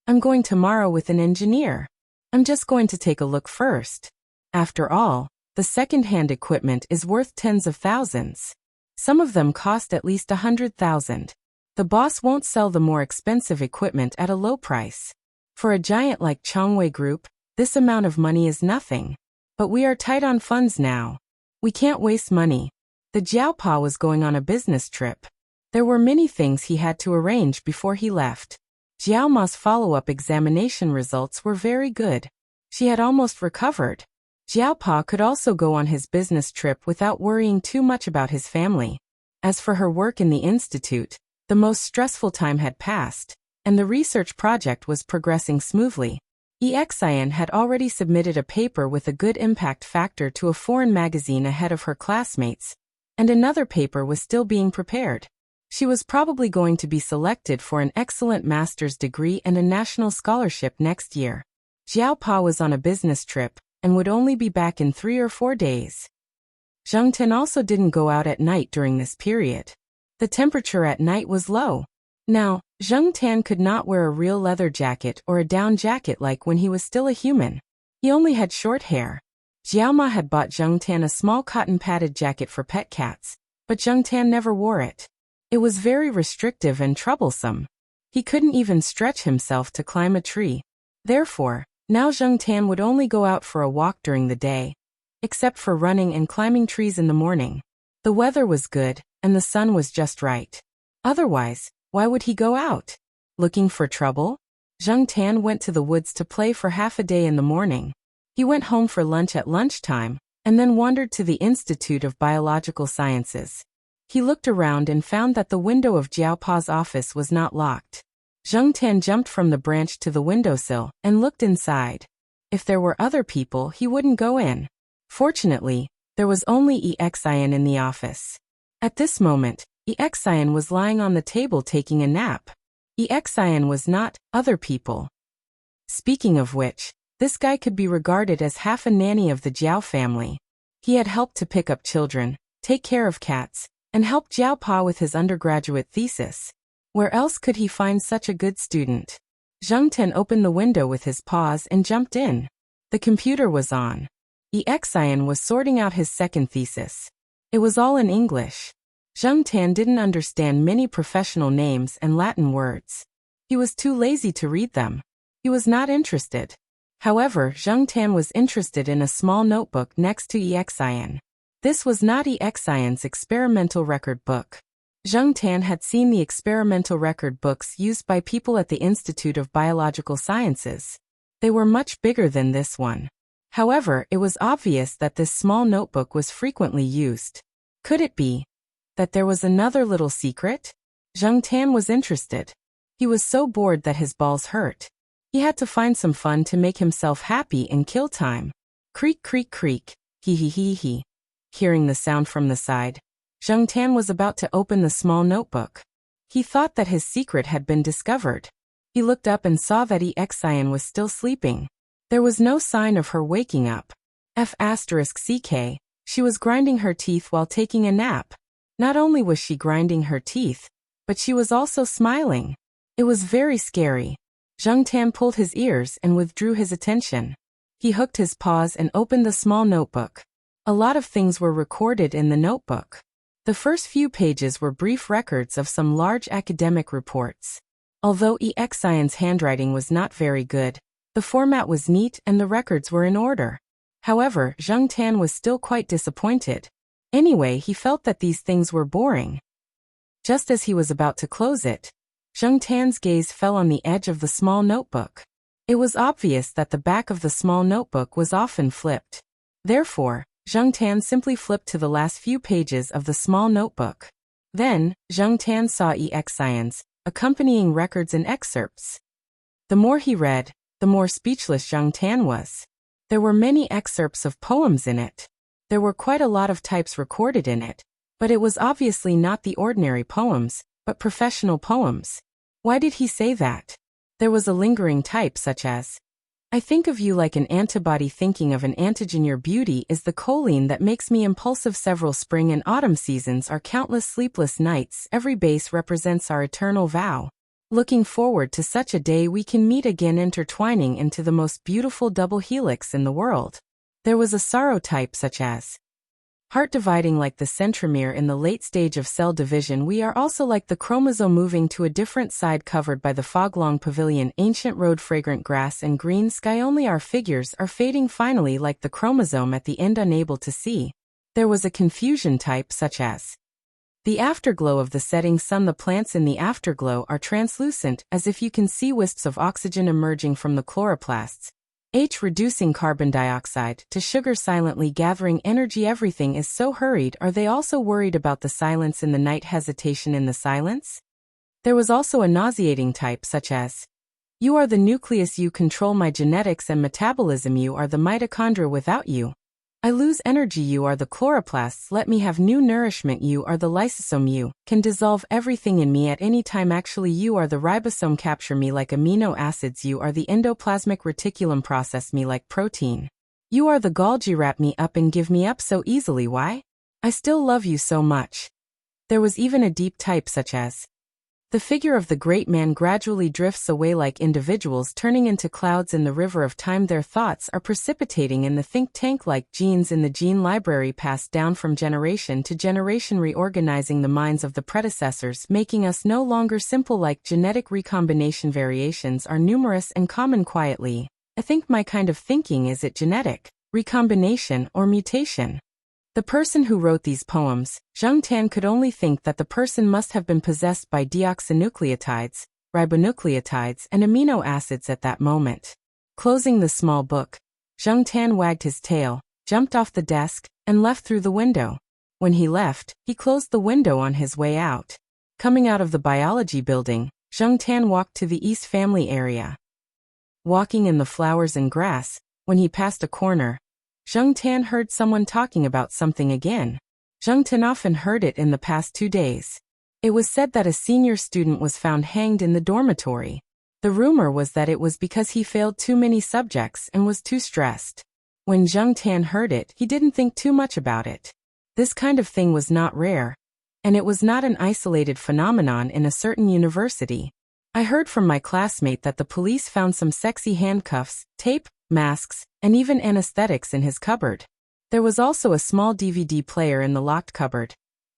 I'm going tomorrow with an engineer. I'm just going to take a look first. After all, the second-hand equipment is worth tens of thousands. Some of them cost at least 100,000. The boss won't sell the more expensive equipment at a low price. For a giant like Chongwei Group, this amount of money is nothing. But we are tight on funds now. We can't waste money. The Jiaopa was going on a business trip. There were many things he had to arrange before he left. Jiao Ma's follow-up examination results were very good. She had almost recovered. Jiaopa could also go on his business trip without worrying too much about his family. As for her work in the institute, the most stressful time had passed, and the research project was progressing smoothly. Exian had already submitted a paper with a good impact factor to a foreign magazine ahead of her classmates, and another paper was still being prepared. She was probably going to be selected for an excellent master's degree and a national scholarship next year. Jiaopa was on a business trip and would only be back in 3 or 4 days. Zheng Ten also didn't go out at night during this period. The temperature at night was low. Now, Zheng Tan could not wear a real leather jacket or a down jacket like when he was still a human. He only had short hair. Jiaoma had bought Zheng Tan a small cotton padded jacket for pet cats, but Zheng Tan never wore it. It was very restrictive and troublesome. He couldn't even stretch himself to climb a tree. Therefore, now Zheng Tan would only go out for a walk during the day, except for running and climbing trees in the morning. The weather was good, and the sun was just right. Otherwise, why would he go out? Looking for trouble? Zheng Tan went to the woods to play for half a day in the morning. He went home for lunch at lunchtime, and then wandered to the Institute of Biological Sciences. He looked around and found that the window of Jiaopa's office was not locked. Zheng Tan jumped from the branch to the windowsill and looked inside. If there were other people, he wouldn't go in. Fortunately, there was only Exian in the office. At this moment, Exian was lying on the table taking a nap. Exian was not other people. Speaking of which, this guy could be regarded as half a nanny of the Jiao family. He had helped to pick up children, take care of cats, and helped Jiaopa with his undergraduate thesis. Where else could he find such a good student? Zheng Ten opened the window with his paws and jumped in. The computer was on. Exian was sorting out his second thesis. It was all in English. Zheng Tan didn't understand many professional names and Latin words. He was too lazy to read them. He was not interested. However, Zheng Tan was interested in a small notebook next to Exian. This was not Exian's experimental record book. Zheng Tan had seen the experimental record books used by people at the Institute of Biological Sciences. They were much bigger than this one. However, it was obvious that this small notebook was frequently used. Could it be that there was another little secret? Zheng Tan was interested. He was so bored that his balls hurt. He had to find some fun to make himself happy and kill time. Creak, creak, creak. Hee hee hee hee. Hearing the sound from the side, Zheng Tan was about to open the small notebook. He thought that his secret had been discovered. He looked up and saw that Exian was still sleeping. There was no sign of her waking up. F***ck, she was grinding her teeth while taking a nap. Not only was she grinding her teeth, but she was also smiling. It was very scary. Zheng Tan pulled his ears and withdrew his attention. He hooked his paws and opened the small notebook. A lot of things were recorded in the notebook. The first few pages were brief records of some large academic reports. Although Exian's handwriting was not very good, the format was neat and the records were in order. However, Zheng Tan was still quite disappointed. Anyway, he felt that these things were boring. Just as he was about to close it, Zheng Tan's gaze fell on the edge of the small notebook. It was obvious that the back of the small notebook was often flipped. Therefore, Zheng Tan simply flipped to the last few pages of the small notebook. Then, Zheng Tan saw EXIANs, accompanying records and excerpts. The more he read, the more speechless Zheng Tan was. There were many excerpts of poems in it. There were quite a lot of types recorded in it, but it was obviously not the ordinary poems, but professional poems. Why did he say that? There was a lingering type such as, I think of you like an antibody thinking of an antigen. Your beauty is the choline that makes me impulsive. Several spring and autumn seasons are countless sleepless nights. Every base represents our eternal vow. Looking forward to such a day we can meet again, intertwining into the most beautiful double helix in the world. There was a sorrow type such as, heart dividing like the centromere in the late stage of cell division. We are also like the chromosome moving to a different side, covered by the fog-long pavilion, ancient road, fragrant grass and green sky. Only our figures are fading finally like the chromosome at the end, unable to see. There was a confusion type such as, the afterglow of the setting sun. The plants in the afterglow are translucent, as if you can see wisps of oxygen emerging from the chloroplasts. Reducing carbon dioxide to sugar, silently gathering energy. Everything is so hurried. Are they also worried about the silence in the night, hesitation in the silence? There was also a nauseating type such as, you are the nucleus, you control my genetics and metabolism. You are the mitochondria, without you I lose energy. You are the chloroplasts, let me have new nourishment. You are the lysosome, you can dissolve everything in me at any time. Actually, you are the ribosome, capture me like amino acids. You are the endoplasmic reticulum, process me like protein. You are the Golgi, wrap me up and give me up so easily. Why? I still love you so much. There was even a deep type such as, the figure of the great man gradually drifts away like individuals turning into clouds in the river of time. Their thoughts are precipitating in the think tank like genes in the gene library, passed down from generation to generation, reorganizing the minds of the predecessors, making us no longer simple like genetic recombination. Variations are numerous and common. Quietly, I think my kind of thinking, is it genetic recombination or mutation? The person who wrote these poems, Zheng Tan, could only think that the person must have been possessed by deoxynucleotides, ribonucleotides, and amino acids at that moment. Closing the small book, Zheng Tan wagged his tail, jumped off the desk, and left through the window. When he left, he closed the window on his way out. Coming out of the biology building, Zheng Tan walked to the East family area. Walking in the flowers and grass, when he passed a corner, Zheng Tan heard someone talking about something again. Zheng Tan often heard it in the past 2 days. It was said that a senior student was found hanged in the dormitory. The rumor was that it was because he failed too many subjects and was too stressed. When Zheng Tan heard it, he didn't think too much about it. This kind of thing was not rare, and it was not an isolated phenomenon in a certain university. I heard from my classmate that the police found some sexy handcuffs, tape, masks, and even anesthetics in his cupboard. There was also a small DVD player in the locked cupboard,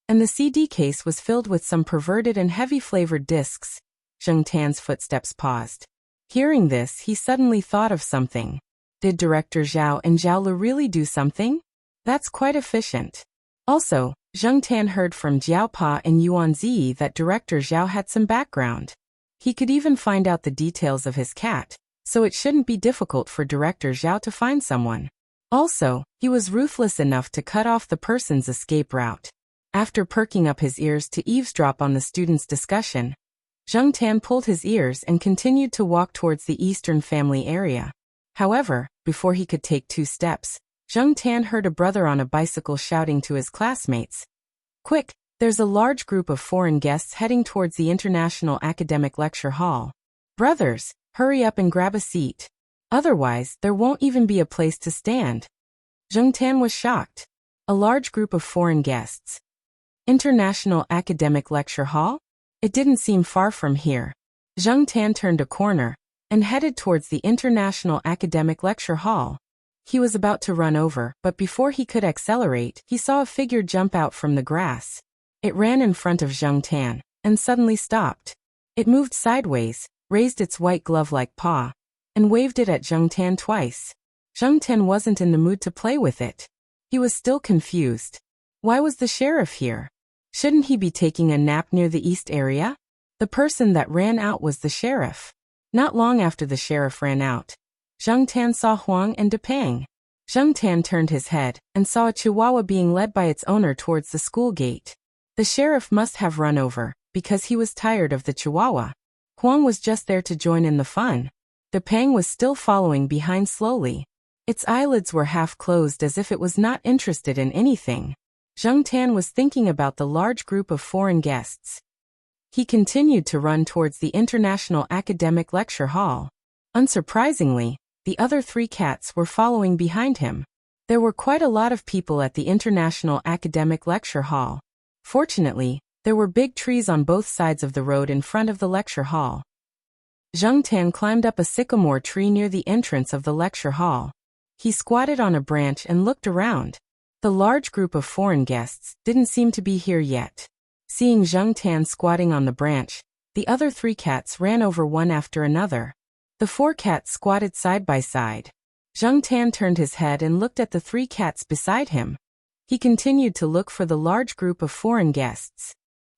and the CD case was filled with some perverted and heavy-flavored discs. Zheng Tan's footsteps paused. Hearing this, he suddenly thought of something. Did Director Zhao and Zhao Lu really do something? That's quite efficient. Also, Zheng Tan heard from Jiao Pa and Yuan Zi that Director Zhao had some background. He could even find out the details of his cat, so it shouldn't be difficult for Director Zhao to find someone. Also, he was ruthless enough to cut off the person's escape route. After perking up his ears to eavesdrop on the students' discussion, Zheng Tan pulled his ears and continued to walk towards the Eastern family area. However, before he could take 2 steps, Zheng Tan heard a brother on a bicycle shouting to his classmates, "Quick, there's a large group of foreign guests heading towards the International Academic Lecture Hall. Brothers, hurry up and grab a seat. Otherwise, there won't even be a place to stand." Zheng Tan was shocked. A large group of foreign guests. International Academic Lecture Hall? It didn't seem far from here. Zheng Tan turned a corner and headed towards the International Academic Lecture Hall. He was about to run over, but before he could accelerate, he saw a figure jump out from the grass. It ran in front of Zheng Tan and suddenly stopped. It moved sideways, raised its white glove-like paw, and waved it at Zheng Tan twice. Zheng Tan wasn't in the mood to play with it. He was still confused. Why was the sheriff here? Shouldn't he be taking a nap near the east area? The person that ran out was the sheriff. Not long after the sheriff ran out, Zheng Tan saw Huang and Depang. Zheng Tan turned his head and saw a chihuahua being led by its owner towards the school gate. The sheriff must have run over, because he was tired of the chihuahua. Huang was just there to join in the fun. Depang was still following behind slowly. Its eyelids were half closed as if it was not interested in anything. Zheng Tan was thinking about the large group of foreign guests. He continued to run towards the International Academic Lecture Hall. Unsurprisingly, the other 3 cats were following behind him. There were quite a lot of people at the International Academic Lecture Hall. Fortunately, there were big trees on both sides of the road in front of the lecture hall. Zheng Tan climbed up a sycamore tree near the entrance of the lecture hall. He squatted on a branch and looked around. The large group of foreign guests didn't seem to be here yet. Seeing Zheng Tan squatting on the branch, the other 3 cats ran over one after another. The 4 cats squatted side by side. Zheng Tan turned his head and looked at the 3 cats beside him. He continued to look for the large group of foreign guests.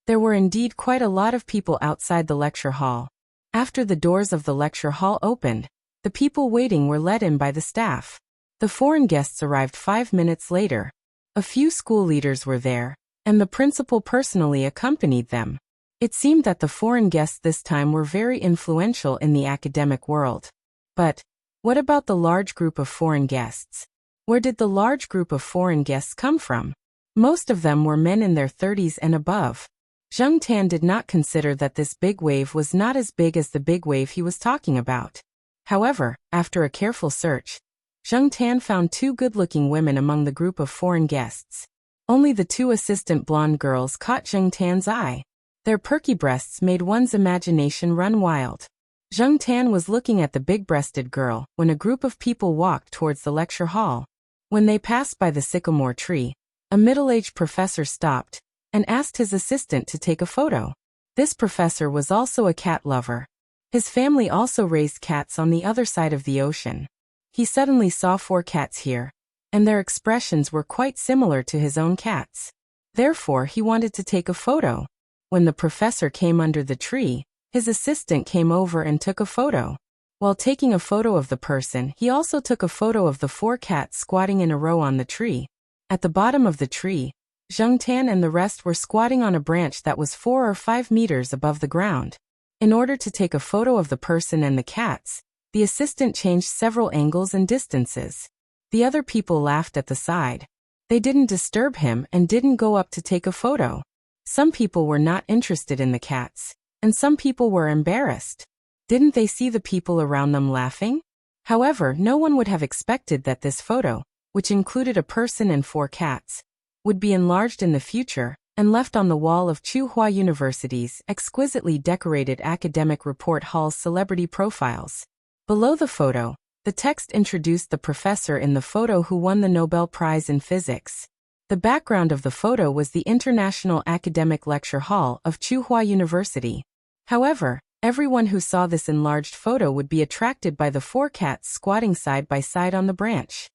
There were indeed quite a lot of people outside the lecture hall. After the doors of the lecture hall opened, the people waiting were let in by the staff. The foreign guests arrived 5 minutes later. A few school leaders were there, and the principal personally accompanied them. It seemed that the foreign guests this time were very influential in the academic world. But what about the large group of foreign guests? Where did the large group of foreign guests come from? Most of them were men in their 30s and above. Zheng Tan did not consider that this big wave was not as big as the big wave he was talking about. However, after a careful search, Zheng Tan found 2 good-looking women among the group of foreign guests. Only the 2 assistant blonde girls caught Zheng Tan's eye. Their perky breasts made one's imagination run wild. Zheng Tan was looking at the big-breasted girl when a group of people walked towards the lecture hall. When they passed by the sycamore tree, a middle-aged professor stopped and asked his assistant to take a photo. This professor was also a cat lover. His family also raised cats on the other side of the ocean. He suddenly saw 4 cats here, and their expressions were quite similar to his own cats. Therefore, he wanted to take a photo. When the professor came under the tree, his assistant came over and took a photo. While taking a photo of the person, he also took a photo of the 4 cats squatting in a row on the tree. At the bottom of the tree, Zheng Tan and the rest were squatting on a branch that was 4 or 5 meters above the ground. In order to take a photo of the person and the cats, the assistant changed several angles and distances. The other people laughed at the side. They didn't disturb him and didn't go up to take a photo. Some people were not interested in the cats, and some people were embarrassed. Didn't they see the people around them laughing? However, no one would have expected that this photo, which included a person and 4 cats, would be enlarged in the future and left on the wall of Tsinghua University's exquisitely decorated academic report hall's celebrity profiles. Below the photo, the text introduced the professor in the photo who won the Nobel Prize in Physics. The background of the photo was the International Academic Lecture Hall of Tsinghua University. However, everyone who saw this enlarged photo would be attracted by the 4 cats squatting side by side on the branch.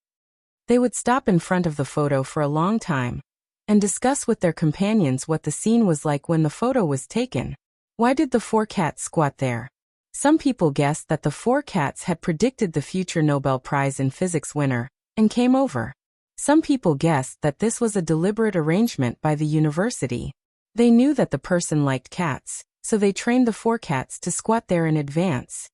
They would stop in front of the photo for a long time and discuss with their companions what the scene was like when the photo was taken. Why did the 4 cats squat there? Some people guessed that the 4 cats had predicted the future Nobel Prize in Physics winner and came over. Some people guessed that this was a deliberate arrangement by the university. They knew that the person liked cats, so they trained the 4 cats to squat there in advance.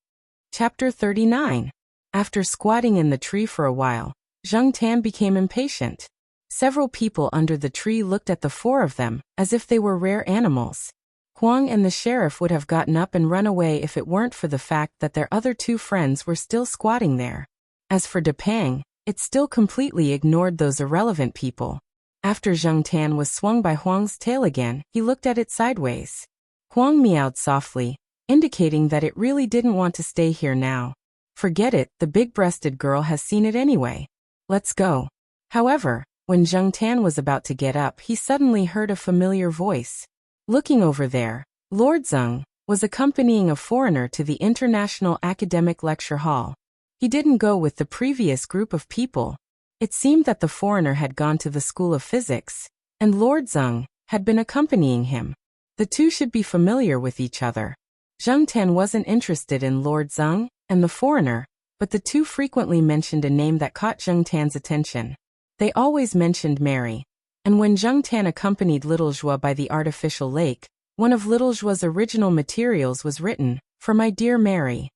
Chapter 39. After squatting in the tree for a while, Zheng Tan became impatient. Several people under the tree looked at the 4 of them, as if they were rare animals. Huang and the sheriff would have gotten up and run away if it weren't for the fact that their other 2 friends were still squatting there. As for Depang, it still completely ignored those irrelevant people. After Zheng Tan was swung by Huang's tail again, he looked at it sideways. Huang meowed softly, indicating that it really didn't want to stay here now. Forget it, the big-breasted girl has seen it anyway. Let's go. However, when Zheng Tan was about to get up, he suddenly heard a familiar voice. Looking over there, Lord Zeng was accompanying a foreigner to the International Academic Lecture Hall. He didn't go with the previous group of people. It seemed that the foreigner had gone to the School of Physics, and Lord Zeng had been accompanying him. The two should be familiar with each other. Zheng Tan wasn't interested in Lord Zeng and the foreigner, but the two frequently mentioned a name that caught Zheng Tan's attention. They always mentioned Mary. And when Zheng Tan accompanied Little Zhua by the artificial lake, one of Little Zhua's original materials was written, "For my dear Mary."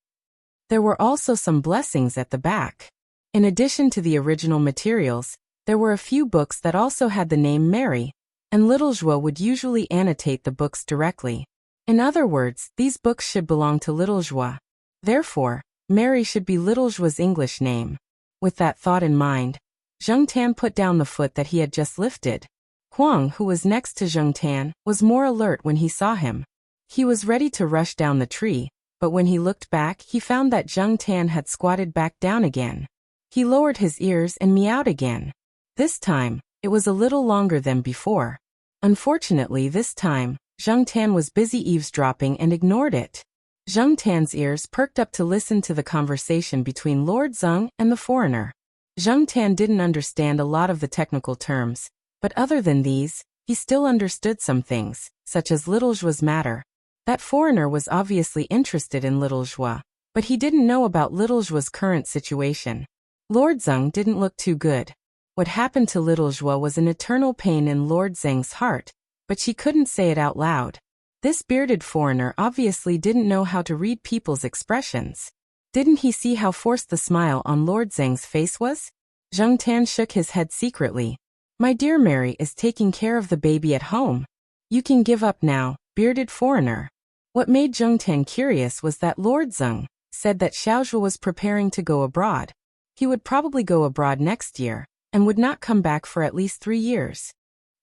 There were also some blessings at the back. In addition to the original materials, there were a few books that also had the name Mary, and Little Zhua would usually annotate the books directly. In other words, these books should belong to Little Zhua. Therefore, Mary should be Little Zhua's English name. With that thought in mind, Zheng Tan put down the foot that he had just lifted. Huang, who was next to Zheng Tan, was more alert when he saw him. He was ready to rush down the tree, but when he looked back, he found that Zheng Tan had squatted back down again. He lowered his ears and meowed again. This time, it was a little longer than before. Unfortunately, this time, Zheng Tan was busy eavesdropping and ignored it. Zheng Tan's ears perked up to listen to the conversation between Lord Zeng and the foreigner. Zheng Tan didn't understand a lot of the technical terms, but other than these, he still understood some things, such as Little Zhua's matter. That foreigner was obviously interested in Little Zhua, but he didn't know about Little Zhua's current situation. Lord Zeng didn't look too good. What happened to Little Zhua was an eternal pain in Lord Zeng's heart, but she couldn't say it out loud. This bearded foreigner obviously didn't know how to read people's expressions. Didn't he see how forced the smile on Lord Zeng's face was? Zheng Tan shook his head secretly. "My dear Mary is taking care of the baby at home. You can give up now, bearded foreigner." What made Zheng Tan curious was that Lord Zeng said that Xiaozhou was preparing to go abroad. He would probably go abroad next year, and would not come back for at least 3 years.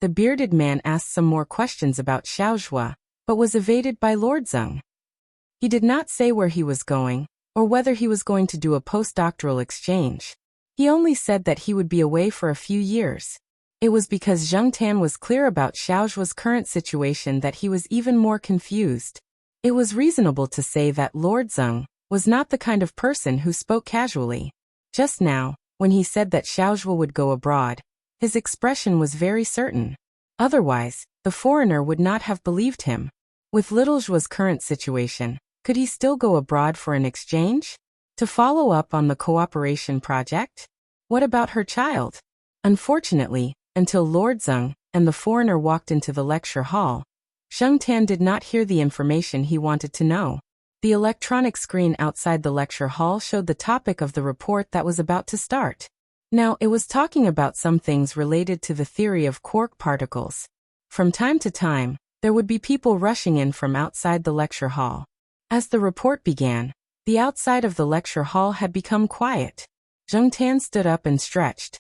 The bearded man asked some more questions about Xiaozhou, but was evaded by Lord Zeng. He did not say where he was going, or whether he was going to do a postdoctoral exchange. He only said that he would be away for a few years. It was because Zheng Tan was clear about Xiaozhua's current situation that he was even more confused. It was reasonable to say that Lord Zeng was not the kind of person who spoke casually. Just now, when he said that Xiaozhou would go abroad, his expression was very certain. Otherwise, the foreigner would not have believed him. With Little Zhua's current situation, could he still go abroad for an exchange? To follow up on the cooperation project? What about her child? Unfortunately, until Lord Zeng and the foreigner walked into the lecture hall, Zheng Tan did not hear the information he wanted to know. The electronic screen outside the lecture hall showed the topic of the report that was about to start. Now, it was talking about some things related to the theory of quark particles. From time to time, there would be people rushing in from outside the lecture hall. As the report began, the outside of the lecture hall had become quiet. Zheng Tan stood up and stretched.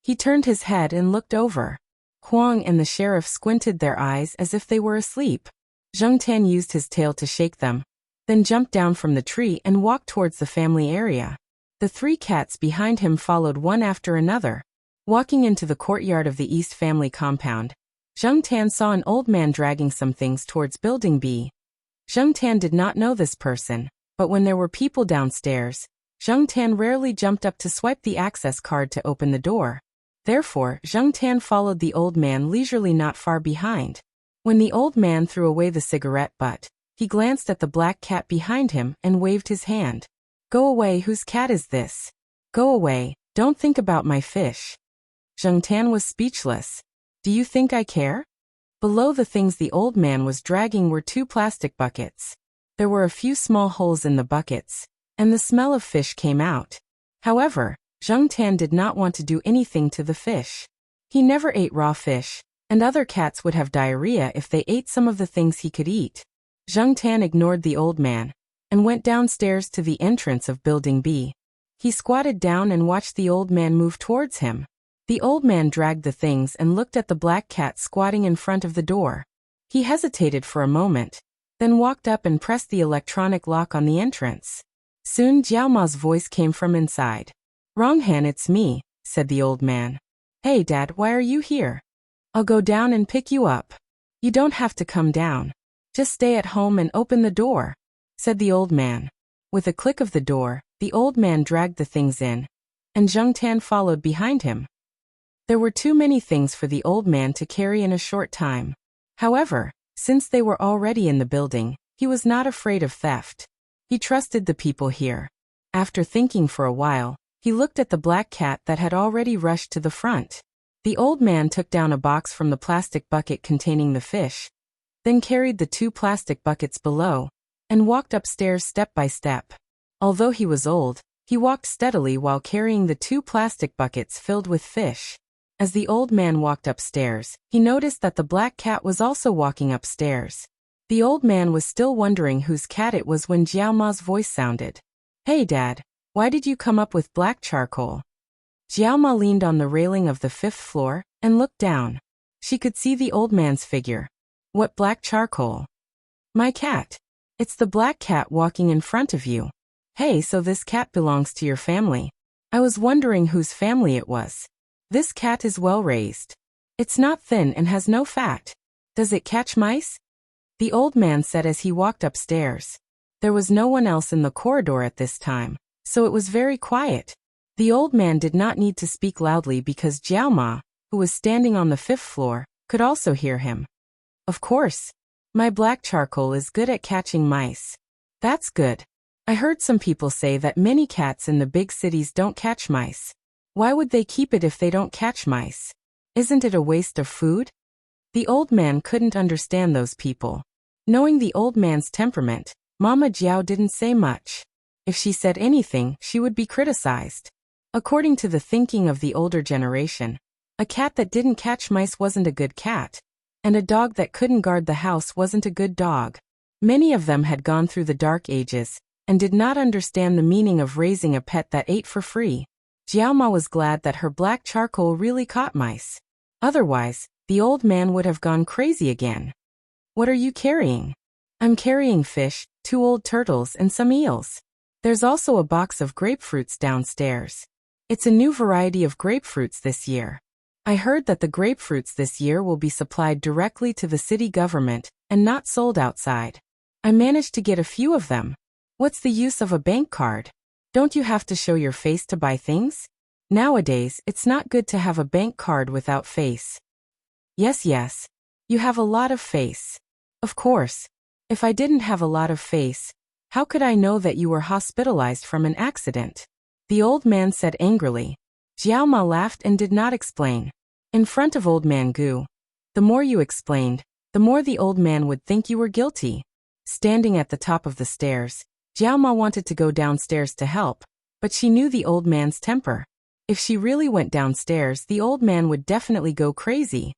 He turned his head and looked over. Huang and the sheriff squinted their eyes as if they were asleep. Zheng Tan used his tail to shake them, then jumped down from the tree and walked towards the family area. The 3 cats behind him followed one after another. Walking into the courtyard of the East family compound, Zheng Tan saw an old man dragging some things towards Building B. Zheng Tan did not know this person, but when there were people downstairs, Zheng Tan rarely jumped up to swipe the access card to open the door. Therefore, Zheng Tan followed the old man leisurely not far behind. When the old man threw away the cigarette butt, he glanced at the black cat behind him and waved his hand. "Go away, whose cat is this? Go away, don't think about my fish." Zheng Tan was speechless. "Do you think I care?" Below the things the old man was dragging were 2 plastic buckets. There were a few small holes in the buckets, and the smell of fish came out. However, Zheng Tan did not want to do anything to the fish. He never ate raw fish, and other cats would have diarrhea if they ate some of the things he could eat. Zheng Tan ignored the old man and went downstairs to the entrance of Building B. He squatted down and watched the old man move towards him. The old man dragged the things and looked at the black cat squatting in front of the door. He hesitated for a moment, then walked up and pressed the electronic lock on the entrance. Soon Jiao Ma's voice came from inside. "Ronghan, it's me," said the old man. "Hey Dad, why are you here? I'll go down and pick you up. You don't have to come down. Just stay at home and open the door," said the old man. With a click of the door, the old man dragged the things in, and Zheng Tan followed behind him. There were too many things for the old man to carry in a short time. However, since they were already in the building, he was not afraid of theft. He trusted the people here. After thinking for a while, he looked at the black cat that had already rushed to the front. The old man took down a box from the plastic bucket containing the fish, then carried the 2 plastic buckets below, and walked upstairs step by step. Although he was old, he walked steadily while carrying the 2 plastic buckets filled with fish. As the old man walked upstairs, he noticed that the black cat was also walking upstairs. The old man was still wondering whose cat it was when Jiao Ma's voice sounded. "Hey Dad, why did you come up with black charcoal?" Jiao Ma leaned on the railing of the 5th floor and looked down. She could see the old man's figure. "What black charcoal?" "My cat. It's the black cat walking in front of you." "Hey, so this cat belongs to your family. I was wondering whose family it was. This cat is well raised. It's not thin and has no fat. Does it catch mice?" The old man said as he walked upstairs. There was no one else in the corridor at this time, so it was very quiet. The old man did not need to speak loudly because Jiao Ma, who was standing on the 5th floor, could also hear him. "Of course. My black charcoal is good at catching mice." "That's good. I heard some people say that many cats in the big cities don't catch mice. Why would they keep it if they don't catch mice? Isn't it a waste of food?" The old man couldn't understand those people. Knowing the old man's temperament, Mama Jiao didn't say much. If she said anything, she would be criticized. According to the thinking of the older generation, a cat that didn't catch mice wasn't a good cat, and a dog that couldn't guard the house wasn't a good dog. Many of them had gone through the dark ages and did not understand the meaning of raising a pet that ate for free. Jiao Ma was glad that her black charcoal really caught mice. Otherwise, the old man would have gone crazy again. "What are you carrying?" "I'm carrying fish, 2 old turtles and some eels. There's also a box of grapefruits downstairs. It's a new variety of grapefruits this year. I heard that the grapefruits this year will be supplied directly to the city government and not sold outside. I managed to get a few of them." "What's the use of a bank card? Don't you have to show your face to buy things? Nowadays, it's not good to have a bank card without face." Yes. You have a lot of face." "Of course. If I didn't have a lot of face, how could I know that you were hospitalized from an accident?" the old man said angrily. Jiao Ma laughed and did not explain. In front of old man Gu, the more you explained, the more the old man would think you were guilty. Standing at the top of the stairs, Jiao Ma wanted to go downstairs to help, but she knew the old man's temper. If she really went downstairs, the old man would definitely go crazy.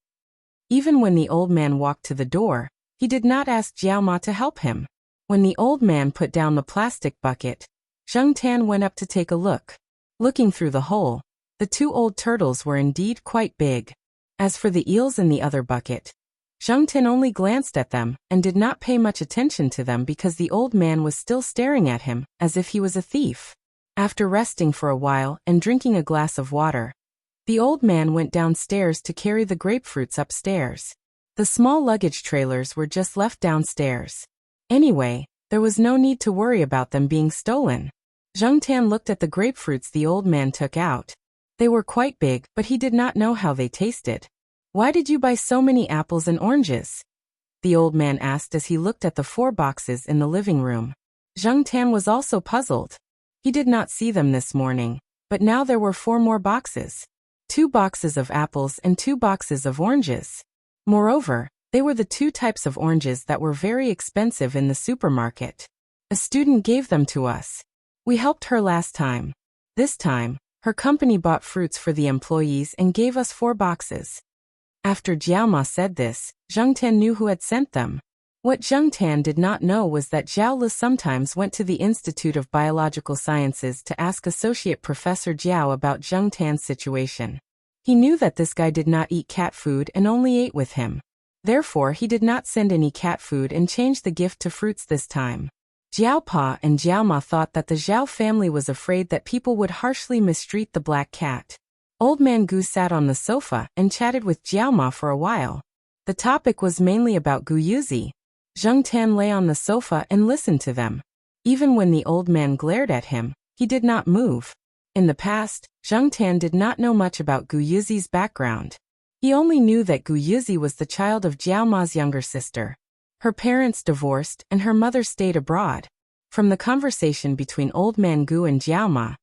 Even when the old man walked to the door, he did not ask Jiao Ma to help him. When the old man put down the plastic bucket, Zheng Tan went up to take a look. Looking through the hole, the 2 old turtles were indeed quite big. As for the eels in the other bucket, Zheng Tan only glanced at them and did not pay much attention to them because the old man was still staring at him as if he was a thief. After resting for a while and drinking a glass of water, the old man went downstairs to carry the grapefruits upstairs. The small luggage trailers were just left downstairs. Anyway, there was no need to worry about them being stolen. Zheng Tan looked at the grapefruits the old man took out. They were quite big, but he did not know how they tasted. "Why did you buy so many apples and oranges?" the old man asked as he looked at the 4 boxes in the living room. Zheng Tan was also puzzled. He did not see them this morning, but now there were 4 more boxes. 2 boxes of apples and 2 boxes of oranges. Moreover, they were the 2 types of oranges that were very expensive in the supermarket. A student gave them to us. We helped her last time. This time, her company bought fruits for the employees and gave us 4 boxes. After Jiao Ma said this, Zheng Tan knew who had sent them. What Zheng Tan did not know was that Zhao Li sometimes went to the Institute of Biological Sciences to ask Associate Professor Jiao about Zheng Tan's situation. He knew that this guy did not eat cat food and only ate with him. Therefore, he did not send any cat food and changed the gift to fruits this time. Jiao Pa and Jiao Ma thought that the Zhao family was afraid that people would harshly mistreat the black cat. Old man Gu sat on the sofa and chatted with Jiao Ma for a while. The topic was mainly about Gu Yuzi. Zheng Tan lay on the sofa and listened to them. Even when the old man glared at him, he did not move. In the past, Zheng Tan did not know much about Gu Yuzi's background. He only knew that Gu Yuzi was the child of Jiao Ma's younger sister. Her parents divorced and her mother stayed abroad. From the conversation between Old Man Gu and Jiao Ma,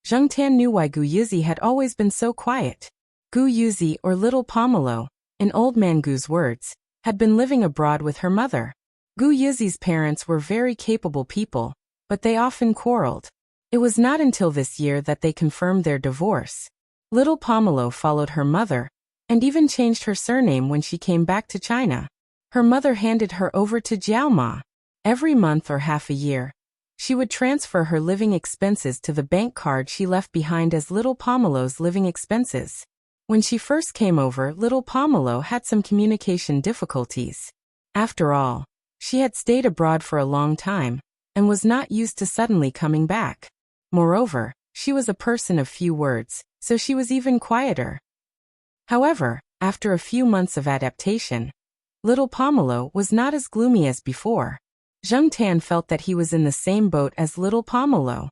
Zheng Tan knew why Gu Yuzi had always been so quiet. Gu Yuzi, or Little Pomelo, in Old Man Gu's words, had been living abroad with her mother. Gu Yuzi's parents were very capable people, but they often quarreled. It was not until this year that they confirmed their divorce. Little Pomelo followed her mother, and even changed her surname when she came back to China. Her mother handed her over to Jiao Ma. Every month or half a year, she would transfer her living expenses to the bank card she left behind as Little Pomelo's living expenses. When she first came over, Little Pomelo had some communication difficulties. After all, she had stayed abroad for a long time, and was not used to suddenly coming back. Moreover, she was a person of few words, so she was even quieter. However, after a few months of adaptation, Little Pomelo was not as gloomy as before. Zheng Tan felt that he was in the same boat as Little Pomelo.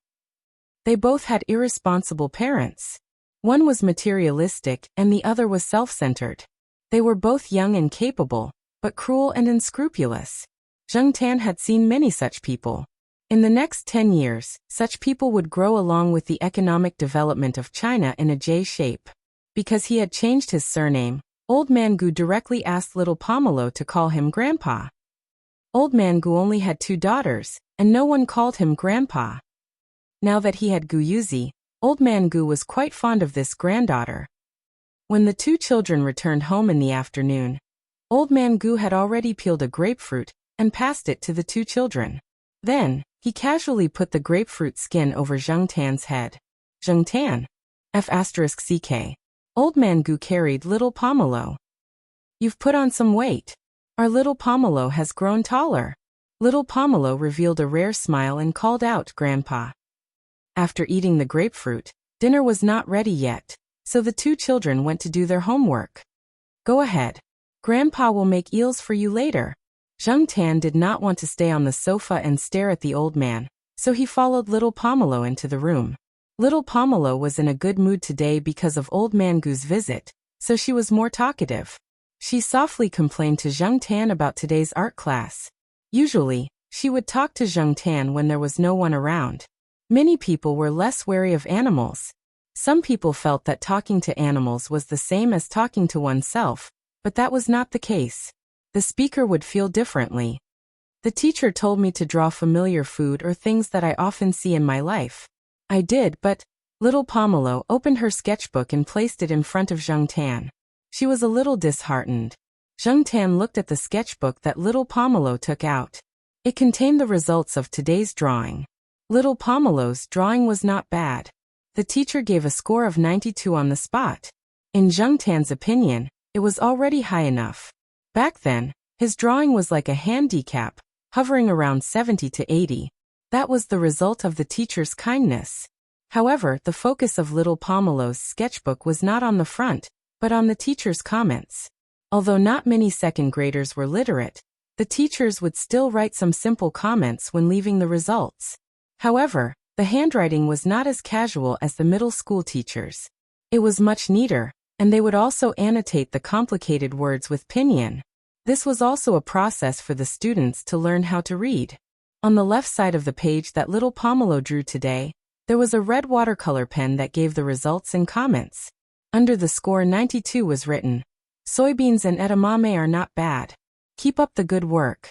They both had irresponsible parents. One was materialistic and the other was self-centered. They were both young and capable, but cruel and unscrupulous. Zheng Tan had seen many such people. In the next 10 years, such people would grow along with the economic development of China in a J shape. Because he had changed his surname, Old Man Gu directly asked Little Pomelo to call him Grandpa. Old Man Gu only had 2 daughters, and no one called him Grandpa. Now that he had Gu Yuzi, Old Man Gu was quite fond of this granddaughter. When the 2 children returned home in the afternoon, Old Man Gu had already peeled a grapefruit and passed it to the 2 children. Then, he casually put the grapefruit skin over Zheng Tan's head. Zheng Tan. F***ck. Old Man Gu carried Little Pomelo. You've put on some weight. Our Little Pomelo has grown taller. Little Pomelo revealed a rare smile and called out, Grandpa. After eating the grapefruit, dinner was not ready yet, so the 2 children went to do their homework. Go ahead. Grandpa will make eels for you later. Zheng Tan did not want to stay on the sofa and stare at the old man, so he followed Little Pomelo into the room. Little Pomelo was in a good mood today because of Old Man Gu's visit, so she was more talkative. She softly complained to Zheng Tan about today's art class. Usually, she would talk to Zheng Tan when there was no one around. Many people were less wary of animals. Some people felt that talking to animals was the same as talking to oneself, but that was not the case. The speaker would feel differently. The teacher told me to draw familiar food or things that I often see in my life. I did, but Little Pomelo opened her sketchbook and placed it in front of Zheng Tan. She was a little disheartened. Zheng Tan looked at the sketchbook that Little Pomelo took out. It contained the results of today's drawing. Little Pomelo's drawing was not bad. The teacher gave a score of 92 on the spot. In Zheng Tan's opinion, it was already high enough. Back then, his drawing was like a handicap, hovering around 70 to 80. That was the result of the teacher's kindness. However, the focus of Little Pomelo's sketchbook was not on the front, but on the teacher's comments. Although not many second graders were literate, the teachers would still write some simple comments when leaving the results. However, the handwriting was not as casual as the middle school teachers. It was much neater, and they would also annotate the complicated words with pinyin. This was also a process for the students to learn how to read. On the left side of the page that Little Pomelo drew today, there was a red watercolor pen that gave the results and comments. Under the score 92 was written, "Soybeans and edamame are not bad. Keep up the good work."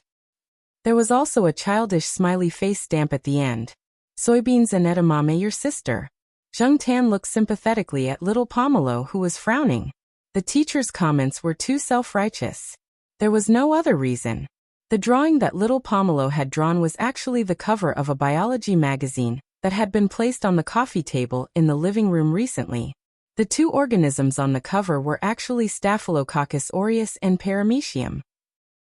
There was also a childish smiley face stamp at the end. "Soybeans and edamame your sister." Zheng Tan looked sympathetically at Little Pomelo, who was frowning. The teacher's comments were too self-righteous. There was no other reason. The drawing that Little Pomelo had drawn was actually the cover of a biology magazine that had been placed on the coffee table in the living room recently. The 2 organisms on the cover were actually Staphylococcus aureus and Paramecium.